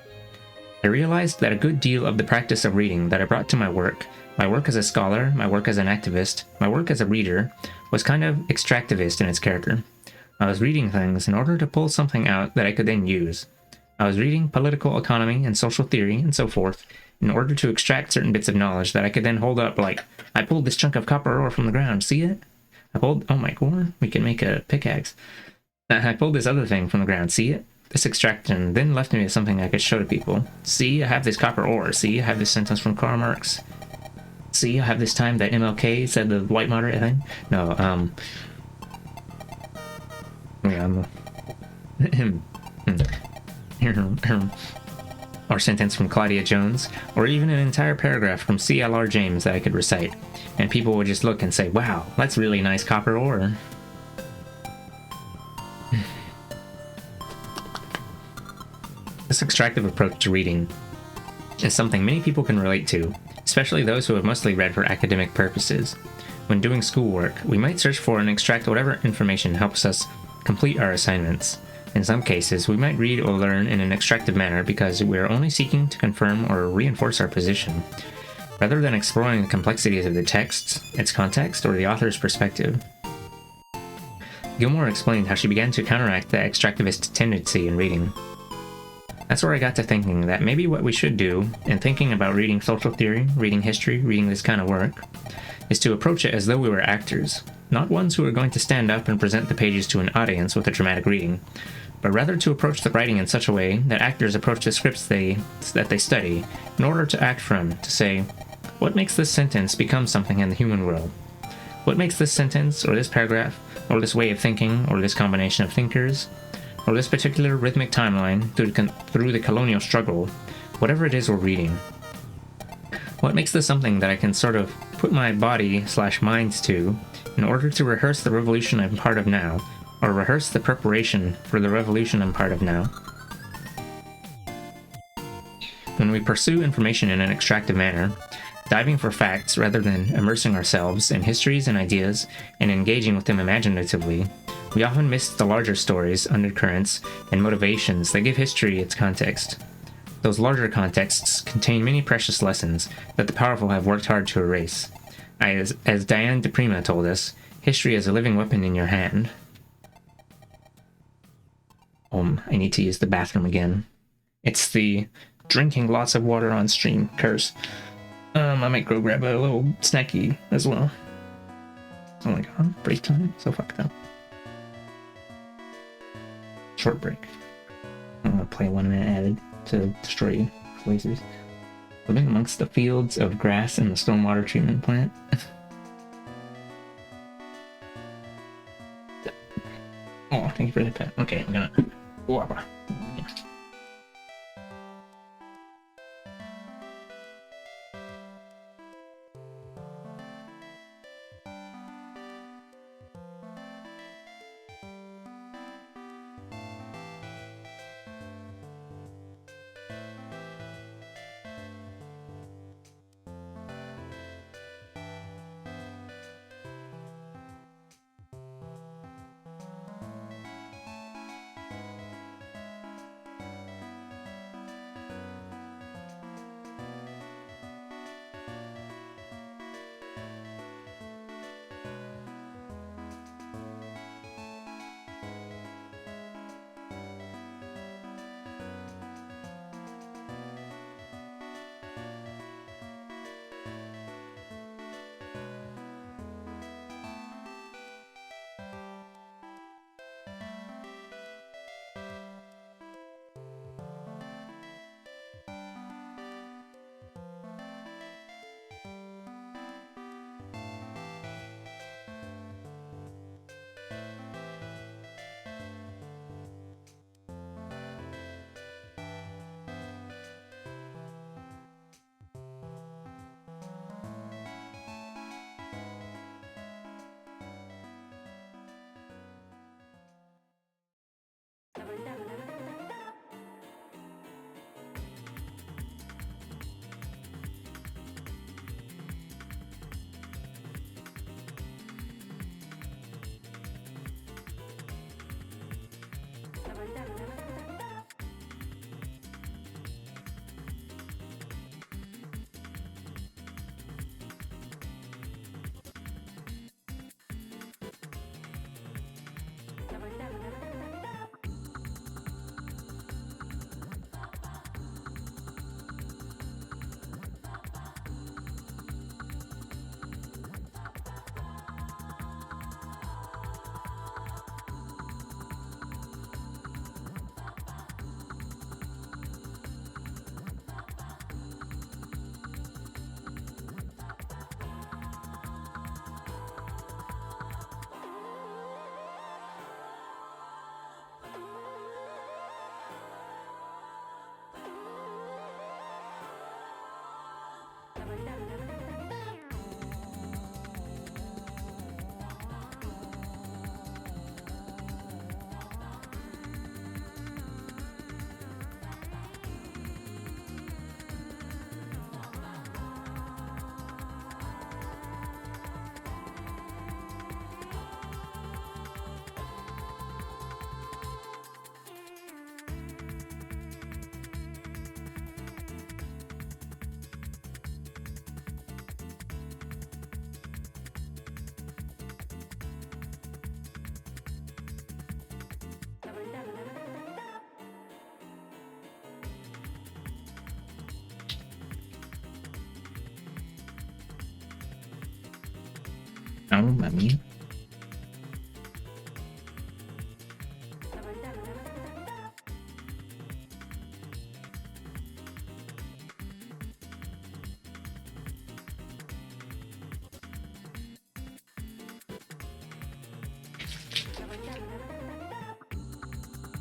Speaker 1: I realized that a good deal of the practice of reading that I brought to my work as a scholar, my work as an activist, my work as a reader, was kind of extractivist in its character. I was reading things in order to pull something out that I could then use. I was reading political economy and social theory and so forth in order to extract certain bits of knowledge that I could then hold up, like, I pulled this chunk of copper ore from the ground, see it? Oh my god, we can make a pickaxe. I pulled this other thing from the ground, see it? This extraction then left me with something I could show to people. See, I have this copper ore. See, I have this sentence from Karl Marx. See, I have this time that MLK said the white moderate thing. No, or sentence from Claudia Jones, or even an entire paragraph from C.L.R. James that I could recite, and people would just look and say, wow, that's really nice copper ore. This extractive approach to reading is something many people can relate to, especially those who have mostly read for academic purposes. When doing schoolwork, we might search for and extract whatever information helps us complete our assignments. In some cases, we might read or learn in an extractive manner because we are only seeking to confirm or reinforce our position, rather than exploring the complexities of the text, its context, or the author's perspective. Gilmore explained how she began to counteract the extractivist tendency in reading. That's where I got to thinking that maybe what we should do in thinking about reading social theory, reading history, reading this kind of work, is to approach it as though we were actors, not ones who are going to stand up and present the pages to an audience with a dramatic reading, but rather to approach the writing in such a way that actors approach the scripts that they study in order to act from, to say, what makes this sentence become something in the human world? What makes this sentence, or this paragraph, or this way of thinking, or this combination of thinkers, or this particular rhythmic timeline through the colonial struggle, whatever it is we're reading? What makes this something that I can sort of put my body/minds to in order to rehearse the revolution I'm part of now, or rehearse the preparation for the revolution I'm part of now? When we pursue information in an extractive manner, diving for facts rather than immersing ourselves in histories and ideas and engaging with them imaginatively, we often miss the larger stories, undercurrents, and motivations that give history its context. Those larger contexts contain many precious lessons that the powerful have worked hard to erase. As Diane de Prima told us, history is a living weapon in your hand. I need to use the bathroom again. It's the drinking lots of water on stream curse. I might go grab a little snacky as well. Oh my god, break time, so fucked up. Short break. I'm gonna play 1 minute added to destroy places. Living amongst the fields of grass in the stormwater treatment plant. Oh, thank you for the pet. Okay, I'm gonna... Whopper. Mamma mia.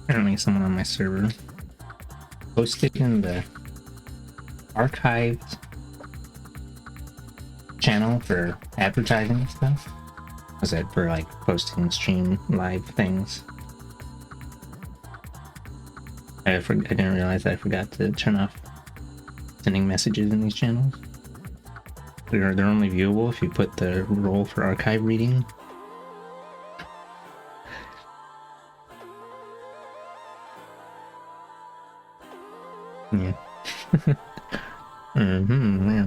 Speaker 1: Apparently someone on my server posted in the archived channel for advertising and stuff. Was it for like posting stream live things? I didn't realize I forgot to turn off sending messages in these channels. They're only viewable if you put the role for archive reading. Yeah. Yeah.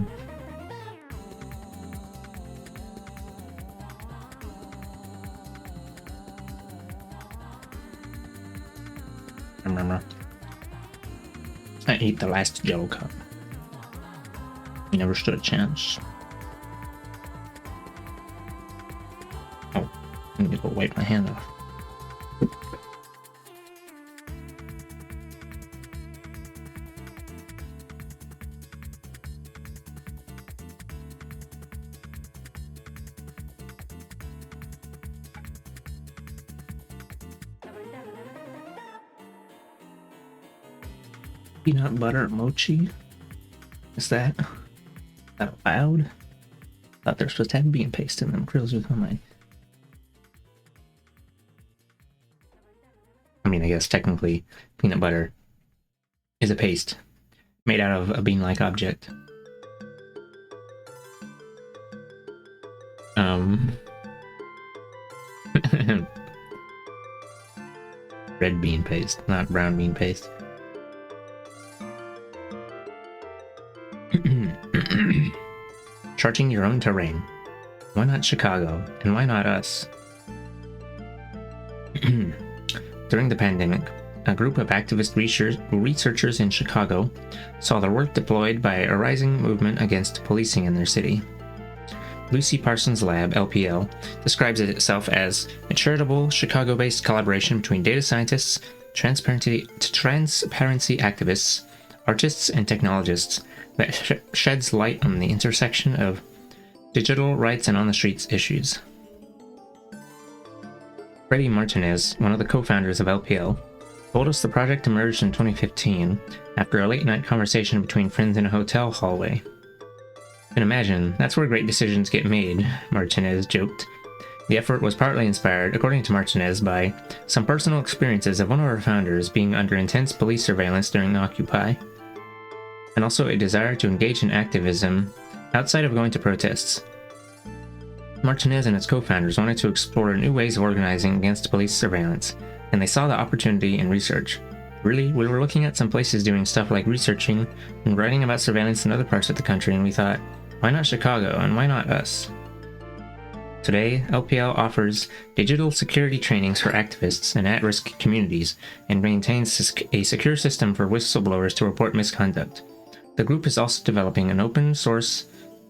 Speaker 1: Remember, I ate the last Jello cup. You never stood a chance. Oh, I need to go wipe my hand off. Peanut butter mochi? Is that allowed? Thought they're supposed to have bean paste in them. Grills with my. I mean, I guess technically peanut butter is a paste made out of a bean-like object. Red bean paste, not brown bean paste. Charting your own terrain. Why not Chicago? And why not us? During the pandemic, a group of activist researchers in Chicago saw their work deployed by a rising movement against policing in their city. Lucy Parsons' lab, LPL, describes it itself as a charitable, Chicago-based collaboration between data scientists, transparency activists, artists, and technologists that sheds light on the intersection of digital rights and on-the-streets issues. Freddie Martinez, one of the co-founders of LPL, told us the project emerged in 2015 after a late-night conversation between friends in a hotel hallway. You can imagine, that's where great decisions get made, Martinez joked. The effort was partly inspired, according to Martinez, by some personal experiences of one of our founders being under intense police surveillance during Occupy, and also a desire to engage in activism outside of going to protests. Martinez and its co-founders wanted to explore new ways of organizing against police surveillance, and they saw the opportunity in research. Really, we were looking at some places doing stuff like researching and writing about surveillance in other parts of the country, and we thought, why not Chicago, and why not us? Today, LPL offers digital security trainings for activists and at-risk communities, and maintains a secure system for whistleblowers to report misconduct. The group is also developing an open-source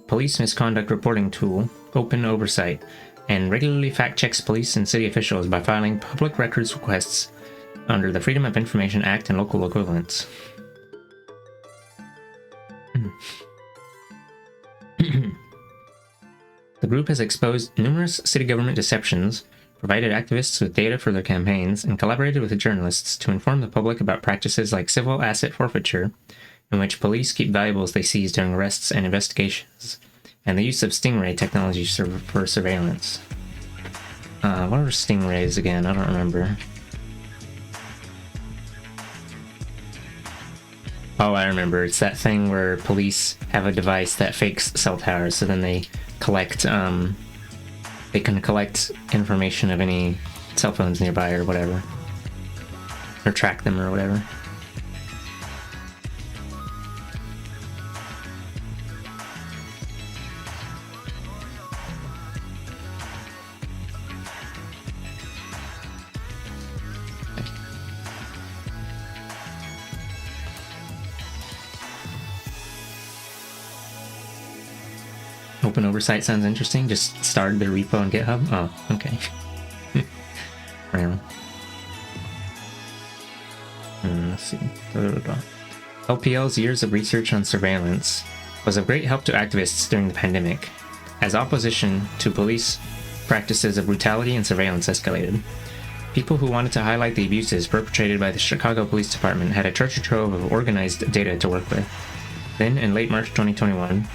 Speaker 1: police misconduct reporting tool, Open Oversight, and regularly fact-checks police and city officials by filing public records requests under the Freedom of Information Act and local equivalents. The group has exposed numerous city government deceptions, provided activists with data for their campaigns, and collaborated with journalists to inform the public about practices like civil asset forfeiture, in which police keep valuables they seize during arrests and investigations, and the use of stingray technology for surveillance. What are stingrays again? I don't remember. Oh, I remember. It's that thing where police have a device that fakes cell towers, so then they collect, they can collect information of any cell phones nearby or whatever. Or track them or whatever. Open oversight sounds interesting. Just started their repo on GitHub. Oh, okay. Well, let's see. LPL's years of research on surveillance was of great help to activists during the pandemic, as opposition to police practices of brutality and surveillance escalated. People who wanted to highlight the abuses perpetrated by the Chicago Police Department had a treasure trove of organized data to work with. Then, in late March 2021,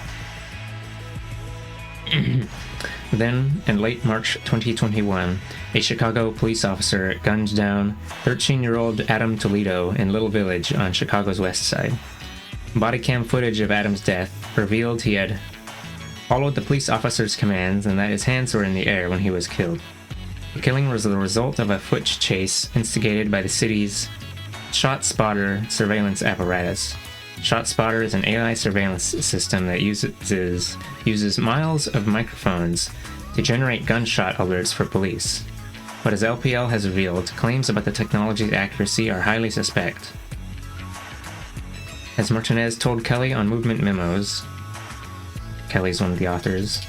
Speaker 1: a Chicago police officer gunned down 13-year-old Adam Toledo in Little Village on Chicago's west side. Body cam footage of Adam's death revealed he had followed the police officer's commands and that his hands were in the air when he was killed. The killing was the result of a foot chase instigated by the city's ShotSpotter surveillance apparatus. ShotSpotter is an AI surveillance system that uses miles of microphones to generate gunshot alerts for police. But as LPL has revealed, claims about the technology's accuracy are highly suspect. As Martinez told Kelly on Movement Memos, Kelly's one of the authors,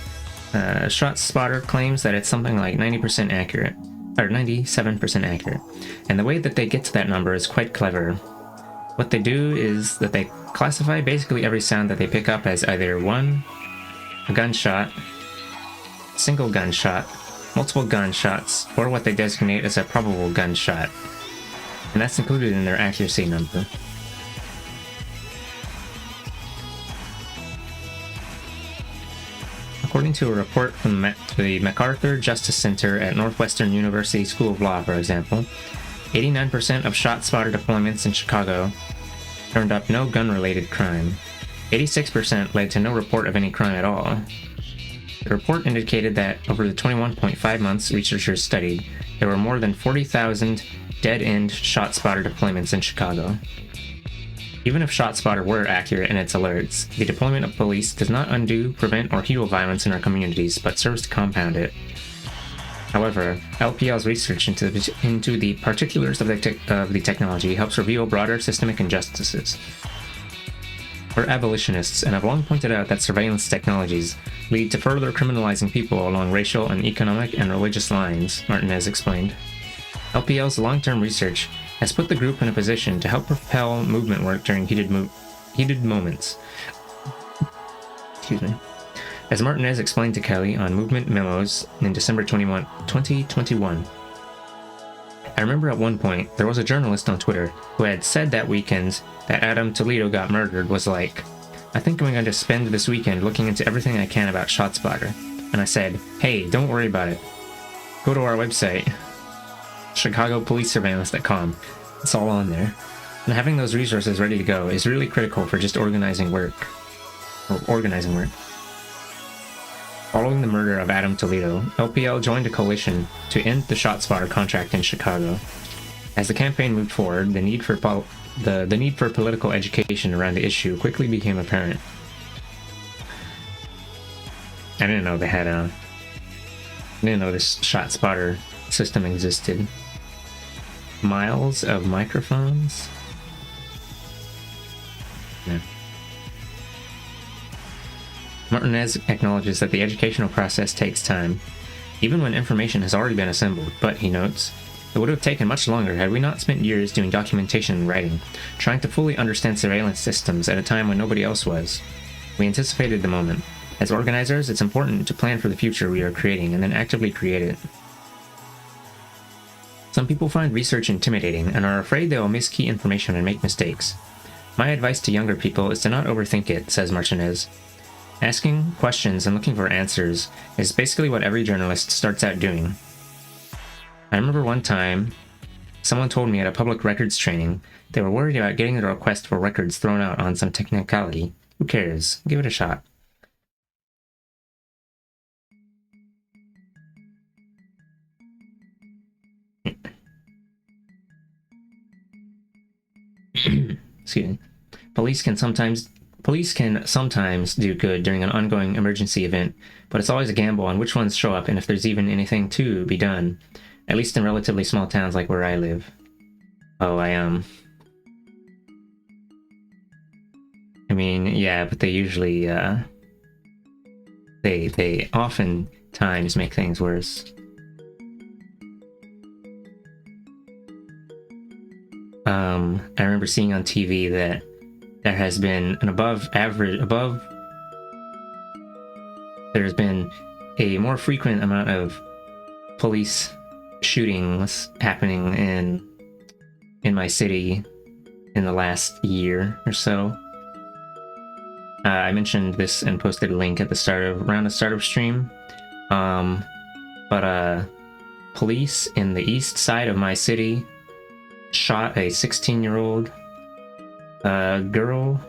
Speaker 1: ShotSpotter claims that it's something like 90% accurate, or 97% accurate, and the way that they get to that number is quite clever. What they do is that they classify basically every sound that they pick up as either one, a gunshot, single gunshot, multiple gunshots, or what they designate as a probable gunshot, and that's included in their accuracy number. According to a report from the MacArthur Justice Center at Northwestern University School of Law, for example, 89% of ShotSpotter deployments in Chicago turned up no gun-related crime. 86% led to no report of any crime at all. The report indicated that over the 21.5 months researchers studied, there were more than 40,000 dead-end ShotSpotter deployments in Chicago. Even if ShotSpotter were accurate in its alerts, the deployment of police does not undo, prevent, or heal violence in our communities, but serves to compound it. However, LPL's research into the particulars of the technology helps reveal broader systemic injustices. We're abolitionists and have long pointed out that surveillance technologies lead to further criminalizing people along racial and economic and religious lines, Martinez explained. LPL's long-term research has put the group in a position to help propel movement work during heated moments. Excuse me. As Martinez explained to Kelly on Movement Memos in December 2021, I remember at one point there was a journalist on Twitter who had said that weekend that Adam Toledo got murdered was like, I think I'm going to spend this weekend looking into everything I can about ShotSpotter. And I said, hey, don't worry about it. Go to our website, chicagopolicesurveillance.com. It's all on there. And having those resources ready to go is really critical for just organizing work. Following the murder of Adam Toledo, LPL joined a coalition to end the ShotSpotter contract in Chicago. As the campaign moved forward, the need for political education around the issue quickly became apparent. I didn't know this ShotSpotter system existed. Miles of microphones? Yeah. Martinez acknowledges that the educational process takes time, even when information has already been assembled, but, he notes, it would have taken much longer had we not spent years doing documentation and writing, trying to fully understand surveillance systems at a time when nobody else was. We anticipated the moment. As organizers, it's important to plan for the future we are creating and then actively create it. Some people find research intimidating and are afraid they will miss key information and make mistakes. My advice to younger people is to not overthink it, says Martinez. Asking questions and looking for answers is basically what every journalist starts out doing. I remember one time, someone told me at a public records training they were worried about getting a request for records thrown out on some technicality. Who cares? Give it a shot. Excuse me. Police can sometimes do good during an ongoing emergency event, but it's always a gamble on which ones show up and if there's even anything to be done, at least in relatively small towns like where I live. Oh, I mean, yeah, but they usually They oftentimes make things worse. I remember seeing on TV that there has been an there's been a more frequent amount of police shootings happening in my city in the last year or so. I mentioned this and posted a link at the around the start of stream. But police in the east side of my city shot a 16-year-old girl.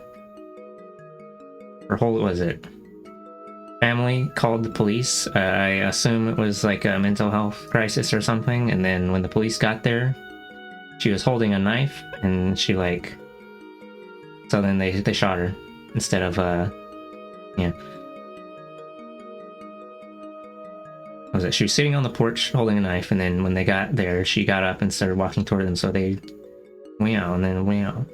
Speaker 1: Family called the police. I assume it was like a mental health crisis or something. And then when the police got there, she was holding a knife, and so then they shot her instead of she was sitting on the porch holding a knife, and then when they got there, she got up and started walking toward them. So they and then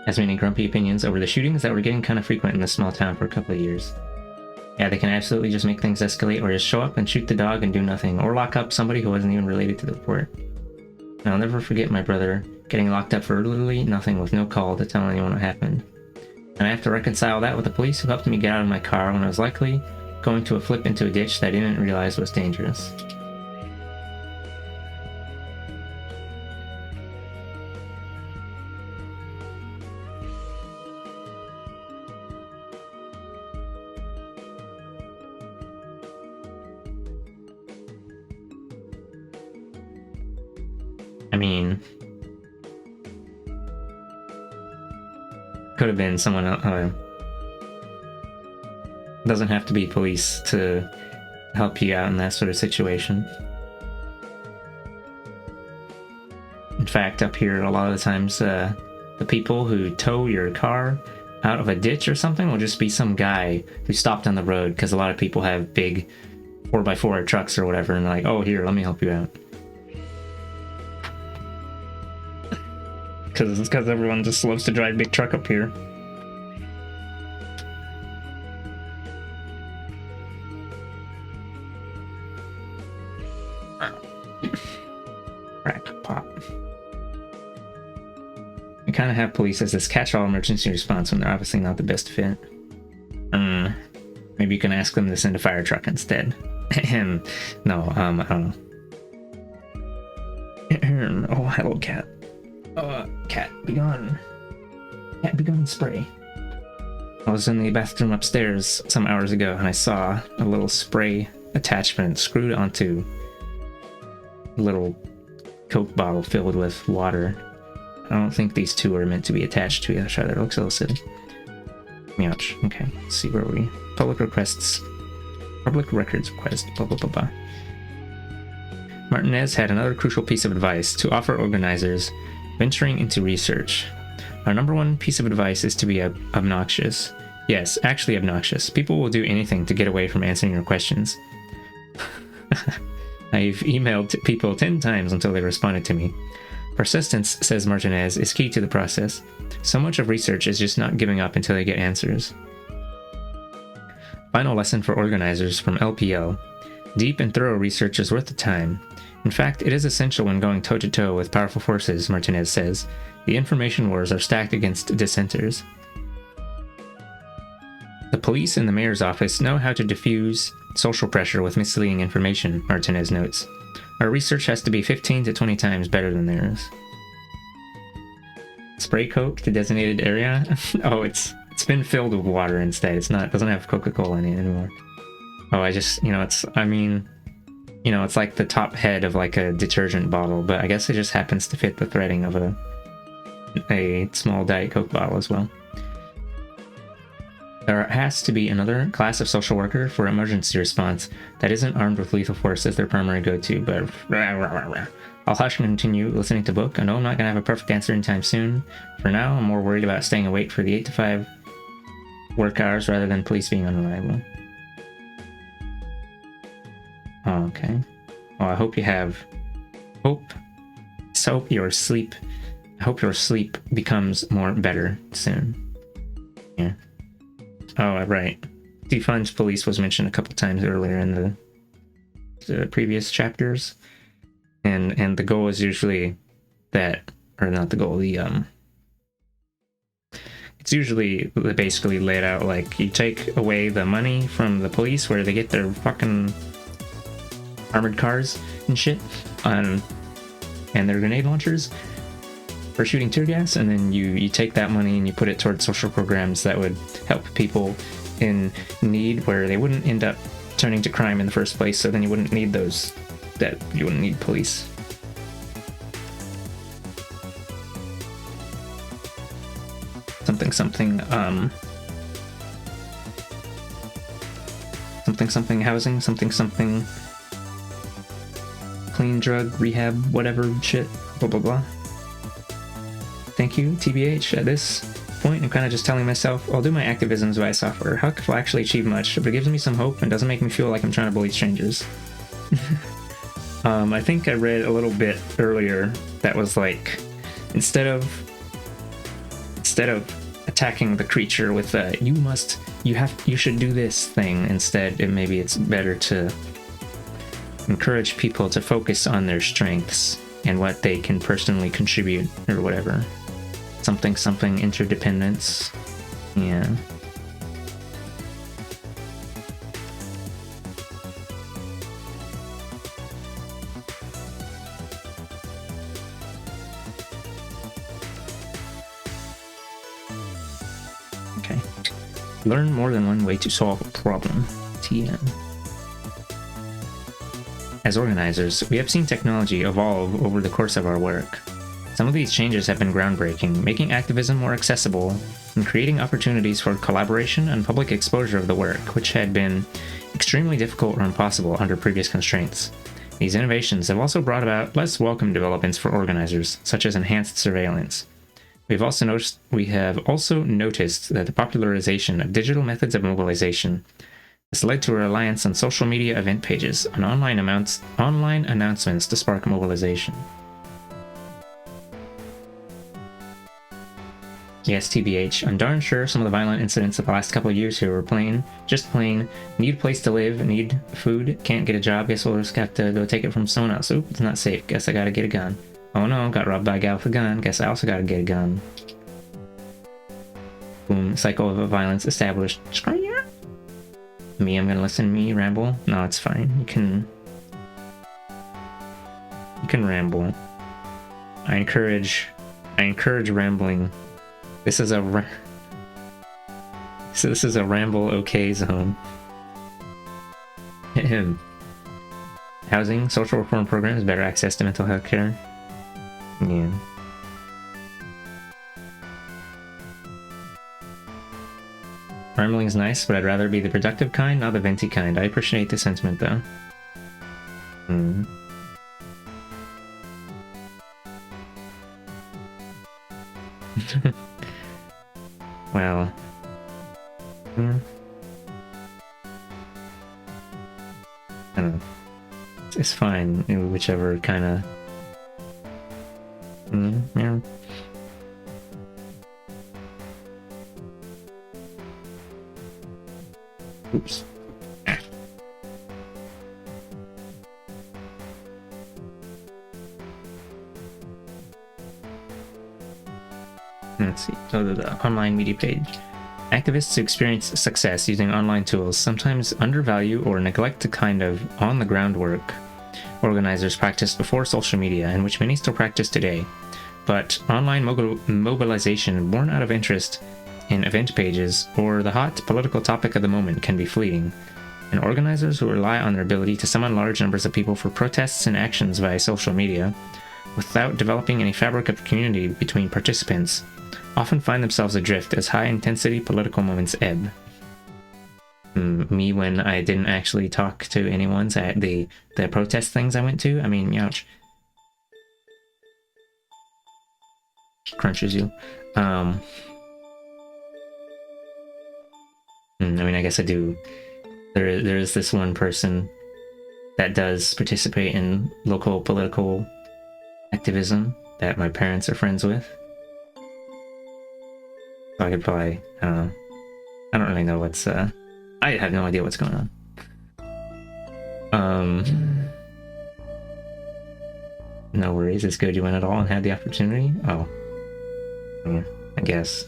Speaker 1: has many grumpy opinions over the shootings that were getting kind of frequent in this small town for a couple of years. Yeah, they can absolutely just make things escalate, or just show up and shoot the dog and do nothing, or lock up somebody who wasn't even related to the report. And I'll never forget my brother getting locked up for literally nothing with no call to tell anyone what happened. And I have to reconcile that with the police who helped me get out of my car when I was likely going to flip into a ditch that I didn't realize was dangerous. I mean, could have been someone else. Doesn't have to be police to help you out in that sort of situation. In fact, up here, a lot of the times, the people who tow your car out of a ditch or something will just be some guy who stopped on the road, because a lot of people have big 4x4 trucks or whatever, and they're like, oh, here, let me help you out. Because everyone just loves to drive big truck up here. Crack pop. We kind of have police as this catch-all emergency response when they're obviously not the best fit. Maybe you can ask them to send a fire truck instead. No, I don't know. Oh, hello, cat. Cat, be gone. Cat, be gone, spray. I was in the bathroom upstairs some hours ago, and I saw a little spray attachment screwed onto a little Coke bottle filled with water. I don't think these two are meant to be attached to each other. It looks a little silly. Ouch. Okay, let's see where we... Public requests. Public records request. Blah, blah, blah, blah. Martinez had another crucial piece of advice to offer organizers venturing into research. Our number one piece of advice is to be obnoxious. Yes, actually obnoxious. People will do anything to get away from answering your questions. I've emailed people 10 times until they responded to me. Persistence, says Martinez, is key to the process. So much of research is just not giving up until they get answers. Final lesson for organizers from LPL. Deep and thorough research is worth the time. In fact, it is essential when going toe-to-toe with powerful forces, Martinez says. The information wars are stacked against dissenters. The police and the mayor's office know how to diffuse social pressure with misleading information, Martinez notes. Our research has to be 15 to 20 times better than theirs. Spray Coke to designated area? Oh, it's been filled with water instead. It doesn't have Coca-Cola in it anymore. Oh, it's like the top head of like a detergent bottle, but I guess it just happens to fit the threading of a small Diet Coke bottle as well. There has to be another class of social worker for emergency response that isn't armed with lethal force as their primary go-to, but I'll hush and continue listening to book. I know I'm not going to have a perfect answer anytime soon. For now, I'm more worried about staying awake for the 8 to 5 work hours rather than police being unreliable. Oh, okay. Well, I hope you have hope. So hope your sleep becomes more better soon. Yeah. Oh, right. Defund police was mentioned a couple times earlier in the previous chapters, and the goal is usually that, or not the goal. It's usually basically laid out like you take away the money from the police where they get their fucking armored cars and shit, and their grenade launchers for shooting tear gas, and then you take that money and you put it towards social programs that would help people in need where they wouldn't end up turning to crime in the first place, so then you wouldn't need you wouldn't need police. Something housing, something clean drug rehab, whatever shit, blah blah blah. Thank you, TBH. At this point, I'm kind of just telling myself I'll do my activisms via software. How will actually achieve much, but it gives me some hope and doesn't make me feel like I'm trying to bully strangers. I think I read a little bit earlier that was like, instead of attacking the creature with you should do this thing, instead maybe it's better to encourage people to focus on their strengths and what they can personally contribute or whatever. Something interdependence. Yeah. Okay. Learn more than one way to solve a problem. TM. As organizers, we have seen technology evolve over the course of our work. Some of these changes have been groundbreaking, making activism more accessible and creating opportunities for collaboration and public exposure of the work, which had been extremely difficult or impossible under previous constraints. These innovations have also brought about less welcome developments for organizers, such as enhanced surveillance. We have also noticed that the popularization of digital methods of mobilization has led to a reliance on social media event pages and online announcements to spark mobilization. Yes, TBH, I'm darn sure some of the violent incidents of the last couple of years here were just plain, need a place to live, need food, can't get a job, guess we'll just have to go take it from someone else. Oop, it's not safe, guess I gotta get a gun. Oh no, got robbed by a gal with a gun, guess I also gotta get a gun. Boom, cycle of violence established. Me, I'm gonna listen to me ramble? No, it's fine. You can ramble. I encourage rambling. This is a ramble okay zone. Housing, social reform programs, better access to mental health care. Yeah. Rambling's nice, but I'd rather be the productive kind, not the venti kind. I appreciate the sentiment, though. Well... I don't know. It's fine, whichever kind of... yeah. Oops. Let's see. So the online media page. Activists who experience success using online tools sometimes undervalue or neglect the kind of on-the-ground work organizers practiced before social media, and which many still practice today. But online mobilization born out of interest in event pages or the hot political topic of the moment can be fleeting, and organizers who rely on their ability to summon large numbers of people for protests and actions via social media without developing any fabric of community between participants often find themselves adrift as high-intensity political moments ebb. Me when I didn't actually talk to anyone at the protest things I went to. I mean, ouch. Crunches you. I mean, I guess I do. There is this one person that does participate in local political activism that my parents are friends with. So I could probably, I don't know. I don't really know what's, I have no idea what's going on. No worries, it's good you went at all and had the opportunity. Oh. Yeah, I guess.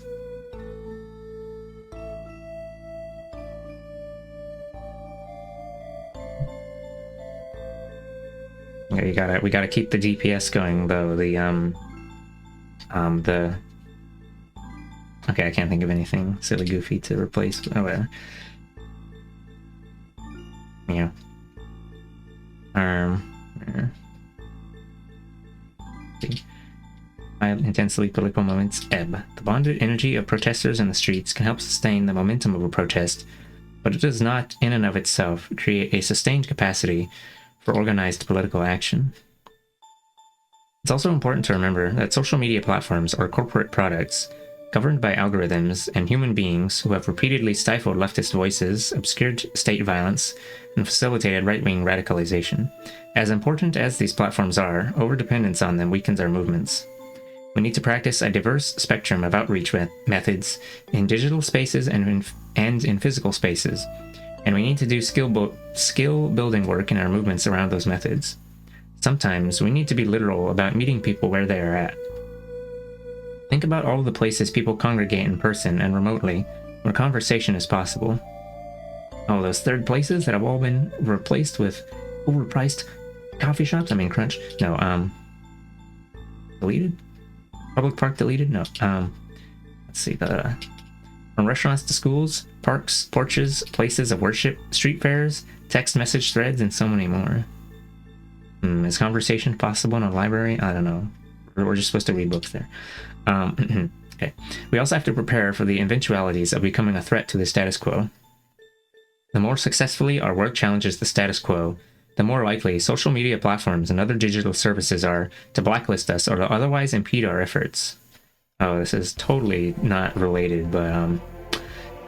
Speaker 1: Yeah, we gotta keep the DPS going though. Okay, I can't think of anything silly goofy to replace. Oh well. Yeah. Yeah. Intensely political moments ebb. The bonded energy of protesters in the streets can help sustain the momentum of a protest, but it does not, in and of itself, create a sustained capacity for organized political action. It's also important to remember that social media platforms are corporate products governed by algorithms and human beings who have repeatedly stifled leftist voices, obscured state violence, and facilitated right-wing radicalization. As important as these platforms are, overdependence on them weakens our movements. We need to practice a diverse spectrum of outreach methods in digital spaces and in physical spaces, and we need to do skill building work in our movements around those methods. Sometimes we need to be literal about meeting people where they are at. Think about all of the places people congregate in person and remotely, where conversation is possible. All those third places that have all been replaced with overpriced coffee shops? I mean, Crunch? No, deleted? Public park deleted? No, let's see, from restaurants to schools, parks, porches, places of worship, street fairs, text message threads, and so many more. Is conversation possible in a library? I don't know. We're just supposed to read books there. Okay. We also have to prepare for the eventualities of becoming a threat to the status quo. The more successfully our work challenges the status quo, the more likely social media platforms and other digital services are to blacklist us or to otherwise impede our efforts. Oh, this is totally not related, but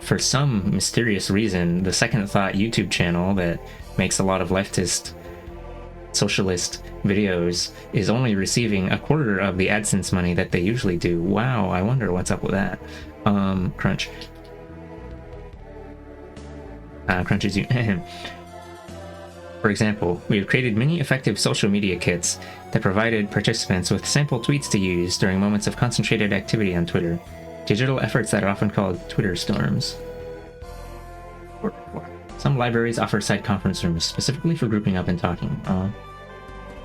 Speaker 1: for some mysterious reason, the Second Thought YouTube channel that makes a lot of leftist socialist videos is only receiving a quarter of the AdSense money that they usually do. Wow, I wonder what's up with that. Crunch. Crunch is you. For example, we have created many effective social media kits that provided participants with sample tweets to use during moments of concentrated activity on Twitter. Digital efforts that are often called Twitter storms. Some libraries offer site conference rooms specifically for grouping up and talking.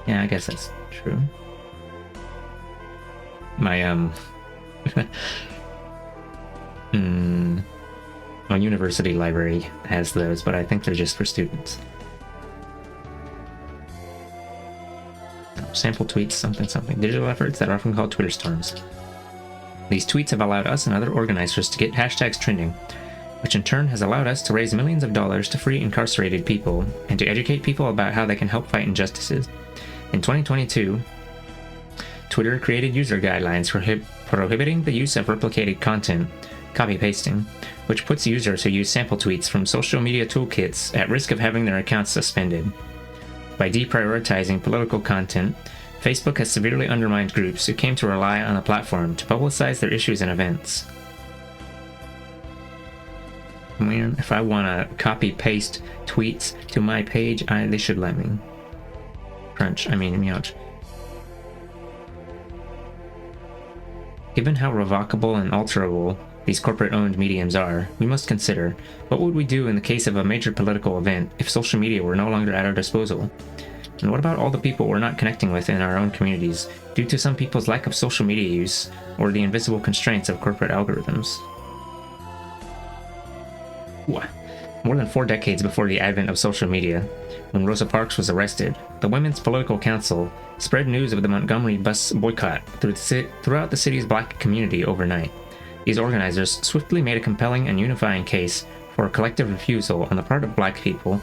Speaker 1: Yeah, I guess that's true. My my university library has those, but I think they're just for students. Sample tweets, something. Digital efforts that are often called Twitter storms. These tweets have allowed us and other organizers to get hashtags trending, which in turn has allowed us to raise millions of dollars to free incarcerated people and to educate people about how they can help fight injustices. In 2022, Twitter created user guidelines for prohibiting the use of replicated content, copy-pasting, which puts users who use sample tweets from social media toolkits at risk of having their accounts suspended. By deprioritizing political content, Facebook has severely undermined groups who came to rely on the platform to publicize their issues and events. Man, if I want to copy-paste tweets to my page, they should let me. Crunch, I mean, meowch. Given how revocable and alterable these corporate-owned mediums are, we must consider, what would we do in the case of a major political event if social media were no longer at our disposal? And what about all the people we're not connecting with in our own communities due to some people's lack of social media use or the invisible constraints of corporate algorithms? More than 4 decades before the advent of social media, when Rosa Parks was arrested, the Women's Political Council spread news of the Montgomery bus boycott throughout the city's black community overnight. These organizers swiftly made a compelling and unifying case for a collective refusal on the part of black people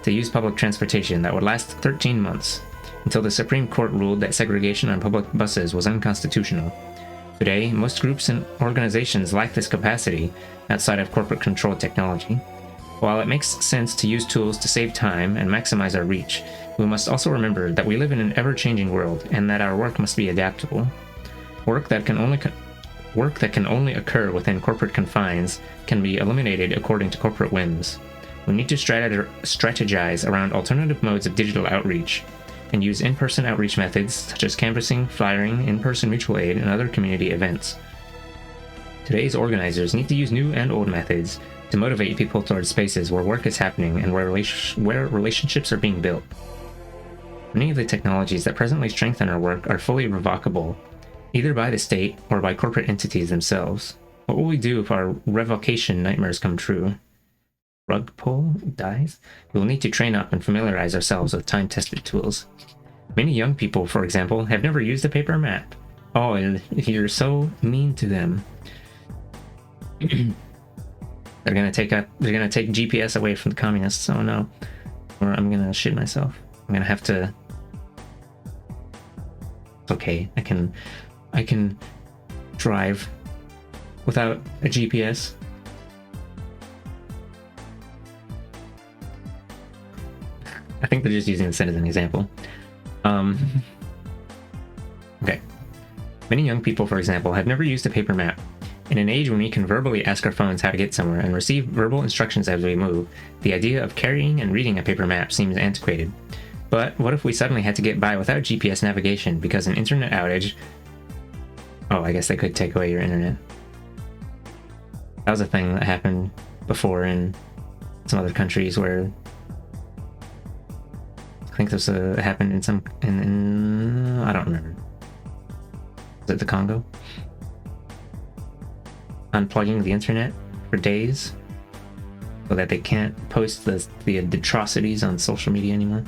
Speaker 1: to use public transportation that would last 13 months, until the Supreme Court ruled that segregation on public buses was unconstitutional. Today, most groups and organizations lack this capacity outside of corporate-controlled technology. While it makes sense to use tools to save time and maximize our reach, we must also remember that we live in an ever-changing world and that our work must be adaptable. Work that can only occur within corporate confines can be eliminated according to corporate whims. We need to strategize around alternative modes of digital outreach and use in-person outreach methods such as canvassing, flyering, in-person mutual aid, and other community events. Today's organizers need to use new and old methods to motivate people towards spaces where work is happening and where relationships are being built. Many of the technologies that presently strengthen our work are fully revocable, either by the state or by corporate entities themselves. What will we do if our revocation nightmares come true? Rug pull dies? We will need to train up and familiarize ourselves with time-tested tools. Many young people, for example, have never used a paper map. Oh, and you're so mean to them. They're gonna take GPS away from the communists. Oh no. Or I'm gonna shit myself. I'm gonna have to. It's okay. I can drive without a GPS. I think they're just using this as an example. Okay. Many young people, for example, have never used a paper map. In an age when we can verbally ask our phones how to get somewhere and receive verbal instructions as we move, the idea of carrying and reading a paper map seems antiquated. But what if we suddenly had to get by without GPS navigation because an internet outage... Oh, I guess they could take away your internet. That was a thing that happened before in some other countries where... I think this happened in some... I don't remember. Was it the Congo? Unplugging the internet for days so that they can't post the atrocities on social media anymore.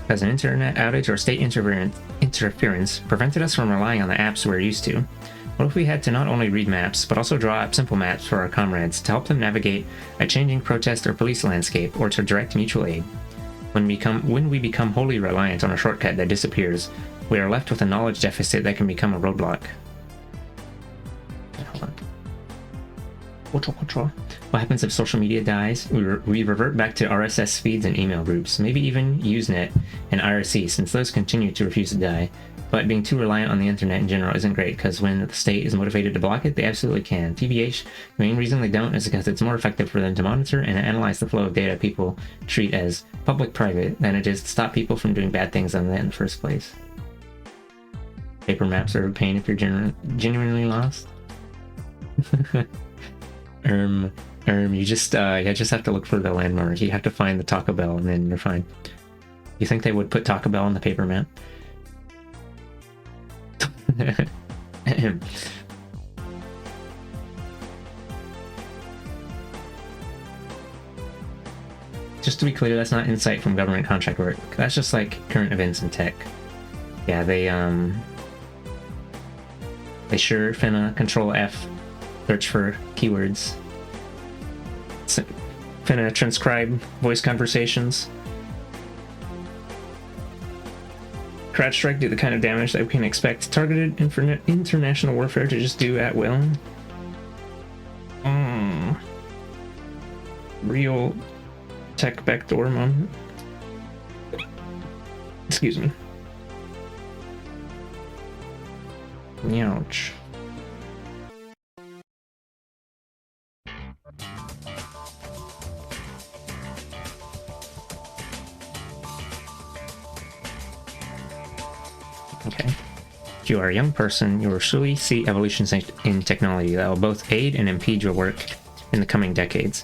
Speaker 1: As an internet outage or state interference prevented us from relying on the apps we're used to, what if we had to not only read maps, but also draw up simple maps for our comrades to help them navigate a changing protest or police landscape, or to direct mutual aid? When we become wholly reliant on a shortcut that disappears, we are left with a knowledge deficit that can become a roadblock. Hold on. What happens if social media dies? We revert back to RSS feeds and email groups, maybe even Usenet and IRC, since those continue to refuse to die. But being too reliant on the internet in general isn't great, because when the state is motivated to block it, they absolutely can. TBH, the main reason they don't is because it's more effective for them to monitor and analyze the flow of data people treat as public-private than it is to stop people from doing bad things on the net in the first place. Paper maps are a pain if you're genuinely lost. You just have to look for the landmark. You have to find the Taco Bell and then you're fine. You think they would put Taco Bell on the paper map? Just to be clear, that's not insight from government contract work. That's just like current events in tech. Yeah, they sure finna Control F, search for keywords. Finna transcribe voice conversations. CrowdStrike do the kind of damage that we can expect targeted international warfare to just do at will. Real tech backdoor moment. Excuse me. Ouch. Okay. If you are a young person, you will surely see evolutions in technology that will both aid and impede your work in the coming decades.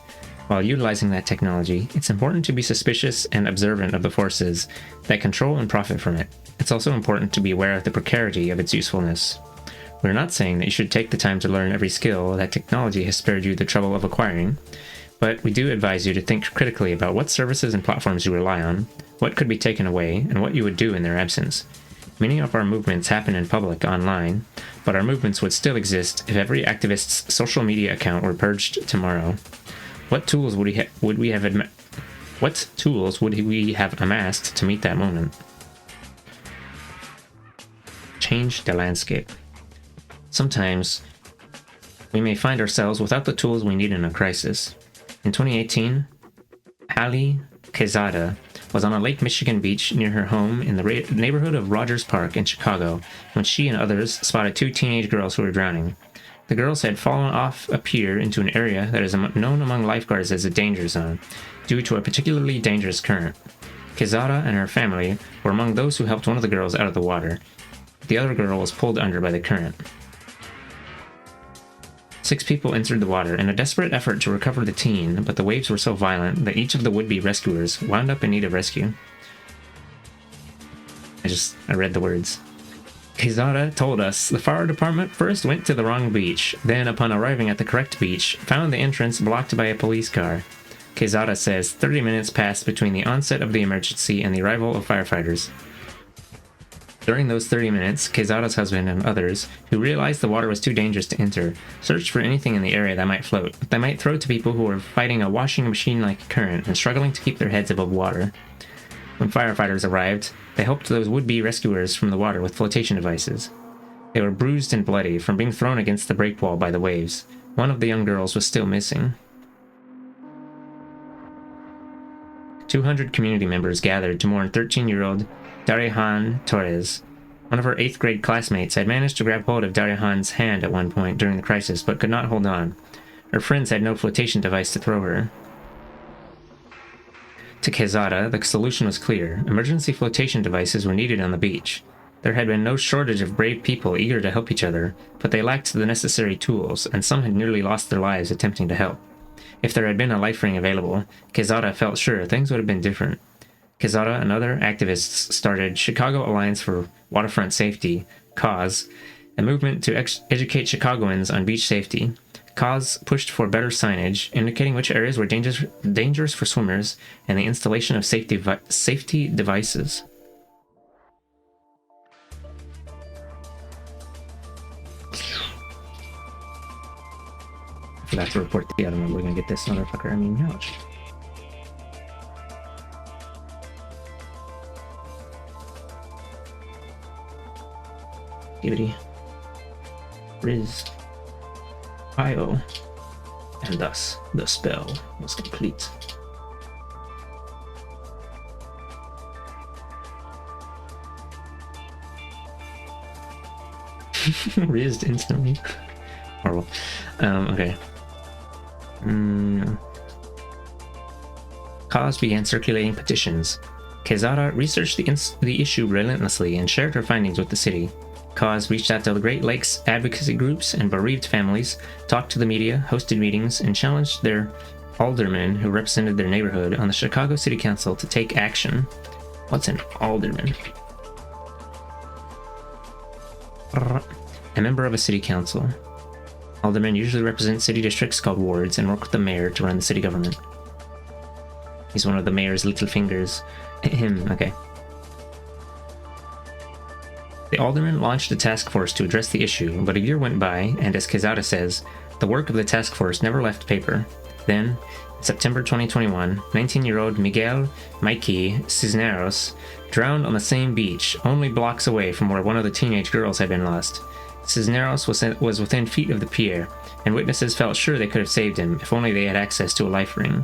Speaker 1: While utilizing that technology, it's important to be suspicious and observant of the forces that control and profit from it. It's also important to be aware of the precarity of its usefulness. We're not saying that you should take the time to learn every skill that technology has spared you the trouble of acquiring, but we do advise you to think critically about what services and platforms you rely on, what could be taken away, and what you would do in their absence. Many of our movements happen in public online, but our movements would still exist if every activist's social media account were purged tomorrow. What tools would we have amassed to meet that moment? Change the landscape. Sometimes we may find ourselves without the tools we need in a crisis. In 2018, Ali Quezada was on a Lake Michigan beach near her home in the neighborhood of Rogers Park in Chicago when she and others spotted two teenage girls who were drowning. The girls had fallen off a pier into an area that is known among lifeguards as a danger zone, due to a particularly dangerous current. Quezada and her family were among those who helped one of the girls out of the water. The other girl was pulled under by the current. 6 people entered the water in a desperate effort to recover the teen, but the waves were so violent that each of the would-be rescuers wound up in need of rescue. I read the words. Quezada told us the fire department first went to the wrong beach, then upon arriving at the correct beach, found the entrance blocked by a police car. Quezada says 30 minutes passed between the onset of the emergency and the arrival of firefighters. During those 30 minutes, Quezada's husband and others, who realized the water was too dangerous to enter, searched for anything in the area that might float, that might throw to people who were fighting a washing machine-like current and struggling to keep their heads above water. When firefighters arrived, they helped those would-be rescuers from the water with flotation devices. They were bruised and bloody from being thrown against the break wall by the waves. One of the young girls was still missing. 200 community members gathered to mourn 13-year-old Darihan Torres. One of her 8th grade classmates had managed to grab hold of Darihan's hand at one point during the crisis, but could not hold on. Her friends had no flotation device to throw her. To Quezada, the solution was clear. Emergency flotation devices were needed on the beach. There had been no shortage of brave people eager to help each other, but they lacked the necessary tools, and some had nearly lost their lives attempting to help. If there had been a life ring available, Quezada felt sure things would have been different. Quezada and other activists started Chicago Alliance for Waterfront Safety, CAWS, a movement to educate Chicagoans on beach safety. CAWS pushed for better signage, indicating which areas were dangerous for swimmers, and the installation of safety devices. I forgot to report the other one. We're gonna get this motherfucker. Ouch. Activity. Riz. IO. And thus, the spell was complete. Rizzed instantly. Horrible. Okay. CAWS began circulating petitions. Quezada researched the issue relentlessly and shared her findings with the city. CAWS reached out to the Great Lakes advocacy groups and bereaved families, talked to the media, hosted meetings, and challenged their aldermen who represented their neighborhood on the Chicago City Council to take action. What's an alderman? A member of a city council. Aldermen usually represent city districts called wards and work with the mayor to run the city government. He's one of the mayor's little fingers. Okay. The aldermen launched a task force to address the issue, but a year went by, and as Quezada says, the work of the task force never left paper. Then, in September 2021, 19-year-old Miguel Mikey Cisneros drowned on the same beach, only blocks away from where one of the teenage girls had been lost. Cisneros was within feet of the pier, and witnesses felt sure they could have saved him if only they had access to a life ring.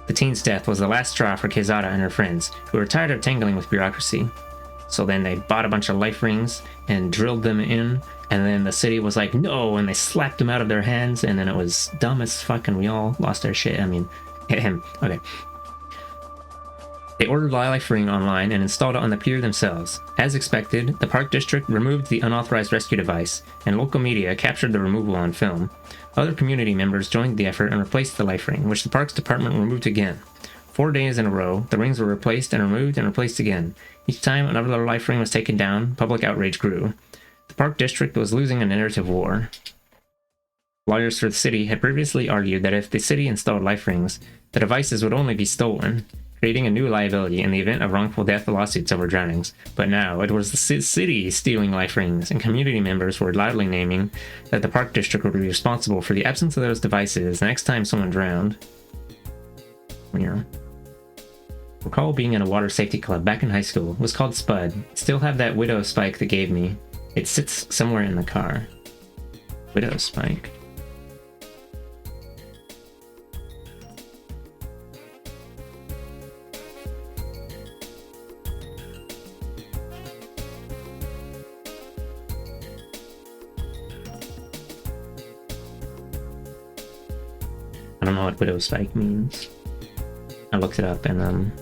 Speaker 1: The teen's death was the last straw for Quezada and her friends, who were tired of tangling with bureaucracy. So then they bought a bunch of life rings and drilled them in, and then the city was like, no, and they slapped them out of their hands, and then it was dumb as fuck, and we all lost our shit. Okay. They ordered a life ring online and installed it on the pier themselves. As expected, the park district removed the unauthorized rescue device, and local media captured the removal on film. Other community members joined the effort and replaced the life ring, which the parks department removed again. 4 days in a row, the rings were replaced and removed and replaced again. Each time another life ring was taken down, public outrage grew. The park district was losing a narrative war. Lawyers for the city had previously argued that if the city installed life rings, the devices would only be stolen. creating a new liability in the event of wrongful death lawsuits over drownings. But now it was the city stealing life rings, and community members were loudly naming that the park district would be responsible for the absence of those devices the next time someone drowned. Yeah. Recall being in a water safety club back in high school. It was called Spud. Still have that widow spike they gave me. It sits somewhere in the car. Widow spike. I don't know what widow spike means. I looked it up and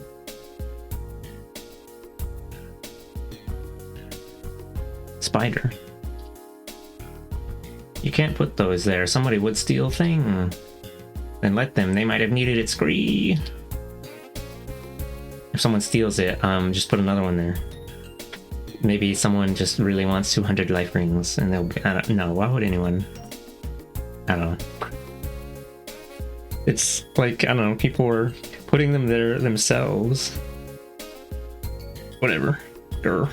Speaker 1: spider. You can't put those there. Somebody would steal thing. Then let them. They might have needed it. Scree. If someone steals it, just put another one there. Maybe someone just really wants 200 life rings, and they'll be, I don't know. Why would anyone? I don't know. It's like, I don't know, people were putting them there themselves. Whatever. Grr.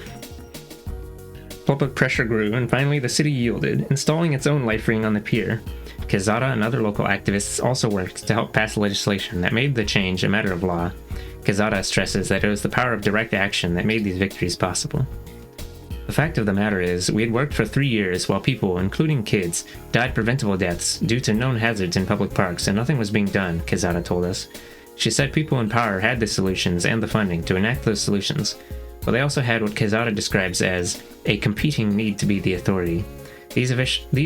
Speaker 1: Public pressure grew, and finally the city yielded, installing its own life ring on the pier. Quezada and other local activists also worked to help pass legislation that made the change a matter of law. Quezada stresses that it was the power of direct action that made these victories possible. The fact of the matter is, we had worked for 3 years while people, including kids, died preventable deaths due to known hazards in public parks, and nothing was being done, Quezada told us. She said people in power had the solutions and the funding to enact those solutions, but they also had what Quezada describes as a competing need to be the authority. These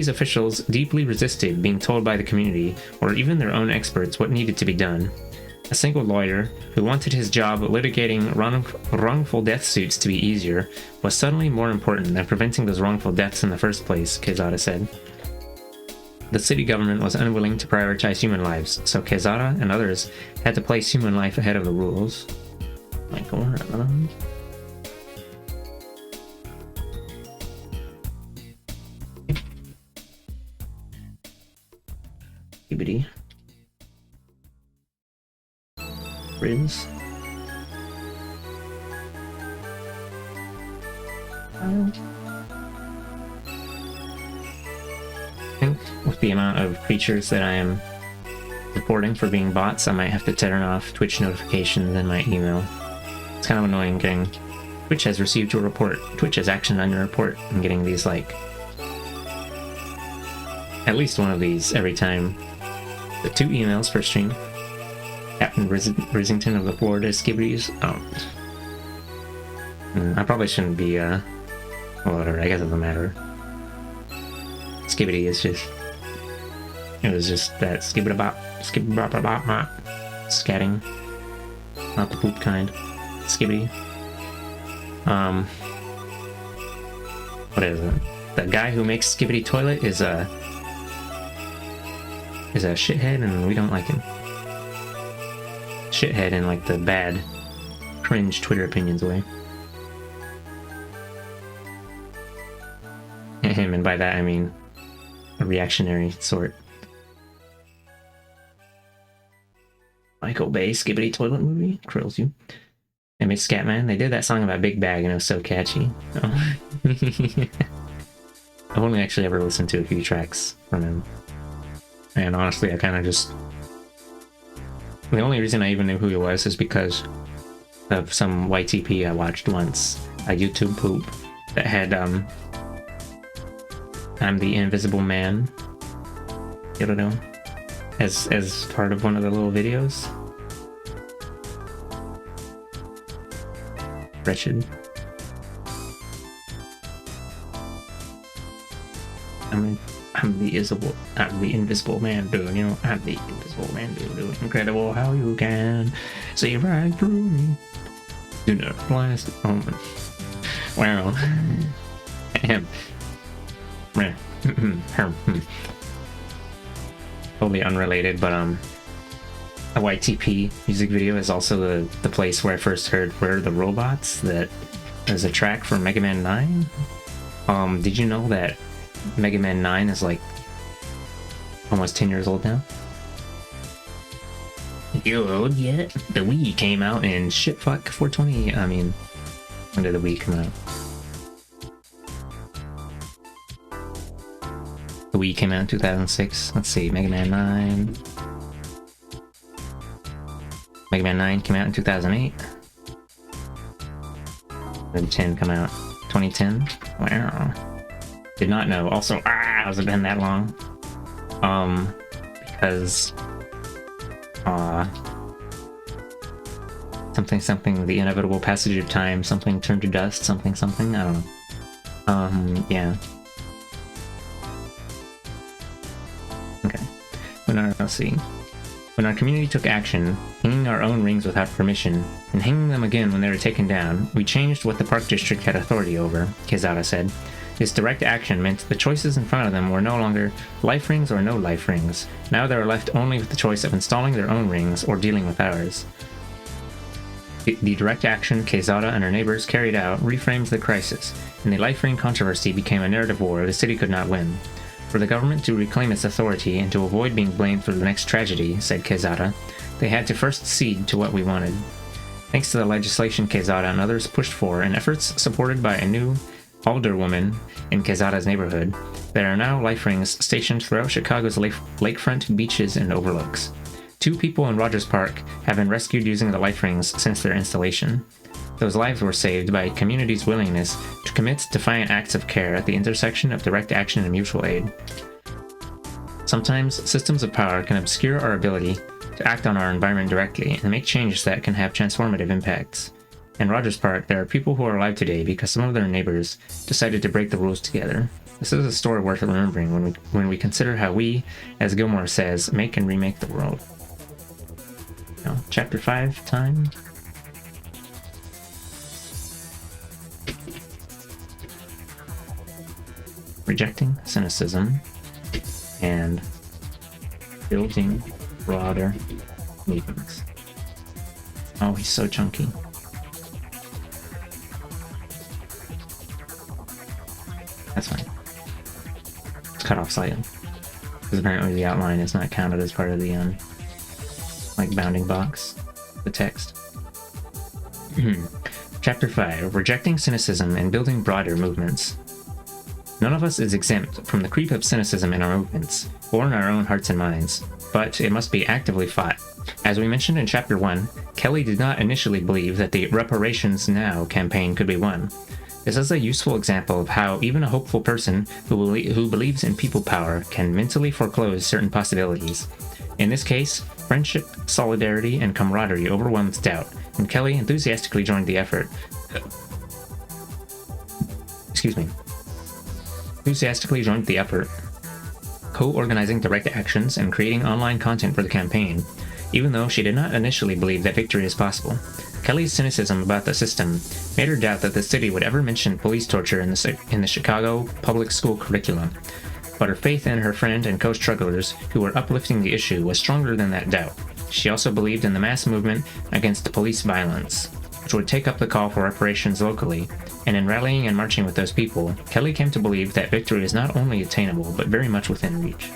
Speaker 1: officials deeply resisted being told by the community, or even their own experts, what needed to be done. A single lawyer, who wanted his job litigating wrongful death suits to be easier, was suddenly more important than preventing those wrongful deaths in the first place, Quezada said. The city government was unwilling to prioritize human lives, so Quezada and others had to place human life ahead of the rules. Michael, Ibidi. Riz. I think with the amount of creatures that I am reporting for being bots, I might have to turn off Twitch notifications in my email. It's kind of annoying getting Twitch has received your report. Twitch has actioned on your report, and getting these, like, at least one of these every time. The 2 emails per stream. Captain Risington of the Florida Skibbities. Oh. I probably shouldn't be, well, whatever, I guess it doesn't matter. Skibbity is just... It was just that skibbity-bop, skibbity-bop-bop-bop, scatting. Not the poop kind. Skibbity. What is it? The guy who makes Skibbity Toilet is a shithead, and we don't like him. Shithead in, like, the bad, cringe Twitter opinions way. Him, and by that I mean a reactionary sort. Michael Bay Skibbity Toilet movie? Krills you. I miss Scatman. They did that song about Big Bag and it was so catchy. Oh. I've only actually ever listened to a few tracks from him. And honestly, I kind of just... The only reason I even knew who he was is because of some YTP I watched once, a YouTube poop that had, I'm the Invisible Man, you don't know, as part of one of the little videos. Wretched. I'm the invisible man, dude, you know, I'm the invisible man, dude, incredible how you can see right through me. Do not blast. Oh, well, totally unrelated, but a YTP music video is also the place where I first heard Where Are the Robots, that is a track from Mega Man 9. Did you know that Mega Man 9 is like almost 10 years old now? Yo, yeah. The Wii came out in shitfuck 420. I mean, when did the Wii come out? The Wii came out in 2006. Let's see, Mega Man 9. Mega Man 9 came out in 2008. Did 10 come out 2010? Wow. Did not know. Also, has it been that long? Because something, the inevitable passage of time, something turned to dust, something, I don't know. Yeah. Okay. Let's see. When our community took action, hanging our own rings without permission, and hanging them again when they were taken down, we changed what the park district had authority over, Quezada said. This direct action meant the choices in front of them were no longer life rings or no life rings. Now they were left only with the choice of installing their own rings or dealing with ours. The direct action Quezada and her neighbors carried out reframes the crisis, and the life ring controversy became a narrative war the city could not win. For the government to reclaim its authority and to avoid being blamed for the next tragedy, said Quezada, they had to first cede to what we wanted. Thanks to the legislation Quezada and others pushed for and efforts supported by a new alderwoman in Quezada's neighborhood, there are now life rings stationed throughout Chicago's lakefront beaches and overlooks. 2 people in Rogers Park have been rescued using the life rings since their installation. Those lives were saved by community's willingness to commit defiant acts of care at the intersection of direct action and mutual aid. Sometimes systems of power can obscure our ability to act on our environment directly and make changes that can have transformative impacts. In Rogers Park, there are people who are alive today because some of their neighbors decided to break the rules together. This is a story worth remembering when we consider how we, as Gilmore says, make and remake the world. Now, chapter 5 time. Rejecting cynicism and building broader movements. Oh, he's so chunky. That's fine. It's cut off slightly. Because apparently the outline is not counted as part of the like bounding box, the text. Chapter 5, Rejecting Cynicism and Building Broader Movements. None of us is exempt from the creep of cynicism in our movements, or in our own hearts and minds, but it must be actively fought. As we mentioned in Chapter 1, Kelly did not initially believe that the Reparations Now campaign could be won. This is a useful example of how even a hopeful person who believes in people power can mentally foreclose certain possibilities. In this case, friendship, solidarity, and camaraderie overwhelmed doubt, and Kelly enthusiastically joined the effort. Co-organizing direct actions and creating online content for the campaign, even though she did not initially believe that victory is possible. Kelly's cynicism about the system made her doubt that the city would ever mention police torture in the Chicago public school curriculum, but her faith in her friend and co-strugglers who were uplifting the issue was stronger than that doubt. She also believed in the mass movement against police violence, which would take up the call for reparations locally, and in rallying and marching with those people, Kelly came to believe that victory is not only attainable, but very much within reach.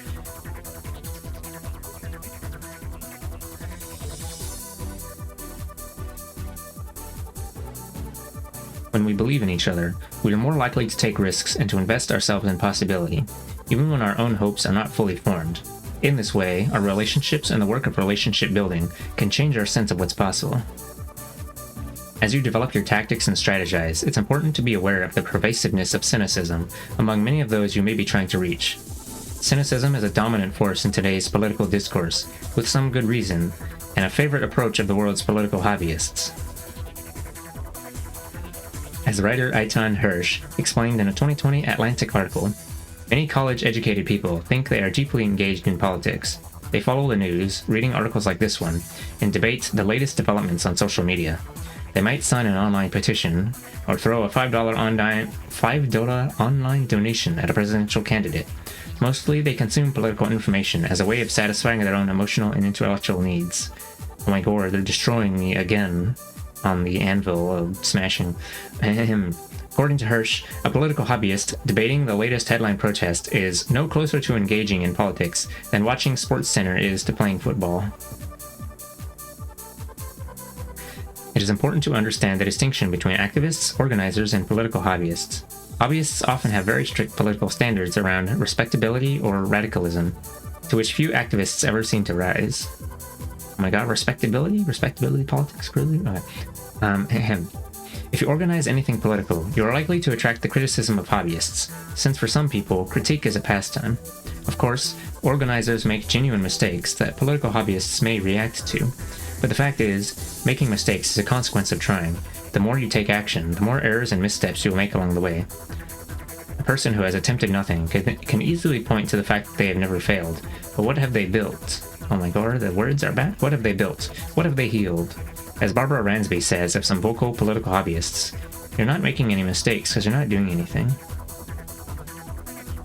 Speaker 1: When we believe in each other, we are more likely to take risks and to invest ourselves in possibility, even when our own hopes are not fully formed. In this way, our relationships and the work of relationship building can change our sense of what's possible. As you develop your tactics and strategize, it's important to be aware of the pervasiveness of cynicism among many of those you may be trying to reach. Cynicism is a dominant force in today's political discourse, with some good reason, and a favorite approach of the world's political hobbyists. As writer Eitan Hirsch explained in a 2020 Atlantic article, many college-educated people think they are deeply engaged in politics. They follow the news, reading articles like this one, and debate the latest developments on social media. They might sign an online petition, or throw a $5 online donation at a presidential candidate. Mostly, they consume political information as a way of satisfying their own emotional and intellectual needs. Oh my god, they're destroying me again on the anvil of smashing. According to Hirsch, a political hobbyist debating the latest headline protest is no closer to engaging in politics than watching SportsCenter is to playing football. It is important to understand the distinction between activists, organizers, and political hobbyists. Hobbyists often have very strict political standards around respectability or radicalism, to which few activists ever seem to rise. Oh my god, respectability? Respectability politics? Really? Okay. If you organize anything political, you are likely to attract the criticism of hobbyists, since for some people, critique is a pastime. Of course, organizers make genuine mistakes that political hobbyists may react to, but the fact is, making mistakes is a consequence of trying. The more you take action, the more errors and missteps you will make along the way. A person who has attempted nothing can easily point to the fact that they have never failed, but what have they built? Oh my god, the words are bad? What have they built? What have they healed? As Barbara Ransby says of some vocal political hobbyists, you're not making any mistakes because you're not doing anything.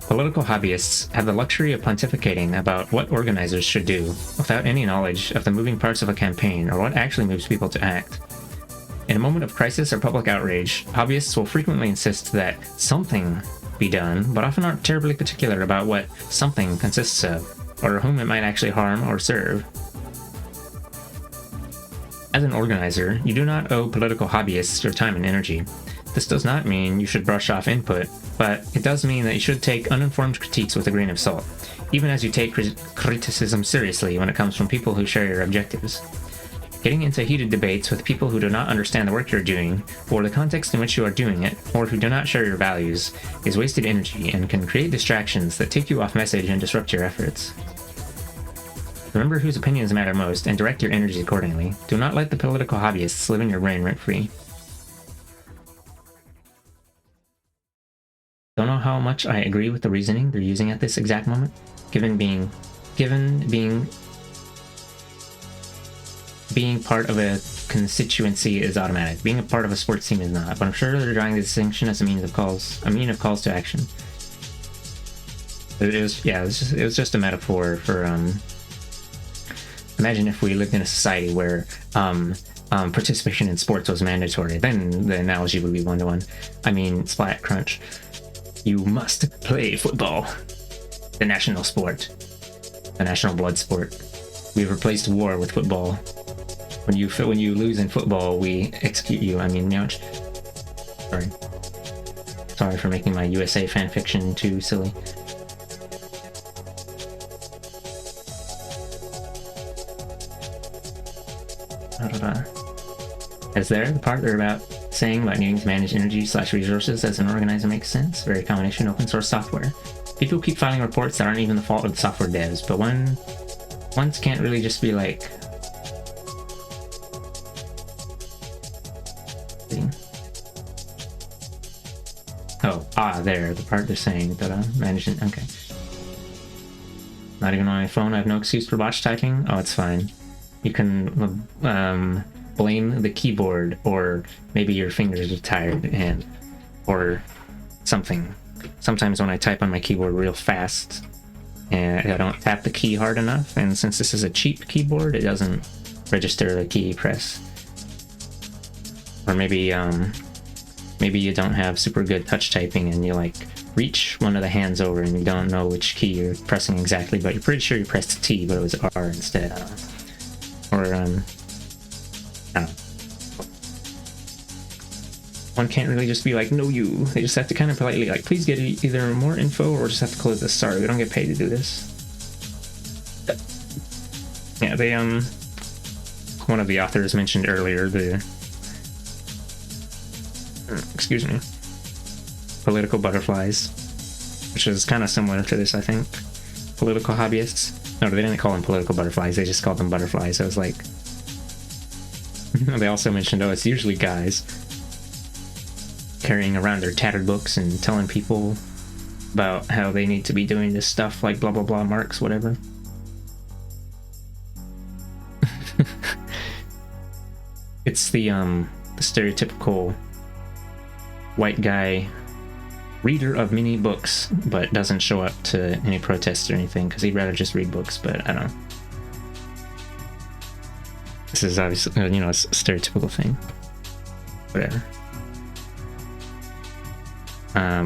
Speaker 1: Political hobbyists have the luxury of pontificating about what organizers should do, without any knowledge of the moving parts of a campaign or what actually moves people to act. In a moment of crisis or public outrage, hobbyists will frequently insist that something be done, but often aren't terribly particular about what something consists of, or whom it might actually harm or serve. As an organizer, you do not owe political hobbyists your time and energy. This does not mean you should brush off input, but it does mean that you should take uninformed critiques with a grain of salt, even as you take criticism seriously when it comes from people who share your objectives. Getting into heated debates with people who do not understand the work you're doing, or the context in which you are doing it, or who do not share your values, is wasted energy and can create distractions that take you off message and disrupt your efforts. Remember whose opinions matter most and direct your energy accordingly. Do not let the political hobbyists live in your brain rent-free. Don't know how much I agree with the reasoning they're using at this exact moment, given being part of a constituency is automatic. Being a part of a sports team is not, but I'm sure they're drawing the distinction as a mean of calls to action. It was just a metaphor for imagine if we lived in a society where participation in sports was mandatory. Then the analogy would be one-to-one. I mean, splat crunch. You must play football. The national sport. The national blood sport. We've replaced war with football. When you lose in football, we execute you. I mean, Sorry for making my USA fanfiction too silly. As there, the part they're about saying about needing to manage energy/resources as an organizer makes sense. Very combination open source software. People keep filing reports that aren't even the fault of the software devs, but one can't really just be like, there, the part they're saying that I'm managing. Okay. Not even on my phone. I have no excuse for botch typing. Oh, it's fine. You can blame the keyboard, or maybe your fingers are tired, or something. Sometimes when I type on my keyboard real fast, and I don't tap the key hard enough, and since this is a cheap keyboard, it doesn't register a key press. Or maybe you don't have super good touch typing, and you like reach one of the hands over and you don't know which key you're pressing exactly, but you're pretty sure you pressed T, but it was R instead. I don't know. One can't really just be like, no you. They just have to kind of politely like, please get either more info or just have to close this. Sorry, we don't get paid to do this. Yeah, they one of the authors mentioned earlier excuse me, political butterflies, which is kind of similar to this, I think. Political hobbyists. No, they didn't call them political butterflies, they just called them butterflies. I was like, they also mentioned, it's usually guys carrying around their tattered books and telling people about how they need to be doing this stuff, like blah blah blah Marx, whatever. It's the stereotypical white guy reader of many books, but doesn't show up to any protests or anything because he'd rather just read books. But I don't know. This is obviously, it's a stereotypical thing. Whatever.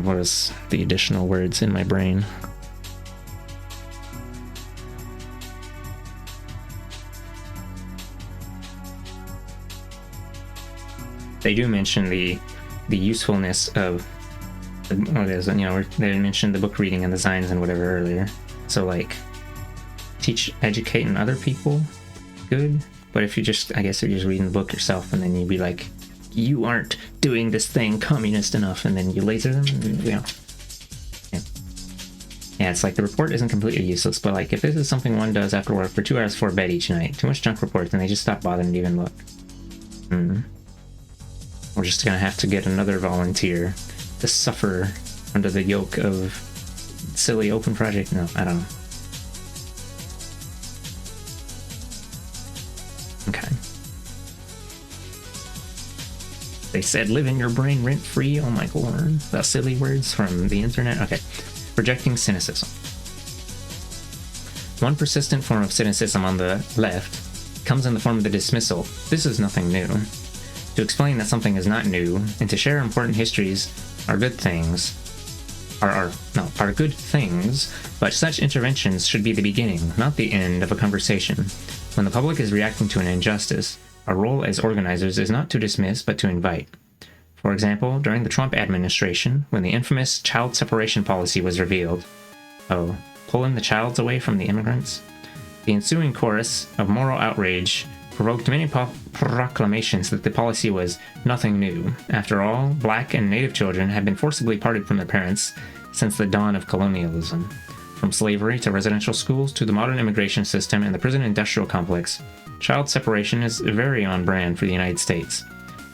Speaker 1: What is the additional words in my brain? they do mention the usefulness of what is it, you know, they mentioned the book reading and the signs and whatever earlier. So like educating other people, good. But if you just, I guess if you're just reading the book yourself and then you'd be like, you aren't doing this thing communist enough, and then you laser them, you know. Yeah, it's like the report isn't completely useless, but like if this is something one does after work for 2 hours before bed each night, too much junk reports, and they just stop bothering to even look. We're just gonna have to get another volunteer to suffer under the yoke of silly open project. No, I don't know. Okay. They said live in your brain rent-free. Oh my god. The silly words from the internet. Okay. Rejecting cynicism. One persistent form of cynicism on the left comes in the form of the dismissal. This is nothing new. To explain that something is not new, and to share important histories are good things, are good things, but such interventions should be the beginning, not the end of a conversation. When the public is reacting to an injustice, our role as organizers is not to dismiss, but to invite. For example, during the Trump administration, when the infamous child separation policy was revealed, pulling the childs away from the immigrants, the ensuing chorus of moral outrage provoked many proclamations that the policy was nothing new. After all, black and native children had been forcibly parted from their parents since the dawn of colonialism. From slavery to residential schools to the modern immigration system and the prison industrial complex, child separation is very on brand for the United States.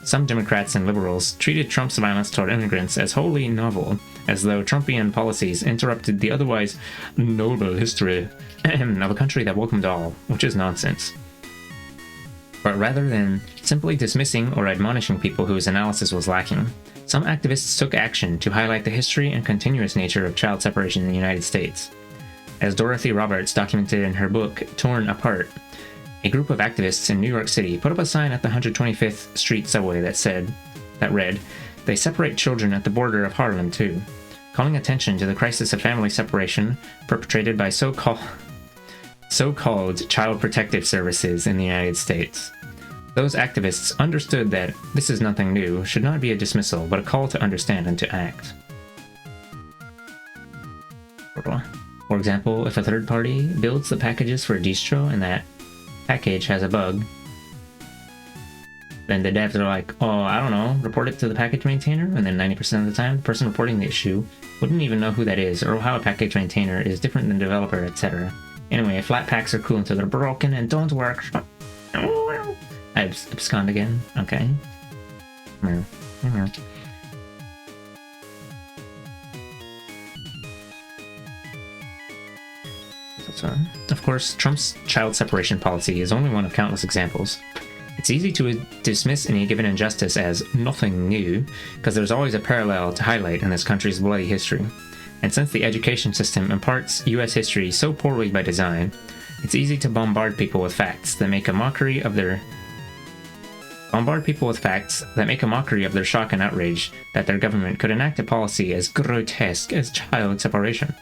Speaker 1: Some Democrats and liberals treated Trump's violence toward immigrants as wholly novel, as though Trumpian policies interrupted the otherwise noble history of a country that welcomed all, which is nonsense. But rather than simply dismissing or admonishing people whose analysis was lacking, some activists took action to highlight the history and continuous nature of child separation in the United States. As Dorothy Roberts documented in her book, Torn Apart, a group of activists in New York City put up a sign at the 125th Street subway that read, "They separate children at the border of Harlem too," calling attention to the crisis of family separation perpetrated by so-called child protective services in the United States. Those activists understood that this is nothing new should not be a dismissal, but a call to understand and to act. For example, if a third party builds the packages for a distro and that package has a bug, then the devs are like, oh, I don't know, report it to the package maintainer, and then 90% of the time, the person reporting the issue wouldn't even know who that is or how a package maintainer is different than developer, etc. Anyway, flat packs are cool until they're broken and don't work. I abscond again. Okay. Of course, Trump's child separation policy is only one of countless examples. It's easy to dismiss any given injustice as nothing new, because there's always a parallel to highlight in this country's bloody history. And since the education system imparts US history so poorly by design, it's easy to bombard people with facts that make a mockery of their shock and outrage that their government could enact a policy as grotesque as child separation.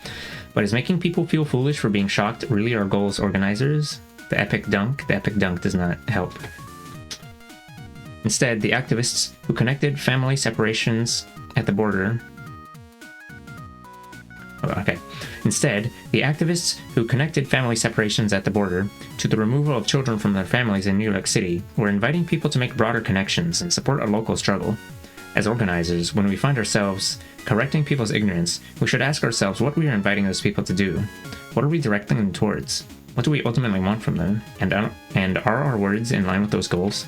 Speaker 1: But is making people feel foolish for being shocked really our goal as organizers? The epic dunk does not help. Instead, the activists who connected family separations at the border to the removal of children from their families in New York City were inviting people to make broader connections and support a local struggle. As organizers, when we find ourselves correcting people's ignorance, we should ask ourselves what we are inviting those people to do. What are we directing them towards? What do we ultimately want from them? And are our words in line with those goals?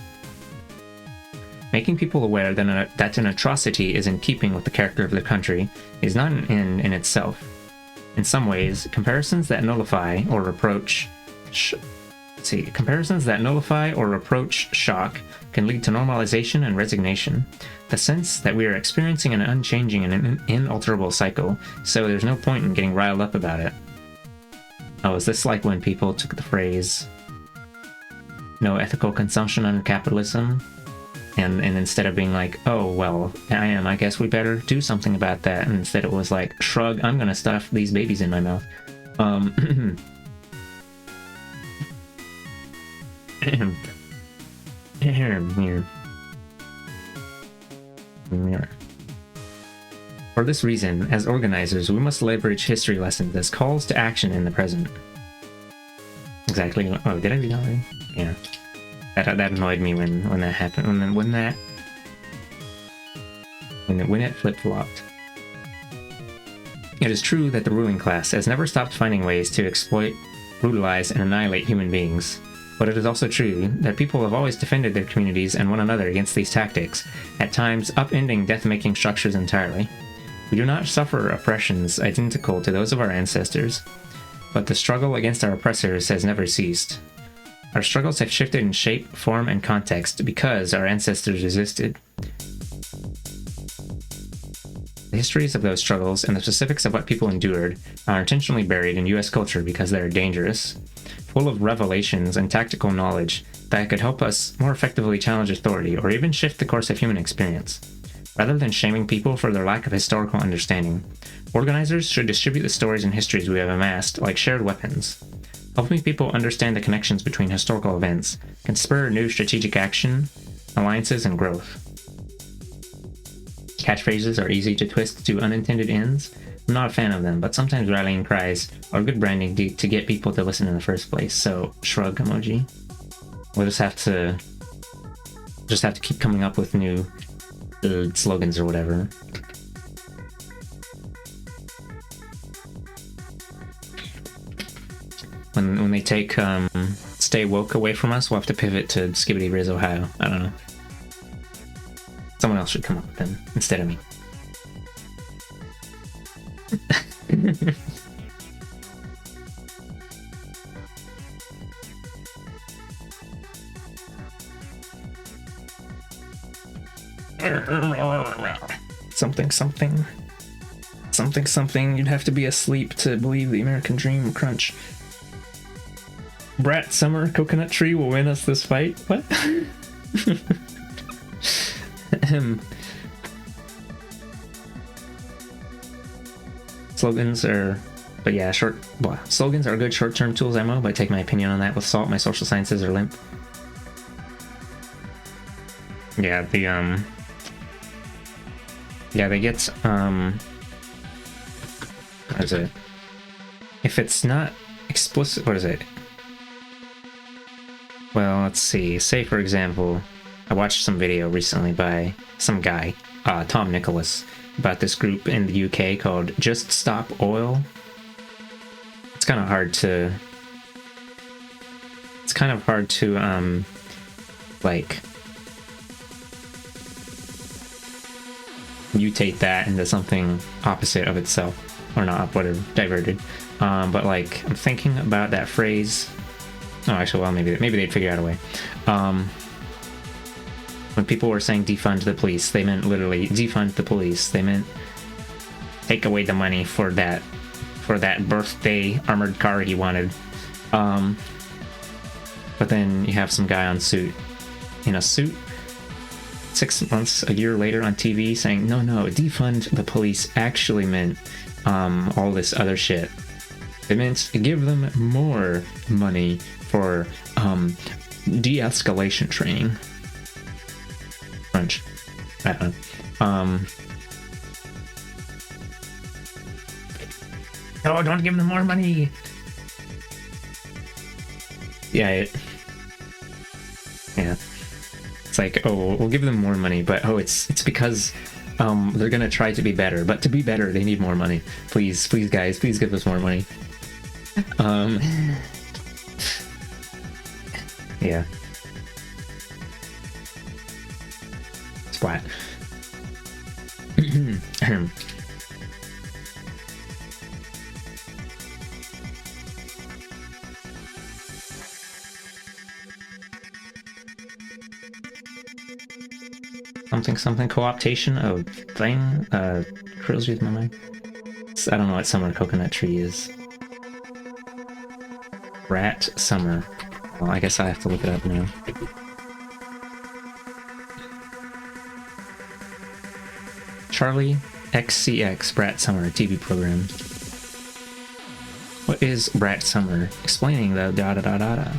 Speaker 1: Making people aware that an atrocity is in keeping with the character of the country is not an end in itself. In some ways, comparisons that nullify or reproach shock can lead to normalization and resignation. The sense that we are experiencing an unchanging and inalterable cycle, so there's no point in getting riled up about it. Oh, is this like when people took the phrase, no ethical consumption under capitalism? And instead of being like, oh, well, I guess we better do something about that. And instead it was like, shrug, I'm gonna stuff these babies in my mouth. Mirror. For this reason, as organizers, we must leverage history lessons as calls to action in the present. Exactly. Oh, did I read that already? Yeah. That annoyed me when that happened. When it flip-flopped. It is true that the ruling class has never stopped finding ways to exploit, brutalize, and annihilate human beings. But it is also true that people have always defended their communities and one another against these tactics, at times upending death-making structures entirely. We do not suffer oppressions identical to those of our ancestors, but the struggle against our oppressors has never ceased. Our struggles have shifted in shape, form, and context because our ancestors resisted. The histories of those struggles and the specifics of what people endured are intentionally buried in US culture because they are dangerous, full of revelations and tactical knowledge that could help us more effectively challenge authority or even shift the course of human experience. Rather than shaming people for their lack of historical understanding, organizers should distribute the stories and histories we have amassed like shared weapons. Helping people understand the connections between historical events can spur new strategic action, alliances, and growth. Catchphrases are easy to twist to unintended ends. I'm not a fan of them, but sometimes rallying cries are good branding to get people to listen in the first place, so shrug emoji. We'll just have to keep coming up with new slogans or whatever. When they take Stay Woke away from us, we'll have to pivot to Skibbity Riz Ohio. I don't know. Someone else should come up with them instead of me. Something. You'd have to be asleep to believe the American dream. Crunch. Brat Summer Coconut Tree will win us this fight. What? Slogans are, but yeah, slogans are good short-term tools, ammo, but I take my opinion on that with salt. My social sciences are limp. Yeah, they get, what is it? If it's not explicit, what is it? Well, let's see. Say, for example, I watched some video recently by some guy, Tom Nicholas, about this group in the UK called Just Stop Oil. It's kind of hard to like mutate that into something opposite of itself, or not, whatever, diverted. But like, I'm thinking about that phrase. Oh, actually, well, maybe they'd figure out a way. When people were saying defund the police, they meant literally defund the police. They meant take away the money for that birthday armored car he wanted. But then you have some guy in a suit, 6 months, a year later on TV saying, no, defund the police actually meant all this other shit. It meant give them more money for de-escalation training. Crunch. I don't know. No, don't give them more money. Yeah. It's like, oh, we'll give them more money, but it's because they're gonna try to be better. But to be better, they need more money. Please, guys, please give us more money. Yeah. Splat. Something co-optation of thing curls with my mind. I don't know what summer coconut tree is. Rat Summer. Well, I guess I have to look it up now. Charlie XCX Brat Summer TV program. What is Brat Summer? Explaining the da-da-da-da-da.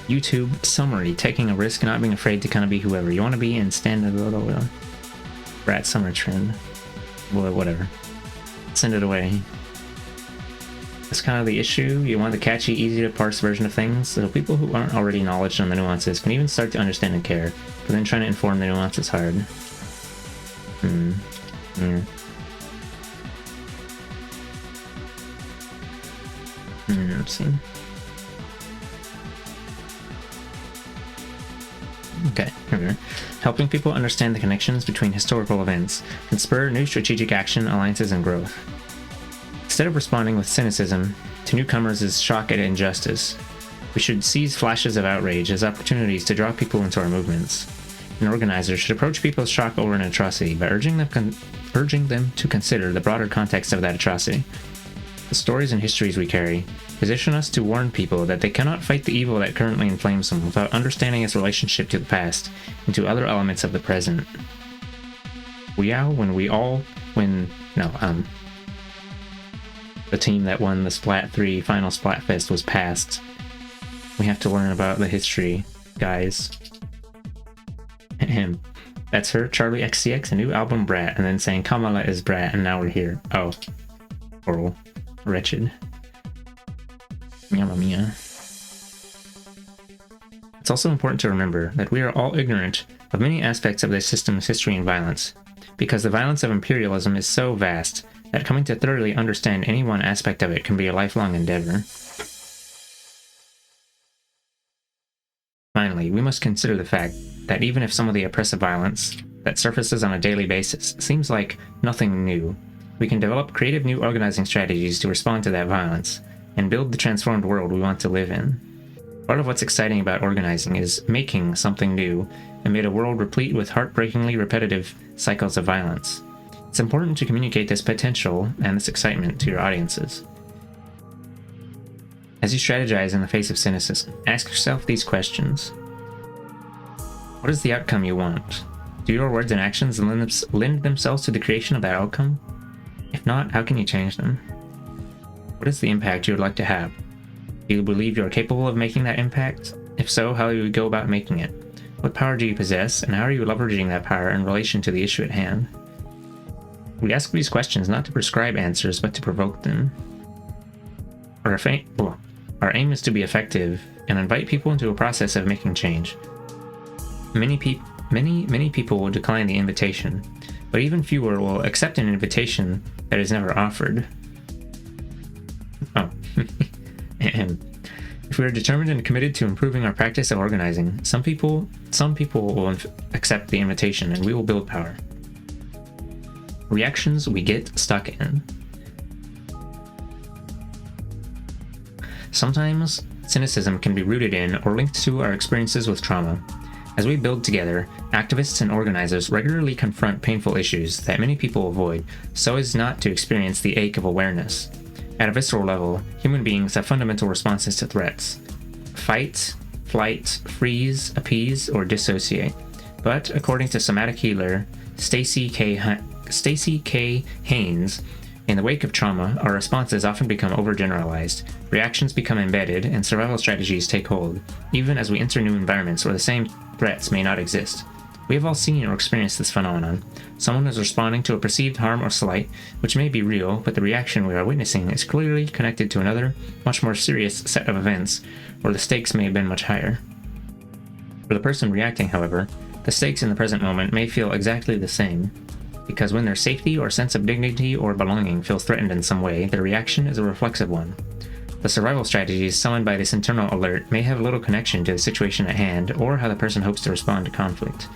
Speaker 1: YouTube summary: taking a risk, not being afraid to kind of be whoever you want to be, and stand a little rat summer trend. Well, whatever. Send it away. That's kind of the issue. You want the catchy, easy to parse version of things, so people who aren't already knowledgeable on the nuances can even start to understand and care, but then trying to inform the nuance is hard. Let's see. Okay, here we are. Helping people understand the connections between historical events can spur new strategic action, alliances, and growth. Instead of responding with cynicism to newcomers' shock at injustice, we should seize flashes of outrage as opportunities to draw people into our movements. An organizer should approach people's shock over an atrocity by urging them to consider the broader context of that atrocity. The stories and histories we carry position us to warn people that they cannot fight the evil that currently inflames them without understanding its relationship to the past and to other elements of the present. The team that won the Splat 3 final Splatfest was passed. We have to learn about the history, guys. Him. That's her, Charlie XCX, a new album Brat, and then saying Kamala is Brat, and now we're here. Oh. Horrible. Wretched. Mamma mia. It's also important to remember that we are all ignorant of many aspects of this system's history and violence, because the violence of imperialism is so vast that coming to thoroughly understand any one aspect of it can be a lifelong endeavor. Finally, we must consider the fact that even if some of the oppressive violence that surfaces on a daily basis seems like nothing new, we can develop creative new organizing strategies to respond to that violence and build the transformed world we want to live in. Part of what's exciting about organizing is making something new amid a world replete with heartbreakingly repetitive cycles of violence. It's important to communicate this potential and this excitement to your audiences. As you strategize in the face of cynicism, ask yourself these questions. What is the outcome you want? Do your words and actions lend themselves to the creation of that outcome? If not, how can you change them? What is the impact you would like to have? Do you believe you are capable of making that impact? If so, how do you go about making it? What power do you possess, and how are you leveraging that power in relation to the issue at hand? We ask these questions not to prescribe answers, but to provoke them. Our aim is to be effective and invite people into a process of making change. Many people will decline the invitation, but even fewer will accept an invitation that is never offered. Oh. If we are determined and committed to improving our practice of organizing, some people will accept the invitation and we will build power. Reactions we get stuck in. Sometimes cynicism can be rooted in or linked to our experiences with trauma. As we build together, activists and organizers regularly confront painful issues that many people avoid so as not to experience the ache of awareness. At a visceral level, human beings have fundamental responses to threats: fight, flight, freeze, appease, or dissociate. But according to somatic healer Stacy K. Haynes, in the wake of trauma, our responses often become overgeneralized, reactions become embedded, and survival strategies take hold, even as we enter new environments where the same threats may not exist. We have all seen or experienced this phenomenon. Someone is responding to a perceived harm or slight, which may be real, but the reaction we are witnessing is clearly connected to another, much more serious set of events, where the stakes may have been much higher. For the person reacting, however, the stakes in the present moment may feel exactly the same, because when their safety or sense of dignity or belonging feels threatened in some way, their reaction is a reflexive one. The survival strategies summoned by this internal alert may have little connection to the situation at hand or how the person hopes to respond to conflict.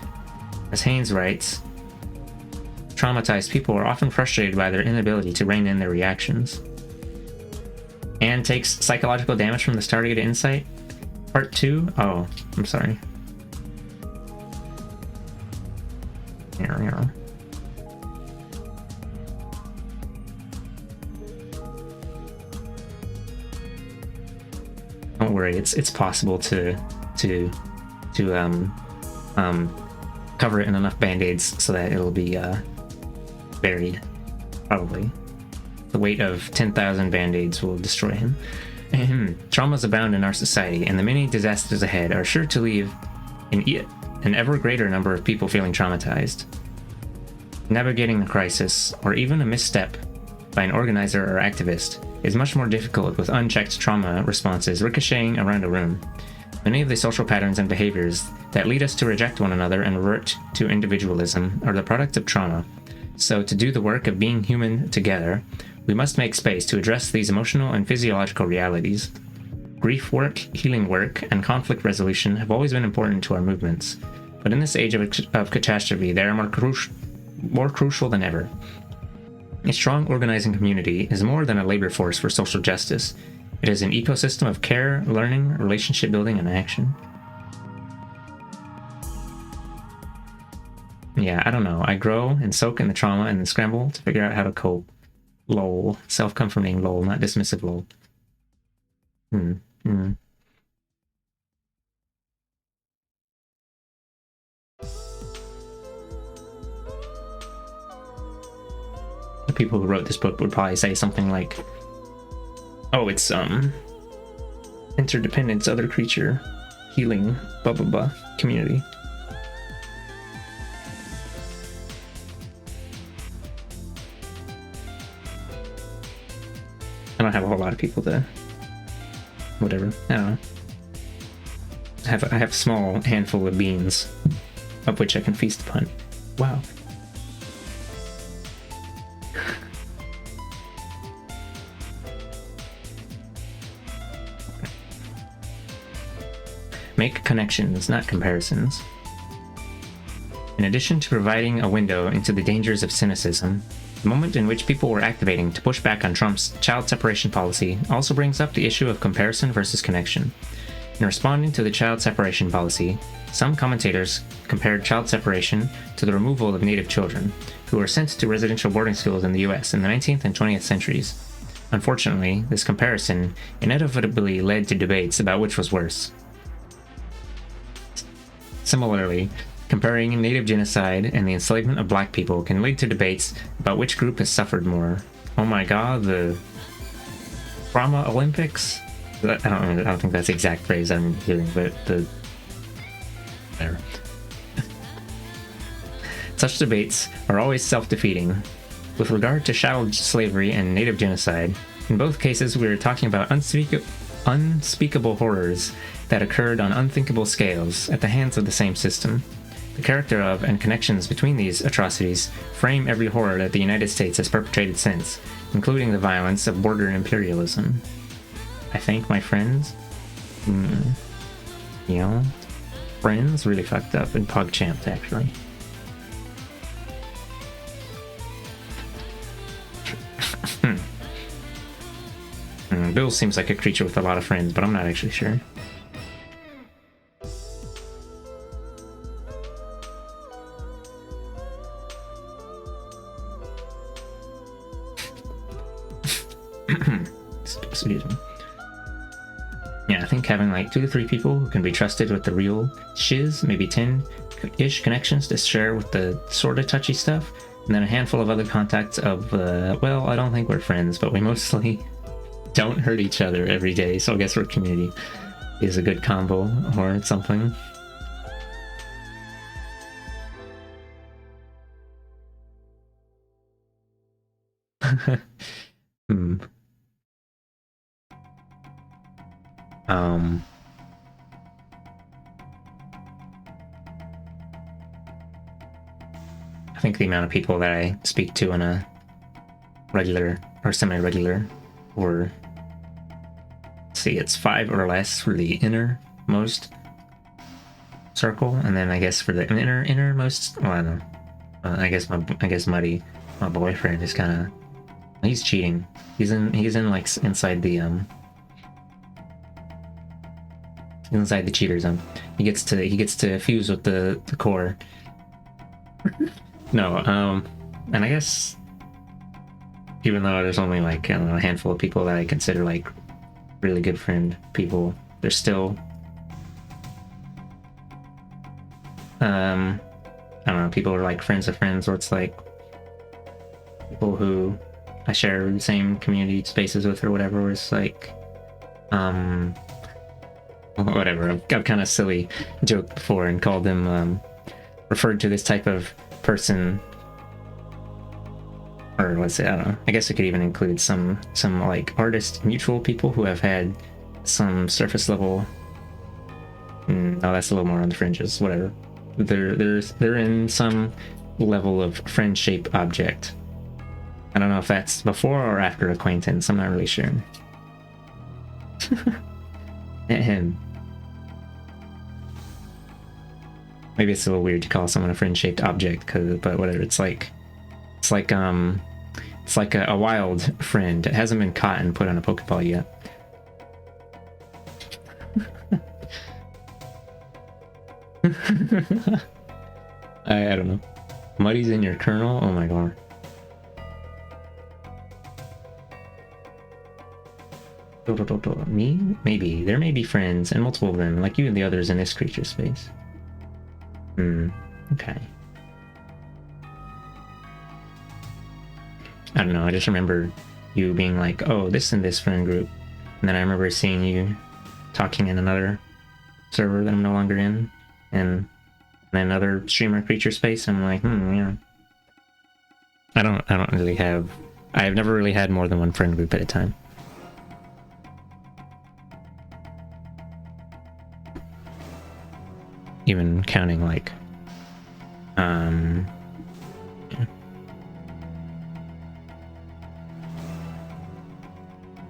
Speaker 1: As Haynes writes, traumatized people are often frustrated by their inability to rein in their reactions. And takes psychological damage from this targeted insight? Part 2? Oh, I'm sorry. Here. Don't worry, it's possible to cover it in enough band-aids so that it'll be buried. Probably. The weight of 10,000 band-aids will destroy him. Traumas abound in our society, and the many disasters ahead are sure to leave an ever greater number of people feeling traumatized. Navigating a crisis, or even a misstep by an organizer or activist, is much more difficult with unchecked trauma responses ricocheting around a room. Many of the social patterns and behaviors that lead us to reject one another and revert to individualism are the product of trauma. So, to do the work of being human together, we must make space to address these emotional and physiological realities. Grief work, healing work, and conflict resolution have always been important to our movements, but in this age of catastrophe, they are more crucial than ever. A strong organizing community is more than a labor force for social justice. It is an ecosystem of care, learning, relationship building, and action. Yeah, I don't know. I grow and soak in the trauma and then scramble to figure out how to cope. Lol. Self-comforting lol, not dismissive lol. The people who wrote this book would probably say something like, oh, it's interdependence, other creature, healing, blah blah blah, community. I don't have a whole lot of people to whatever. I don't know. I have a small handful of beans, of which I can feast upon. Wow. Make connections, not comparisons. In addition to providing a window into the dangers of cynicism, the moment in which people were activating to push back on Trump's child separation policy also brings up the issue of comparison versus connection. In responding to the child separation policy, some commentators compared child separation to the removal of Native children, who were sent to residential boarding schools in the US in the 19th and 20th centuries. Unfortunately, this comparison inevitably led to debates about which was worse. Similarly, comparing Native genocide and the enslavement of black people can lead to debates about which group has suffered more. Oh my god, the Trauma Olympics? I don't think that's the exact phrase I'm hearing, but there. Such debates are always self-defeating. With regard to chattel slavery and Native genocide, in both cases we are talking about unspeakable horrors that occurred on unthinkable scales at the hands of the same system. The character of and connections between these atrocities frame every horror that the United States has perpetrated since, including the violence of border imperialism. I thank my friends. You know, friends really fucked up in PogChamp, actually. Bill seems like a creature with a lot of friends, but I'm not actually sure. Excuse me. Yeah, I think having like 2 to 3 people who can be trusted with the real shiz, maybe 10-ish connections to share with the sort of touchy stuff, and then a handful of other contacts of, well, I don't think we're friends, but we mostly don't hurt each other every day, so I guess our community is a good combo or something. I think the amount of people that I speak to on a regular or semi-regular, or see, it's 5 or less for the innermost circle, and then I guess for the innermost, well, I don't know. I guess Muddy, my boyfriend, is kind of, he's cheating. He's in like inside the inside the cheater zone. He gets to fuse with the core. No, and I guess even though there's only like, I don't know, a handful of people that I consider like really good friend people, there's still I don't know, people are like friends of friends, or it's like people who I share the same community spaces with or whatever, where it's like Whatever. I've kind of silly joked before and called them, referred to this type of person, or let's say, I don't know. I guess it could even include some like artist mutual people who have had some surface level. No, that's a little more on the fringes. Whatever. They're in some level of friend-shaped object. I don't know if that's before or after acquaintance. I'm not really sure. Ahem. Maybe it's a little weird to call someone a friend-shaped object, but whatever. It's like a wild friend. It hasn't been caught and put on a Pokeball yet. I don't know. Muddy's in your kernel? Oh my god. Me? Maybe. There may be friends, and multiple of them, like you and the others in this creature space. Okay. I don't know, I just remember you being like, oh, this and this friend group. And then I remember seeing you talking in another server that I'm no longer in, and then another streamer creature space, and I'm like, yeah. I don't really have... I've never really had more than one friend group at a time. Even counting like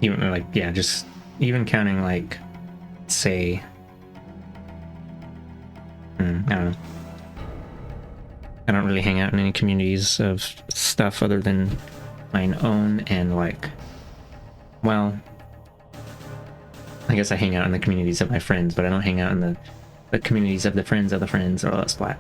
Speaker 1: even like, yeah, just even counting like, say, I don't know. I don't really hang out in any communities of stuff other than mine own, and like, well, I guess I hang out in the communities of my friends, but I don't hang out in the communities of the friends of the friends, or that splat.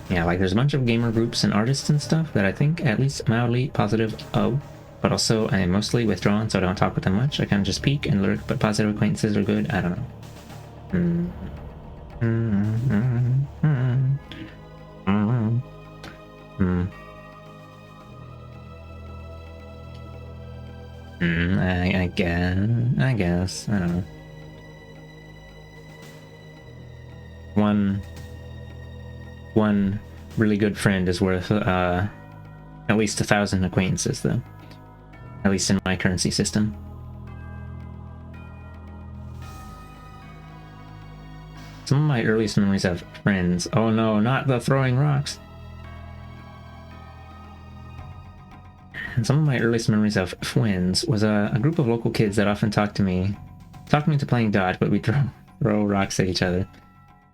Speaker 1: Yeah, like there's a bunch of gamer groups and artists and stuff that I think at least mildly positive of, but also I am mostly withdrawn, so I don't talk with them much. I kind of just peek and lurk, but positive acquaintances are good. I don't know. I guess. I don't know. One really good friend is worth at least 1,000 acquaintances, though. At least in my currency system. Some of my earliest memories of friends. Oh no, not the throwing rocks. And some of my earliest memories of friends was a group of local kids that often talked me into playing dodge, but we'd throw rocks at each other.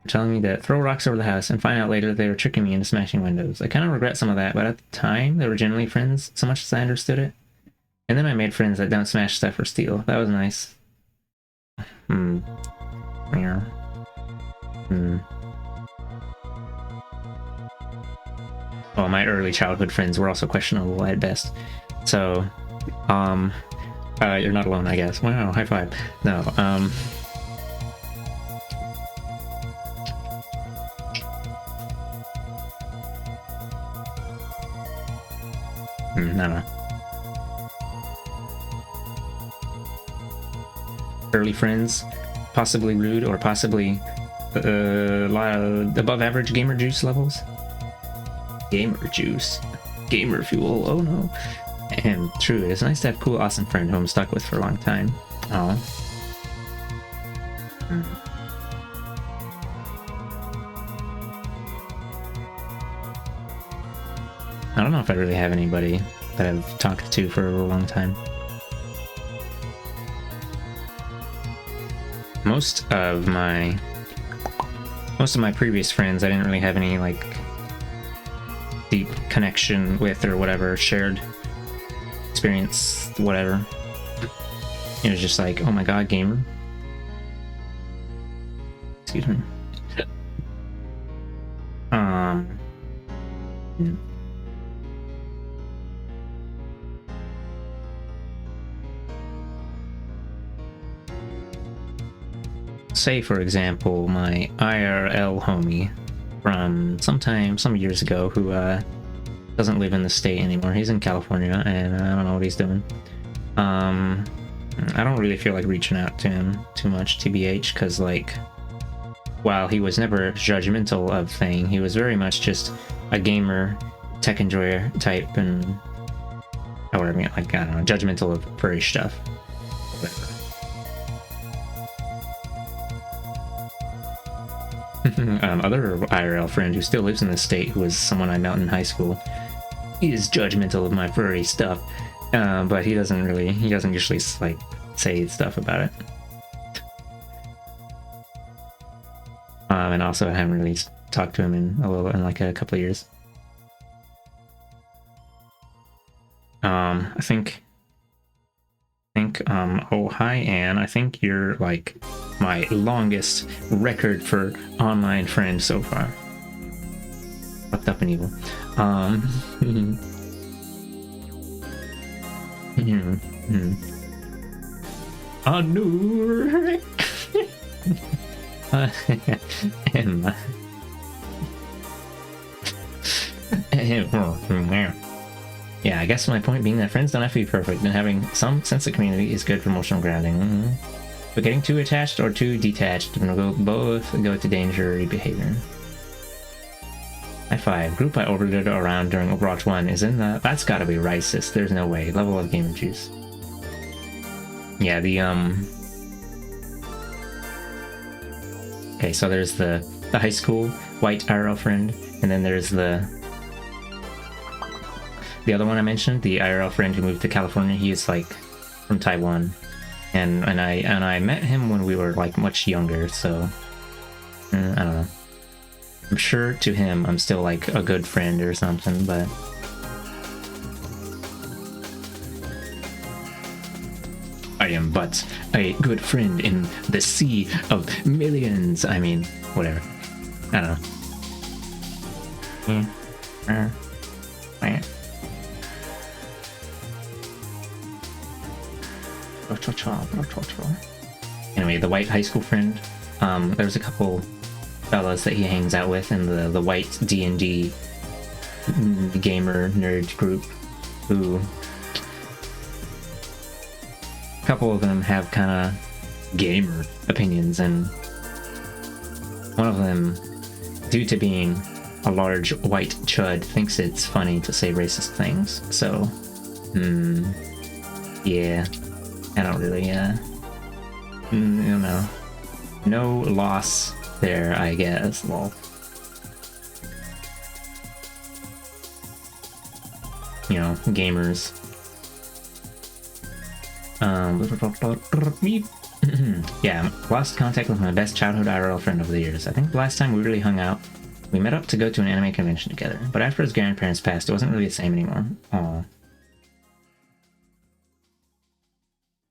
Speaker 1: Telling me to throw rocks over the house and find out later they were tricking me into smashing windows. I kind of regret some of that, but at the time they were generally friends so much as I understood it. And then I made friends that don't smash stuff or steal. That was nice. Yeah. Well, my early childhood friends were also questionable at best. So, you're not alone, I guess. Wow, high five. No, I don't know. Early friends, possibly rude or possibly above average gamer juice levels. Gamer juice, gamer fuel. Oh no. And true, it's nice to have a cool, awesome friend who I'm stuck with for a long time. Oh. I don't know if I really have anybody that I've talked to for a long time. Most of my previous friends, I didn't really have any like deep connection with or whatever, shared experience, whatever. It was just like, oh my god, gamer. Excuse me. Say, for example, my IRL homie from some years ago who doesn't live in the state anymore. He's in California, and I don't know what he's doing. I don't really feel like reaching out to him too much, TBH, because, like, while he was never judgmental of thing, he was very much just a gamer, tech enjoyer type, and, or I mean, like, I don't know, judgmental of furry stuff. Whatever. Other IRL friend who still lives in this state, who was someone I met in high school, is judgmental of my furry stuff, but he doesn't usually like say stuff about it. And also I haven't really talked to him in like a couple of years. I think oh hi Anne, I think you're like my longest record for online friend so far. Fucked up and evil. Anur. Emma. Yeah, I guess my point being that friends don't have to be perfect, and having some sense of community is good for emotional grounding. But getting too attached or too detached will both go to dangerous behavior. High five. Group I orbited around during Overwatch 1 is in the... That's gotta be racist. There's no way. Level of gamer juice. Yeah, the, Okay, so there's the high school white IRL friend, and then there's the other one I mentioned, the IRL friend who moved to California. He is like from Taiwan, and I met him when we were like much younger, so I don't know. I'm sure to him I'm still like a good friend or something, but I am but a good friend in the sea of millions. I mean, whatever. I don't know. Anyway, the white high school friend. There's a couple fellas that he hangs out with in the white D&D gamer nerd group who... A couple of them have kind of gamer opinions, and one of them, due to being a large white chud, thinks it's funny to say racist things. So, yeah, I don't really, you know, no loss there, I guess. Lol. You know, gamers. Yeah, lost contact with my best childhood IRL friend over the years. I think the last time we really hung out, we met up to go to an anime convention together, but after his grandparents passed, it wasn't really the same anymore. Aww.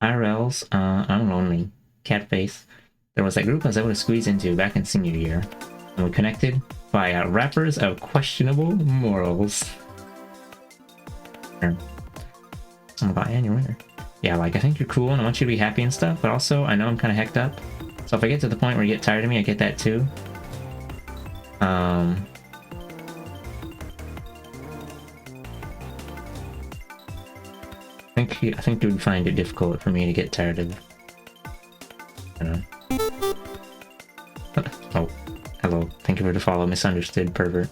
Speaker 1: IRLs, I'm lonely. Cat face. There was that group I was able to squeeze into back in senior year, and we connected via rappers of questionable morals. Oh my god, and you're winner. Yeah, like, I think you're cool and I want you to be happy and stuff, but also I know I'm kind of hecked up. So if I get to the point where you get tired of me, I get that too. I think you would find it difficult for me to get tired of... I don't know. Oh, hello. Thank you for the follow, misunderstood pervert.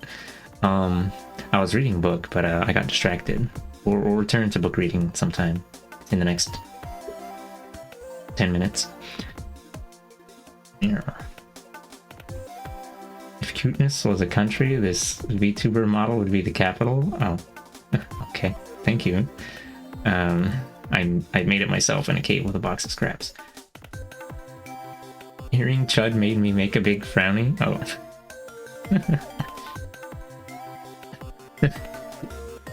Speaker 1: I was reading a book, but I got distracted. We'll return to book reading sometime in the next 10 minutes. Yeah. If cuteness was a country, this VTuber model would be the capital. Oh, okay. Thank you. I made it myself in a cave with a box of scraps. Hearing Chud made me make a big frowny. Oh.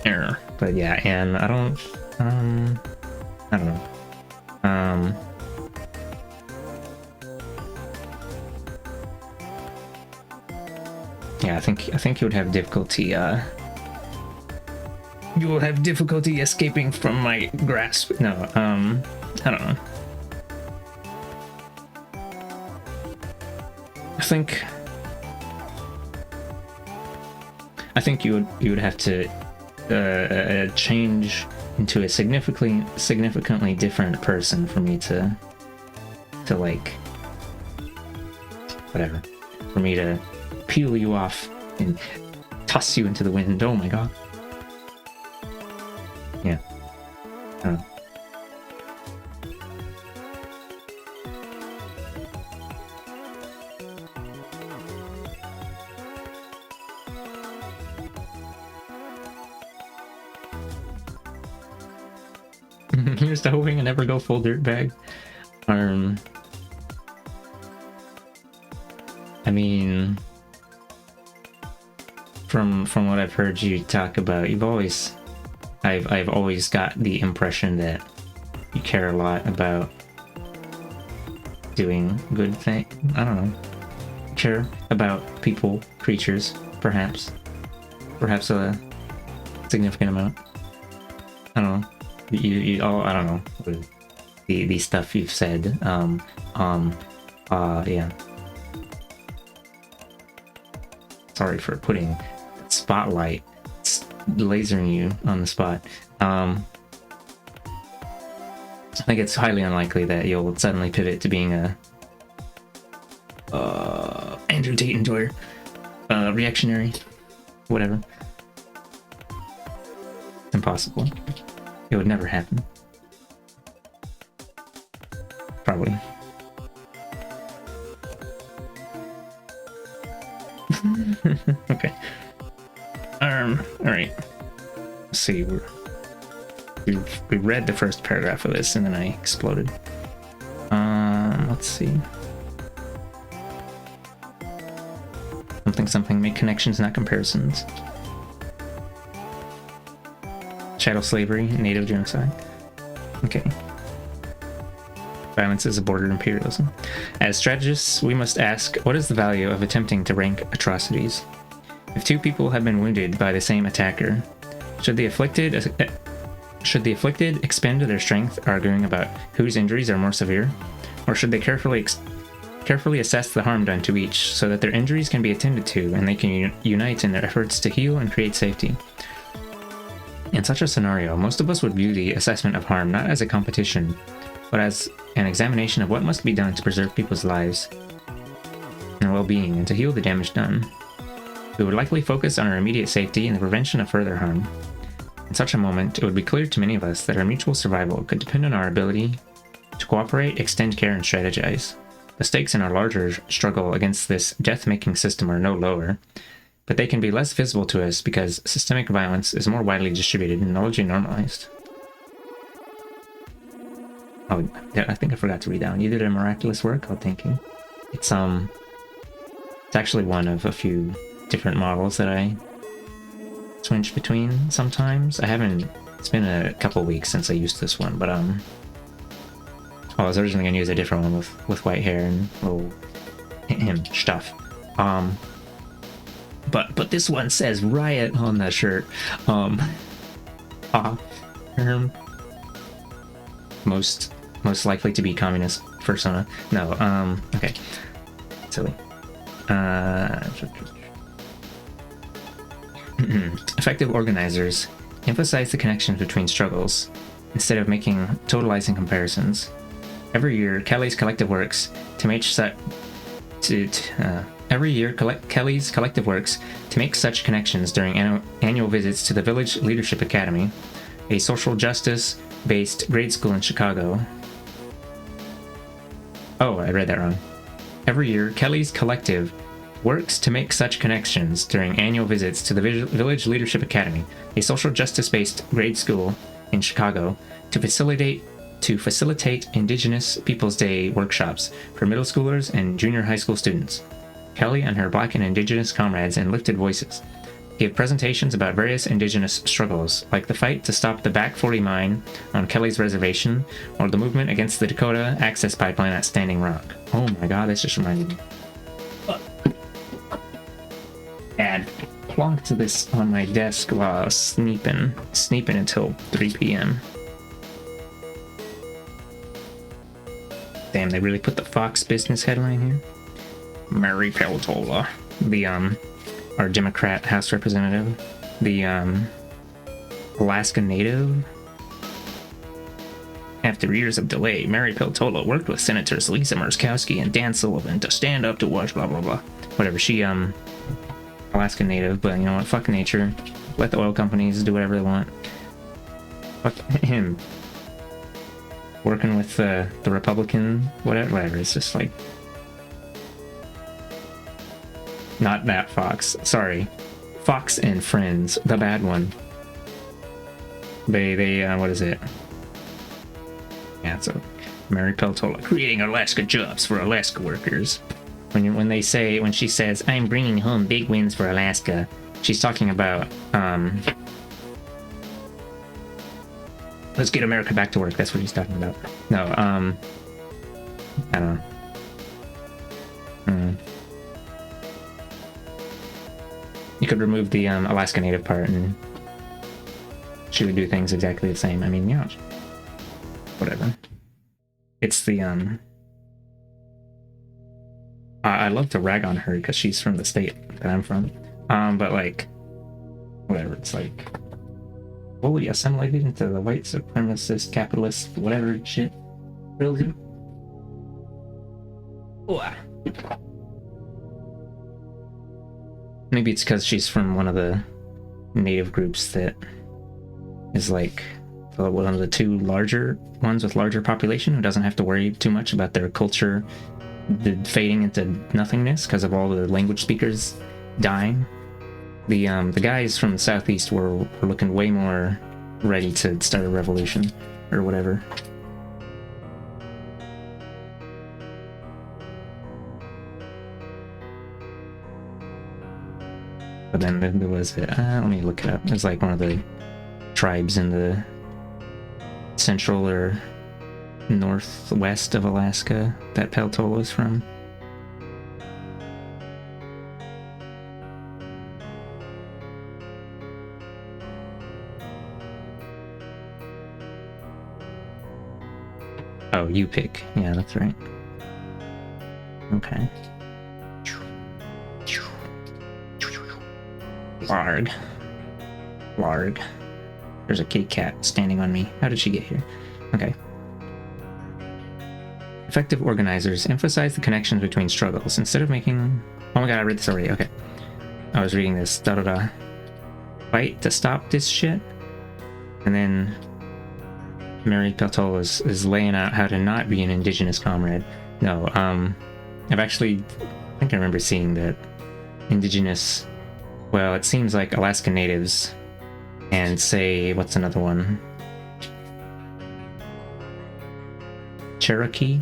Speaker 1: Error. But yeah, and I don't know. Yeah, I think you would have difficulty, you will have difficulty escaping from my grasp. No, I don't know. I think you would have to change into a significantly different person for me to like, whatever, for me to peel you off and toss you into the wind. Oh my god. Yeah. I don't know. Here's to hoping I never go full dirtbag. I mean, from what I've heard you talk about, I've always got the impression that you care a lot about doing good things. I don't know. Care about people, creatures, perhaps a significant amount. I don't know. I don't know. The stuff you've said. Yeah. Sorry for putting spotlight, lasering you on the spot. I think it's highly unlikely that you'll suddenly pivot to being a Andrew Tate enjoyer, reactionary, whatever. It's impossible. It would never happen. Probably. Okay. All right. Let's see. We read the first paragraph of this, and then I exploded. Let's see. Something. Make connections, not comparisons. Chattel slavery, native genocide. Okay. Violence is aborted imperialism. As strategists, we must ask, what is the value of attempting to rank atrocities? If two people have been wounded by the same attacker, should the afflicted expend their strength arguing about whose injuries are more severe? Or should they carefully assess the harm done to each so that their injuries can be attended to and they can unite in their efforts to heal and create safety? In such a scenario, most of us would view the assessment of harm not as a competition, but as an examination of what must be done to preserve people's lives and well-being and to heal the damage done. We would likely focus on our immediate safety and the prevention of further harm. In such a moment, it would be clear to many of us that our mutual survival could depend on our ability to cooperate, extend care, and strategize. The stakes in our larger struggle against this death-making system are no lower, but they can be less visible to us because systemic violence is more widely distributed and largely normalized. Oh, I think I forgot to read that one. You did a miraculous work, oh, thank you. It's actually one of a few different models that I switch between sometimes. It's been a couple weeks since I used this one, but I was originally gonna use a different one with white hair and little stuff. But this one says riot on the shirt. Most likely to be communist persona. No, okay. Silly. Effective organizers emphasize the connections between struggles instead of making totalizing comparisons. Every year, Kelly's collective works to make such connections during annual visits to the Village Leadership Academy, a social justice-based grade school in Chicago. Oh, I read that wrong. Every year, Kelly's collective works to make such connections during annual visits to the Village Leadership Academy, a social justice-based grade school in Chicago, to facilitate Indigenous Peoples Day workshops for middle schoolers and junior high school students. Kelly and her Black and Indigenous comrades in Lifted Voices gave presentations about various Indigenous struggles, like the fight to stop the Back 40 mine on Kelly's reservation, or the movement against the Dakota Access Pipeline at Standing Rock. Oh my god, this just reminded me. Add plonked this on my desk while I was sneeping until 3 p.m. Damn, they really put the Fox Business headline here. Mary Peltola, our Democrat House representative, the Alaska Native After years of delay, Mary Peltola worked with Senators Lisa Murkowski and Dan Sullivan to stand up to watch blah blah blah. Whatever, she Alaska Native, but you know what, fuck nature. Let the oil companies do whatever they want. Fuck him. Working with the Republican, whatever, it's just like... Not that Fox, sorry. Fox and Friends, the bad one. They what is it? Yeah, so Mary Peltola creating Alaska jobs for Alaska workers. When she says, I'm bringing home big wins for Alaska, she's talking about, let's get America back to work. That's what she's talking about. No, I don't know. You could remove the Alaska Native part and she would do things exactly the same. I mean, yeah, whatever. It's the, I love to rag on her because she's from the state that I'm from. But like, whatever, it's like, fully assimilated into the white supremacist, capitalist, whatever shit. Really? Maybe it's because she's from one of the native groups that is like one of the two larger ones with larger population who doesn't have to worry too much about their culture fading into nothingness because of all the language speakers dying. The guys from the southeast were looking way more ready to start a revolution or whatever. But then there was let me look it up. It was like one of the tribes in the central or northwest of Alaska that Peltola is from. Oh, you pick. Yeah, that's right. Okay. Larg. Larg. There's a kitty cat standing on me. How did she get here? Okay. Effective organizers emphasize the connections between struggles instead of making... Oh my god, I read this already. Okay. I was reading this. Da-da-da. Fight to stop this shit. And then Mary Peltola is laying out how to not be an indigenous comrade. No, I've actually... I think I remember seeing that indigenous... Well, it seems like Alaska Natives and say, what's another one? Cherokee?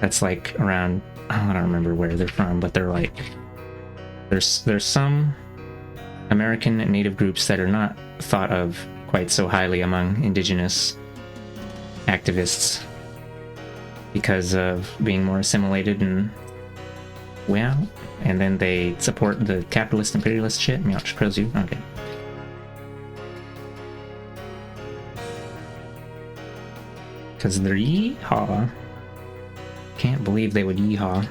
Speaker 1: That's like around, I don't remember where they're from, but they're like, there's some American Native groups that are not thought of quite so highly among indigenous activists because of being more assimilated and, well, and then they support the capitalist imperialist shit. Meow, crows you. Okay. Because they're yeehaw. Can't believe they would yeehaw.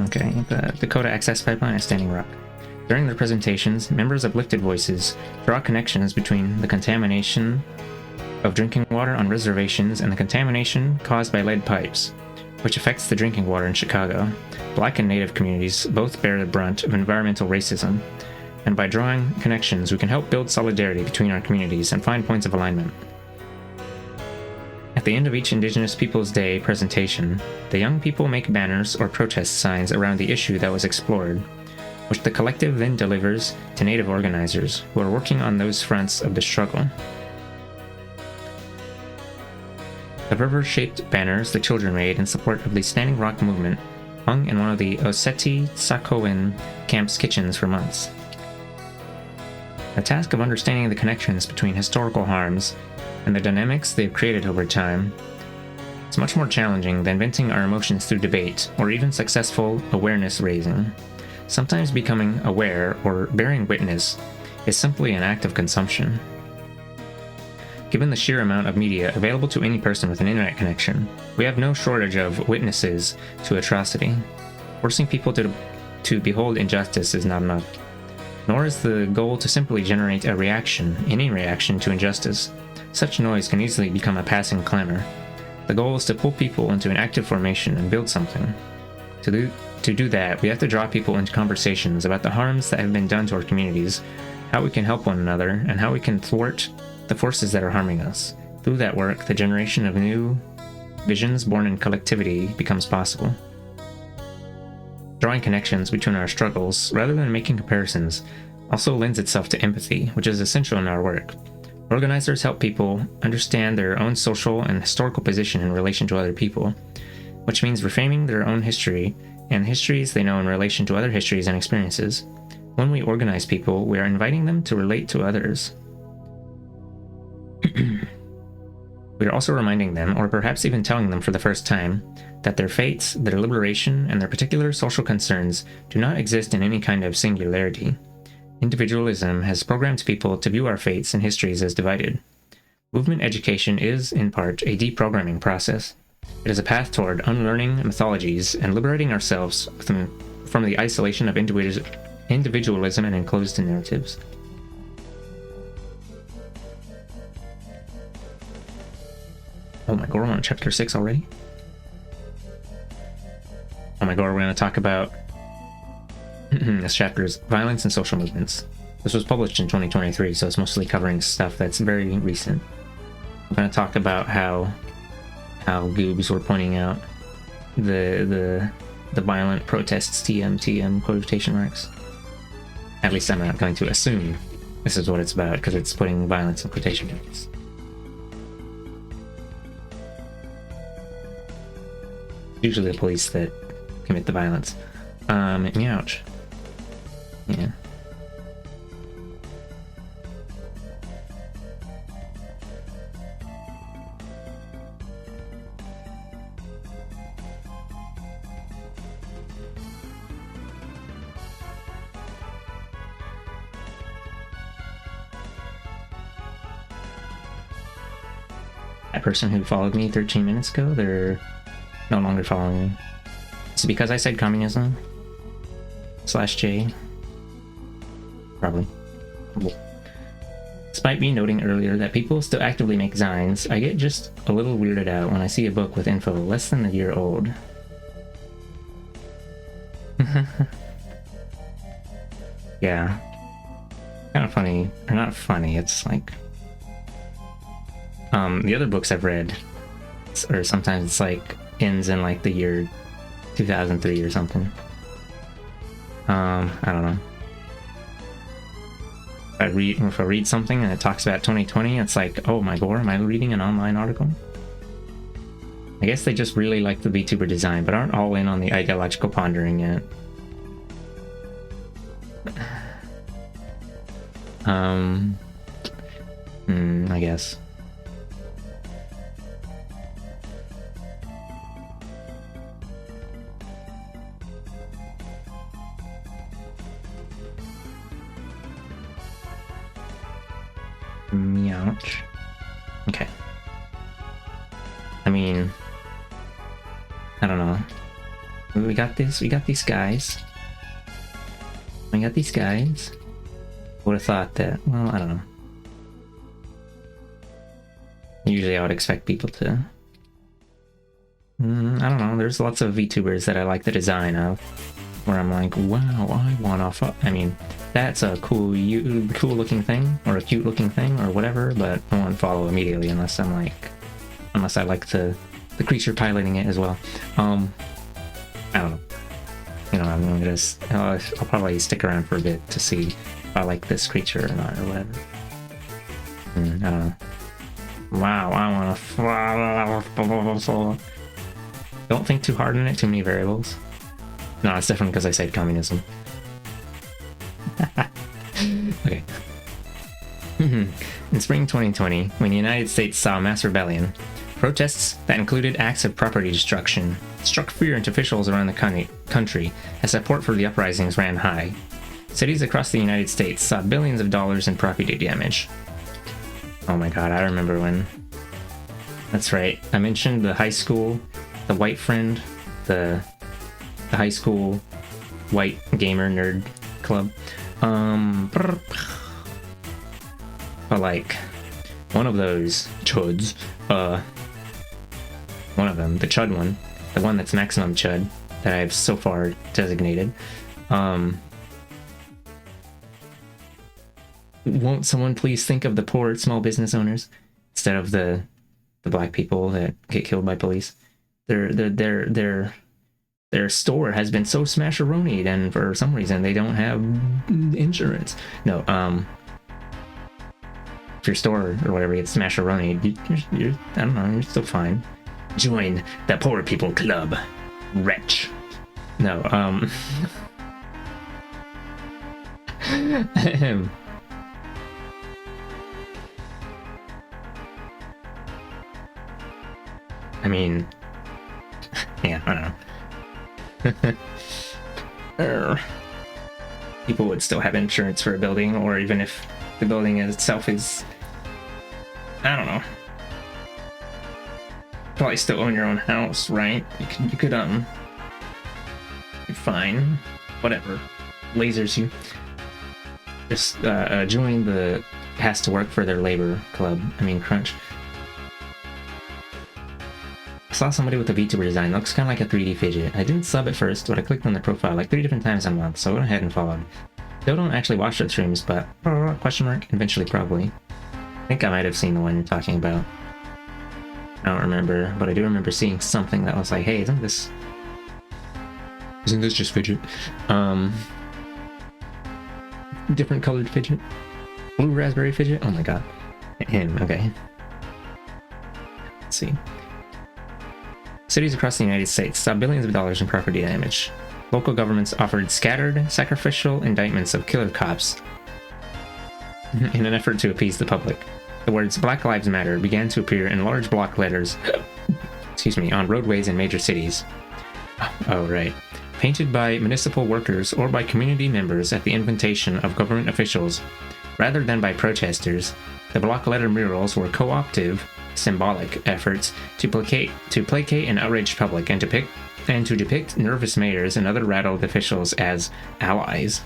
Speaker 1: Okay, the Dakota Access Pipeline at Standing Rock. During their presentations, members of Lifted Voices draw connections between the contamination of drinking water on reservations and the contamination caused by lead pipes, which affects the drinking water in Chicago. Black and Native communities both bear the brunt of environmental racism, and by drawing connections, we can help build solidarity between our communities and find points of alignment. At the end of each Indigenous Peoples Day presentation, the young people make banners or protest signs around the issue that was explored, which the collective then delivers to Native organizers who are working on those fronts of the struggle. The river-shaped banners the children made in support of the Standing Rock movement hung in one of the Oseti Sakowin camp's kitchens for months. The task of understanding the connections between historical harms and the dynamics they've created over time is much more challenging than venting our emotions through debate or even successful awareness raising. Sometimes becoming aware or bearing witness is simply an act of consumption. Given the sheer amount of media available to any person with an internet connection, we have no shortage of witnesses to atrocity. Forcing people to behold injustice is not enough, nor is the goal to simply generate a reaction, any reaction to injustice. such noise can easily become a passing clamor. The goal is to pull people into an active formation and build something. To do that, we have to draw people into conversations about the harms that have been done to our communities, how we can help one another, and how we can thwart the forces that are harming us. Through that work, the generation of new visions born in collectivity becomes possible. Drawing connections between our struggles, rather than making comparisons, also lends itself to empathy, which is essential in our work. Organizers help people understand their own social and historical position in relation to other people, which means reframing their own history and histories they know in relation to other histories and experiences. When we organize people, we are inviting them to relate to others. We are also reminding them, or perhaps even telling them for the first time, that their fates, their liberation, and their particular social concerns do not exist in any kind of singularity. Individualism has programmed people to view our fates and histories as divided. Movement education is, in part, a deprogramming process. It is a path toward unlearning mythologies and liberating ourselves from the isolation of individualism and enclosed narratives. Oh my god, we're on chapter 6 already? Oh my god, we're going to talk about this chapter's violence and social movements. This was published in 2023, so it's mostly covering stuff that's very recent. I'm going to talk about how goobs were pointing out the violent protests, TM quotation marks. At least I'm not going to assume this is what it's about, because it's putting violence in quotation marks. Usually the police that commit the violence. Ouch. Yeah. That person who followed me 13 minutes ago, they're no longer following me. Is it because I said communism? /J? Probably. Despite me noting earlier that people still actively make zines, I get just a little weirded out when I see a book with info less than a year old. Yeah. Kind of funny. Or not funny, it's like... the other books I've read, or sometimes it's like ends in like the year 2003 or something. I don't know. If I read something and it talks about 2020, it's like, oh my god, am I reading an online article? I guess they just really like the VTuber design, but aren't all in on the ideological pondering yet. I guess. Ouch. Okay. I mean, I don't know. We got this. We got these guys. We got these guys. Would have thought that. Well, I don't know. Usually, I would expect people to. I don't know. There's lots of VTubers that I like the design of, where I'm like, wow, I want off. I mean, that's a cool looking thing, or a cute looking thing, or whatever, but I won't follow immediately unless I like the creature piloting it as well. I don't know. You know, I'm gonna just, I'll probably stick around for a bit to see if I like this creature or not, or whatever. I don't know. Wow, I wanna. Don't think too hard on it, too many variables. No, it's definitely because I said communism. Okay. In spring 2020, when the United States saw a mass rebellion, protests that included acts of property destruction struck fear into officials around the country as support for the uprisings ran high. Cities across the United States saw billions of dollars in property damage. Oh my god, I remember when... That's right, I mentioned the high school, the white friend, the high school white gamer nerd club. But like, one of those chuds, one of them, the chud one, the one that's maximum chud that I've so far designated, won't someone please think of the poor small business owners instead of the black people that get killed by police? Their store has been so smasheronied, and for some reason they don't have insurance. No, if your store or whatever gets smasheronied, you're I don't know, you're still fine. Join the poor people club, wretch. No, I mean, yeah, I don't know. People would still have insurance for a building, or even if the building itself is, I don't know. Probably still own your own house, right? You could you're fine. Whatever. Lasers you. Just join the has to work for their labor club. I mean, crunch. I saw somebody with a VTuber design. Looks kind of like a 3D fidget. I didn't sub at first, but I clicked on the profile like 3 different times a month, so I went ahead and followed. Still don't actually watch their streams, but question mark, eventually probably. I think I might have seen the one you're talking about. I don't remember, but I do remember seeing something that was like, hey, isn't this just fidget? Different colored fidget? Blue raspberry fidget? Oh my god. Him, okay. Let's see. Cities across the United States saw billions of dollars in property damage. Local governments offered scattered, sacrificial indictments of killer cops in an effort to appease the public. The words Black Lives Matter began to appear in large block letters excuse me, on roadways in major cities. Oh, right. Painted by municipal workers or by community members at the invitation of government officials, rather than by protesters, the block letter murals were cooptive, symbolic efforts to placate an outraged public and to depict nervous mayors and other rattled officials as allies.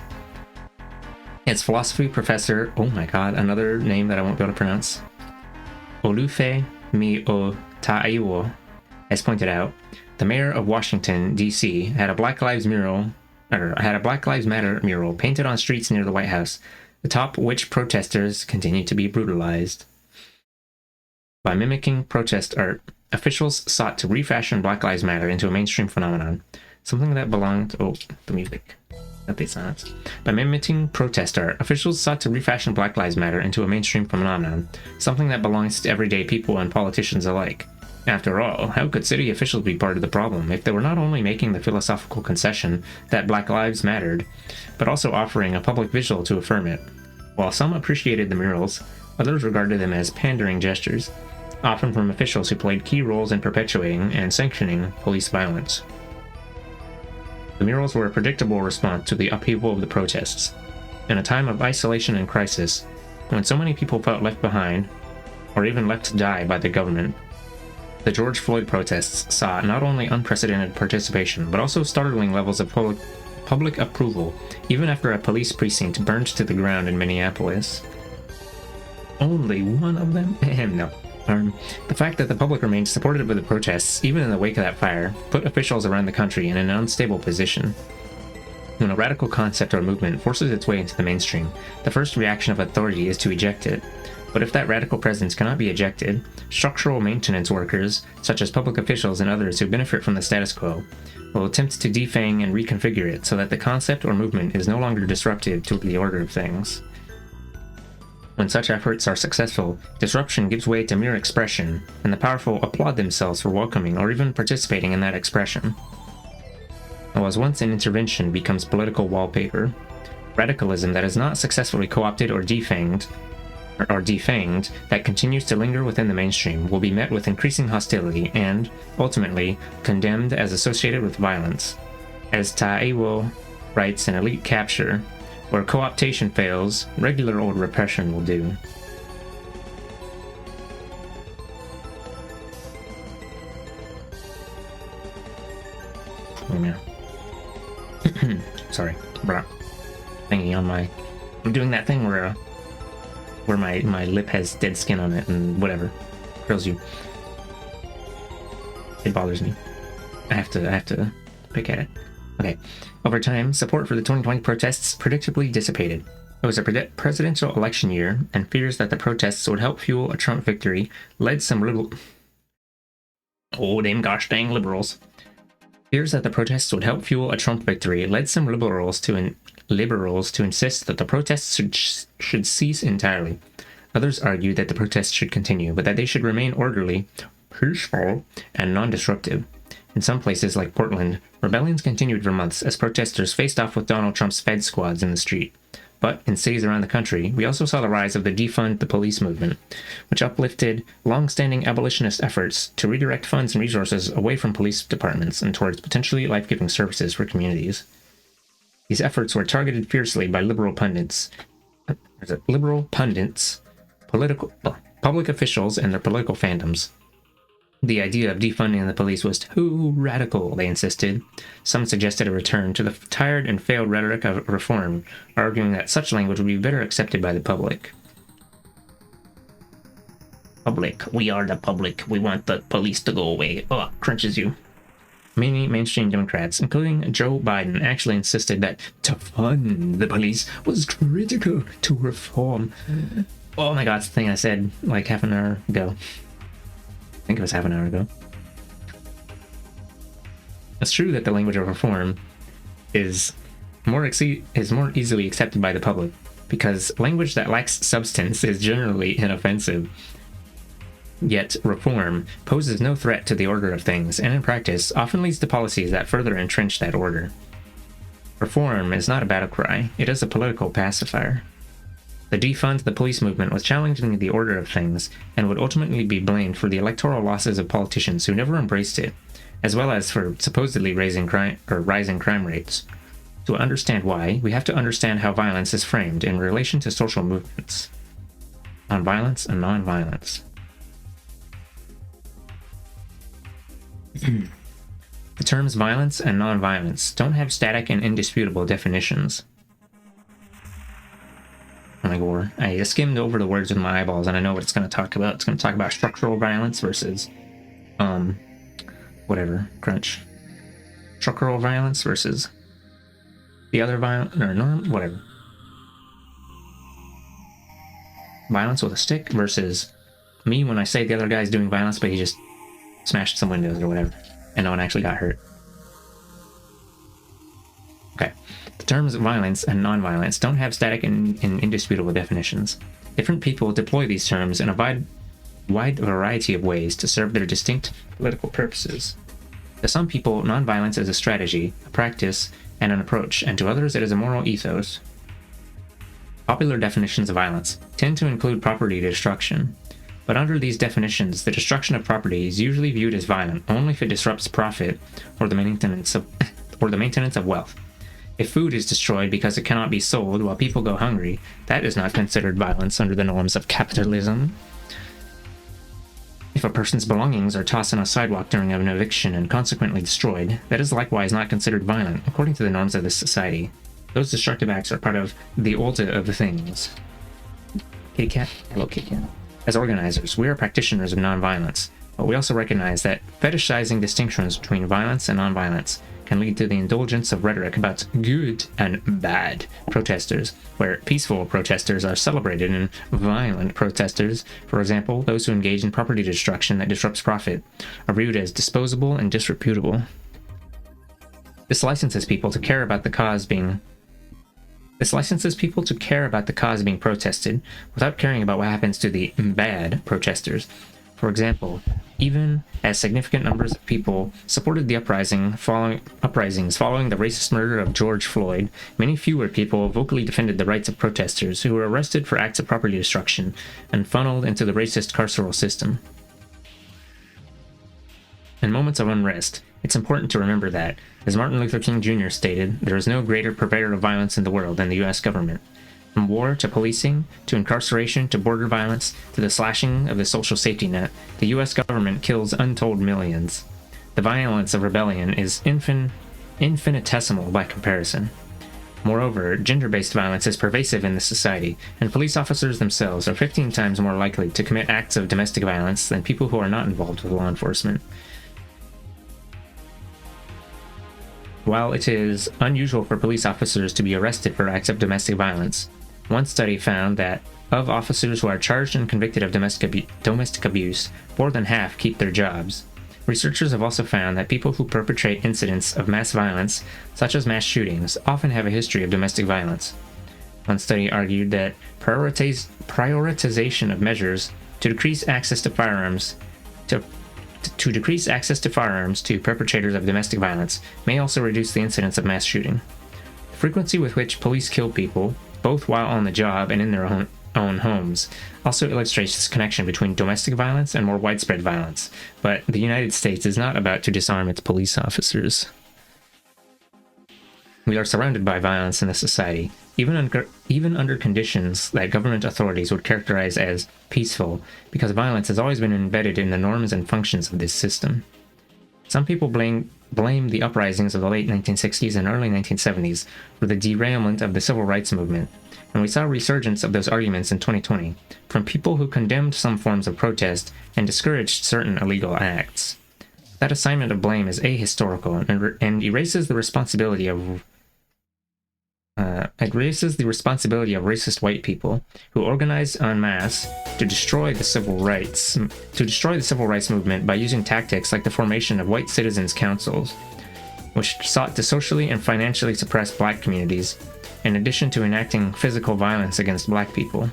Speaker 1: Its philosophy professor, oh my god, another name that I won't be able to pronounce, Olufe Mi-o-Taiwo, has pointed out, the mayor of Washington, D.C. had a Black Lives Matter mural painted on streets near the White House, atop which protesters continued to be brutalized. By mimicking protest art, officials sought to refashion Black Lives Matter into a mainstream phenomenon, something that belonged... Oh, the music. That silence. By mimicking protest art, officials sought to refashion Black Lives Matter into a mainstream phenomenon, something that belongs to everyday people and politicians alike. After all, how could city officials be part of the problem if they were not only making the philosophical concession that Black Lives mattered, but also offering a public visual to affirm it? While some appreciated the murals, others regarded them as pandering gestures, often from officials who played key roles in perpetuating and sanctioning police violence. The murals were a predictable response to the upheaval of the protests. In a time of isolation and crisis, when so many people felt left behind, or even left to die by the government, the George Floyd protests saw not only unprecedented participation, but also startling levels of public approval, even after a police precinct burned to the ground in Minneapolis. Only one of them? No. The fact that the public remained supportive of the protests, even in the wake of that fire, put officials around the country in an unstable position. When a radical concept or movement forces its way into the mainstream, the first reaction of authority is to eject it. But if that radical presence cannot be ejected, structural maintenance workers, such as public officials and others who benefit from the status quo, will attempt to defang and reconfigure it so that the concept or movement is no longer disruptive to the order of things. When such efforts are successful, disruption gives way to mere expression, and the powerful applaud themselves for welcoming or even participating in that expression. What was once an intervention becomes political wallpaper. Radicalism that is not successfully co-opted or defanged, that continues to linger within the mainstream will be met with increasing hostility and, ultimately, condemned as associated with violence. As Taiwo writes in Elite Capture, where co-optation fails, regular old repression will do. Oh yeah. Sorry, bro. Thingy on my... I'm doing that thing where where my lip has dead skin on it and whatever. Grills you. It bothers me. I have to pick at it. Okay. Over time, support for the 2020 protests predictably dissipated. It was a presidential election year, and fears that the protests would help fuel a Trump victory led some them gosh dang liberals. Fears that the protests would help fuel a Trump victory led some liberals to insist that the protests should cease entirely. Others argued that the protests should continue, but that they should remain orderly, peaceful, and non-disruptive. In some places, like Portland, rebellions continued for months as protesters faced off with Donald Trump's Fed squads in the street. But in cities around the country, we also saw the rise of the defund the police movement, which uplifted long-standing abolitionist efforts to redirect funds and resources away from police departments and towards potentially life-giving services for communities. These efforts were targeted fiercely by liberal pundits, public officials, and their political fandoms. The idea of defunding the police was too radical, they insisted. Some suggested a return to the tired and failed rhetoric of reform, arguing that such language would be better accepted by the public. Public. We are the public. We want the police to go away. Ugh, crunches you. Many mainstream Democrats, including Joe Biden, actually insisted that to fund the police was critical to reform. Oh my god, it's the thing I said like half an hour ago. I think it was half an hour ago. It's true that the language of reform is more easily accepted by the public, because language that lacks substance is generally inoffensive. Yet reform poses no threat to the order of things, and in practice often leads to policies that further entrench that order. Reform is not a battle cry, it is a political pacifier. The defund the police movement was challenging the order of things, and would ultimately be blamed for the electoral losses of politicians who never embraced it, as well as for supposedly rising crime rates. To understand why, we have to understand how violence is framed in relation to social movements. On violence and non-violence. The terms violence and non-violence don't have static and indisputable definitions. I skimmed over the words with my eyeballs, and I know what it's going to talk about. It's going to talk about structural violence versus, crunch. Structural violence versus the other violence, or norm, whatever. Violence with a stick versus me when I say the other guy's doing violence, but he just smashed some windows or whatever, and no one actually got hurt. Okay. The terms violence and non-violence don't have static and indisputable definitions. Different people deploy these terms in a wide variety of ways to serve their distinct political purposes. To some people, non-violence is a strategy, a practice, and an approach, and to others it is a moral ethos. Popular definitions of violence tend to include property destruction, but under these definitions, the destruction of property is usually viewed as violent only if it disrupts profit or the maintenance of wealth. If food is destroyed because it cannot be sold while people go hungry, that is not considered violence under the norms of capitalism. If a person's belongings are tossed on a sidewalk during an eviction and consequently destroyed, that is likewise not considered violent, according to the norms of this society. Those destructive acts are part of the ulta of the things. Kitty cat? Hello, kitty cat. As organizers, we are practitioners of nonviolence, but we also recognize that fetishizing distinctions between violence and nonviolence can lead to the indulgence of rhetoric about good and bad protesters, where peaceful protesters are celebrated and violent protesters, for example, those who engage in property destruction that disrupts profit, are viewed as disposable and disreputable. This licenses people to care about the cause being protested without caring about what happens to the bad protesters. For example, even as significant numbers of people supported the uprisings following the racist murder of George Floyd, many fewer people vocally defended the rights of protesters who were arrested for acts of property destruction and funneled into the racist carceral system. In moments of unrest, it's important to remember that, as Martin Luther King Jr. stated, there is no greater purveyor of violence in the world than the U.S. government. From war to policing, to incarceration, to border violence, to the slashing of the social safety net, the U.S. government kills untold millions. The violence of rebellion is infinitesimal by comparison. Moreover, gender-based violence is pervasive in this society, and police officers themselves are 15 times more likely to commit acts of domestic violence than people who are not involved with law enforcement. While it is unusual for police officers to be arrested for acts of domestic violence, one study found that of officers who are charged and convicted of domestic abuse, more than half keep their jobs. Researchers have also found that people who perpetrate incidents of mass violence, such as mass shootings, often have a history of domestic violence. One study argued that prioritization of measures to decrease access to firearms to perpetrators of domestic violence may also reduce the incidence of mass shooting. The frequency with which police kill people, both while on the job and in their own homes, also illustrates this connection between domestic violence and more widespread violence, but the United States is not about to disarm its police officers. We are surrounded by violence in this society, even under conditions that government authorities would characterize as peaceful, because violence has always been embedded in the norms and functions of this system. Some people blame the uprisings of the late 1960s and early 1970s for the derailment of the civil rights movement, and we saw a resurgence of those arguments in 2020 from people who condemned some forms of protest and discouraged certain illegal acts. That assignment of blame is ahistorical and erases the responsibility of racist white people who organized en masse to destroy the civil rights movement by using tactics like the formation of white citizens' councils, which sought to socially and financially suppress black communities, in addition to enacting physical violence against black people.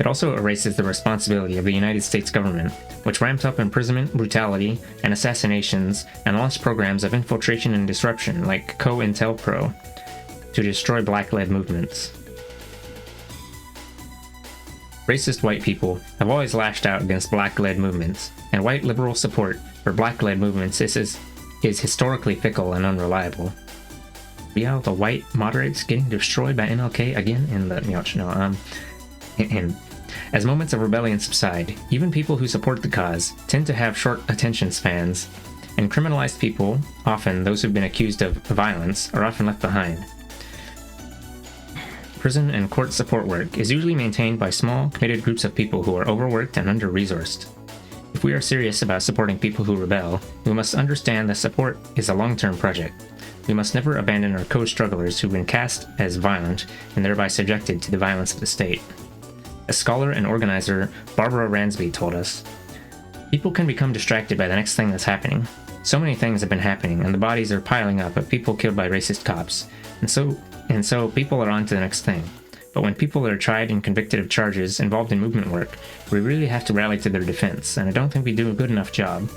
Speaker 1: It also erases the responsibility of the United States government, which ramped up imprisonment, brutality, and assassinations, and launched programs of infiltration and disruption like COINTELPRO to destroy black-led movements. Racist white people have always lashed out against black-led movements, and white liberal support for black-led movements is historically fickle and unreliable. Yeah, the white moderates getting destroyed by MLK again in the as moments of rebellion subside, even people who support the cause tend to have short attention spans, and criminalized people, often those who've been accused of violence, are often left behind. Prison and court support work is usually maintained by small, committed groups of people who are overworked and under-resourced. If we are serious about supporting people who rebel, we must understand that support is a long-term project. We must never abandon our co-strugglers who've been cast as violent and thereby subjected to the violence of the state. As scholar and organizer Barbara Ransby told us, people can become distracted by the next thing that's happening. So many things have been happening, and the bodies are piling up of people killed by racist cops, and so people are on to the next thing. But when people are tried and convicted of charges involved in movement work, we really have to rally to their defense, and I don't think we do a good enough job.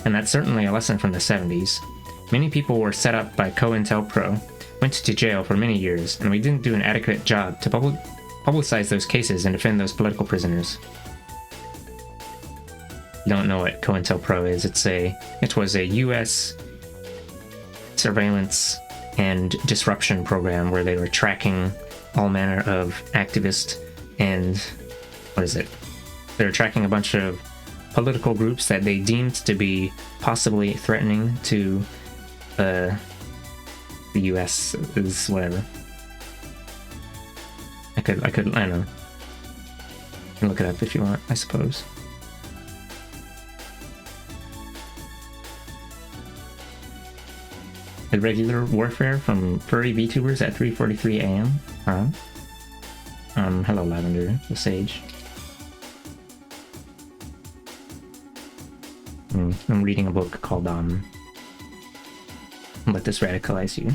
Speaker 1: And that's certainly a lesson from the 70s. Many people were set up by COINTELPRO, went to jail for many years, and we didn't do an adequate job to publicize those cases and defend those political prisoners. You don't know what COINTELPRO is. It was a US surveillance and disruption program where they were tracking all manner of activists and they were tracking a bunch of political groups that they deemed to be possibly threatening to the US is whatever. I don't know. You can look it up if you want, I suppose. The regular warfare from furry VTubers at 3:43 a.m. Hello Lavender, the Sage. I'm reading a book called Let This Radicalize You.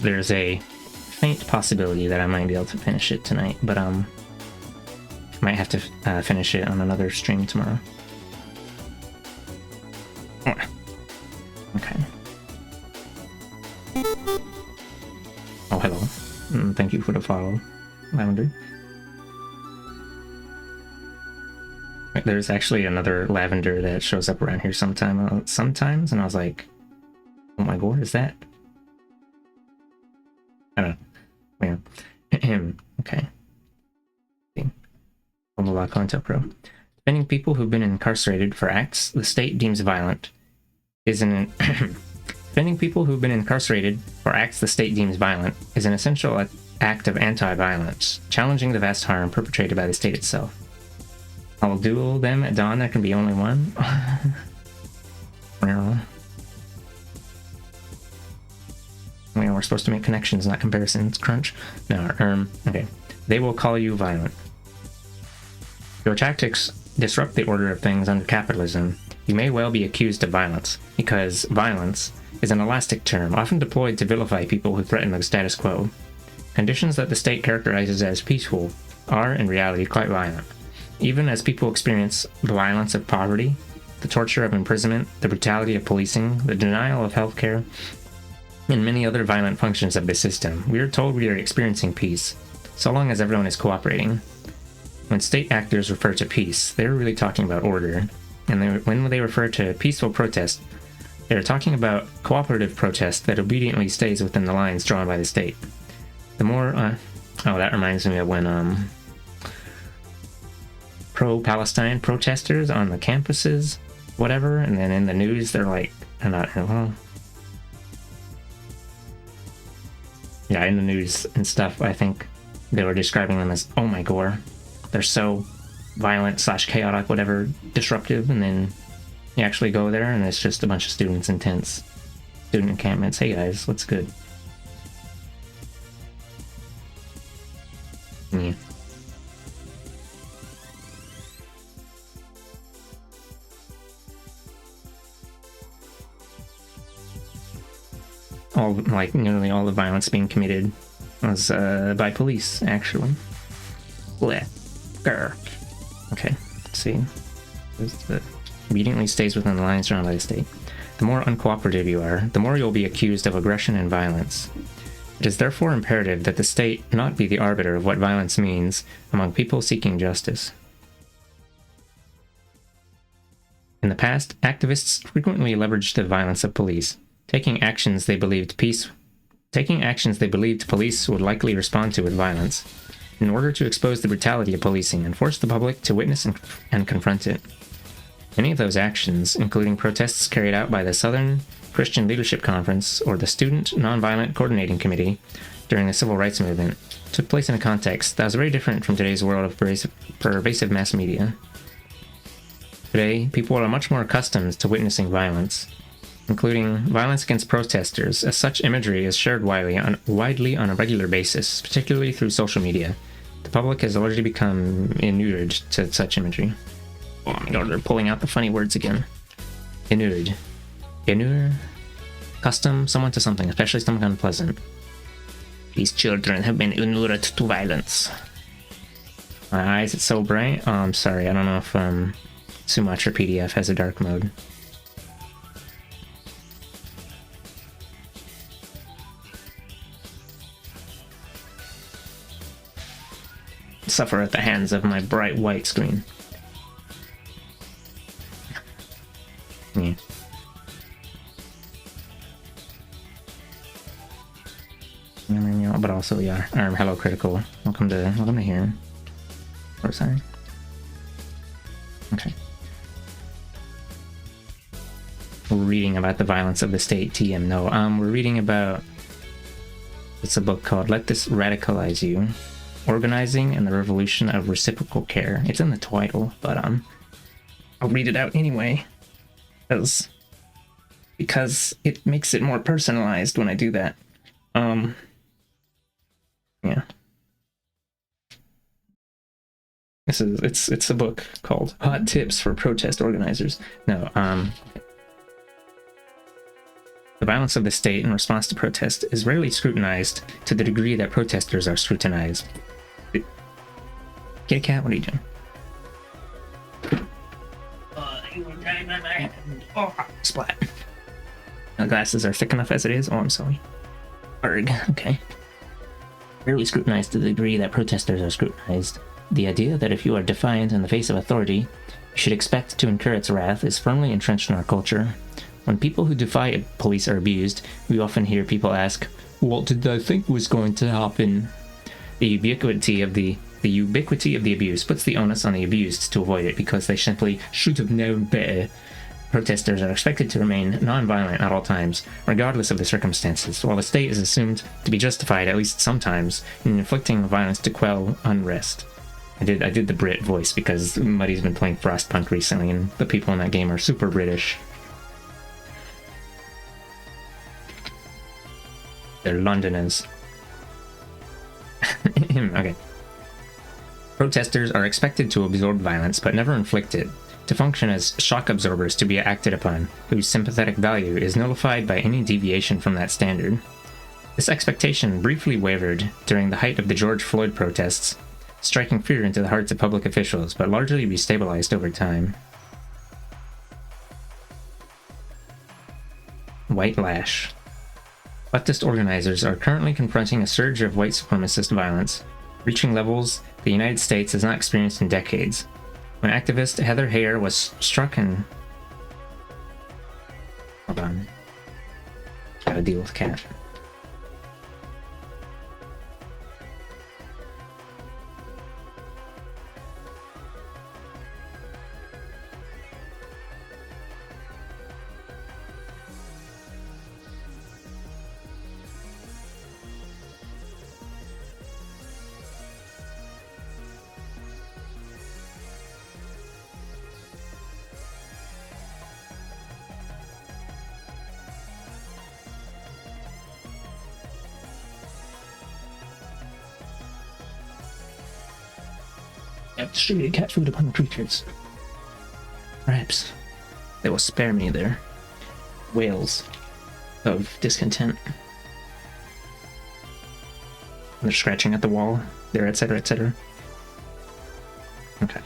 Speaker 1: There's a faint possibility that I might be able to finish it tonight, but might have to finish it on another stream tomorrow. Okay. Oh, hello. Thank you for the follow, Lavender. There's actually another Lavender that shows up around here sometimes, and I was like, oh my god, is that? I don't know. Yeah. Okay. COINTELPRO. Defending people who've been incarcerated for acts the state deems violent is an defending people who've been incarcerated for acts the state deems violent is an essential act of anti-violence, challenging the vast harm perpetrated by the state itself. I'll duel them at dawn. There can be only one. Well, we're supposed to make connections, not comparisons. Crunch. No, okay. They will call you violent. Your tactics disrupt the order of things under capitalism. You may well be accused of violence, because violence is an elastic term often deployed to vilify people who threaten the status quo. Conditions that the state characterizes as peaceful are, in reality, quite violent. Even as people experience the violence of poverty, the torture of imprisonment, the brutality of policing, the denial of healthcare, and many other violent functions of the system, we are told we are experiencing peace, so long as everyone is cooperating. When state actors refer to peace, they're really talking about order, and when they refer to peaceful protest, they're talking about cooperative protest that obediently stays within the lines drawn by the state. The more, that reminds me of when, pro-Palestine protesters on the campuses, whatever, and then in the news, they're like, in the news and stuff, I think they were describing them as, oh my gore, they're so violent / chaotic, whatever, disruptive, and then you actually go there and it's just a bunch of students in tents, student encampments. Hey guys, what's good? Yeah. Nearly all the violence being committed was by police, actually. Blech. Grr. Okay, let's see. Obediently stays within the lines drawn by the state. The more uncooperative you are, the more you'll be accused of aggression and violence. It is therefore imperative that the state not be the arbiter of what violence means among people seeking justice. In the past, activists frequently leveraged the violence of police, taking actions they believed police would likely respond to with violence, in order to expose the brutality of policing and force the public to witness and confront it. Many of those actions, including protests carried out by the Southern Christian Leadership Conference or the Student Nonviolent Coordinating Committee during the Civil Rights Movement, took place in a context that was very different from today's world of pervasive mass media. Today, people are much more accustomed to witnessing violence, including violence against protesters, as such imagery is shared widely on a regular basis, particularly through social media. The public has largely become inured to such imagery. Oh my god, they're pulling out the funny words again. Inured. Inure? Custom someone to something, especially something unpleasant. These children have been inured to violence. My eyes, it's so bright. Oh, I'm sorry, I don't know if Sumatra PDF has a dark mode. Suffer at the hands of my bright white screen. Yeah. But also, yeah, hello Critical. Welcome to here. Or sorry. Okay. We're reading about the violence of the state, TM. No, we're reading about, it's a book called Let This Radicalize You: Organizing and the Revolution of Reciprocal Care. It's in the title, but I'll read it out anyway, because it makes it more personalized when I do that. Yeah. It's a book called Hot Tips for Protest Organizers. No, the violence of the state in response to protest is rarely scrutinized to the degree that protesters are scrutinized. Kitty cat, what are you doing? Oh, splat. The glasses are thick enough as it is. Oh, I'm sorry. Arg, okay. Rarely scrutinized to the degree that protesters are scrutinized. The idea that if you are defiant in the face of authority, you should expect to incur its wrath is firmly entrenched in our culture. When people who defy police are abused, we often hear people ask, "What did I think was going to happen?" The ubiquity of the abuse puts the onus on the abused to avoid it because they simply should have known better. Protesters are expected to remain non-violent at all times, regardless of the circumstances, while the state is assumed to be justified, at least sometimes, in inflicting violence to quell unrest. I did the Brit voice because Muddy's been playing Frostpunk recently, and the people in that game are super British. They're Londoners. Okay. Protesters are expected to absorb violence, but never inflict it, to function as shock absorbers to be acted upon, whose sympathetic value is nullified by any deviation from that standard. This expectation briefly wavered during the height of the George Floyd protests, striking fear into the hearts of public officials, but largely restabilized over time. White lash. Leftist organizers are currently confronting a surge of white supremacist violence, reaching levels the United States has not experienced in decades. When activist Heather Heyer was struck and... Hold on. Gotta deal with cat. I've distributed cat food upon the creatures. Perhaps they will spare me their wails of discontent. They're scratching at the wall, there, etc., etc. Okay.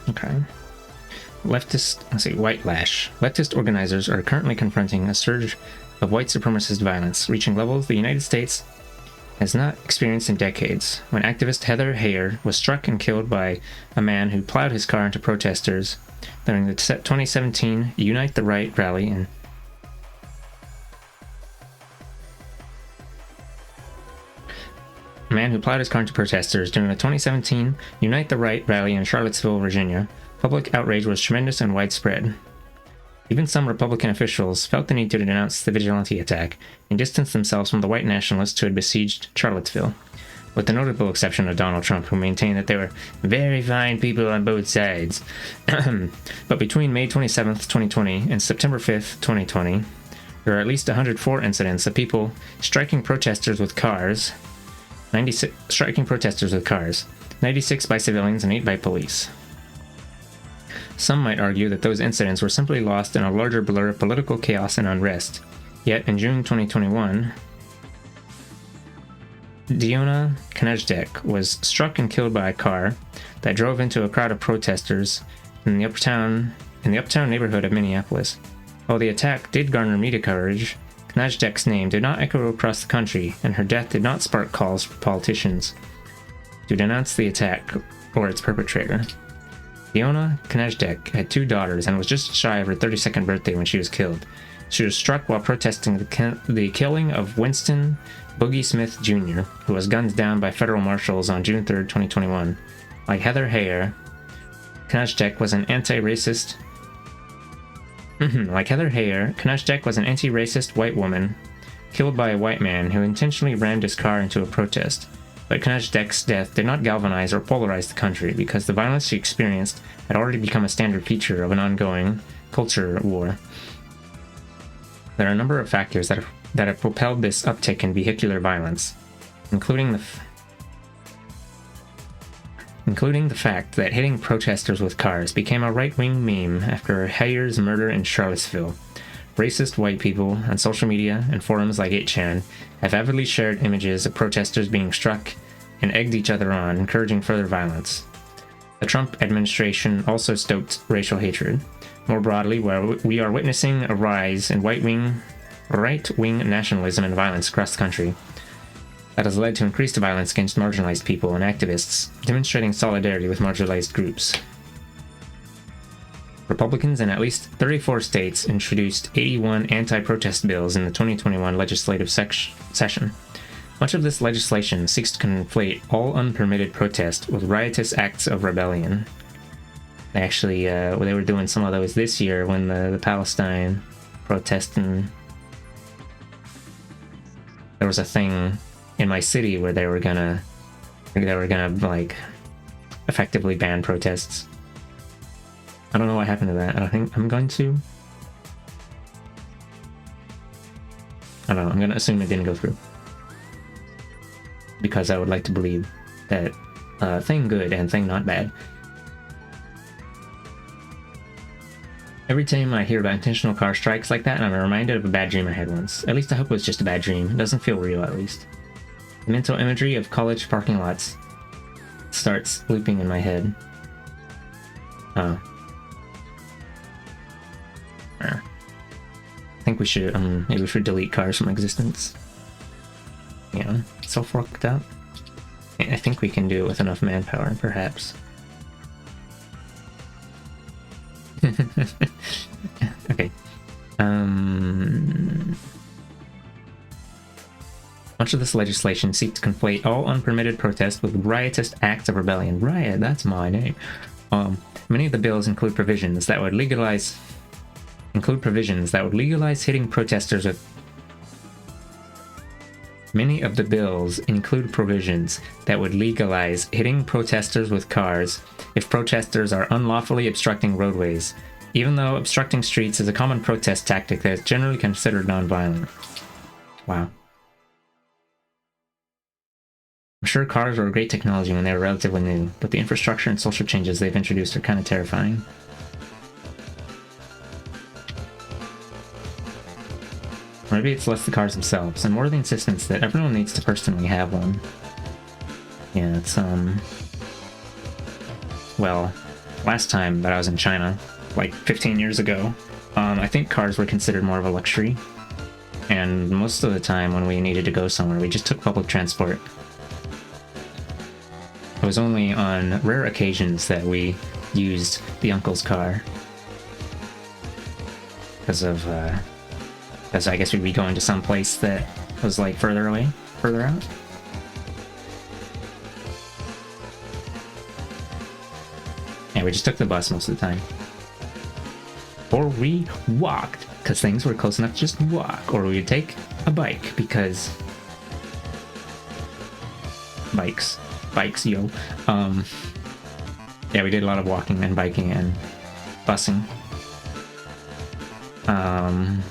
Speaker 1: Okay. White lash. Leftist organizers are currently confronting a surge of white supremacist violence, reaching levels the United States has not experienced in decades, when activist Heather Heyer was struck and killed by a man who plowed his car into protesters during the 2017 Unite the Right rally in Charlottesville, Virginia. Public outrage was tremendous and widespread. Even some Republican officials felt the need to denounce the vigilante attack and distance themselves from the white nationalists who had besieged Charlottesville, with the notable exception of Donald Trump, who maintained that there were very fine people on both sides. But between May 27th, 2020 and September 5th, 2020, there were at least 104 incidents of people striking protesters with cars, 96 by civilians and 8 by police. Some might argue that those incidents were simply lost in a larger blur of political chaos and unrest. Yet, in June 2021, Diona Kneždek was struck and killed by a car that drove into a crowd of protesters in the uptown neighborhood of Minneapolis. While the attack did garner media coverage, Kneždek's name did not echo across the country, and her death did not spark calls for politicians to denounce the attack or its perpetrator. Diona Kneždek had 2 daughters and was just shy of her 32nd birthday when she was killed. She was struck while protesting the killing of Winston Boogie Smith Jr., who was gunned down by federal marshals on June 3, 2021. Like Heather Heyer, Kneždek was an anti-racist white woman killed by a white man who intentionally rammed his car into a protest. But Kneždek's death did not galvanize or polarize the country, because the violence she experienced had already become a standard feature of an ongoing culture war. There are a number of factors that have propelled this uptick in vehicular violence, including the fact that hitting protesters with cars became a right-wing meme after Heyer's murder in Charlottesville. Racist white people on social media and forums like 8chan have avidly shared images of protesters being struck and egged each other on, encouraging further violence. The Trump administration also stoked racial hatred. More broadly, we are witnessing a rise in right-wing nationalism and violence across the country that has led to increased violence against marginalized people and activists, demonstrating solidarity with marginalized groups. Republicans in at least 34 states introduced 81 anti-protest bills in the 2021 legislative session. Much of this legislation seeks to conflate all unpermitted protest with riotous acts of rebellion. They actually, they were doing some of those this year when the Palestine protesting. There was a thing in my city where they were gonna like effectively ban protests. I don't know what happened to that. I think I'm going to. I don't know. I'm gonna assume it didn't go through because I would like to believe that thing good and thing not bad. Every time I hear about intentional car strikes like that, I'm reminded of a bad dream I had once. At least I hope it was just a bad dream. It doesn't feel real, at least. The mental imagery of college parking lots starts looping in my head. Oh. I think we should, maybe we should delete cars from existence. Yeah, it's all fucked up. I think we can do it with enough manpower, perhaps. Okay. Much of this legislation seeks to conflate all unpermitted protest with riotous acts of rebellion. Riot, that's my name. Many of the bills include provisions that would legalize hitting protesters with. Many of the bills include provisions that would legalize hitting protesters with cars if protesters are unlawfully obstructing roadways, even though obstructing streets is a common protest tactic that is generally considered nonviolent. Wow. I'm sure cars were a great technology when they were relatively new, but the infrastructure and social changes they've introduced are kind of terrifying. Or maybe it's less the cars themselves, and more the insistence that everyone needs to personally have one. Yeah, it's, well, last time that I was in China, like 15 years ago, I think cars were considered more of a luxury. And most of the time when we needed to go somewhere, we just took public transport. It was only on rare occasions that we used the uncle's car. Because I guess we'd be going to some place that was like further away, further out. Yeah, we just took the bus most of the time. Or we walked, because things were close enough to just walk. Or we'd take a bike, because... Bikes, yo. Yeah, we did a lot of walking and biking and busing. I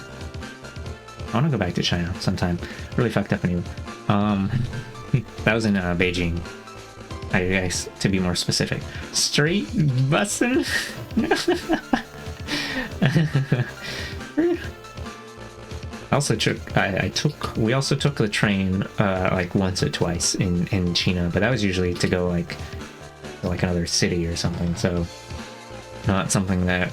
Speaker 1: want to go back to China sometime. Really fucked up anyway. That was in Beijing. I guess, to be more specific. Straight busing? We also took the train like once or twice in China, but that was usually to go like to like another city or something, so not something that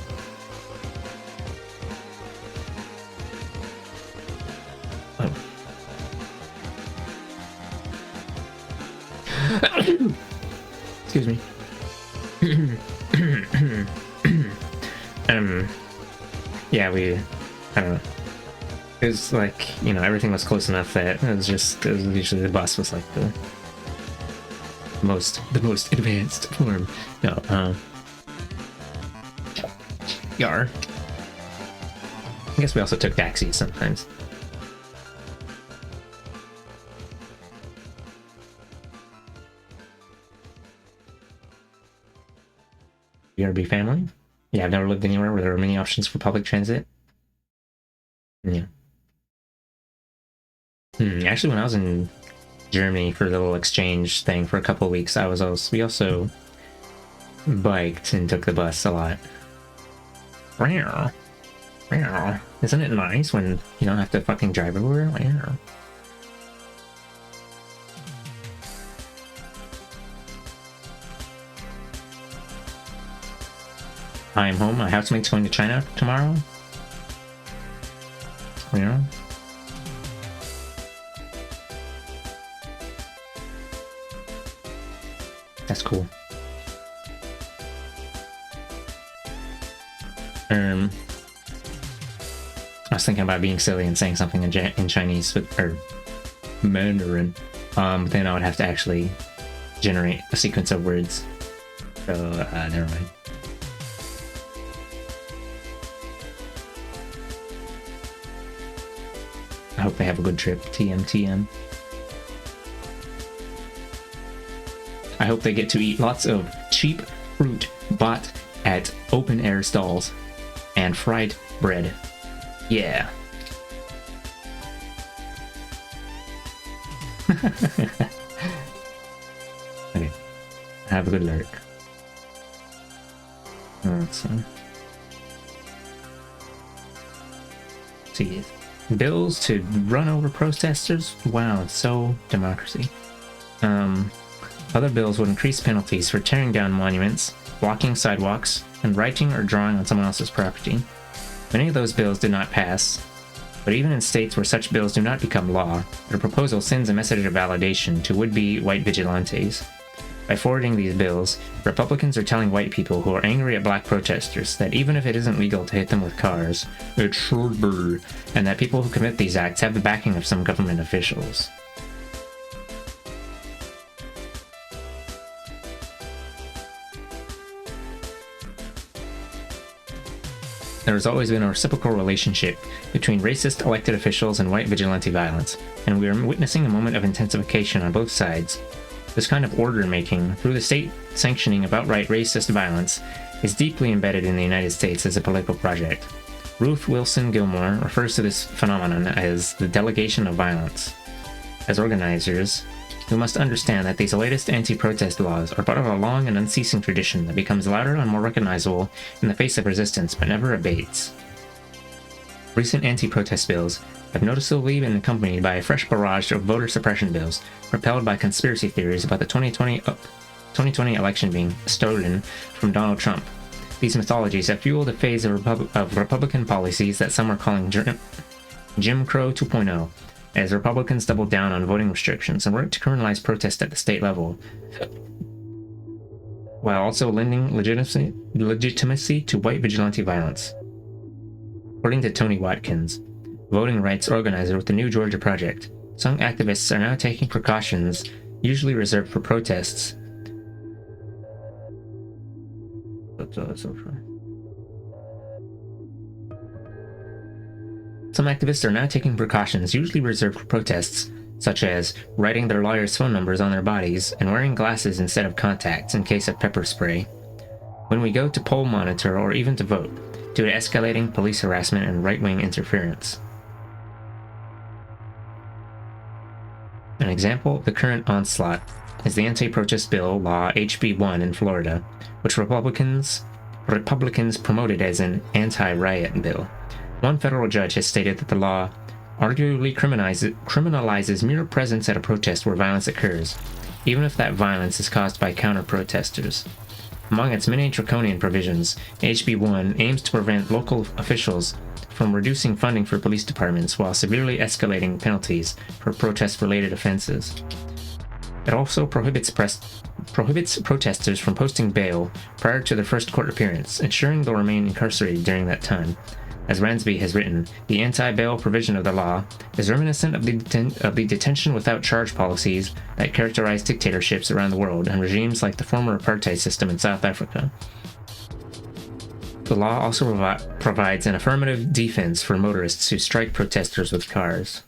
Speaker 1: excuse me. Yeah, I don't know. It was like, you know, everything was close enough that it was usually the bus was like the most advanced form. No, Yar. I guess we also took taxis sometimes. BRB family? Yeah, I've never lived anywhere where there were many options for public transit. Yeah. Actually, when I was in Germany for the little exchange thing for a couple of weeks, we also biked and took the bus a lot. Isn't it nice when you don't have to fucking drive everywhere? I'm home. My housemate's going to China tomorrow. Yeah. That's cool. I was thinking about being silly and saying something in Chinese or Mandarin, but then I would have to actually generate a sequence of words. So never mind. hope they have a good trip. TM. I hope they get to eat lots of cheap fruit bought at open-air stalls and fried bread. Yeah. Okay. Have a good lurk. Let's see. Bills to run over protesters? Wow, it's so democracy. Other bills would increase penalties for tearing down monuments, blocking sidewalks, and writing or drawing on someone else's property. Many of those bills did not pass, but even in states where such bills do not become law, their proposal sends a message of validation to would-be white vigilantes. By forwarding these bills, Republicans are telling white people who are angry at black protesters that even if it isn't legal to hit them with cars, it should be, and that people who commit these acts have the backing of some government officials. There has always been a reciprocal relationship between racist elected officials and white vigilante violence, and we are witnessing a moment of intensification on both sides. This kind of order-making, through the state sanctioning of outright racist violence, is deeply embedded in the United States as a political project. Ruth Wilson Gilmore refers to this phenomenon as the delegation of violence. As organizers, we must understand that these latest anti-protest laws are part of a long and unceasing tradition that becomes louder and more recognizable in the face of resistance but never abates. Recent anti-protest bills have noticeably been accompanied by a fresh barrage of voter suppression bills, propelled by conspiracy theories about the 2020 election being stolen from Donald Trump. These mythologies have fueled a phase of Republican policies that some are calling Jim Crow 2.0, as Republicans doubled down on voting restrictions and worked to criminalize protest at the state level, while also lending legitimacy to white vigilante violence. According to Tony Watkins, voting rights organizer with the New Georgia Project, some activists are now taking precautions usually reserved for protests. Some activists are now taking precautions usually reserved for protests, such as writing their lawyers' phone numbers on their bodies and wearing glasses instead of contacts in case of pepper spray. When we go to poll monitor or even to vote, due to escalating police harassment and right-wing interference. An example of the current onslaught is the anti-protest bill law HB 1 in Florida, which Republicans promoted as an anti-riot bill. One federal judge has stated that the law arguably criminalizes mere presence at a protest where violence occurs, even if that violence is caused by counter-protesters. Among its many draconian provisions, HB 1 aims to prevent local officials from reducing funding for police departments while severely escalating penalties for protest-related offenses. It also prohibits protesters from posting bail prior to their first court appearance, ensuring they'll remain incarcerated during that time. As Ransby has written, the anti-bail provision of the law is reminiscent of the detention without charge policies that characterize dictatorships around the world and regimes like the former apartheid system in South Africa. The law also provides an affirmative defense for motorists who strike protesters with cars.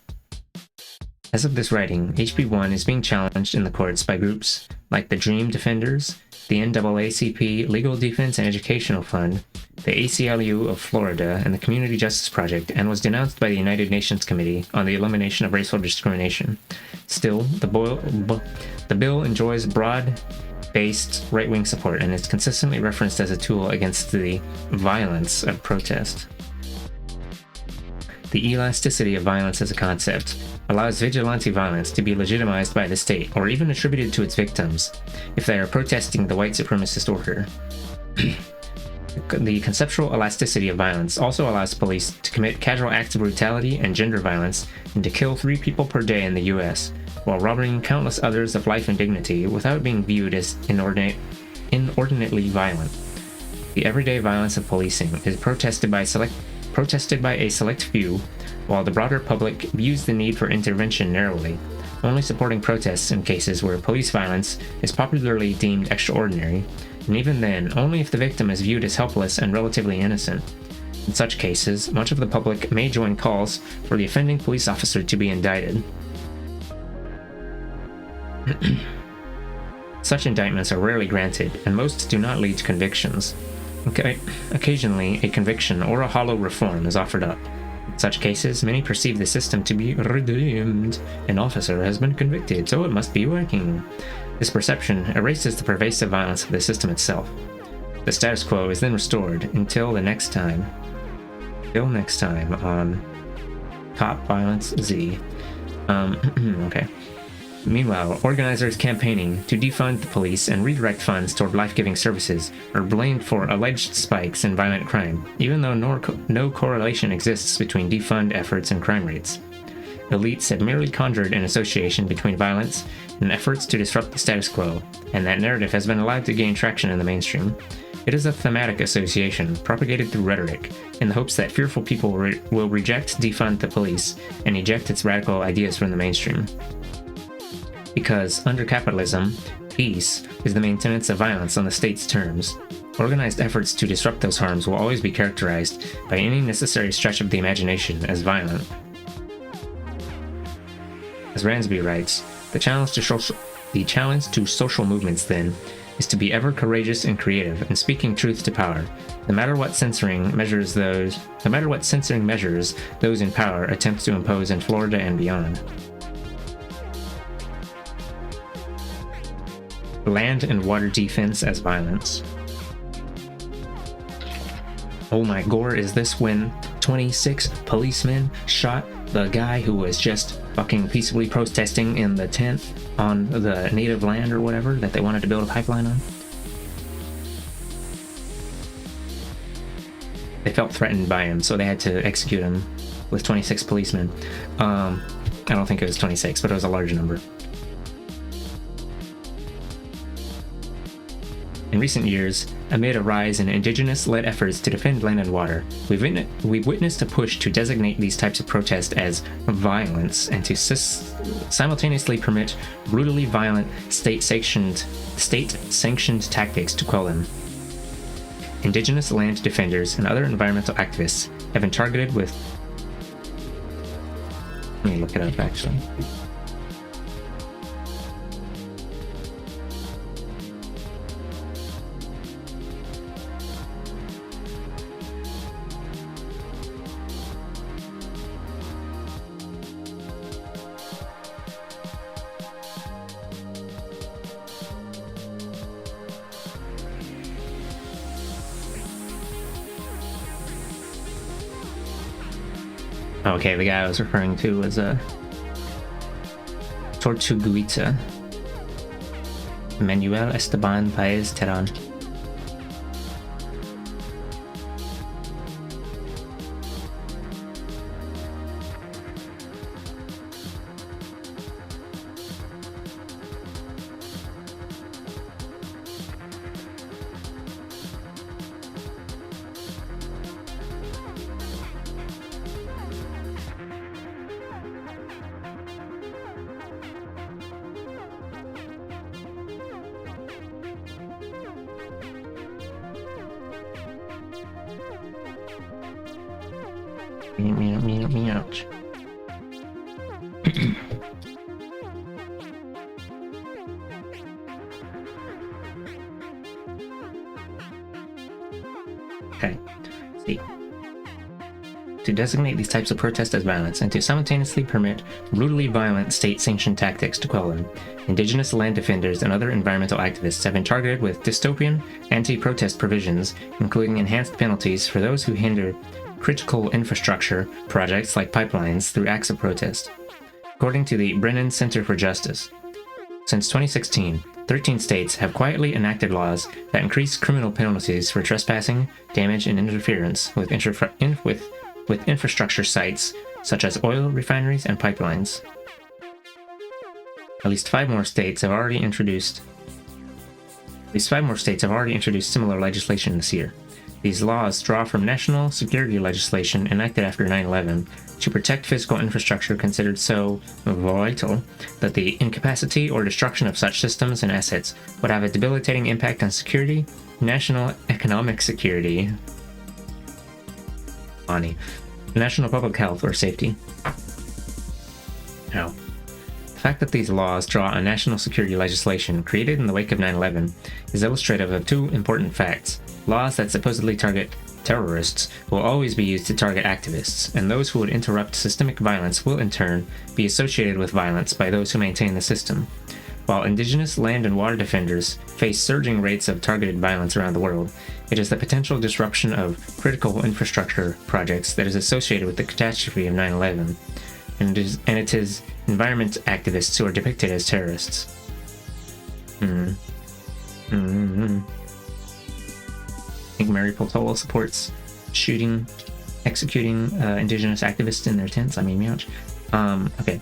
Speaker 1: As of this writing, HB 1 is being challenged in the courts by groups like the Dream Defenders, the NAACP Legal Defense and Educational Fund, the ACLU of Florida, and the Community Justice Project, and was denounced by the United Nations Committee on the Elimination of Racial Discrimination. Still, the bill enjoys broad-based right-wing support and is consistently referenced as a tool against the violence of protest. The elasticity of violence as a concept allows vigilante violence to be legitimized by the state or even attributed to its victims if they are protesting the white supremacist order. The conceptual elasticity of violence also allows police to commit casual acts of brutality and gender violence and to kill 3 people per day in the US, while robbing countless others of life and dignity without being viewed as inordinately violent. The everyday violence of policing is protested by a select few, while the broader public views the need for intervention narrowly, only supporting protests in cases where police violence is popularly deemed extraordinary, and even then, only if the victim is viewed as helpless and relatively innocent. In such cases, much of the public may join calls for the offending police officer to be indicted. Such indictments are rarely granted, and most do not lead to convictions. Occasionally, a conviction or a hollow reform is offered up. In such cases, many perceive the system to be redeemed. An officer has been convicted, so it must be working. This perception erases the pervasive violence of the system itself. The status quo is then restored until next time on Cop Violence Z. Okay. Meanwhile, organizers campaigning to defund the police and redirect funds toward life-giving services are blamed for alleged spikes in violent crime, even though no correlation exists between defund efforts and crime rates. Elites have merely conjured an association between violence and efforts to disrupt the status quo, and that narrative has been allowed to gain traction in the mainstream. It is a thematic association propagated through rhetoric, in the hopes that fearful people will reject defund the police and eject its radical ideas from the mainstream. Because, under capitalism, peace is the maintenance of violence on the state's terms. Organized efforts to disrupt those harms will always be characterized by any necessary stretch of the imagination as violent. As Ransby writes, the challenge to social movements, then, is to be ever courageous and creative in speaking truth to power, no matter what censoring measures those in power attempt to impose in Florida and beyond. Land and water defense as violence. Oh my gore, is this when 26 policemen shot the guy who was just fucking peaceably protesting in the tent on the native land or whatever that they wanted to build a pipeline on? They felt threatened by him, so they had to execute him with 26 policemen. I don't think it was 26, but it was a large number. In recent years, amid a rise in indigenous-led efforts to defend land and water, we've witnessed a push to designate these types of protest as violence and to simultaneously permit brutally violent state-sanctioned tactics to quell them. Indigenous land defenders and other environmental activists have been targeted with... Let me look it up, actually. Okay, the guy I was referring to was Tortuguita. Manuel Esteban Paez Terán. Ouch. Okay, see. To designate these types of protests as violence and to simultaneously permit brutally violent state-sanctioned tactics to quell them, indigenous land defenders and other environmental activists have been targeted with dystopian anti-protest provisions, including enhanced penalties for those who hinder critical infrastructure projects like pipelines through acts of protest. According to the Brennan Center for Justice, since 2016, 13 states have quietly enacted laws that increase criminal penalties for trespassing, damage, and interference with infrastructure sites such as oil refineries and pipelines. At least five more states have already introduced similar legislation this year. These laws draw from national security legislation enacted after 9/11 to protect physical infrastructure considered so vital that the incapacity or destruction of such systems and assets would have a debilitating impact on security, national economic security, Ani. National public health or safety. How? The fact that these laws draw on national security legislation created in the wake of 9/11 is illustrative of two important facts. Laws that supposedly target terrorists will always be used to target activists, and those who would interrupt systemic violence will in turn be associated with violence by those who maintain the system. While indigenous land and water defenders face surging rates of targeted violence around the world, it is the potential disruption of critical infrastructure projects that is associated with the catastrophe of 9/11, and it is environment activists who are depicted as terrorists. I think Mary Poltola supports executing indigenous activists in their tents. I mean, meouch. Okay.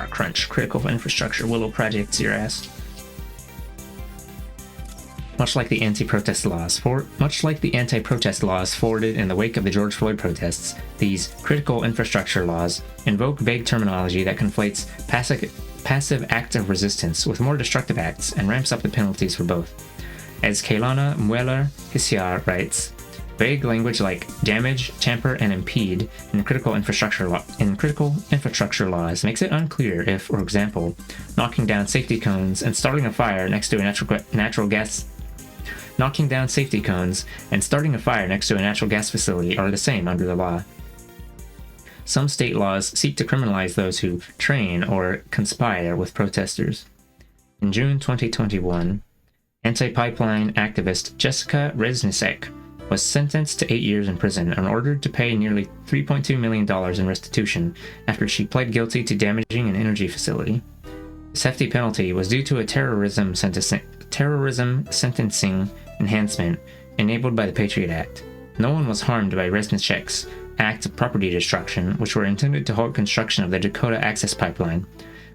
Speaker 1: Crunch. Critical infrastructure. Willow projects your ass. Much like the anti-protest laws forwarded in the wake of the George Floyd protests, these critical infrastructure laws invoke vague terminology that conflates passive acts of resistance with more destructive acts and ramps up the penalties for both. As Kailana Mueller-Hisiar writes, vague language like damage, tamper, and impede in critical infrastructure laws makes it unclear if, for example, knocking down safety cones and starting a fire next to a natural gas facility are the same under the law. Some state laws seek to criminalize those who train or conspire with protesters. In June 2021, anti-pipeline activist Jessica Reznicek was sentenced to 8 years in prison and ordered to pay nearly $3.2 million in restitution after she pled guilty to damaging an energy facility. This hefty penalty was due to a terrorism sentencing enhancement enabled by the Patriot Act. No one was harmed by Reznicek's acts of property destruction, which were intended to halt construction of the Dakota Access Pipeline.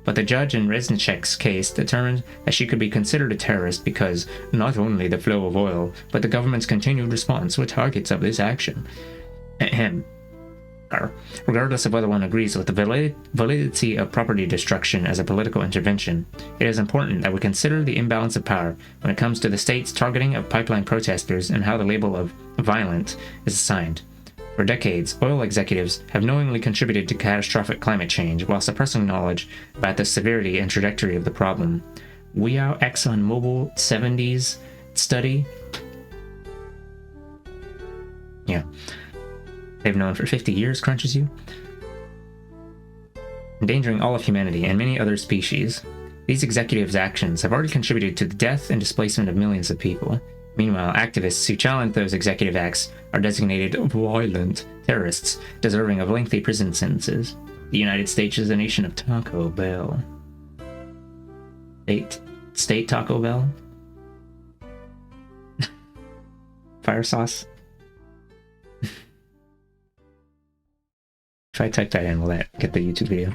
Speaker 1: But the judge in Reznicek's case determined that she could be considered a terrorist because not only the flow of oil, but the government's continued response were targets of this action. Regardless of whether one agrees with the validity of property destruction as a political intervention, it is important that we consider the imbalance of power when it comes to the state's targeting of pipeline protesters and how the label of violent is assigned. For decades, oil executives have knowingly contributed to catastrophic climate change while suppressing knowledge about the severity and trajectory of the problem. Weow ExxonMobil 70s study. Yeah. They've known for 50 years crunches you. Endangering all of humanity and many other species. These executives' actions have already contributed to the death and displacement of millions of people. Meanwhile, activists who challenge those executive acts are designated violent terrorists, deserving of lengthy prison sentences. The United States is a nation of Taco Bell. State Taco Bell? Fire sauce? If I type that in, will that get the YouTube video?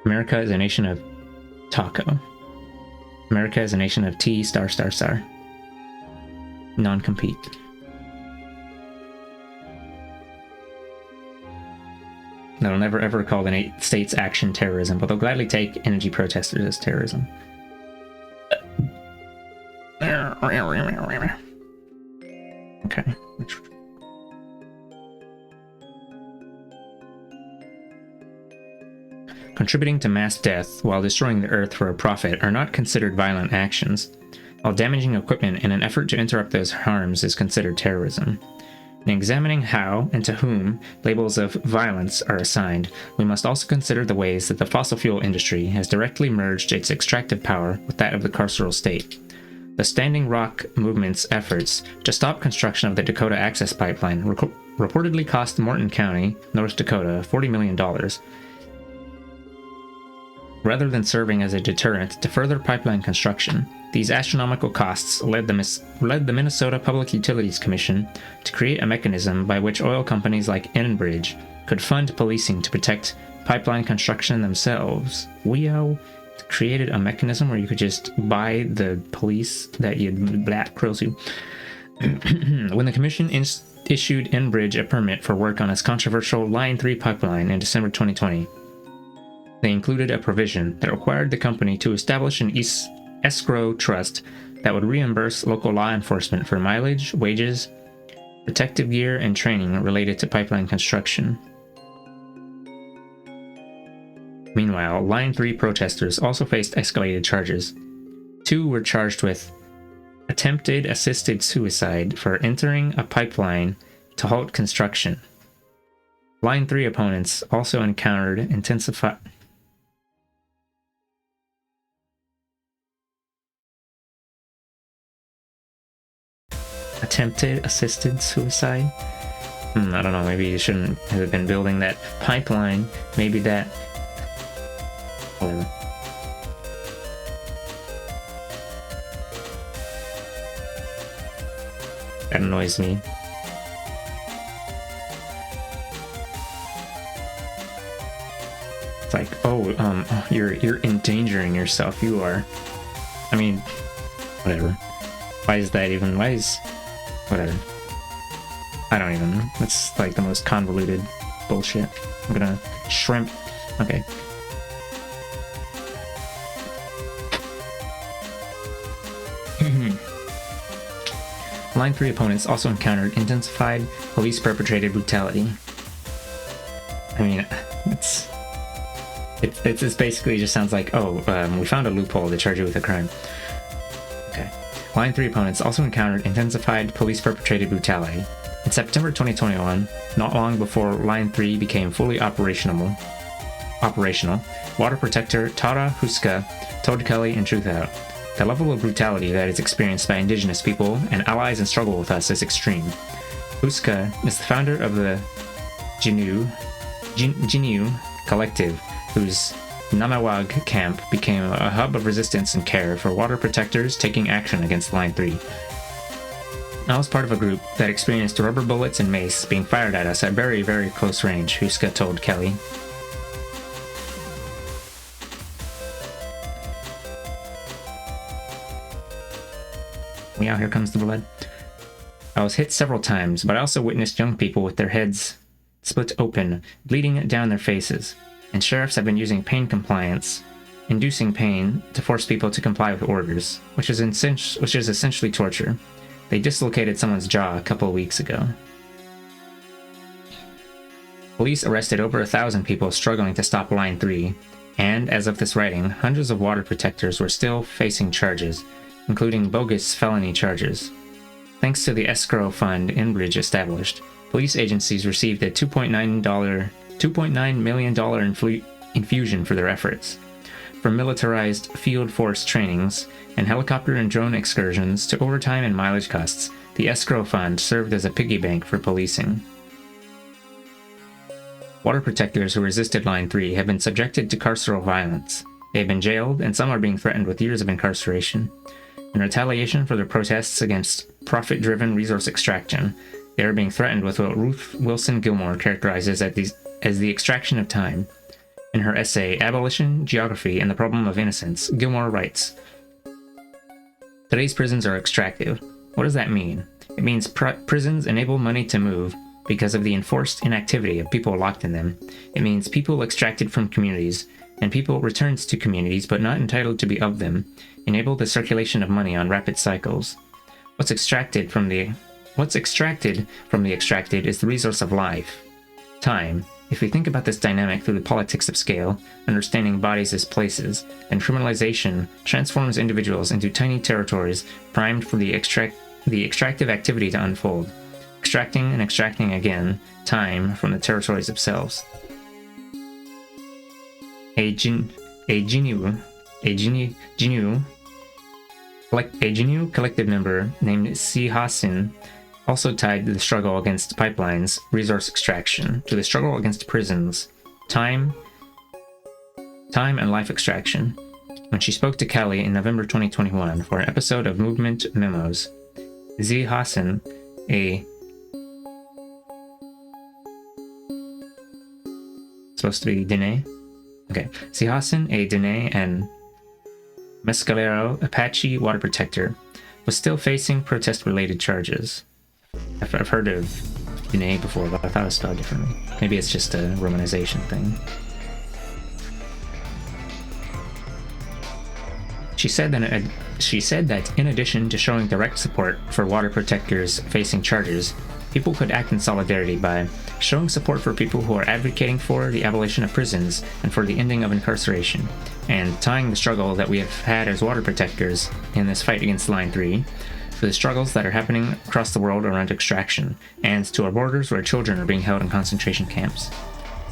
Speaker 1: America is a nation of taco. America is a nation of T***. Non-compete. They'll never ever call the state's action terrorism, but they'll gladly take energy protesters as terrorism. Okay. Contributing to mass death while destroying the earth for a profit are not considered violent actions, while damaging equipment in an effort to interrupt those harms is considered terrorism. In examining how and to whom labels of violence are assigned, we must also consider the ways that the fossil fuel industry has directly merged its extractive power with that of the carceral state. The Standing Rock movement's efforts to stop construction of the Dakota Access Pipeline reportedly cost Morton County, North Dakota, $40 million. Rather than serving as a deterrent to further pipeline construction, these astronomical costs led the Minnesota Public Utilities Commission to create a mechanism by which oil companies like Enbridge could fund policing to protect pipeline construction themselves. We created a mechanism where you could just buy the police that kills you. When the commission issued Enbridge a permit for work on its controversial Line 3 pipeline in December 2020, they included a provision that required the company to establish an escrow trust that would reimburse local law enforcement for mileage, wages, protective gear, and training related to pipeline construction. Meanwhile, Line 3 protesters also faced escalated charges. 2 were charged with attempted assisted suicide for entering a pipeline to halt construction. Line 3 opponents also encountered attempted assisted suicide? I don't know, maybe you shouldn't have been building that pipeline. Maybe that... Whatever. That annoys me. It's like, you're endangering yourself. You are. I mean, whatever. Why is that even? Whatever. I don't even. That's like the most convoluted bullshit. I'm gonna shrimp. Okay. Line 3 opponents also encountered intensified police-perpetrated brutality. I mean, it basically just sounds like, we found a loophole to charge you with a crime. Okay. Line 3 opponents also encountered intensified police-perpetrated brutality. In September 2021, not long before Line 3 became fully operational, Water Protector Tara Huska told Kelly in Truth Out, "The level of brutality that is experienced by Indigenous people and allies in struggle with us is extreme." Huska is the founder of the Jinyu Collective, whose Namawag camp became a hub of resistance and care for water protectors taking action against Line 3. I was part of a group that experienced rubber bullets and mace being fired at us at very, very close range, Huska told Kelly. Yeah, here comes the blood. "I was hit several times, but I also witnessed young people with their heads split open, bleeding down their faces, and sheriffs have been using pain compliance, inducing pain to force people to comply with orders, which is essentially torture. They dislocated someone's jaw a couple of weeks ago." Police arrested over 1,000 people struggling to stop Line 3, and as of this writing, hundreds of water protectors were still facing charges, including bogus felony charges. Thanks to the escrow fund Enbridge established, police agencies received a $2.9 million infusion for their efforts. From militarized field force trainings and helicopter and drone excursions to overtime and mileage costs, the escrow fund served as a piggy bank for policing. Water protectors who resisted Line 3 have been subjected to carceral violence. They have been jailed, and some are being threatened with years of incarceration. In retaliation for their protests against profit-driven resource extraction, they are being threatened with what Ruth Wilson Gilmore characterizes as the extraction of time. In her essay, Abolition, Geography, and the Problem of Innocence, Gilmore writes, "Today's prisons are extractive. What does that mean? It means prisons enable money to move because of the enforced inactivity of people locked in them. It means people extracted from communities, and people returned to communities but not entitled to be of them, enable the circulation of money on rapid cycles. What's extracted from the extracted is the resource of life, time. If we think about this dynamic through the politics of scale, understanding bodies as places, then criminalization transforms individuals into tiny territories primed for the extractive activity to unfold, extracting and extracting again, time from the territories themselves." A Jinyu collective member named Si Hasin also tied the struggle against pipelines, resource extraction, to the struggle against prisons, time and life extraction, when she spoke to Kelly in November 2021 for an episode of Movement Memos. Z. Hassan, supposed to be Dene? Okay. Z. Hassan, a Dene and Mescalero Apache water protector, was still facing protest-related charges. I've heard of Dene before, but I thought it was spelled differently. Maybe it's just a romanization thing. She said that in addition to showing direct support for water protectors facing charges, people could act in solidarity by showing support for people who are advocating for the abolition of prisons and for the ending of incarceration, and tying the struggle that we have had as water protectors in this fight against Line 3 to the struggles that are happening across the world around extraction, and to our borders where children are being held in concentration camps.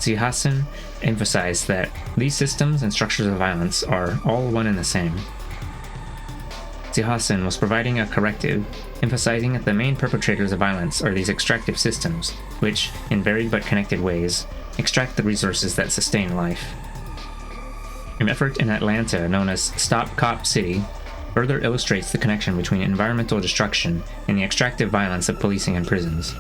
Speaker 1: Hassan emphasized that these systems and structures of violence are all one and the same. Hassan was providing a corrective, emphasizing that the main perpetrators of violence are these extractive systems, which, in varied but connected ways, extract the resources that sustain life. An effort in Atlanta known as Stop Cop City further illustrates the connection between environmental destruction and the extractive violence of policing and prisons.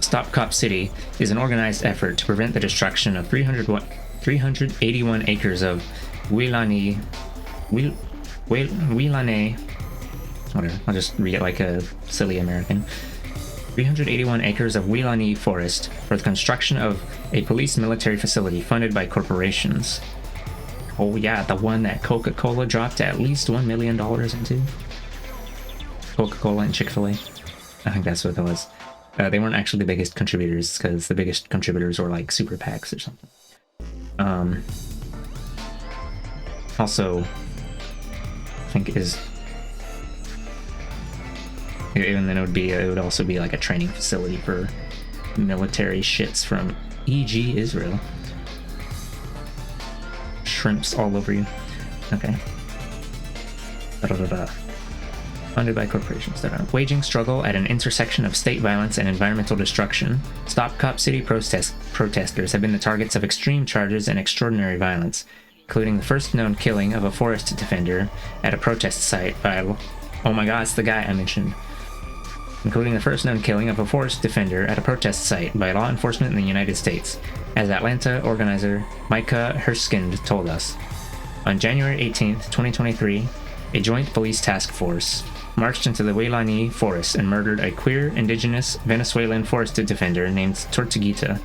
Speaker 1: Stop Cop City is an organized effort to prevent the destruction of 381 acres of Wilane, whatever, I'll just read it like a silly American. 381 acres of Wilane forest for the construction of a police military facility funded by corporations. Oh yeah, the one that Coca-Cola dropped at least $1 million into? Coca-Cola and Chick-fil-A? I think that's what it was. They weren't actually the biggest contributors, because the biggest contributors were like super PACs or something. Also, I think is, and then it would also be like a training facility for military shits from e.g. Israel. Shrimps all over you. Okay. Funded by corporations that are waging struggle at an intersection of state violence and environmental destruction. Stop Cop City protesters have been the targets of extreme charges and extraordinary violence, including the first known killing of a forest defender at a protest site by, oh my god, it's the guy I mentioned. Including the first known killing of a forest defender at a protest site by law enforcement in the United States, as Atlanta organizer Micah Herskind told us. On January 18th, 2023, a joint police task force marched into the Huilani forest and murdered a queer, indigenous Venezuelan forest defender named Tortuguita.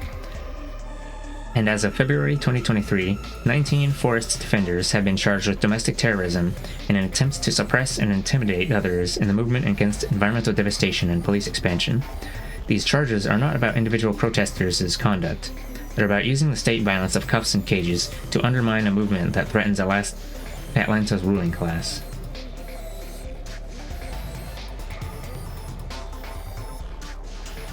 Speaker 1: And as of February 2023, 19 forest defenders have been charged with domestic terrorism in an attempt to suppress and intimidate others in the movement against environmental devastation and police expansion. These charges are not about individual protesters' conduct. They're about using the state violence of cuffs and cages to undermine a movement that threatens Atlanta's ruling class.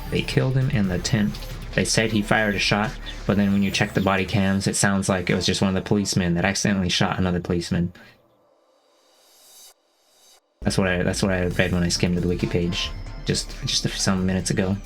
Speaker 1: They killed him in the tent. They said he fired a shot, but then when you check the body cams, it sounds like it was just one of the policemen that accidentally shot another policeman. That's what I read when I skimmed the wiki page just some minutes ago.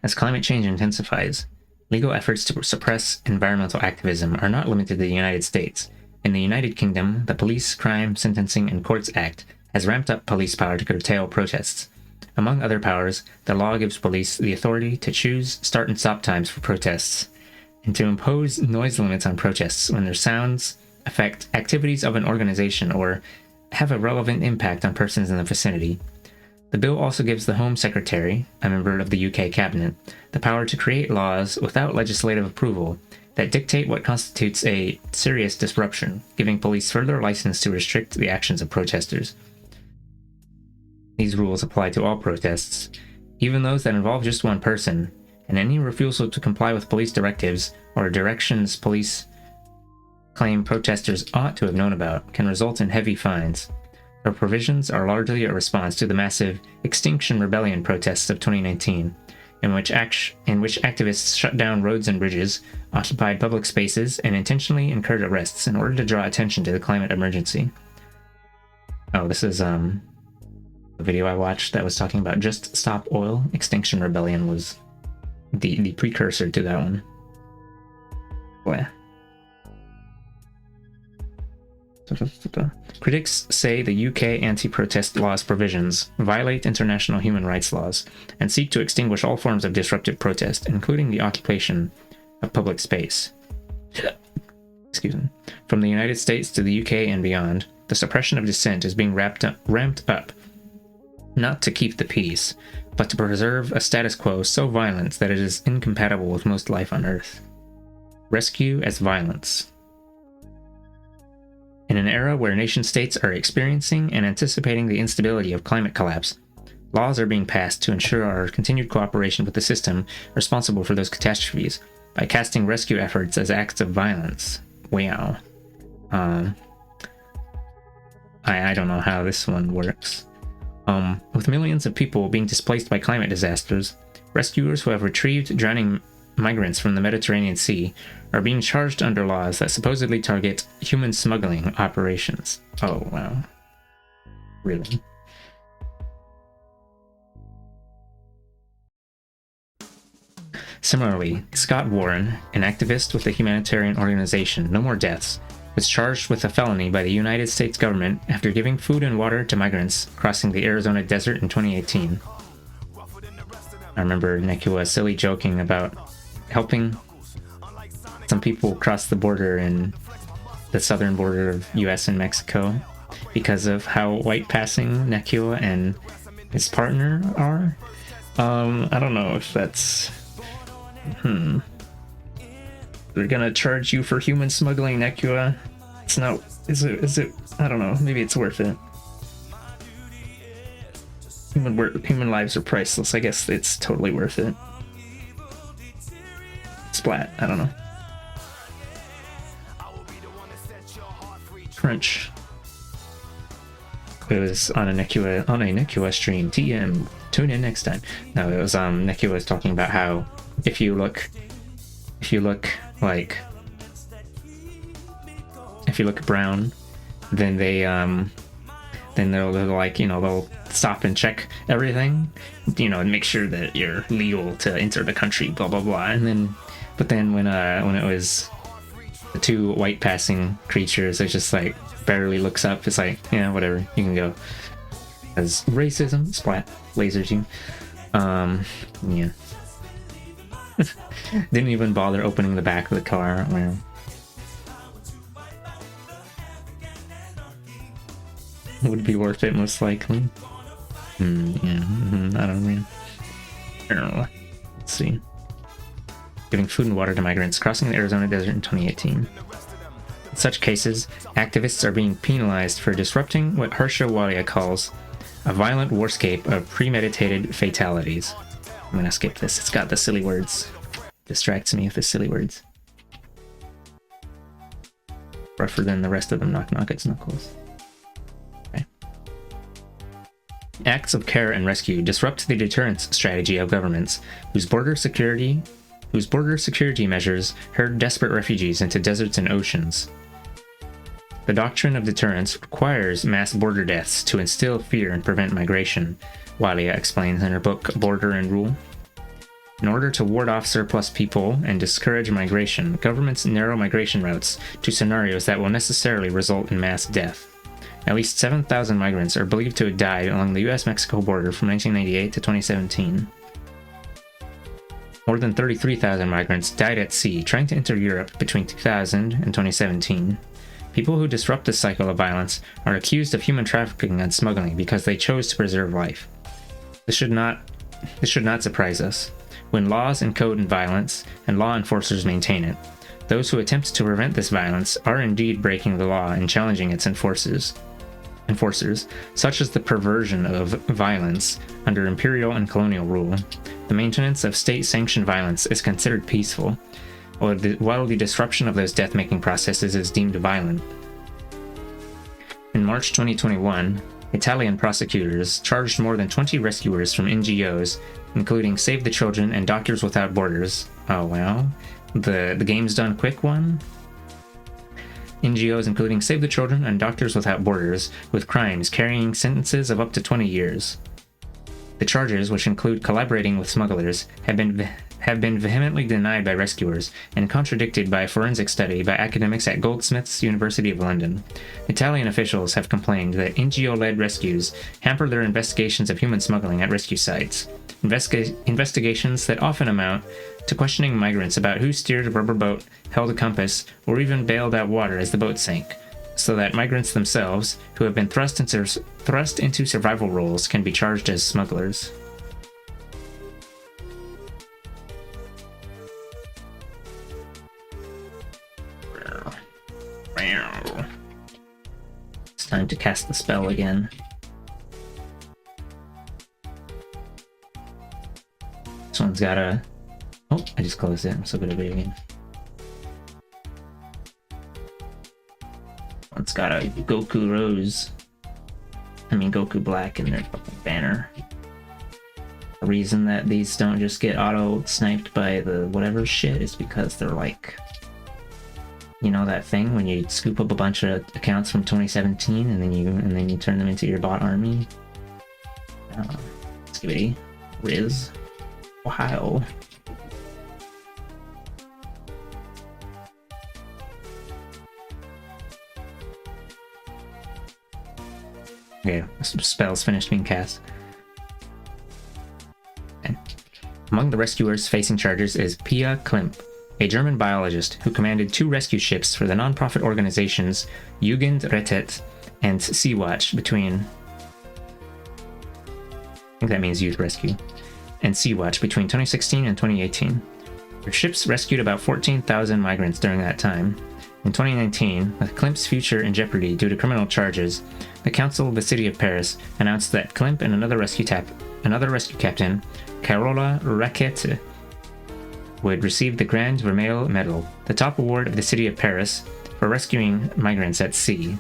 Speaker 1: As climate change intensifies, legal efforts to suppress environmental activism are not limited to the United States. In the United Kingdom, the Police, Crime, Sentencing, and Courts Act has ramped up police power to curtail protests. Among other powers, the law gives police the authority to choose start and stop times for protests, and to impose noise limits on protests when their sounds affect activities of an organization or have a relevant impact on persons in the vicinity. The bill also gives the Home Secretary, a member of the UK Cabinet, the power to create laws without legislative approval that dictate what constitutes a serious disruption, giving police further license to restrict the actions of protesters. These rules apply to all protests, even those that involve just one person, and any refusal to comply with police directives or directions police claim protesters ought to have known about can result in heavy fines. Their provisions are largely a response to the massive Extinction Rebellion protests of 2019, in which activists shut down roads and bridges, occupied public spaces, and intentionally incurred arrests in order to draw attention to the climate emergency. Oh, this is a video I watched that was talking about Just Stop Oil. Extinction Rebellion was the precursor to that one. Boy. Critics say the UK anti-protest law's provisions violate international human rights laws and seek to extinguish all forms of disruptive protest, including the occupation of public space. Excuse me. From the United States to the UK and beyond, the suppression of dissent is being ramped up not to keep the peace, but to preserve a status quo so violent that it is incompatible with most life on Earth. Rescue as violence. In an era where nation-states are experiencing and anticipating the instability of climate collapse, laws are being passed to ensure our continued cooperation with the system responsible for those catastrophes by casting rescue efforts as acts of violence. Wow. I don't know how this one works. With millions of people being displaced by climate disasters, rescuers who have retrieved drowning migrants from the Mediterranean Sea are being charged under laws that supposedly target human smuggling operations. Oh, wow. Really? Similarly, Scott Warren, an activist with the humanitarian organization No More Deaths, was charged with a felony by the United States government after giving food and water to migrants crossing the Arizona desert in 2018. I remember Nekua silly joking about helping some people cross the border in the southern border of US and Mexico because of how white passing Nekua and his partner are. I don't know if that's... They're gonna charge you for human smuggling, Nekua. It's not... Is it... I don't know. Maybe it's worth it. Human lives are priceless. I guess it's totally worth it. Splat. I don't know. Crunch. It was on a Nekua stream. TM. Tune in next time. No, it was Nekua was talking about how if you look brown, then they'll like, you know, they'll stop and check everything, you know, and make sure that you're legal to enter the country, blah blah blah. But then when it was the two white passing creatures, it just like barely looks up. It's like, yeah, whatever, you can go. As racism, splat, lasers you. Yeah. Didn't even bother opening the back of the car. Well, would be worth it, most likely. Yeah, I don't know. Let's see. Giving food and water to migrants crossing the Arizona desert in 2018. In such cases, activists are being penalized for disrupting what Harsha Walia calls a violent warscape of premeditated fatalities. I'm gonna skip this. It's got the silly words. Distracts me with the silly words. Rougher than the rest of them. Knock knock, it's knuckles. Okay. Acts of care and rescue disrupt the deterrence strategy of governments whose border security measures herd desperate refugees into deserts and oceans. The doctrine of deterrence requires mass border deaths to instill fear and prevent migration, Walia explains in her book Border and Rule. In order to ward off surplus people and discourage migration, governments narrow migration routes to scenarios that will necessarily result in mass death. At least 7,000 migrants are believed to have died along the US-Mexico border from 1998 to 2017. More than 33,000 migrants died at sea trying to enter Europe between 2000 and 2017. People who disrupt this cycle of violence are accused of human trafficking and smuggling because they chose to preserve life. This should not surprise us. When laws encode violence and law enforcers maintain it, those who attempt to prevent this violence are indeed breaking the law and challenging its enforcers, such as the perversion of violence under imperial and colonial rule. The maintenance of state-sanctioned violence is considered peaceful, while the disruption of those death-making processes is deemed violent. In March 2021, Italian prosecutors charged more than 20 rescuers from NGOs, including Save the Children and Doctors Without Borders. Oh wow, the game's done quick one? NGOs including Save the Children and Doctors Without Borders, with crimes carrying sentences of up to 20 years. The charges, which include collaborating with smugglers, have been vehemently denied by rescuers and contradicted by a forensic study by academics at Goldsmiths, University of London. Italian officials have complained that NGO-led rescues hamper their investigations of human smuggling at rescue sites. Investigations that often amount to questioning migrants about who steered a rubber boat, held a compass, or even bailed out water as the boat sank. so that migrants themselves, who have been thrust into survival roles, can be charged as smugglers. It's time to cast the spell again. This one's got a... Oh, I just closed it. I'm so good at video games. One's got a Goku Rose. I mean Goku Black in their fucking banner. The reason that these don't just get auto-sniped by the whatever shit is because they're like... You know that thing when you scoop up a bunch of accounts from 2017 and then you turn them into your bot army? Skibidi. Riz. Wow. Okay, spell's finished being cast. Okay. Among the rescuers facing charges is Pia Klimp, a German biologist who commanded 2 rescue ships for the non-profit organizations Jugendrettet and Sea-Watch between... I think that means Youth Rescue. And Sea-Watch between 2016 and 2018. Her ships rescued about 14,000 migrants during that time. In 2019, with Klimp's future in jeopardy due to criminal charges, the Council of the City of Paris announced that Klimp and another rescue captain, Carola Raquette, would receive the Grand Vermeil Medal, the top award of the City of Paris, for rescuing migrants at sea.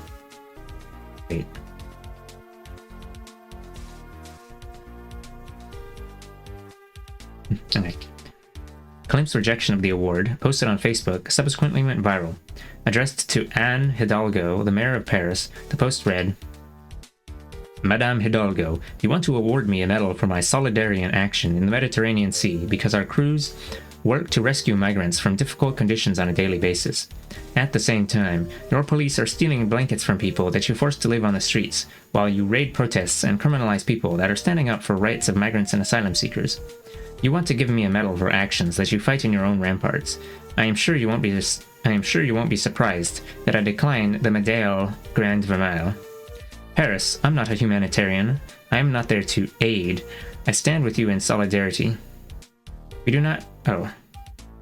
Speaker 1: Wait. Okay. Klimp's rejection of the award, posted on Facebook, subsequently went viral. Addressed to Anne Hidalgo, the mayor of Paris, the post read, Madame Hidalgo, you want to award me a medal for my solidarity and action in the Mediterranean Sea because our crews work to rescue migrants from difficult conditions on a daily basis. At the same time, your police are stealing blankets from people that you force to live on the streets, while you raid protests and criminalize people that are standing up for rights of migrants and asylum seekers. You want to give me a medal for actions that you fight in your own ramparts. I am sure you won't be surprised that I decline the Médaille Grand Vermeil. Paris, I'm not a humanitarian. I am not there to aid. I stand with you in solidarity. We do not... Oh,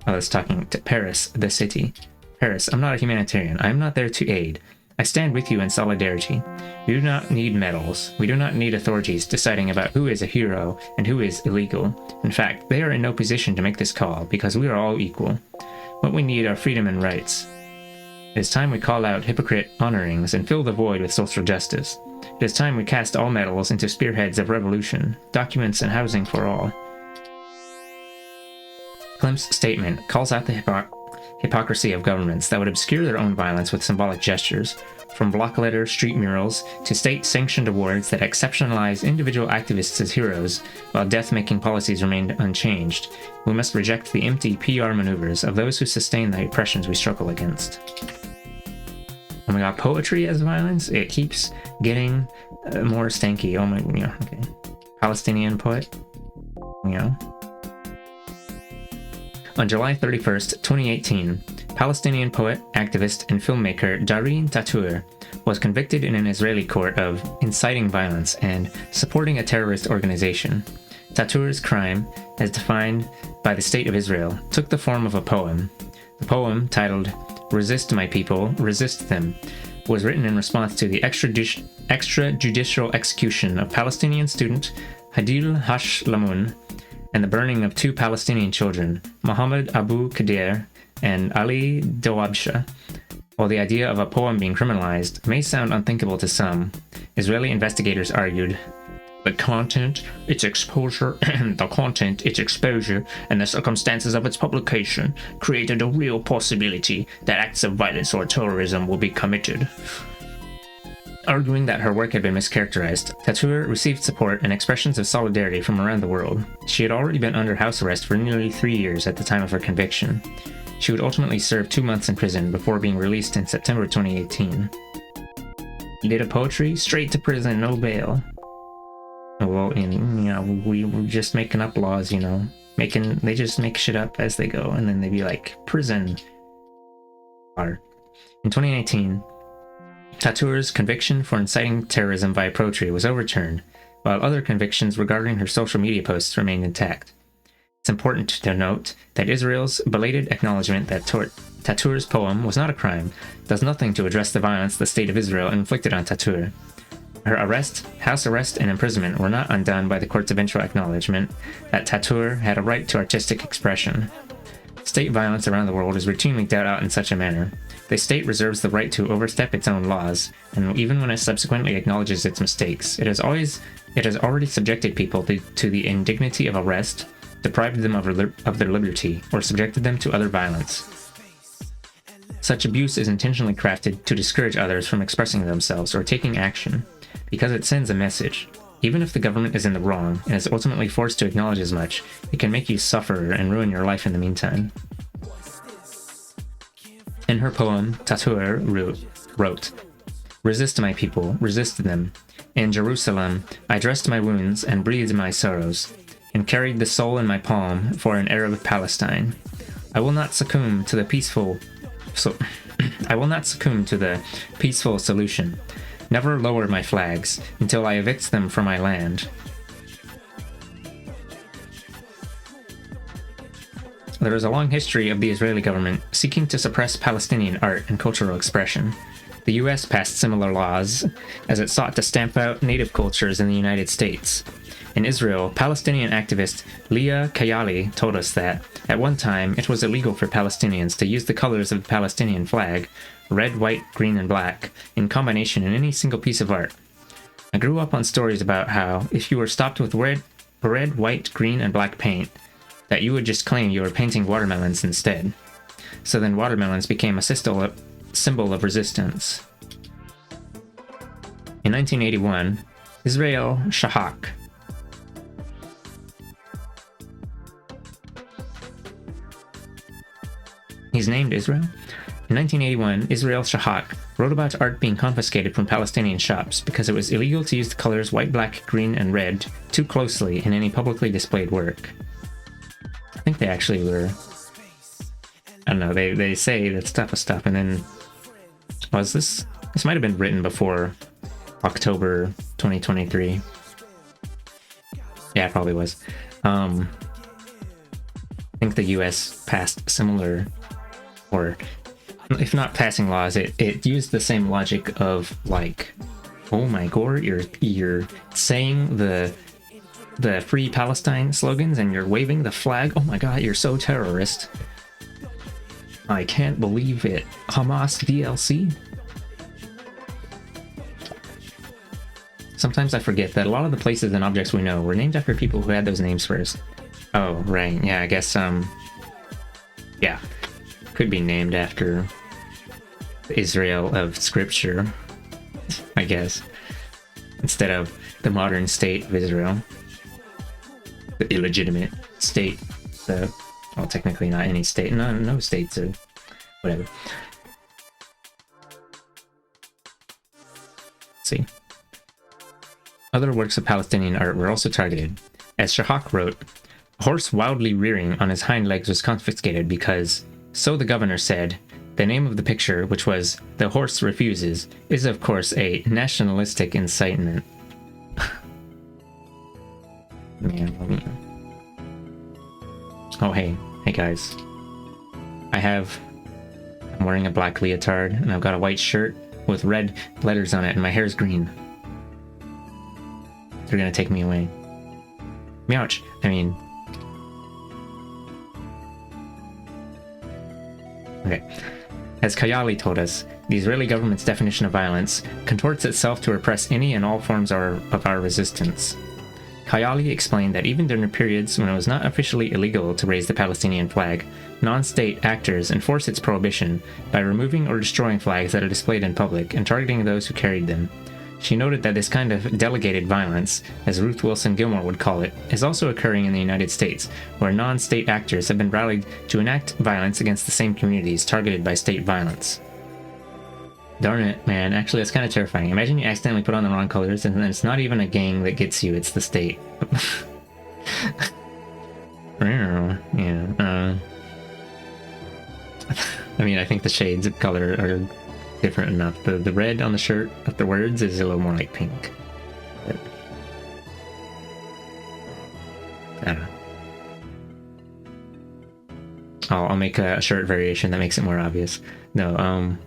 Speaker 1: it's talking to Paris, the city. Paris, I'm not a humanitarian. I am not there to aid. I stand with you in solidarity. We do not need medals. We do not need authorities deciding about who is a hero and who is illegal. In fact, they are in no position to make this call because we are all equal. What we need are freedom and rights. It is time we call out hypocrite honorings and fill the void with social justice. It is time we cast all medals into spearheads of revolution, documents and housing for all. Klimp's statement calls out the hypocrisy of governments that would obscure their own violence with symbolic gestures, from block letter street murals to state-sanctioned awards that exceptionalize individual activists as heroes, while death-making policies remained unchanged. We must reject the empty PR maneuvers of those who sustain the oppressions we struggle against. Oh my god, poetry as violence? It keeps getting more stanky. Oh my, yeah, okay. Palestinian poet? Yeah. On July 31st, 2018, Palestinian poet, activist, and filmmaker Dareen Tatour was convicted in an Israeli court of inciting violence and supporting a terrorist organization. Tatour's crime, as defined by the State of Israel, took the form of a poem. The poem, titled Resist My People, Resist Them, was written in response to the extrajudicial execution of Palestinian student Hadil Hashlamoun and the burning of 2 Palestinian children, Mohammed Abu Qadir and Ali Dawabsha. While the idea of a poem being criminalized may sound unthinkable to some, Israeli investigators argued, the content, its exposure, and the circumstances of its publication created a real possibility that acts of violence or terrorism will be committed. Arguing that her work had been mischaracterized, Tatour received support and expressions of solidarity from around the world. She had already been under house arrest for nearly 3 years at the time of her conviction. She would ultimately serve 2 months in prison before being released in September 2018. Did a poetry? Straight to prison, no bail. Well, we were just making up laws, they just make shit up as they go, and then they'd be like, prison. In 2019, Tatour's conviction for inciting terrorism via poetry was overturned, while other convictions regarding her social media posts remained intact. It's important to note that Israel's belated acknowledgement that Tatour's poem was not a crime does nothing to address the violence the State of Israel inflicted on Tatour. Her arrest, house arrest, and imprisonment were not undone by the court's eventual acknowledgement that Tatour had a right to artistic expression. State violence around the world is routinely dealt out in such a manner. The state reserves the right to overstep its own laws, and even when it subsequently acknowledges its mistakes, it has already subjected people to the indignity of arrest, deprived them of their liberty, or subjected them to other violence. Such abuse is intentionally crafted to discourage others from expressing themselves or taking action, because it sends a message. Even if the government is in the wrong and is ultimately forced to acknowledge as much, it can make you suffer and ruin your life in the meantime. In her poem, Tatour wrote, "Resist my people, resist them. In Jerusalem, I dressed my wounds and breathed my sorrows, and carried the soul in my palm for an Arab Palestine. I will not succumb to the peaceful solution. Never lower my flags until I evict them from my land." There is a long history of the Israeli government seeking to suppress Palestinian art and cultural expression. The US passed similar laws as it sought to stamp out native cultures in the United States. In Israel, Palestinian activist Leah Kayali told us that, at one time, it was illegal for Palestinians to use the colors of the Palestinian flag, red, white, green, and black, in combination in any single piece of art. I grew up on stories about how, if you were stopped with red, white, green, and black paint, that you would just claim you were painting watermelons instead. So then watermelons became a symbol of resistance. In 1981, Israel Shahak, he's named Israel? In 1981, Israel Shahak wrote about art being confiscated from Palestinian shops because it was illegal to use the colors white, black, green, and red too closely in any publicly displayed work. I think they actually were... I don't know, they say that stuff is stuff, and then... Was this might have been written before October 2023. Yeah, it probably was. I think the US passed similar, or if not passing laws, it used the same logic of like, oh my god, you're saying the Free Palestine slogans and you're waving the flag. Oh my god, you're so terrorist. I can't believe it. Hamas DLC? Sometimes I forget that a lot of the places and objects we know were named after people who had those names first. Oh, right. Yeah, I guess, yeah. Could be named after Israel of Scripture, I guess. Instead of the modern state of Israel. The illegitimate state. Well, technically not any state. No states or whatever. Let's see. Other works of Palestinian art were also targeted. As Shahak wrote, a horse wildly rearing on his hind legs was confiscated because, so the governor said, the name of the picture, which was "The Horse Refuses," is of course a nationalistic incitement. Man. Oh, hey guys. I'm wearing a black leotard, and I've got a white shirt with red letters on it, and my hair's green. They're gonna take me away. Meouch. I mean... Okay. As Kayali told us, the Israeli government's definition of violence contorts itself to repress any and all forms of our resistance. Kayali explained that even during periods when it was not officially illegal to raise the Palestinian flag, non-state actors enforce its prohibition by removing or destroying flags that are displayed in public and targeting those who carried them. She noted that this kind of delegated violence, as Ruth Wilson Gilmore would call it, is also occurring in the United States, where non-state actors have been rallied to enact violence against the same communities targeted by state violence. Darn it, man. Actually, that's kind of terrifying. Imagine you accidentally put on the wrong colors, and then it's not even a gang that gets you, it's the state. Yeah, I mean, I think the shades of color are different enough. The red on the shirt of the words is a little more like pink. But, I don't know. I'll make a shirt variation that makes it more obvious. No,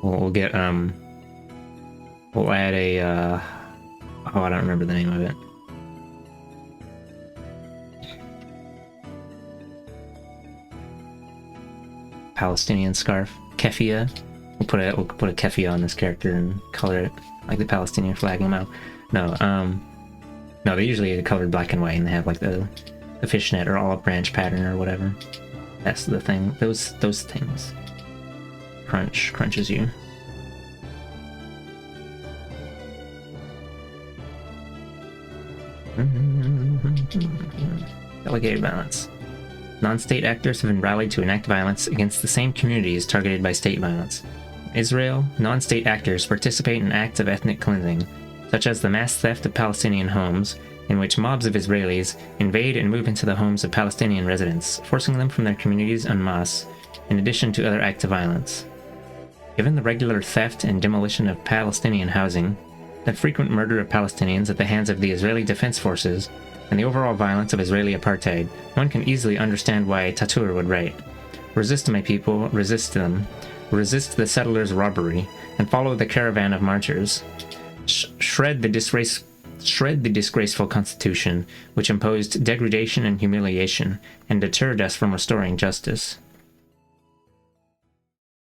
Speaker 1: we'll get, we'll add a, oh, I don't remember the name of it. Palestinian scarf. Keffiyeh. We'll put a keffiyeh on this character and color it like the Palestinian flag. No, they're usually colored black and white, and they have like the fishnet or olive branch pattern or whatever. That's the thing. Those things. Crunches you. Delegated violence. Non-state actors have been rallied to enact violence against the same communities targeted by state violence. In Israel, non-state actors participate in acts of ethnic cleansing, such as the mass theft of Palestinian homes, in which mobs of Israelis invade and move into the homes of Palestinian residents, forcing them from their communities en masse, in addition to other acts of violence. Given the regular theft and demolition of Palestinian housing, the frequent murder of Palestinians at the hands of the Israeli Defense Forces, and the overall violence of Israeli apartheid, one can easily understand why Tatur would write, "Resist, my people, resist them. Resist the settlers' robbery, and follow the caravan of marchers. Shred the disgraceful constitution, which imposed degradation and humiliation, and deterred us from restoring justice."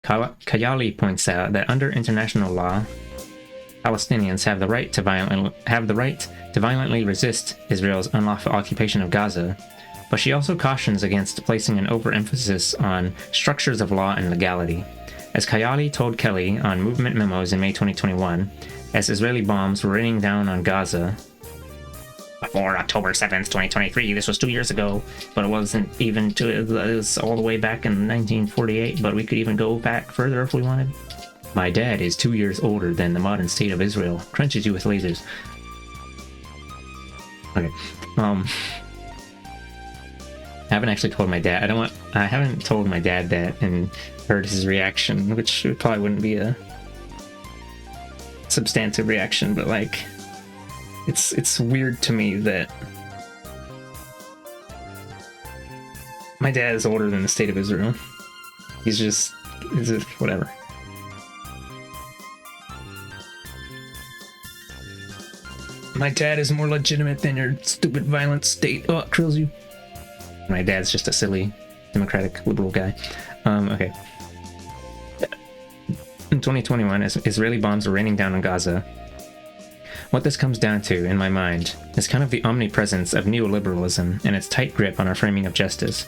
Speaker 1: Kayali points out that under international law, Palestinians have the right to violently resist Israel's unlawful occupation of Gaza, but she also cautions against placing an overemphasis on structures of law and legality. As Kayali told Kelly on Movement Memos in May 2021, as Israeli bombs were raining down on Gaza before October 7th, 2023, this was 2 years ago, but it wasn't even it was all the way back in 1948, but we could even go back further if we wanted. My dad is 2 years older than the modern state of Israel. Crunches you with lasers. Okay. I haven't actually told my dad. I haven't told my dad that and heard his reaction, which probably wouldn't be a substantive reaction, but like, it's weird to me that my dad is older than the state of Israel. He's just whatever. My dad is more legitimate than your stupid violent state. Oh, it kills you. My dad's just a silly democratic liberal guy. Okay. In 2021, as Israeli bombs were raining down on Gaza, what this comes down to, in my mind, is kind of the omnipresence of neoliberalism and its tight grip on our framing of justice.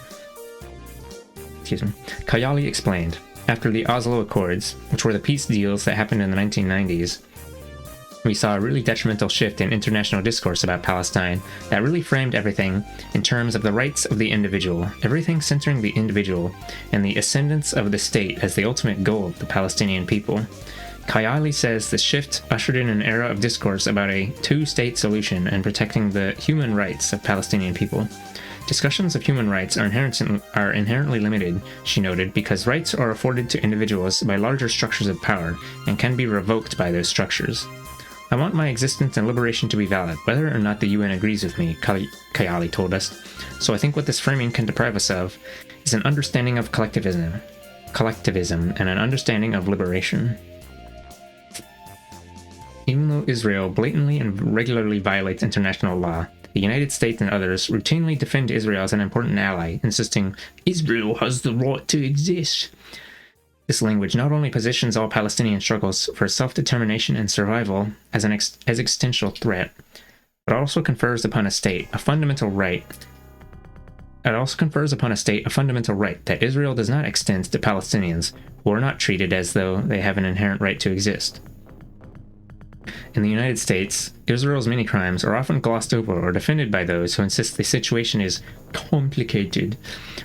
Speaker 1: Excuse me. Kayali explained, after the Oslo Accords, which were the peace deals that happened in the 1990s, we saw a really detrimental shift in international discourse about Palestine that really framed everything in terms of the rights of the individual, everything centering the individual, and the ascendance of the state as the ultimate goal of the Palestinian people. Kayali says the shift ushered in an era of discourse about a two-state solution and protecting the human rights of Palestinian people. Discussions of human rights are inherently limited, she noted, because rights are afforded to individuals by larger structures of power and can be revoked by those structures. I want my existence and liberation to be valid, whether or not the UN agrees with me, Kayali told us. So I think what this framing can deprive us of is an understanding of collectivism, and an understanding of liberation. Even though Israel blatantly and regularly violates international law, the United States and others routinely defend Israel as an important ally, insisting, "Israel has the right to exist." This language not only positions all Palestinian struggles for self-determination and survival as an existential threat, but also confers upon a state a fundamental right. It also confers upon a state a fundamental right that Israel does not extend to Palestinians, who are not treated as though they have an inherent right to exist. In the United States, Israel's many crimes are often glossed over or defended by those who insist the situation is complicated.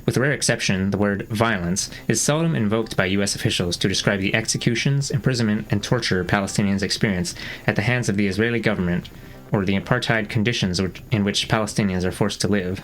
Speaker 1: With rare exception, the word violence is seldom invoked by U.S. officials to describe the executions, imprisonment, and torture Palestinians experience at the hands of the Israeli government or the apartheid conditions in which Palestinians are forced to live.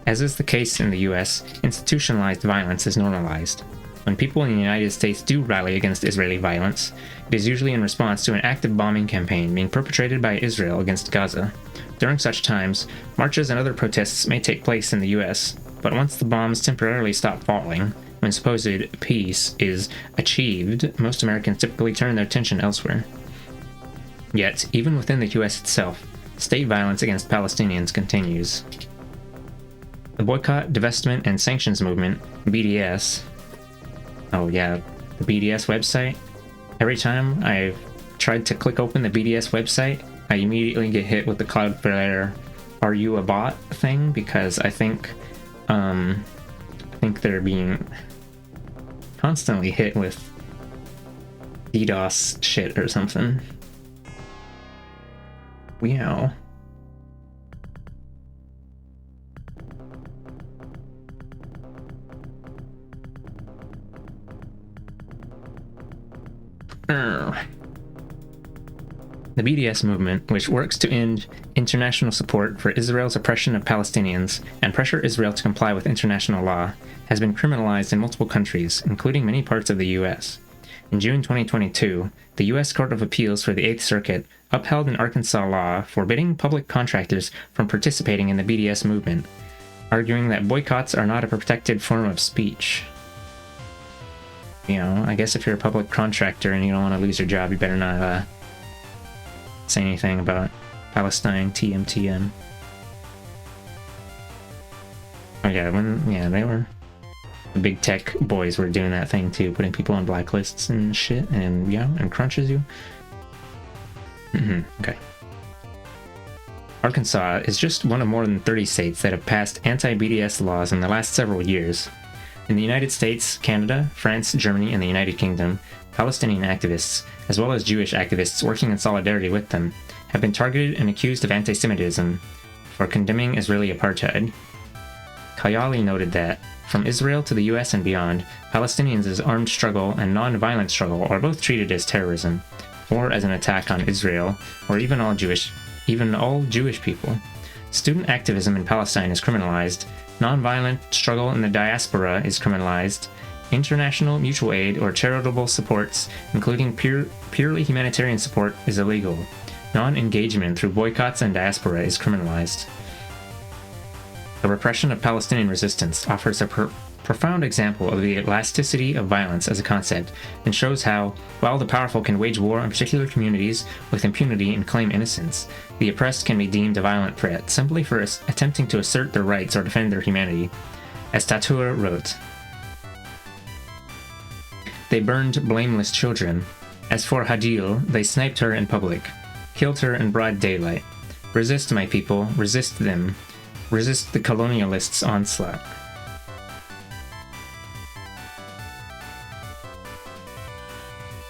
Speaker 1: As is the case in the US, institutionalized violence is normalized. When people in the United States do rally against Israeli violence, it is usually in response to an active bombing campaign being perpetrated by Israel against Gaza. During such times, marches and other protests may take place in the US, but once the bombs temporarily stop falling, when supposed peace is achieved, most Americans typically turn their attention elsewhere. Yet, even within the US itself, state violence against Palestinians continues. The Boycott, Divestment, and Sanctions Movement, BDS. Oh yeah, the BDS website. Every time I've tried to click open the BDS website, I immediately get hit with the Cloudflare "Are you a bot?" thing, because I think they're being constantly hit with DDoS shit or something. Wow. The BDS movement, which works to end international support for Israel's oppression of Palestinians and pressure Israel to comply with international law, has been criminalized in multiple countries, including many parts of the US. In June 2022, the U.S. Court of Appeals for the Eighth Circuit upheld an Arkansas law forbidding public contractors from participating in the BDS movement, arguing that boycotts are not a protected form of speech. You know, I guess if you're a public contractor and you don't want to lose your job, you better not say anything about Palestine, TMTM. Oh yeah, they were... The big tech boys were doing that thing too, putting people on blacklists and shit, and yeah, and crunches you. Okay. Arkansas is just one of more than 30 states that have passed anti-BDS laws in the last several years. In the United States, Canada, France, Germany, and the United Kingdom, Palestinian activists, as well as Jewish activists working in solidarity with them, have been targeted and accused of anti-Semitism for condemning Israeli apartheid. Kayali noted that, from Israel to the US and beyond, Palestinians' armed struggle and non-violent struggle are both treated as terrorism, or as an attack on Israel, or even all Jewish people. Student activism in Palestine is criminalized, non-violent struggle in the diaspora is criminalized, international mutual aid or charitable supports, including purely humanitarian support, is illegal. Non-engagement through boycotts and diaspora is criminalized. The repression of Palestinian resistance offers a profound example of the elasticity of violence as a concept, and shows how, while the powerful can wage war on particular communities with impunity and claim innocence, the oppressed can be deemed a violent threat simply for attempting to assert their rights or defend their humanity. As Tatur wrote, "They burned blameless children. As for Hadil, they sniped her in public, killed her in broad daylight. Resist, my people, resist them. Resist the colonialists' onslaught."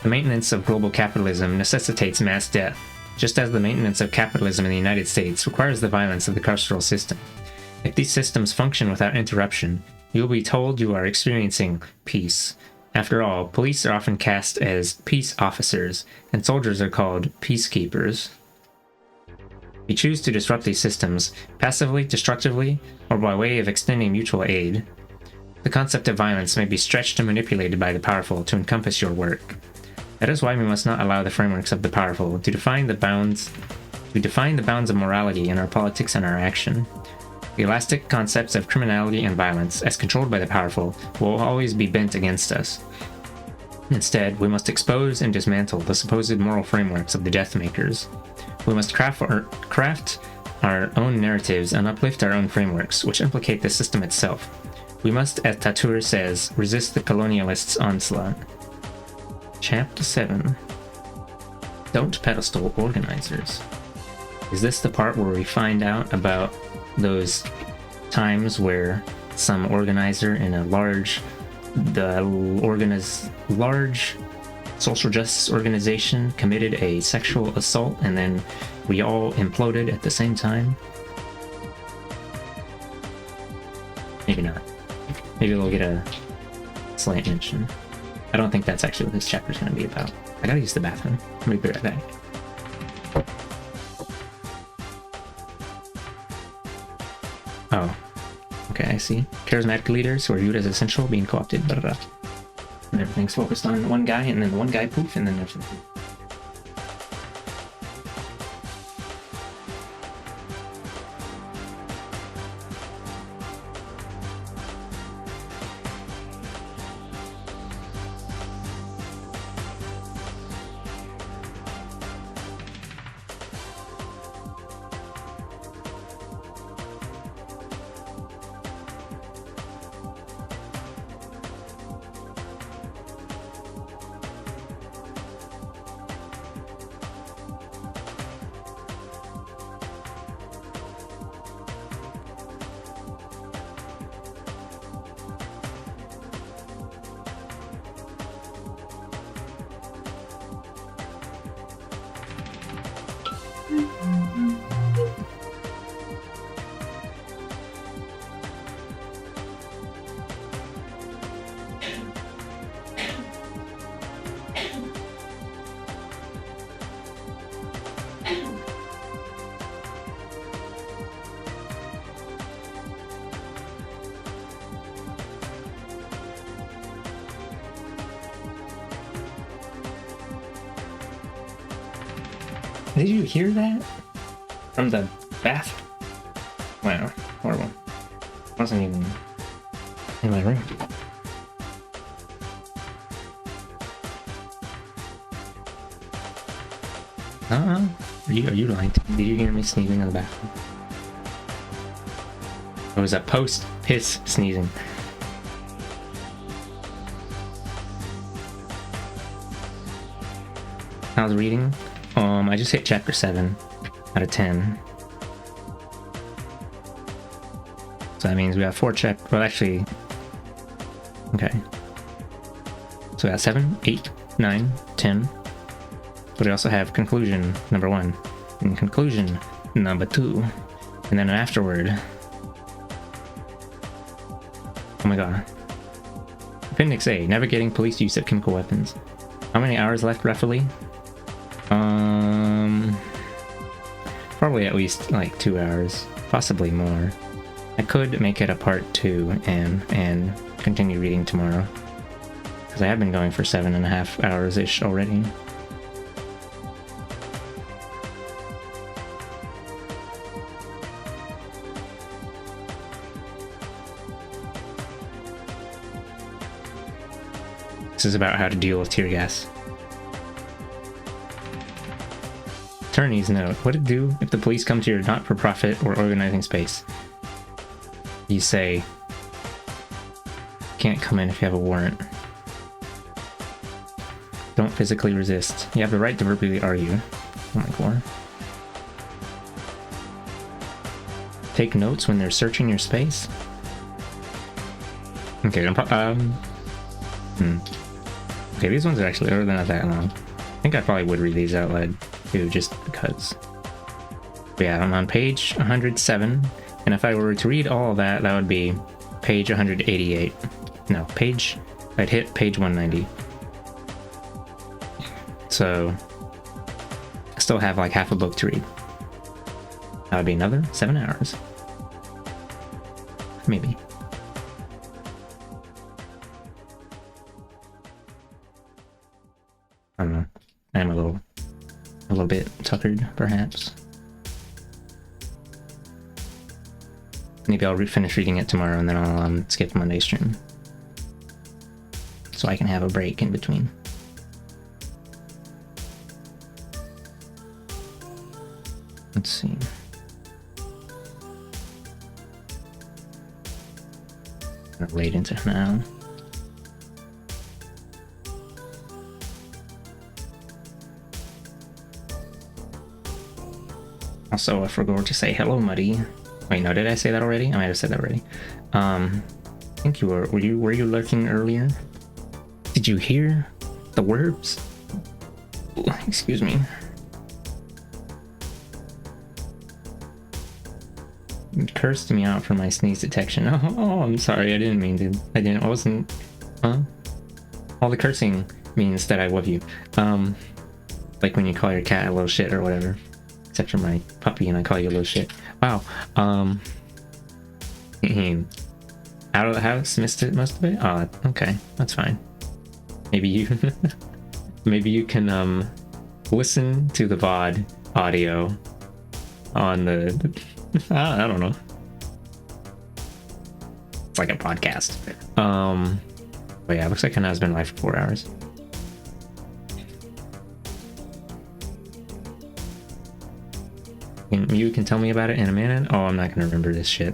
Speaker 1: The maintenance of global capitalism necessitates mass death, just as the maintenance of capitalism in the United States requires the violence of the carceral system. If these systems function without interruption, you will be told you are experiencing peace. After all, police are often cast as peace officers, and soldiers are called peacekeepers. If you choose to disrupt these systems, passively, destructively, or by way of extending mutual aid, the concept of violence may be stretched and manipulated by the powerful to encompass your work. That is why we must not allow the frameworks of the powerful to define the bounds of morality in our politics and our action. The elastic concepts of criminality and violence, as controlled by the powerful, will always be bent against us. Instead, we must expose and dismantle the supposed moral frameworks of the death makers. We must craft our own narratives and uplift our own frameworks, which implicate the system itself. We must, as Tatur says, resist the colonialists' onslaught. Chapter 7. Don't pedestal organizers. Is this the part where we find out about those times where some organizer in a large social justice organization committed a sexual assault and then we all imploded at the same time? Maybe not. Maybe we'll get a slight mention. I don't think that's actually what this chapter's going to be about. I gotta use the bathroom. I'm gonna be right back. Oh. I see. Charismatic leaders who are viewed as essential being co-opted. Blah, blah, blah. And everything's focused on one guy, and then the one guy poof, and then there's poof. Did you hear that? From the bath? Wow, horrible. Wasn't even in my room. Are you lying to me? Did you hear me sneezing in the bathroom? It was a post-piss sneezing. How's reading? I just hit chapter 7 out of 10. So that means we got 4 chapters. Well, actually, okay. So we got 7, 8, 9, 10. But we also have conclusion number 1 and conclusion number 2, and then an afterword. Oh my god. Appendix A, navigating police use of chemical weapons. How many hours left roughly? Probably at least like 2 hours, possibly more. I could make it a part 2 and continue reading tomorrow, because I have been going for 7.5 hours ish already. This is about how to deal with tear gas. Attorney's note. What to do if the police come to your not-for-profit or organizing space? You say, can't come in if you have a warrant. Don't physically resist. You have the right to verbally argue. Oh my god. Take notes when they're searching your space? Okay, okay, these ones are actually they're not that long. I think I probably would read these out loud too, just because. But yeah, I'm on page 107, and if I were to read all of that, that would be page 188. No, I'd hit page 190. So I still have like half a book to read. That would be another 7 hours. Maybe. I don't know. I'm a little bit tuckered, perhaps. Maybe I'll finish reading it tomorrow, and then I'll skip Monday's stream, so I can have a break in between. Let's see. Late into now. Also, I forgot to say hello, Muddy. Wait, no, did I say that already? I might have said that already. I think you were you lurking earlier? Did you hear the words? Ooh, excuse me. It cursed me out for my sneeze detection. Oh, I'm sorry. I didn't mean to. I wasn't. Huh? All the cursing means that I love you. Like when you call your cat a little shit or whatever. Except for my puppy, and I call you a little shit. Wow. Out of the house, missed it most of it. Oh, okay, that's fine. Maybe you, maybe you can listen to the VOD audio on the. I don't know. It's like a podcast. But yeah, it looks like Hannah's been live for 4 hours. You can tell me about it in a minute. Oh, I'm not gonna remember this shit.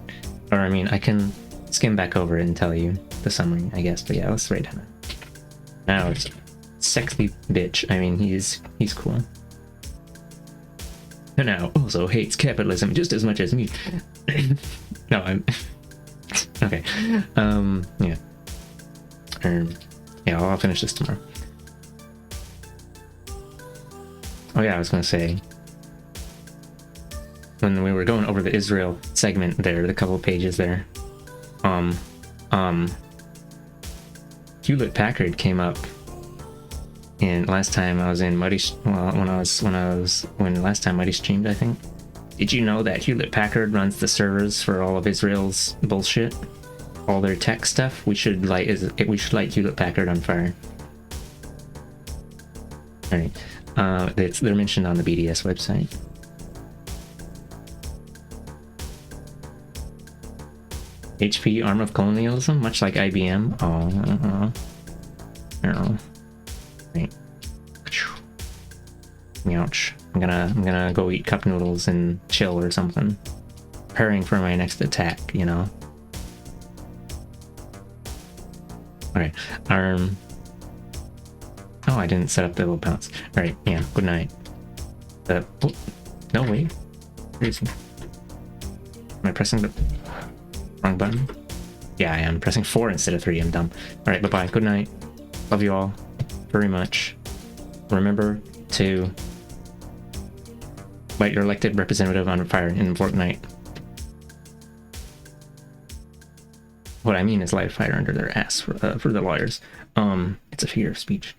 Speaker 1: Or I mean, I can skim back over it and tell you the summary, I guess. But yeah, let's rate Hannah. Now it's sexy bitch. I mean, he's cool. Now also hates capitalism just as much as me. No, I'm okay. Yeah. Yeah, I'll finish this tomorrow. Oh yeah, I was gonna say, when we were going over the Israel segment there, the couple of pages there, Hewlett Packard came up. And last time I was in Muddy, when last time Muddy streamed, I think. Did you know that Hewlett Packard runs the servers for all of Israel's bullshit, all their tech stuff? We should light Hewlett Packard on fire. All right, they're mentioned on the BDS website. HP, arm of colonialism, much like IBM. Oh, right. Ouch. I'm gonna go eat cup noodles and chill or something. Preparing for my next attack, you know. Alright. Oh, I didn't set up the little bounce. Alright, yeah, good night. Oh, no, wait. Where is he? Am I pressing the wrong button? Yeah, I am pressing 4 instead of 3. I'm dumb. Alright, bye-bye. Good night. Love you all very much. Remember to light your elected representative on fire in Fortnite. What I mean is light a fire under their ass for the lawyers. It's a figure of speech.